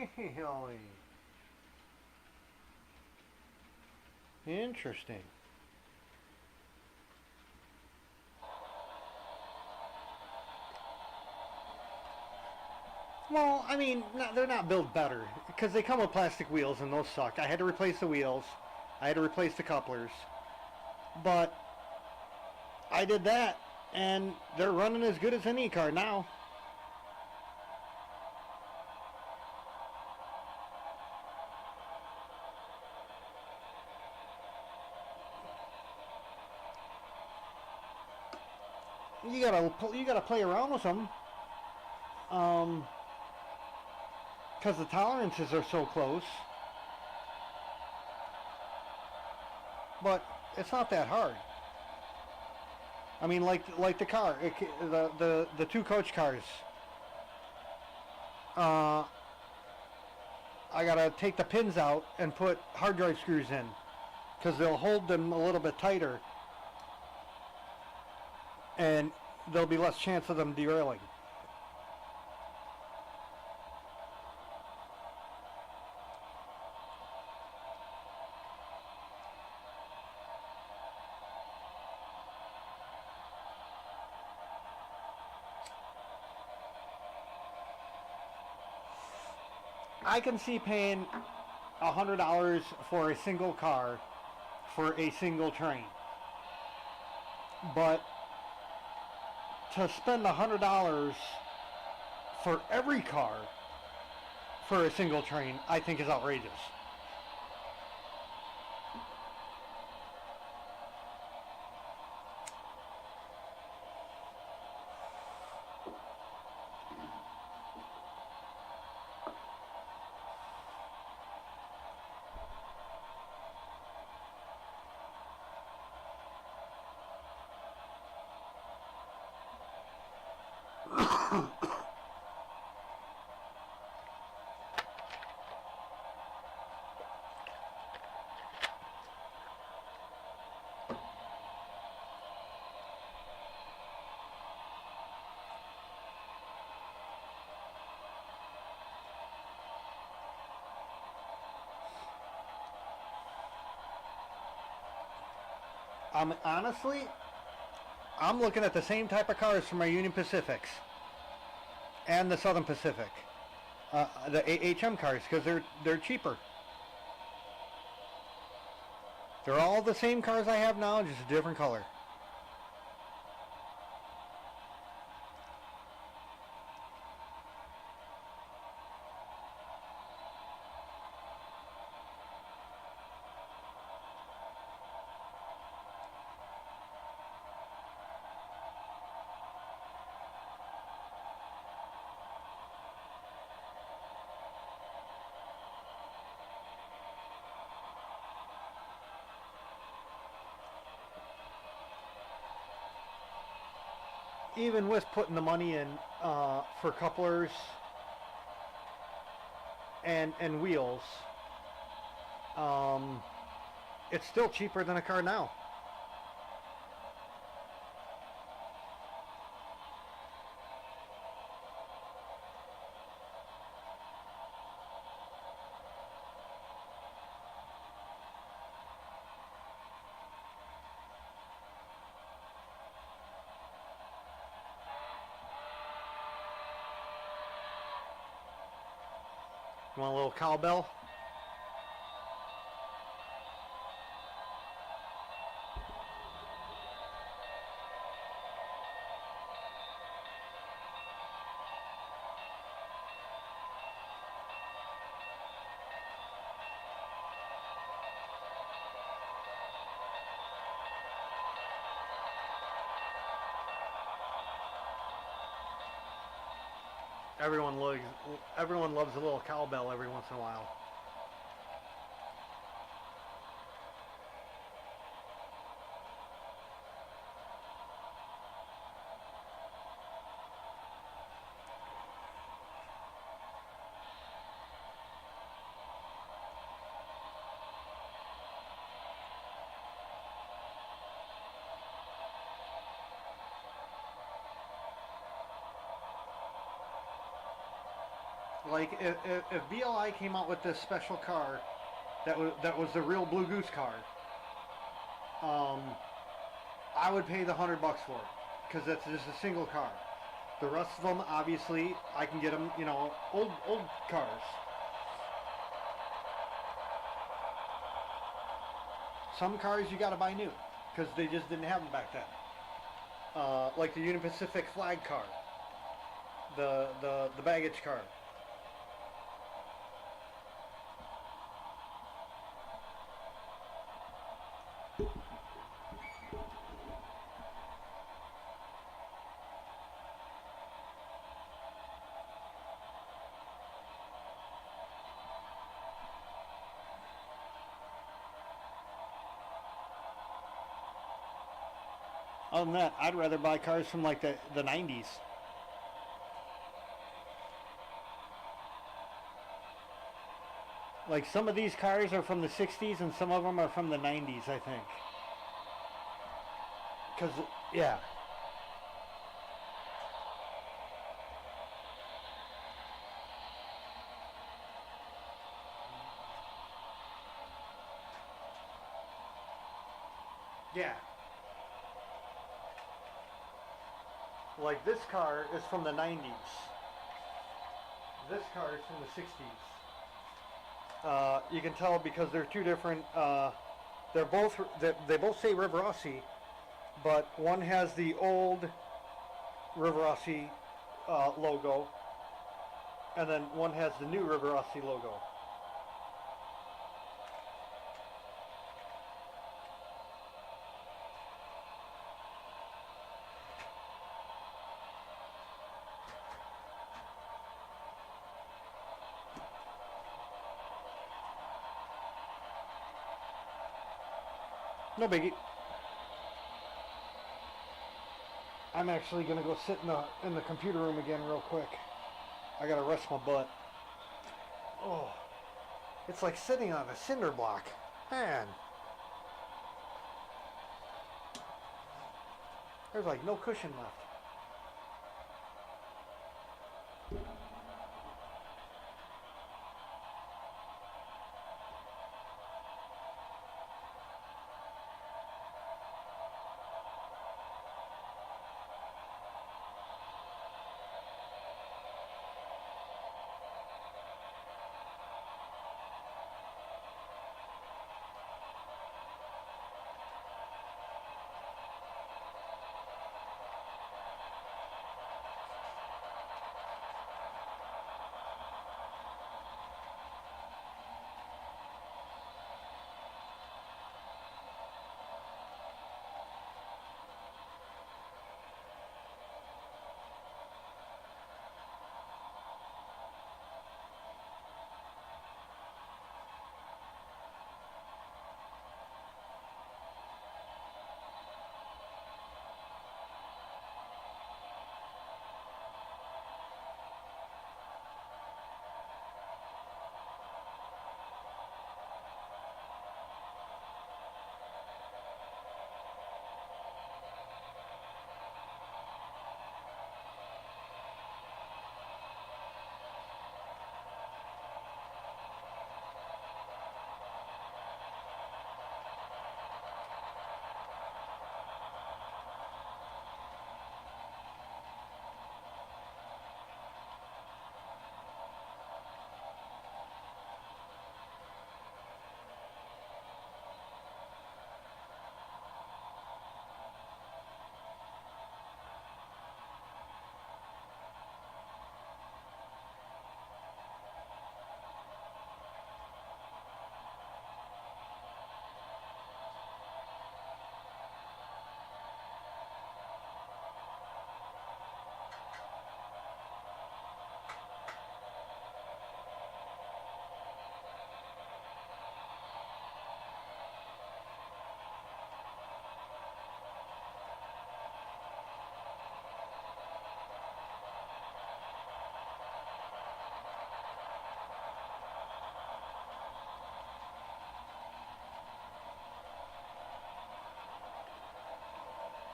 Really? Interesting. Well, I mean, they're not built better because they come with plastic wheels and those suck. I had to replace the wheels. I had to replace the couplers. But I did that and they're running as good as any car now. You gotta play around with them, because the tolerances are so close. But it's not that hard. I mean, like the car, the two coach cars. I gotta take the pins out and put hard drive screws in, because they'll hold them a little bit tighter, and there'll be less chance of them derailing. I can see paying $100 for a single car for a single train, but to spend $100 for every car for a single train, I think is outrageous. Honestly, I'm looking at the same type of cars for my Union Pacifics and the Southern Pacific, the HM cars, because they're cheaper. They're all the same cars I have now, just a different color. Even with putting the money in for couplers and wheels, it's still cheaper than a car now. You want a little cowbell? Everyone loves a little cowbell every once in a while. Like if BLI came out with this special car that was the real Blue Goose car, I would pay the $100 for it because that's just a single car. The rest of them, obviously, I can get them, old cars. Some cars you got to buy new because they just didn't have them back then. Like the Union Pacific flag car, the baggage car. Other than that, I'd rather buy cars from like the 90s. Like some of these cars are from the 60s and some of them are from the 90s, I think. Because, yeah. Yeah. Like this car is from the 90s. This car is from the 60s. You can tell because they're two different. They both say Rivarossi, but one has the old Rivarossi logo, and then one has the new Rivarossi logo. No biggie. I'm actually gonna go sit in the computer room again real quick. I gotta rest my butt. Oh, it's like sitting on a cinder block, man. There's like no cushion left.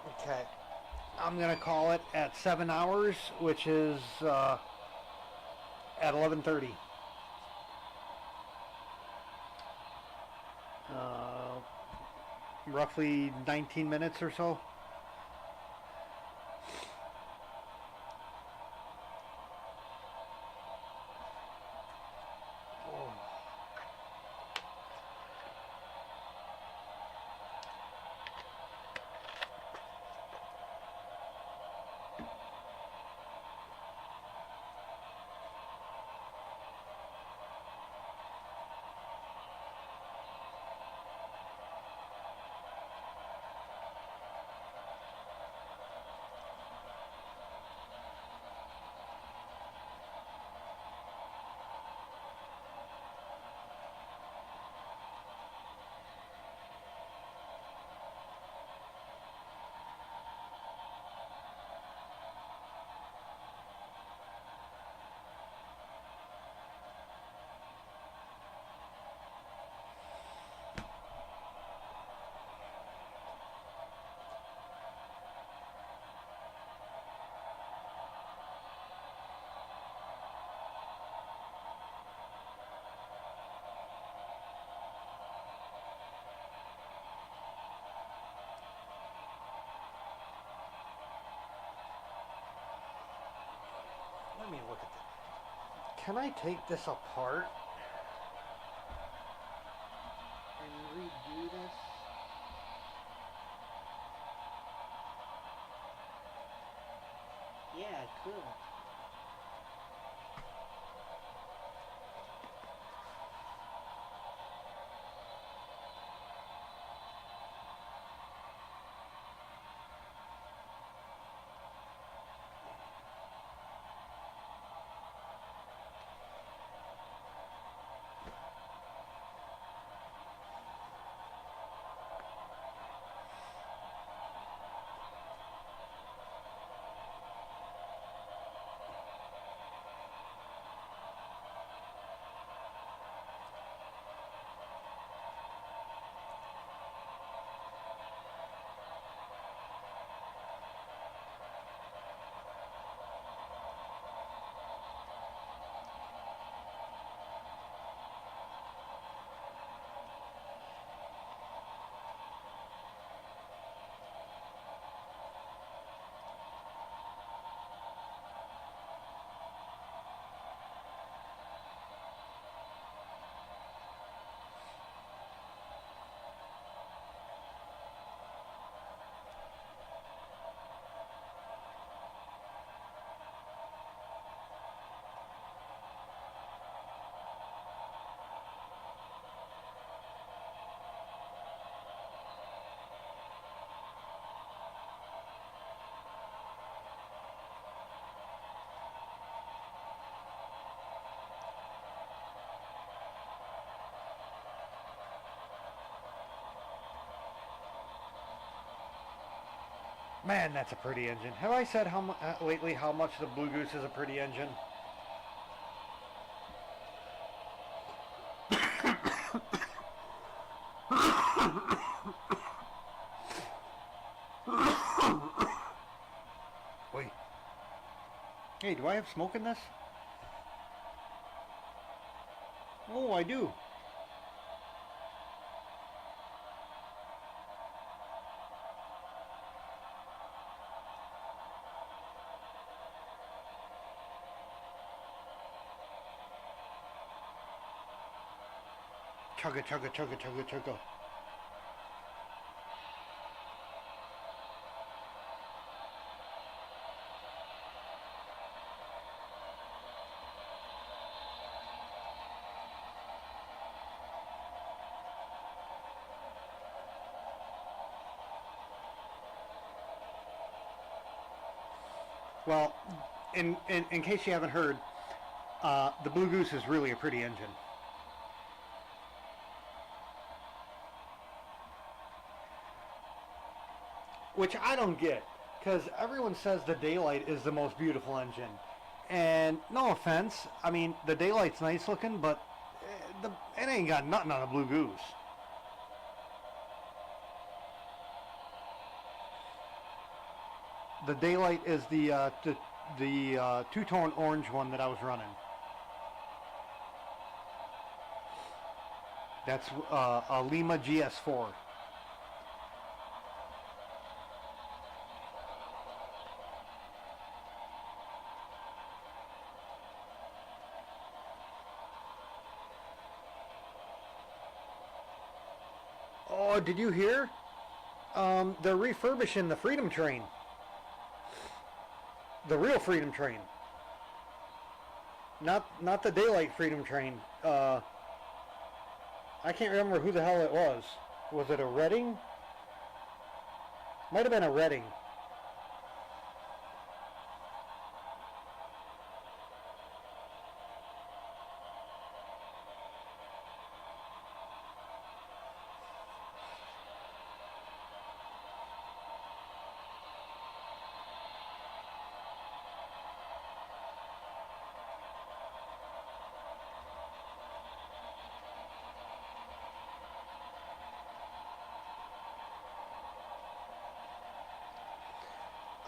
Okay. I'm going to call it at 7 hours, which is at 11:30. Roughly 19 minutes or so. Let me look at that. Can I take this apart and redo this? Yeah, I could. Man, that's a pretty engine. Have I said lately how much the Blue Goose is a pretty engine? Wait. Hey, do I have smoke in this? Oh, I do. Chugga, chugga, chugga, chugga, chugga. Well, in case you haven't heard, the Blue Goose is really a pretty engine. Which I don't get, because everyone says the Daylight is the most beautiful engine. And no offense, I mean, the Daylight's nice looking, but it ain't got nothing on a Blue Goose. The daylight is the two-tone orange one that I was running. That's a Lima GS4. Oh, did you hear? They're refurbishing the Freedom Train. The real Freedom Train. Not the daylight Freedom Train. I can't remember who the hell it was. Was it a Reading? Might have been a Reading.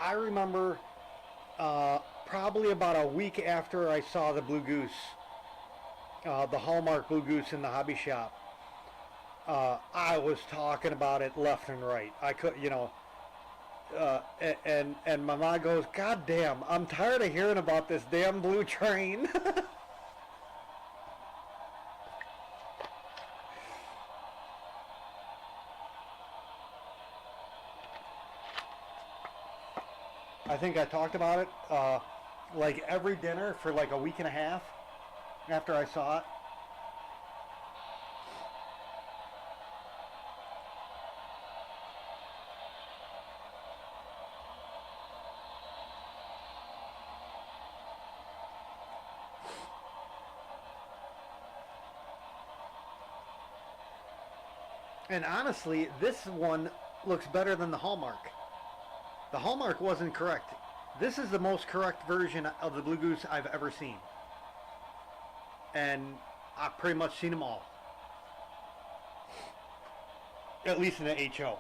I remember probably about a week after I saw the Blue Goose, the Hallmark Blue Goose in the hobby shop. I was talking about it left and right. I could, and my mom goes, "God damn, I'm tired of hearing about this damn blue train." I think I talked about it like every dinner for like a week and a half after I saw it. And honestly, this one looks better than the Hallmark. The Hallmark wasn't correct. This is the most correct version of the Blue Goose I've ever seen. And I've pretty much seen them all. At least in the HO.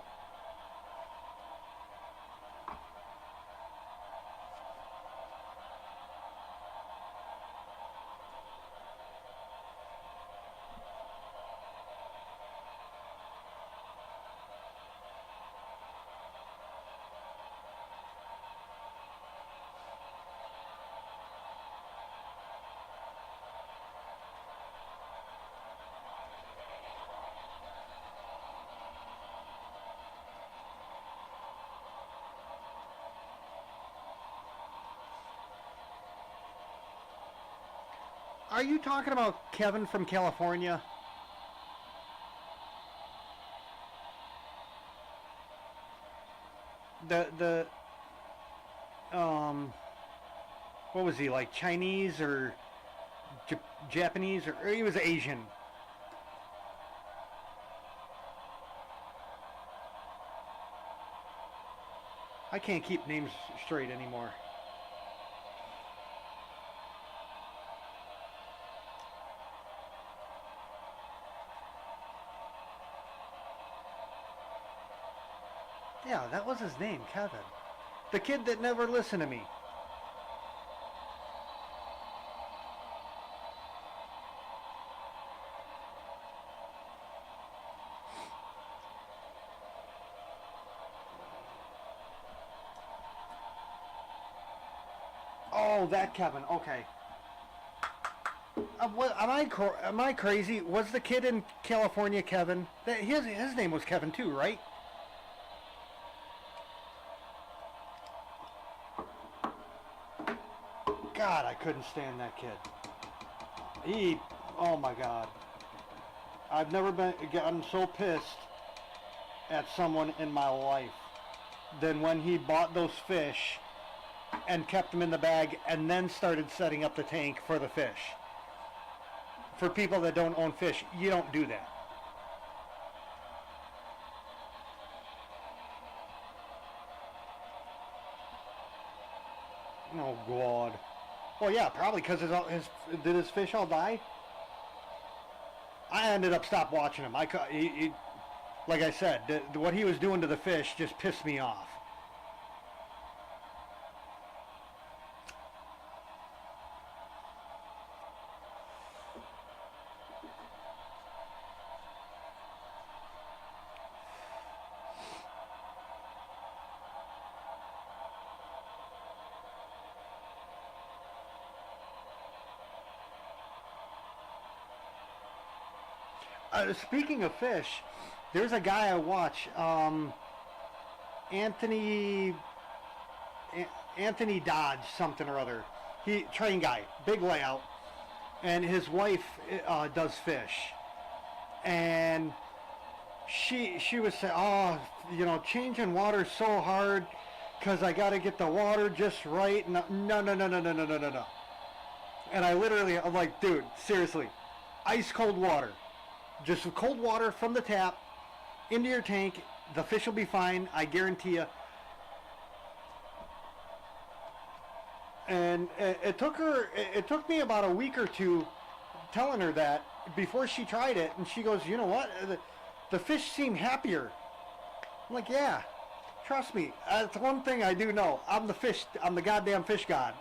Are you talking about Kevin from California? The what was he, like Chinese or Japanese, or he was Asian? I can't keep names straight anymore. Yeah, that was his name, Kevin. The kid that never listened to me. Oh, that Kevin. Okay. Am I crazy? Was the kid in California Kevin? His name was Kevin too, right? God, I couldn't stand that kid. Oh my God. I've never gotten so pissed at someone in my life than when he bought those fish and kept them in the bag and then started setting up the tank for the fish. For people that don't own fish, you don't do that. Oh God. Well, yeah, probably because did his fish all die? I ended up stopped watching him. Like I said, what he was doing to the fish just pissed me off. Speaking of fish, there's a guy I watch, Anthony Anthony Dodge something or other. He train guy, big layout, and his wife does fish, and she was saying, oh, changing water so hard because I got to get the water just right. No, no, no, no, no, no, no, no, no, no. And I'm like, dude, seriously, ice cold water, just cold water from the tap into your tank. The fish will be fine, I guarantee you. And it took me about a week or two telling her that before she tried it, and she goes, you know what? The fish seem happier. I'm like, yeah, trust me. That's one thing I do know. I'm the goddamn fish god.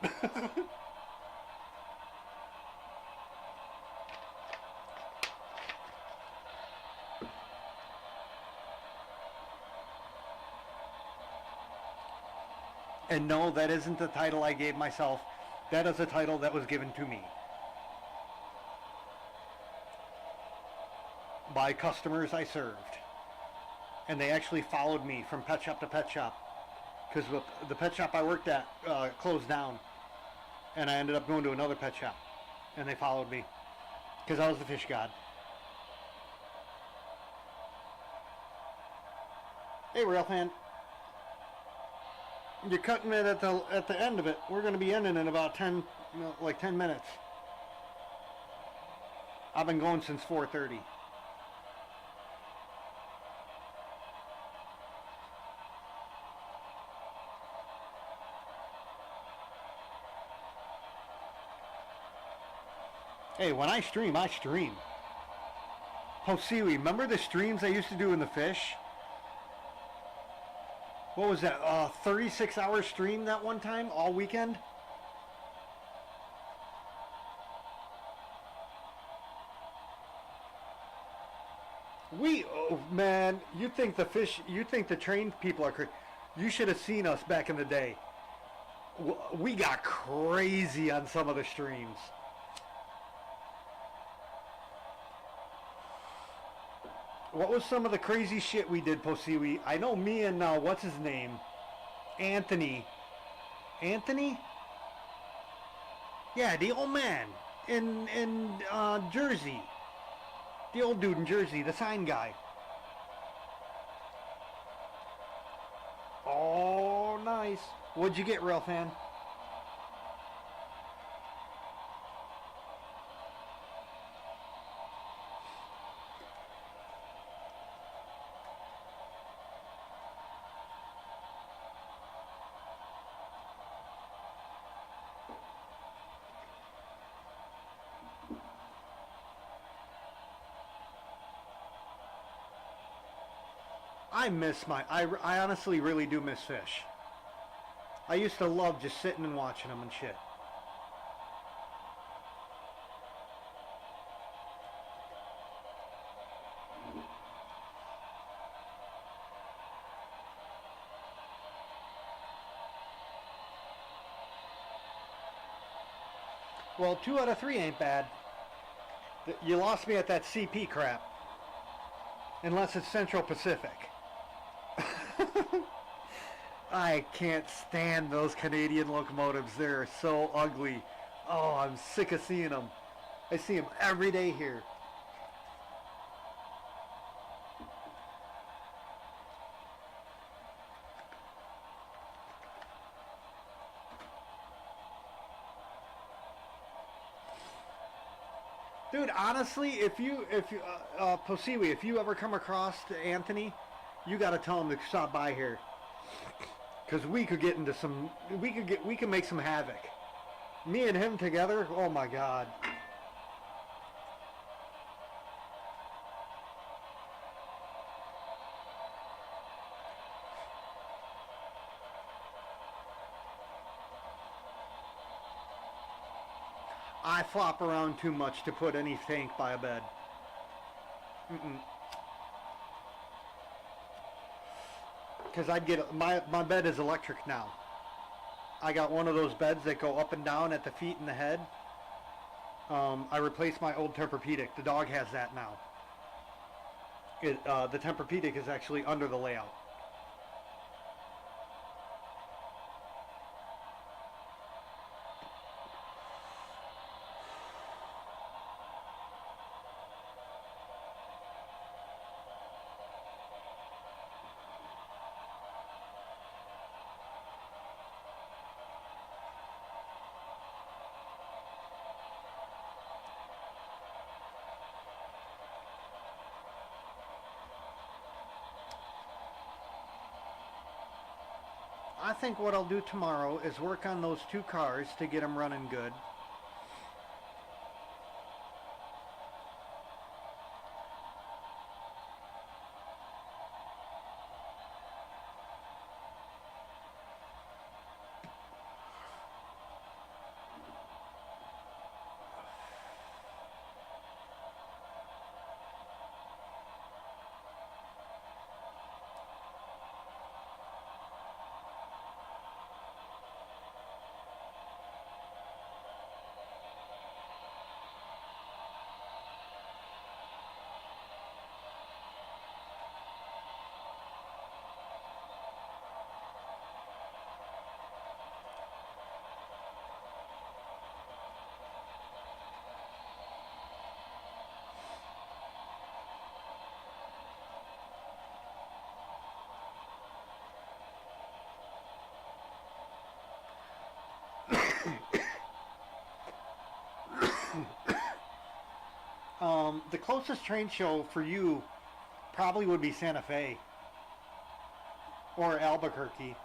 And no, that isn't the title I gave myself. That is a title that was given to me by customers I served. And they actually followed me from pet shop to pet shop, because the pet shop I worked at closed down, and I ended up going to another pet shop, and they followed me because I was the fish god. Hey, Real Fan. You're cutting it at the end of it. We're going to be ending in about 10 minutes. I've been going since 4:30. Hey, when I stream, I stream. Hosiwi, remember the streams I used to do in the fish? What was that, 36-hour stream that one time, all weekend? Oh man, you think the trained people are crazy. You should have seen us back in the day. We got crazy on some of the streams. What was some of the crazy shit we did, Posiwi? I know me and, what's his name? Anthony? Yeah, the old man in Jersey. The old dude in Jersey, the sign guy. Oh, nice. What'd you get, Real Fan? I honestly really do miss fish. I used to love just sitting and watching them and shit. Well, 2 out of 3 ain't bad. You lost me at that CP crap. Unless it's Central Pacific. I can't stand those Canadian locomotives. They're so ugly. Oh, I'm sick of seeing them. I see them every day here. Dude, honestly, Posiwi, if you ever come across Anthony, you got to tell him to stop by here. Because we could get into some, we could make some havoc. Me and him together, oh my God. I flop around too much to put any tank by a bed. Because I'd get, my bed is electric now. I got one of those beds that go up and down at the feet and the head. I replaced my old Tempur-Pedic. The dog has that now. The Tempur-Pedic is actually under the layout. I think what I'll do tomorrow is work on those two cars to get them running good. The closest train show for you probably would be Santa Fe or Albuquerque.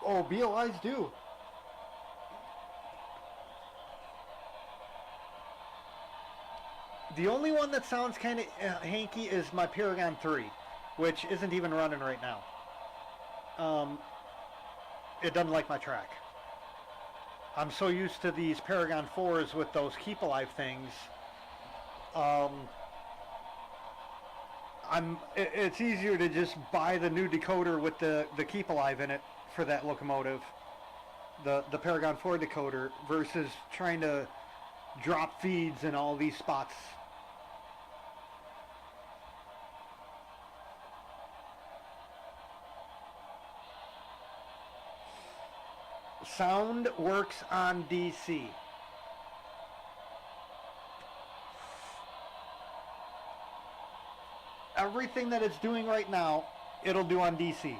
Oh, BOIs do. The only one that sounds kind of hanky is my Paragon 3, which isn't even running right now. It doesn't like my track. I'm so used to these Paragon 4s with those Keep Alive things. It's easier to just buy the new decoder with the Keep Alive in it for that locomotive, the Paragon 4 decoder, versus trying to drop feeds in all these spots. Sound works on DC. Everything that it's doing right now, it'll do on DC.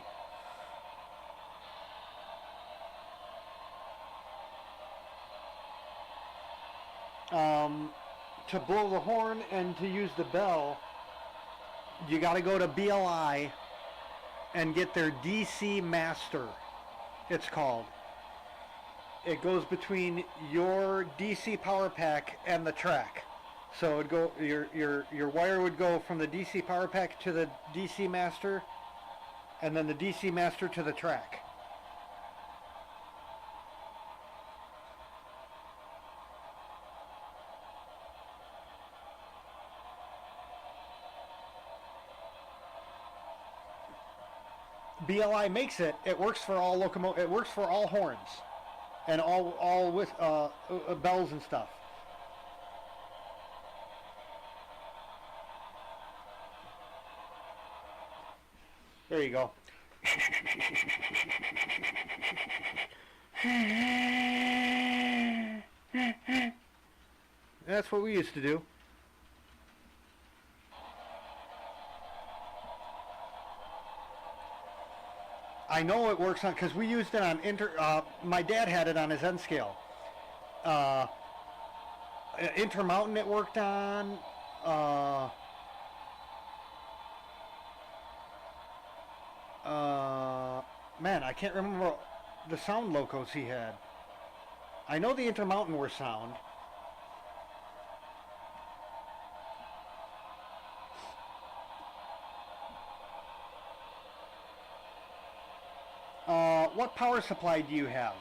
To blow the horn and to use the bell, you got to go to BLI and get their DC Master, it's called. It goes between your DC power pack and the track. So it'd go, your wire would go from the DC power pack to the DC Master, and then the DC Master to the track. BLI makes it. It works for all locomotive. It works for all horns, and all with bells and stuff. There you go. That's what we used to do. I know it works on, because we used it on my dad had it on his N scale. Intermountain it worked on. Man, I can't remember the sound locos he had. I know the Intermountain were sound. What power supply do you have?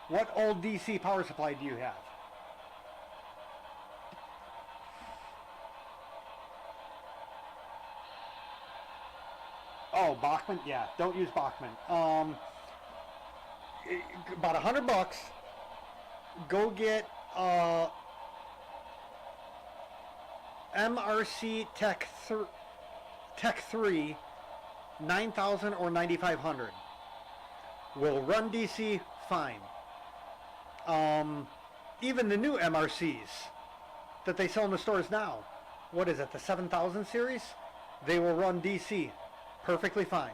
What old DC power supply do you have? Oh, Bachmann? Yeah, don't use Bachmann. about $100. Go get MRC Tech 3 9000 or 9500. Will run DC fine. Even the new MRCs that they sell in the stores now, what is it, the 7000 series? They will run DC perfectly fine.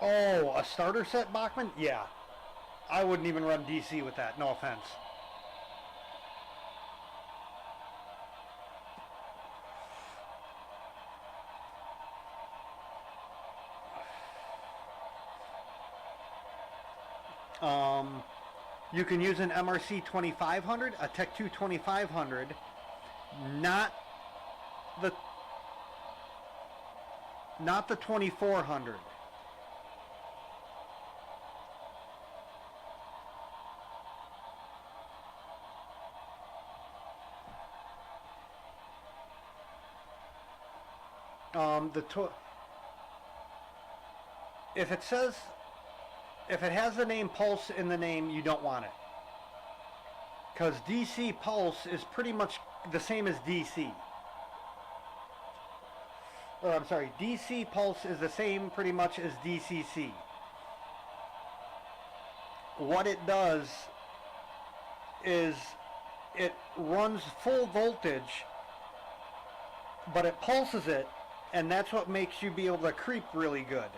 Oh, a starter set, Bachman? Yeah. I wouldn't even run DC with that, no offense. You can use an MRC 2500, a Tech 2 2500, not the 2400. If it has the name Pulse in the name, you don't want it. Because DC Pulse is pretty much the same as DC. Or I'm sorry, DC Pulse is the same pretty much as DCC. What it does is it runs full voltage, but it pulses it, and that's what makes you be able to creep really good.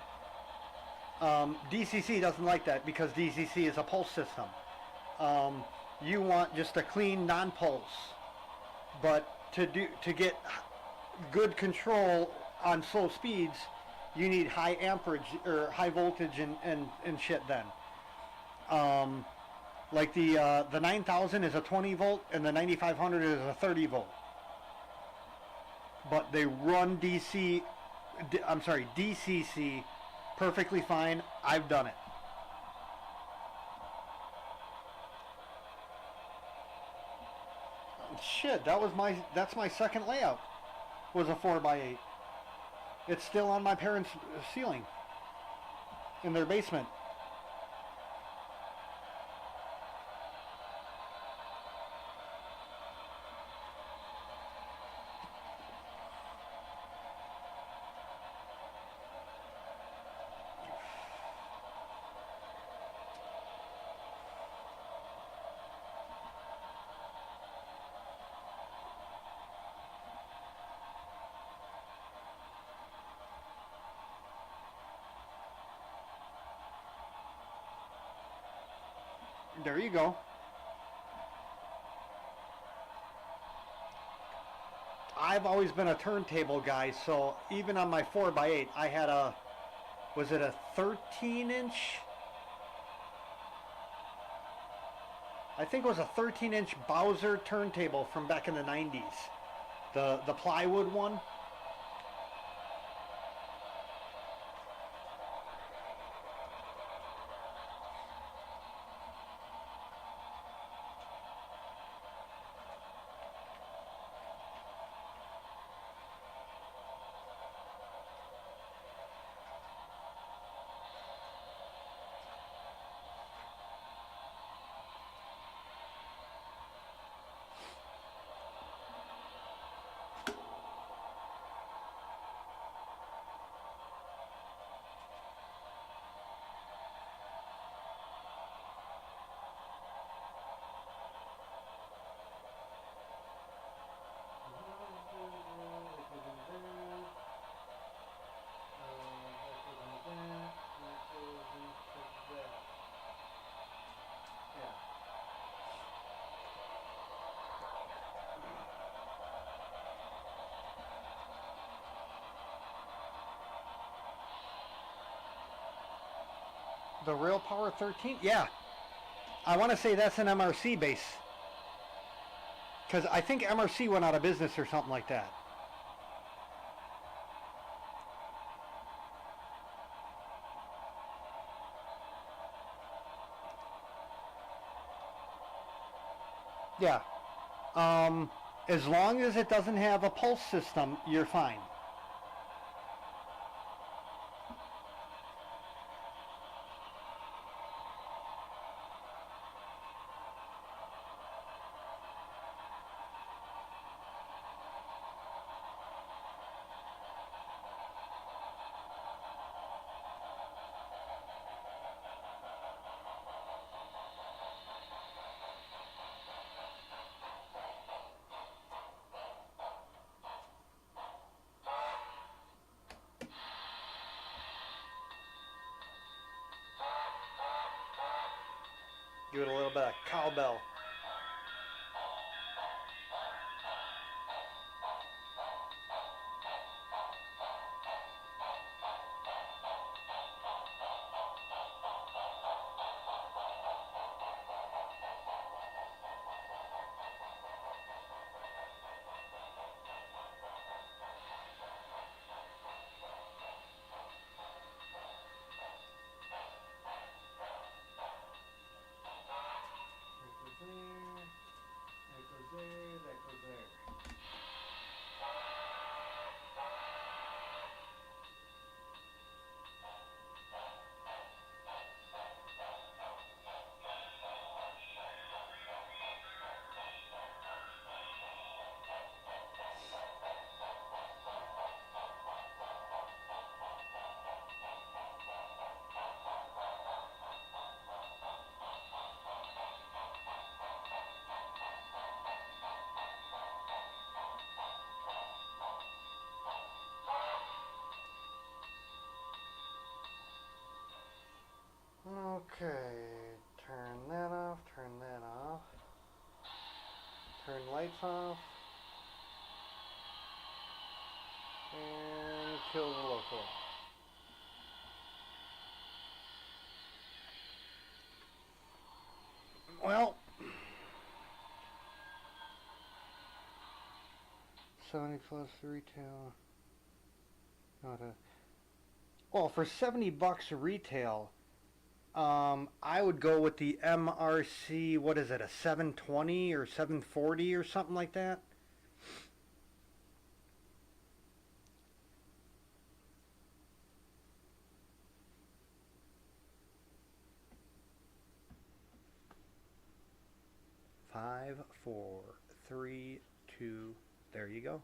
DCC doesn't like that because DCC is a pulse system. You want just a clean non-pulse, but to get good control on slow speeds, you need high amperage or high voltage and shit. Then, like the 9000 is a 20 volt and the 9500 is a 30 volt. But they run DCC perfectly fine. I've done it. Shit, that's my second layout. Was a 4x8. It's still on my parents' ceiling in their basement. There you go. I've always been a turntable guy, so even on my 4x8, I had was it a 13-inch? I think it was a 13-inch Bowser turntable from back in the 90s. The plywood one. The Real Power 13? Yeah. I want to say that's an MRC base. Because I think MRC went out of business or something like that. Yeah. As long as it doesn't have a pulse system, you're fine. Give it a little bit of cowbell. Okay, turn that off, turn that off. Turn lights off. And kill the loco. Well, 70 plus retail. Well, for $70 retail, I would go with the MRC. What is it? A 720 or 740 or something like that. Five, four, three, two. There you go.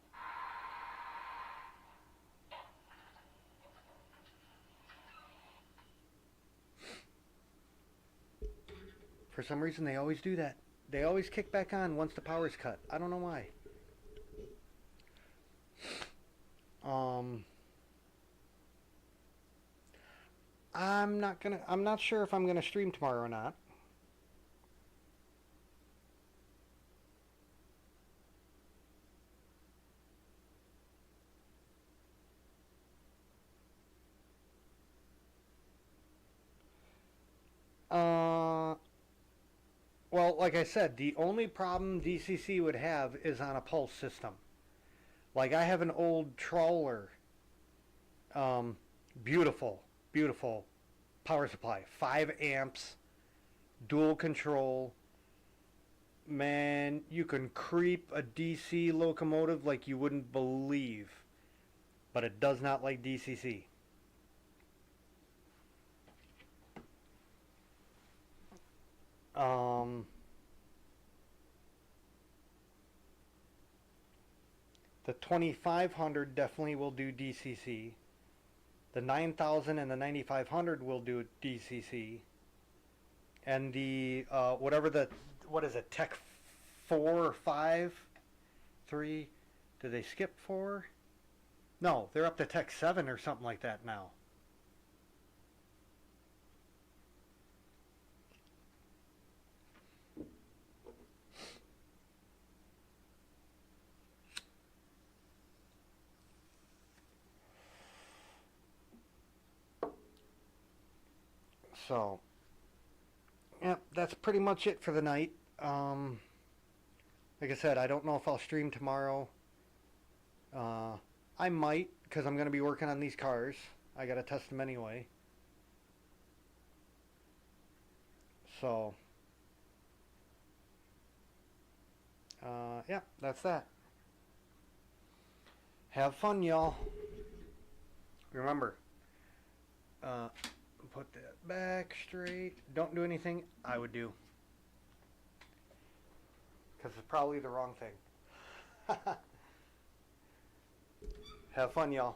For some reason, they always do that. They always kick back on once the power's cut. I don't know why. I'm not sure if I'm gonna stream tomorrow or not. Well, like I said, the only problem DCC would have is on a pulse system. Like I have an old trawler, beautiful, beautiful power supply, 5 amps, dual control. Man, you can creep a DC locomotive like you wouldn't believe, but it does not like DCC. The 2500 definitely will do DCC. The 9000 and the 9500 will do DCC. And the what is it, Tech 4 or 5? 3? Did they skip 4? No, they're up to Tech 7 or something like that now. So, yeah, that's pretty much it for the night. Like I said, I don't know if I'll stream tomorrow. I might, because I'm going to be working on these cars. I got to test them anyway. So, yeah, that's that. Have fun, y'all. Remember, put that back straight. Don't do anything I would do. Because it's probably the wrong thing. Have fun, y'all.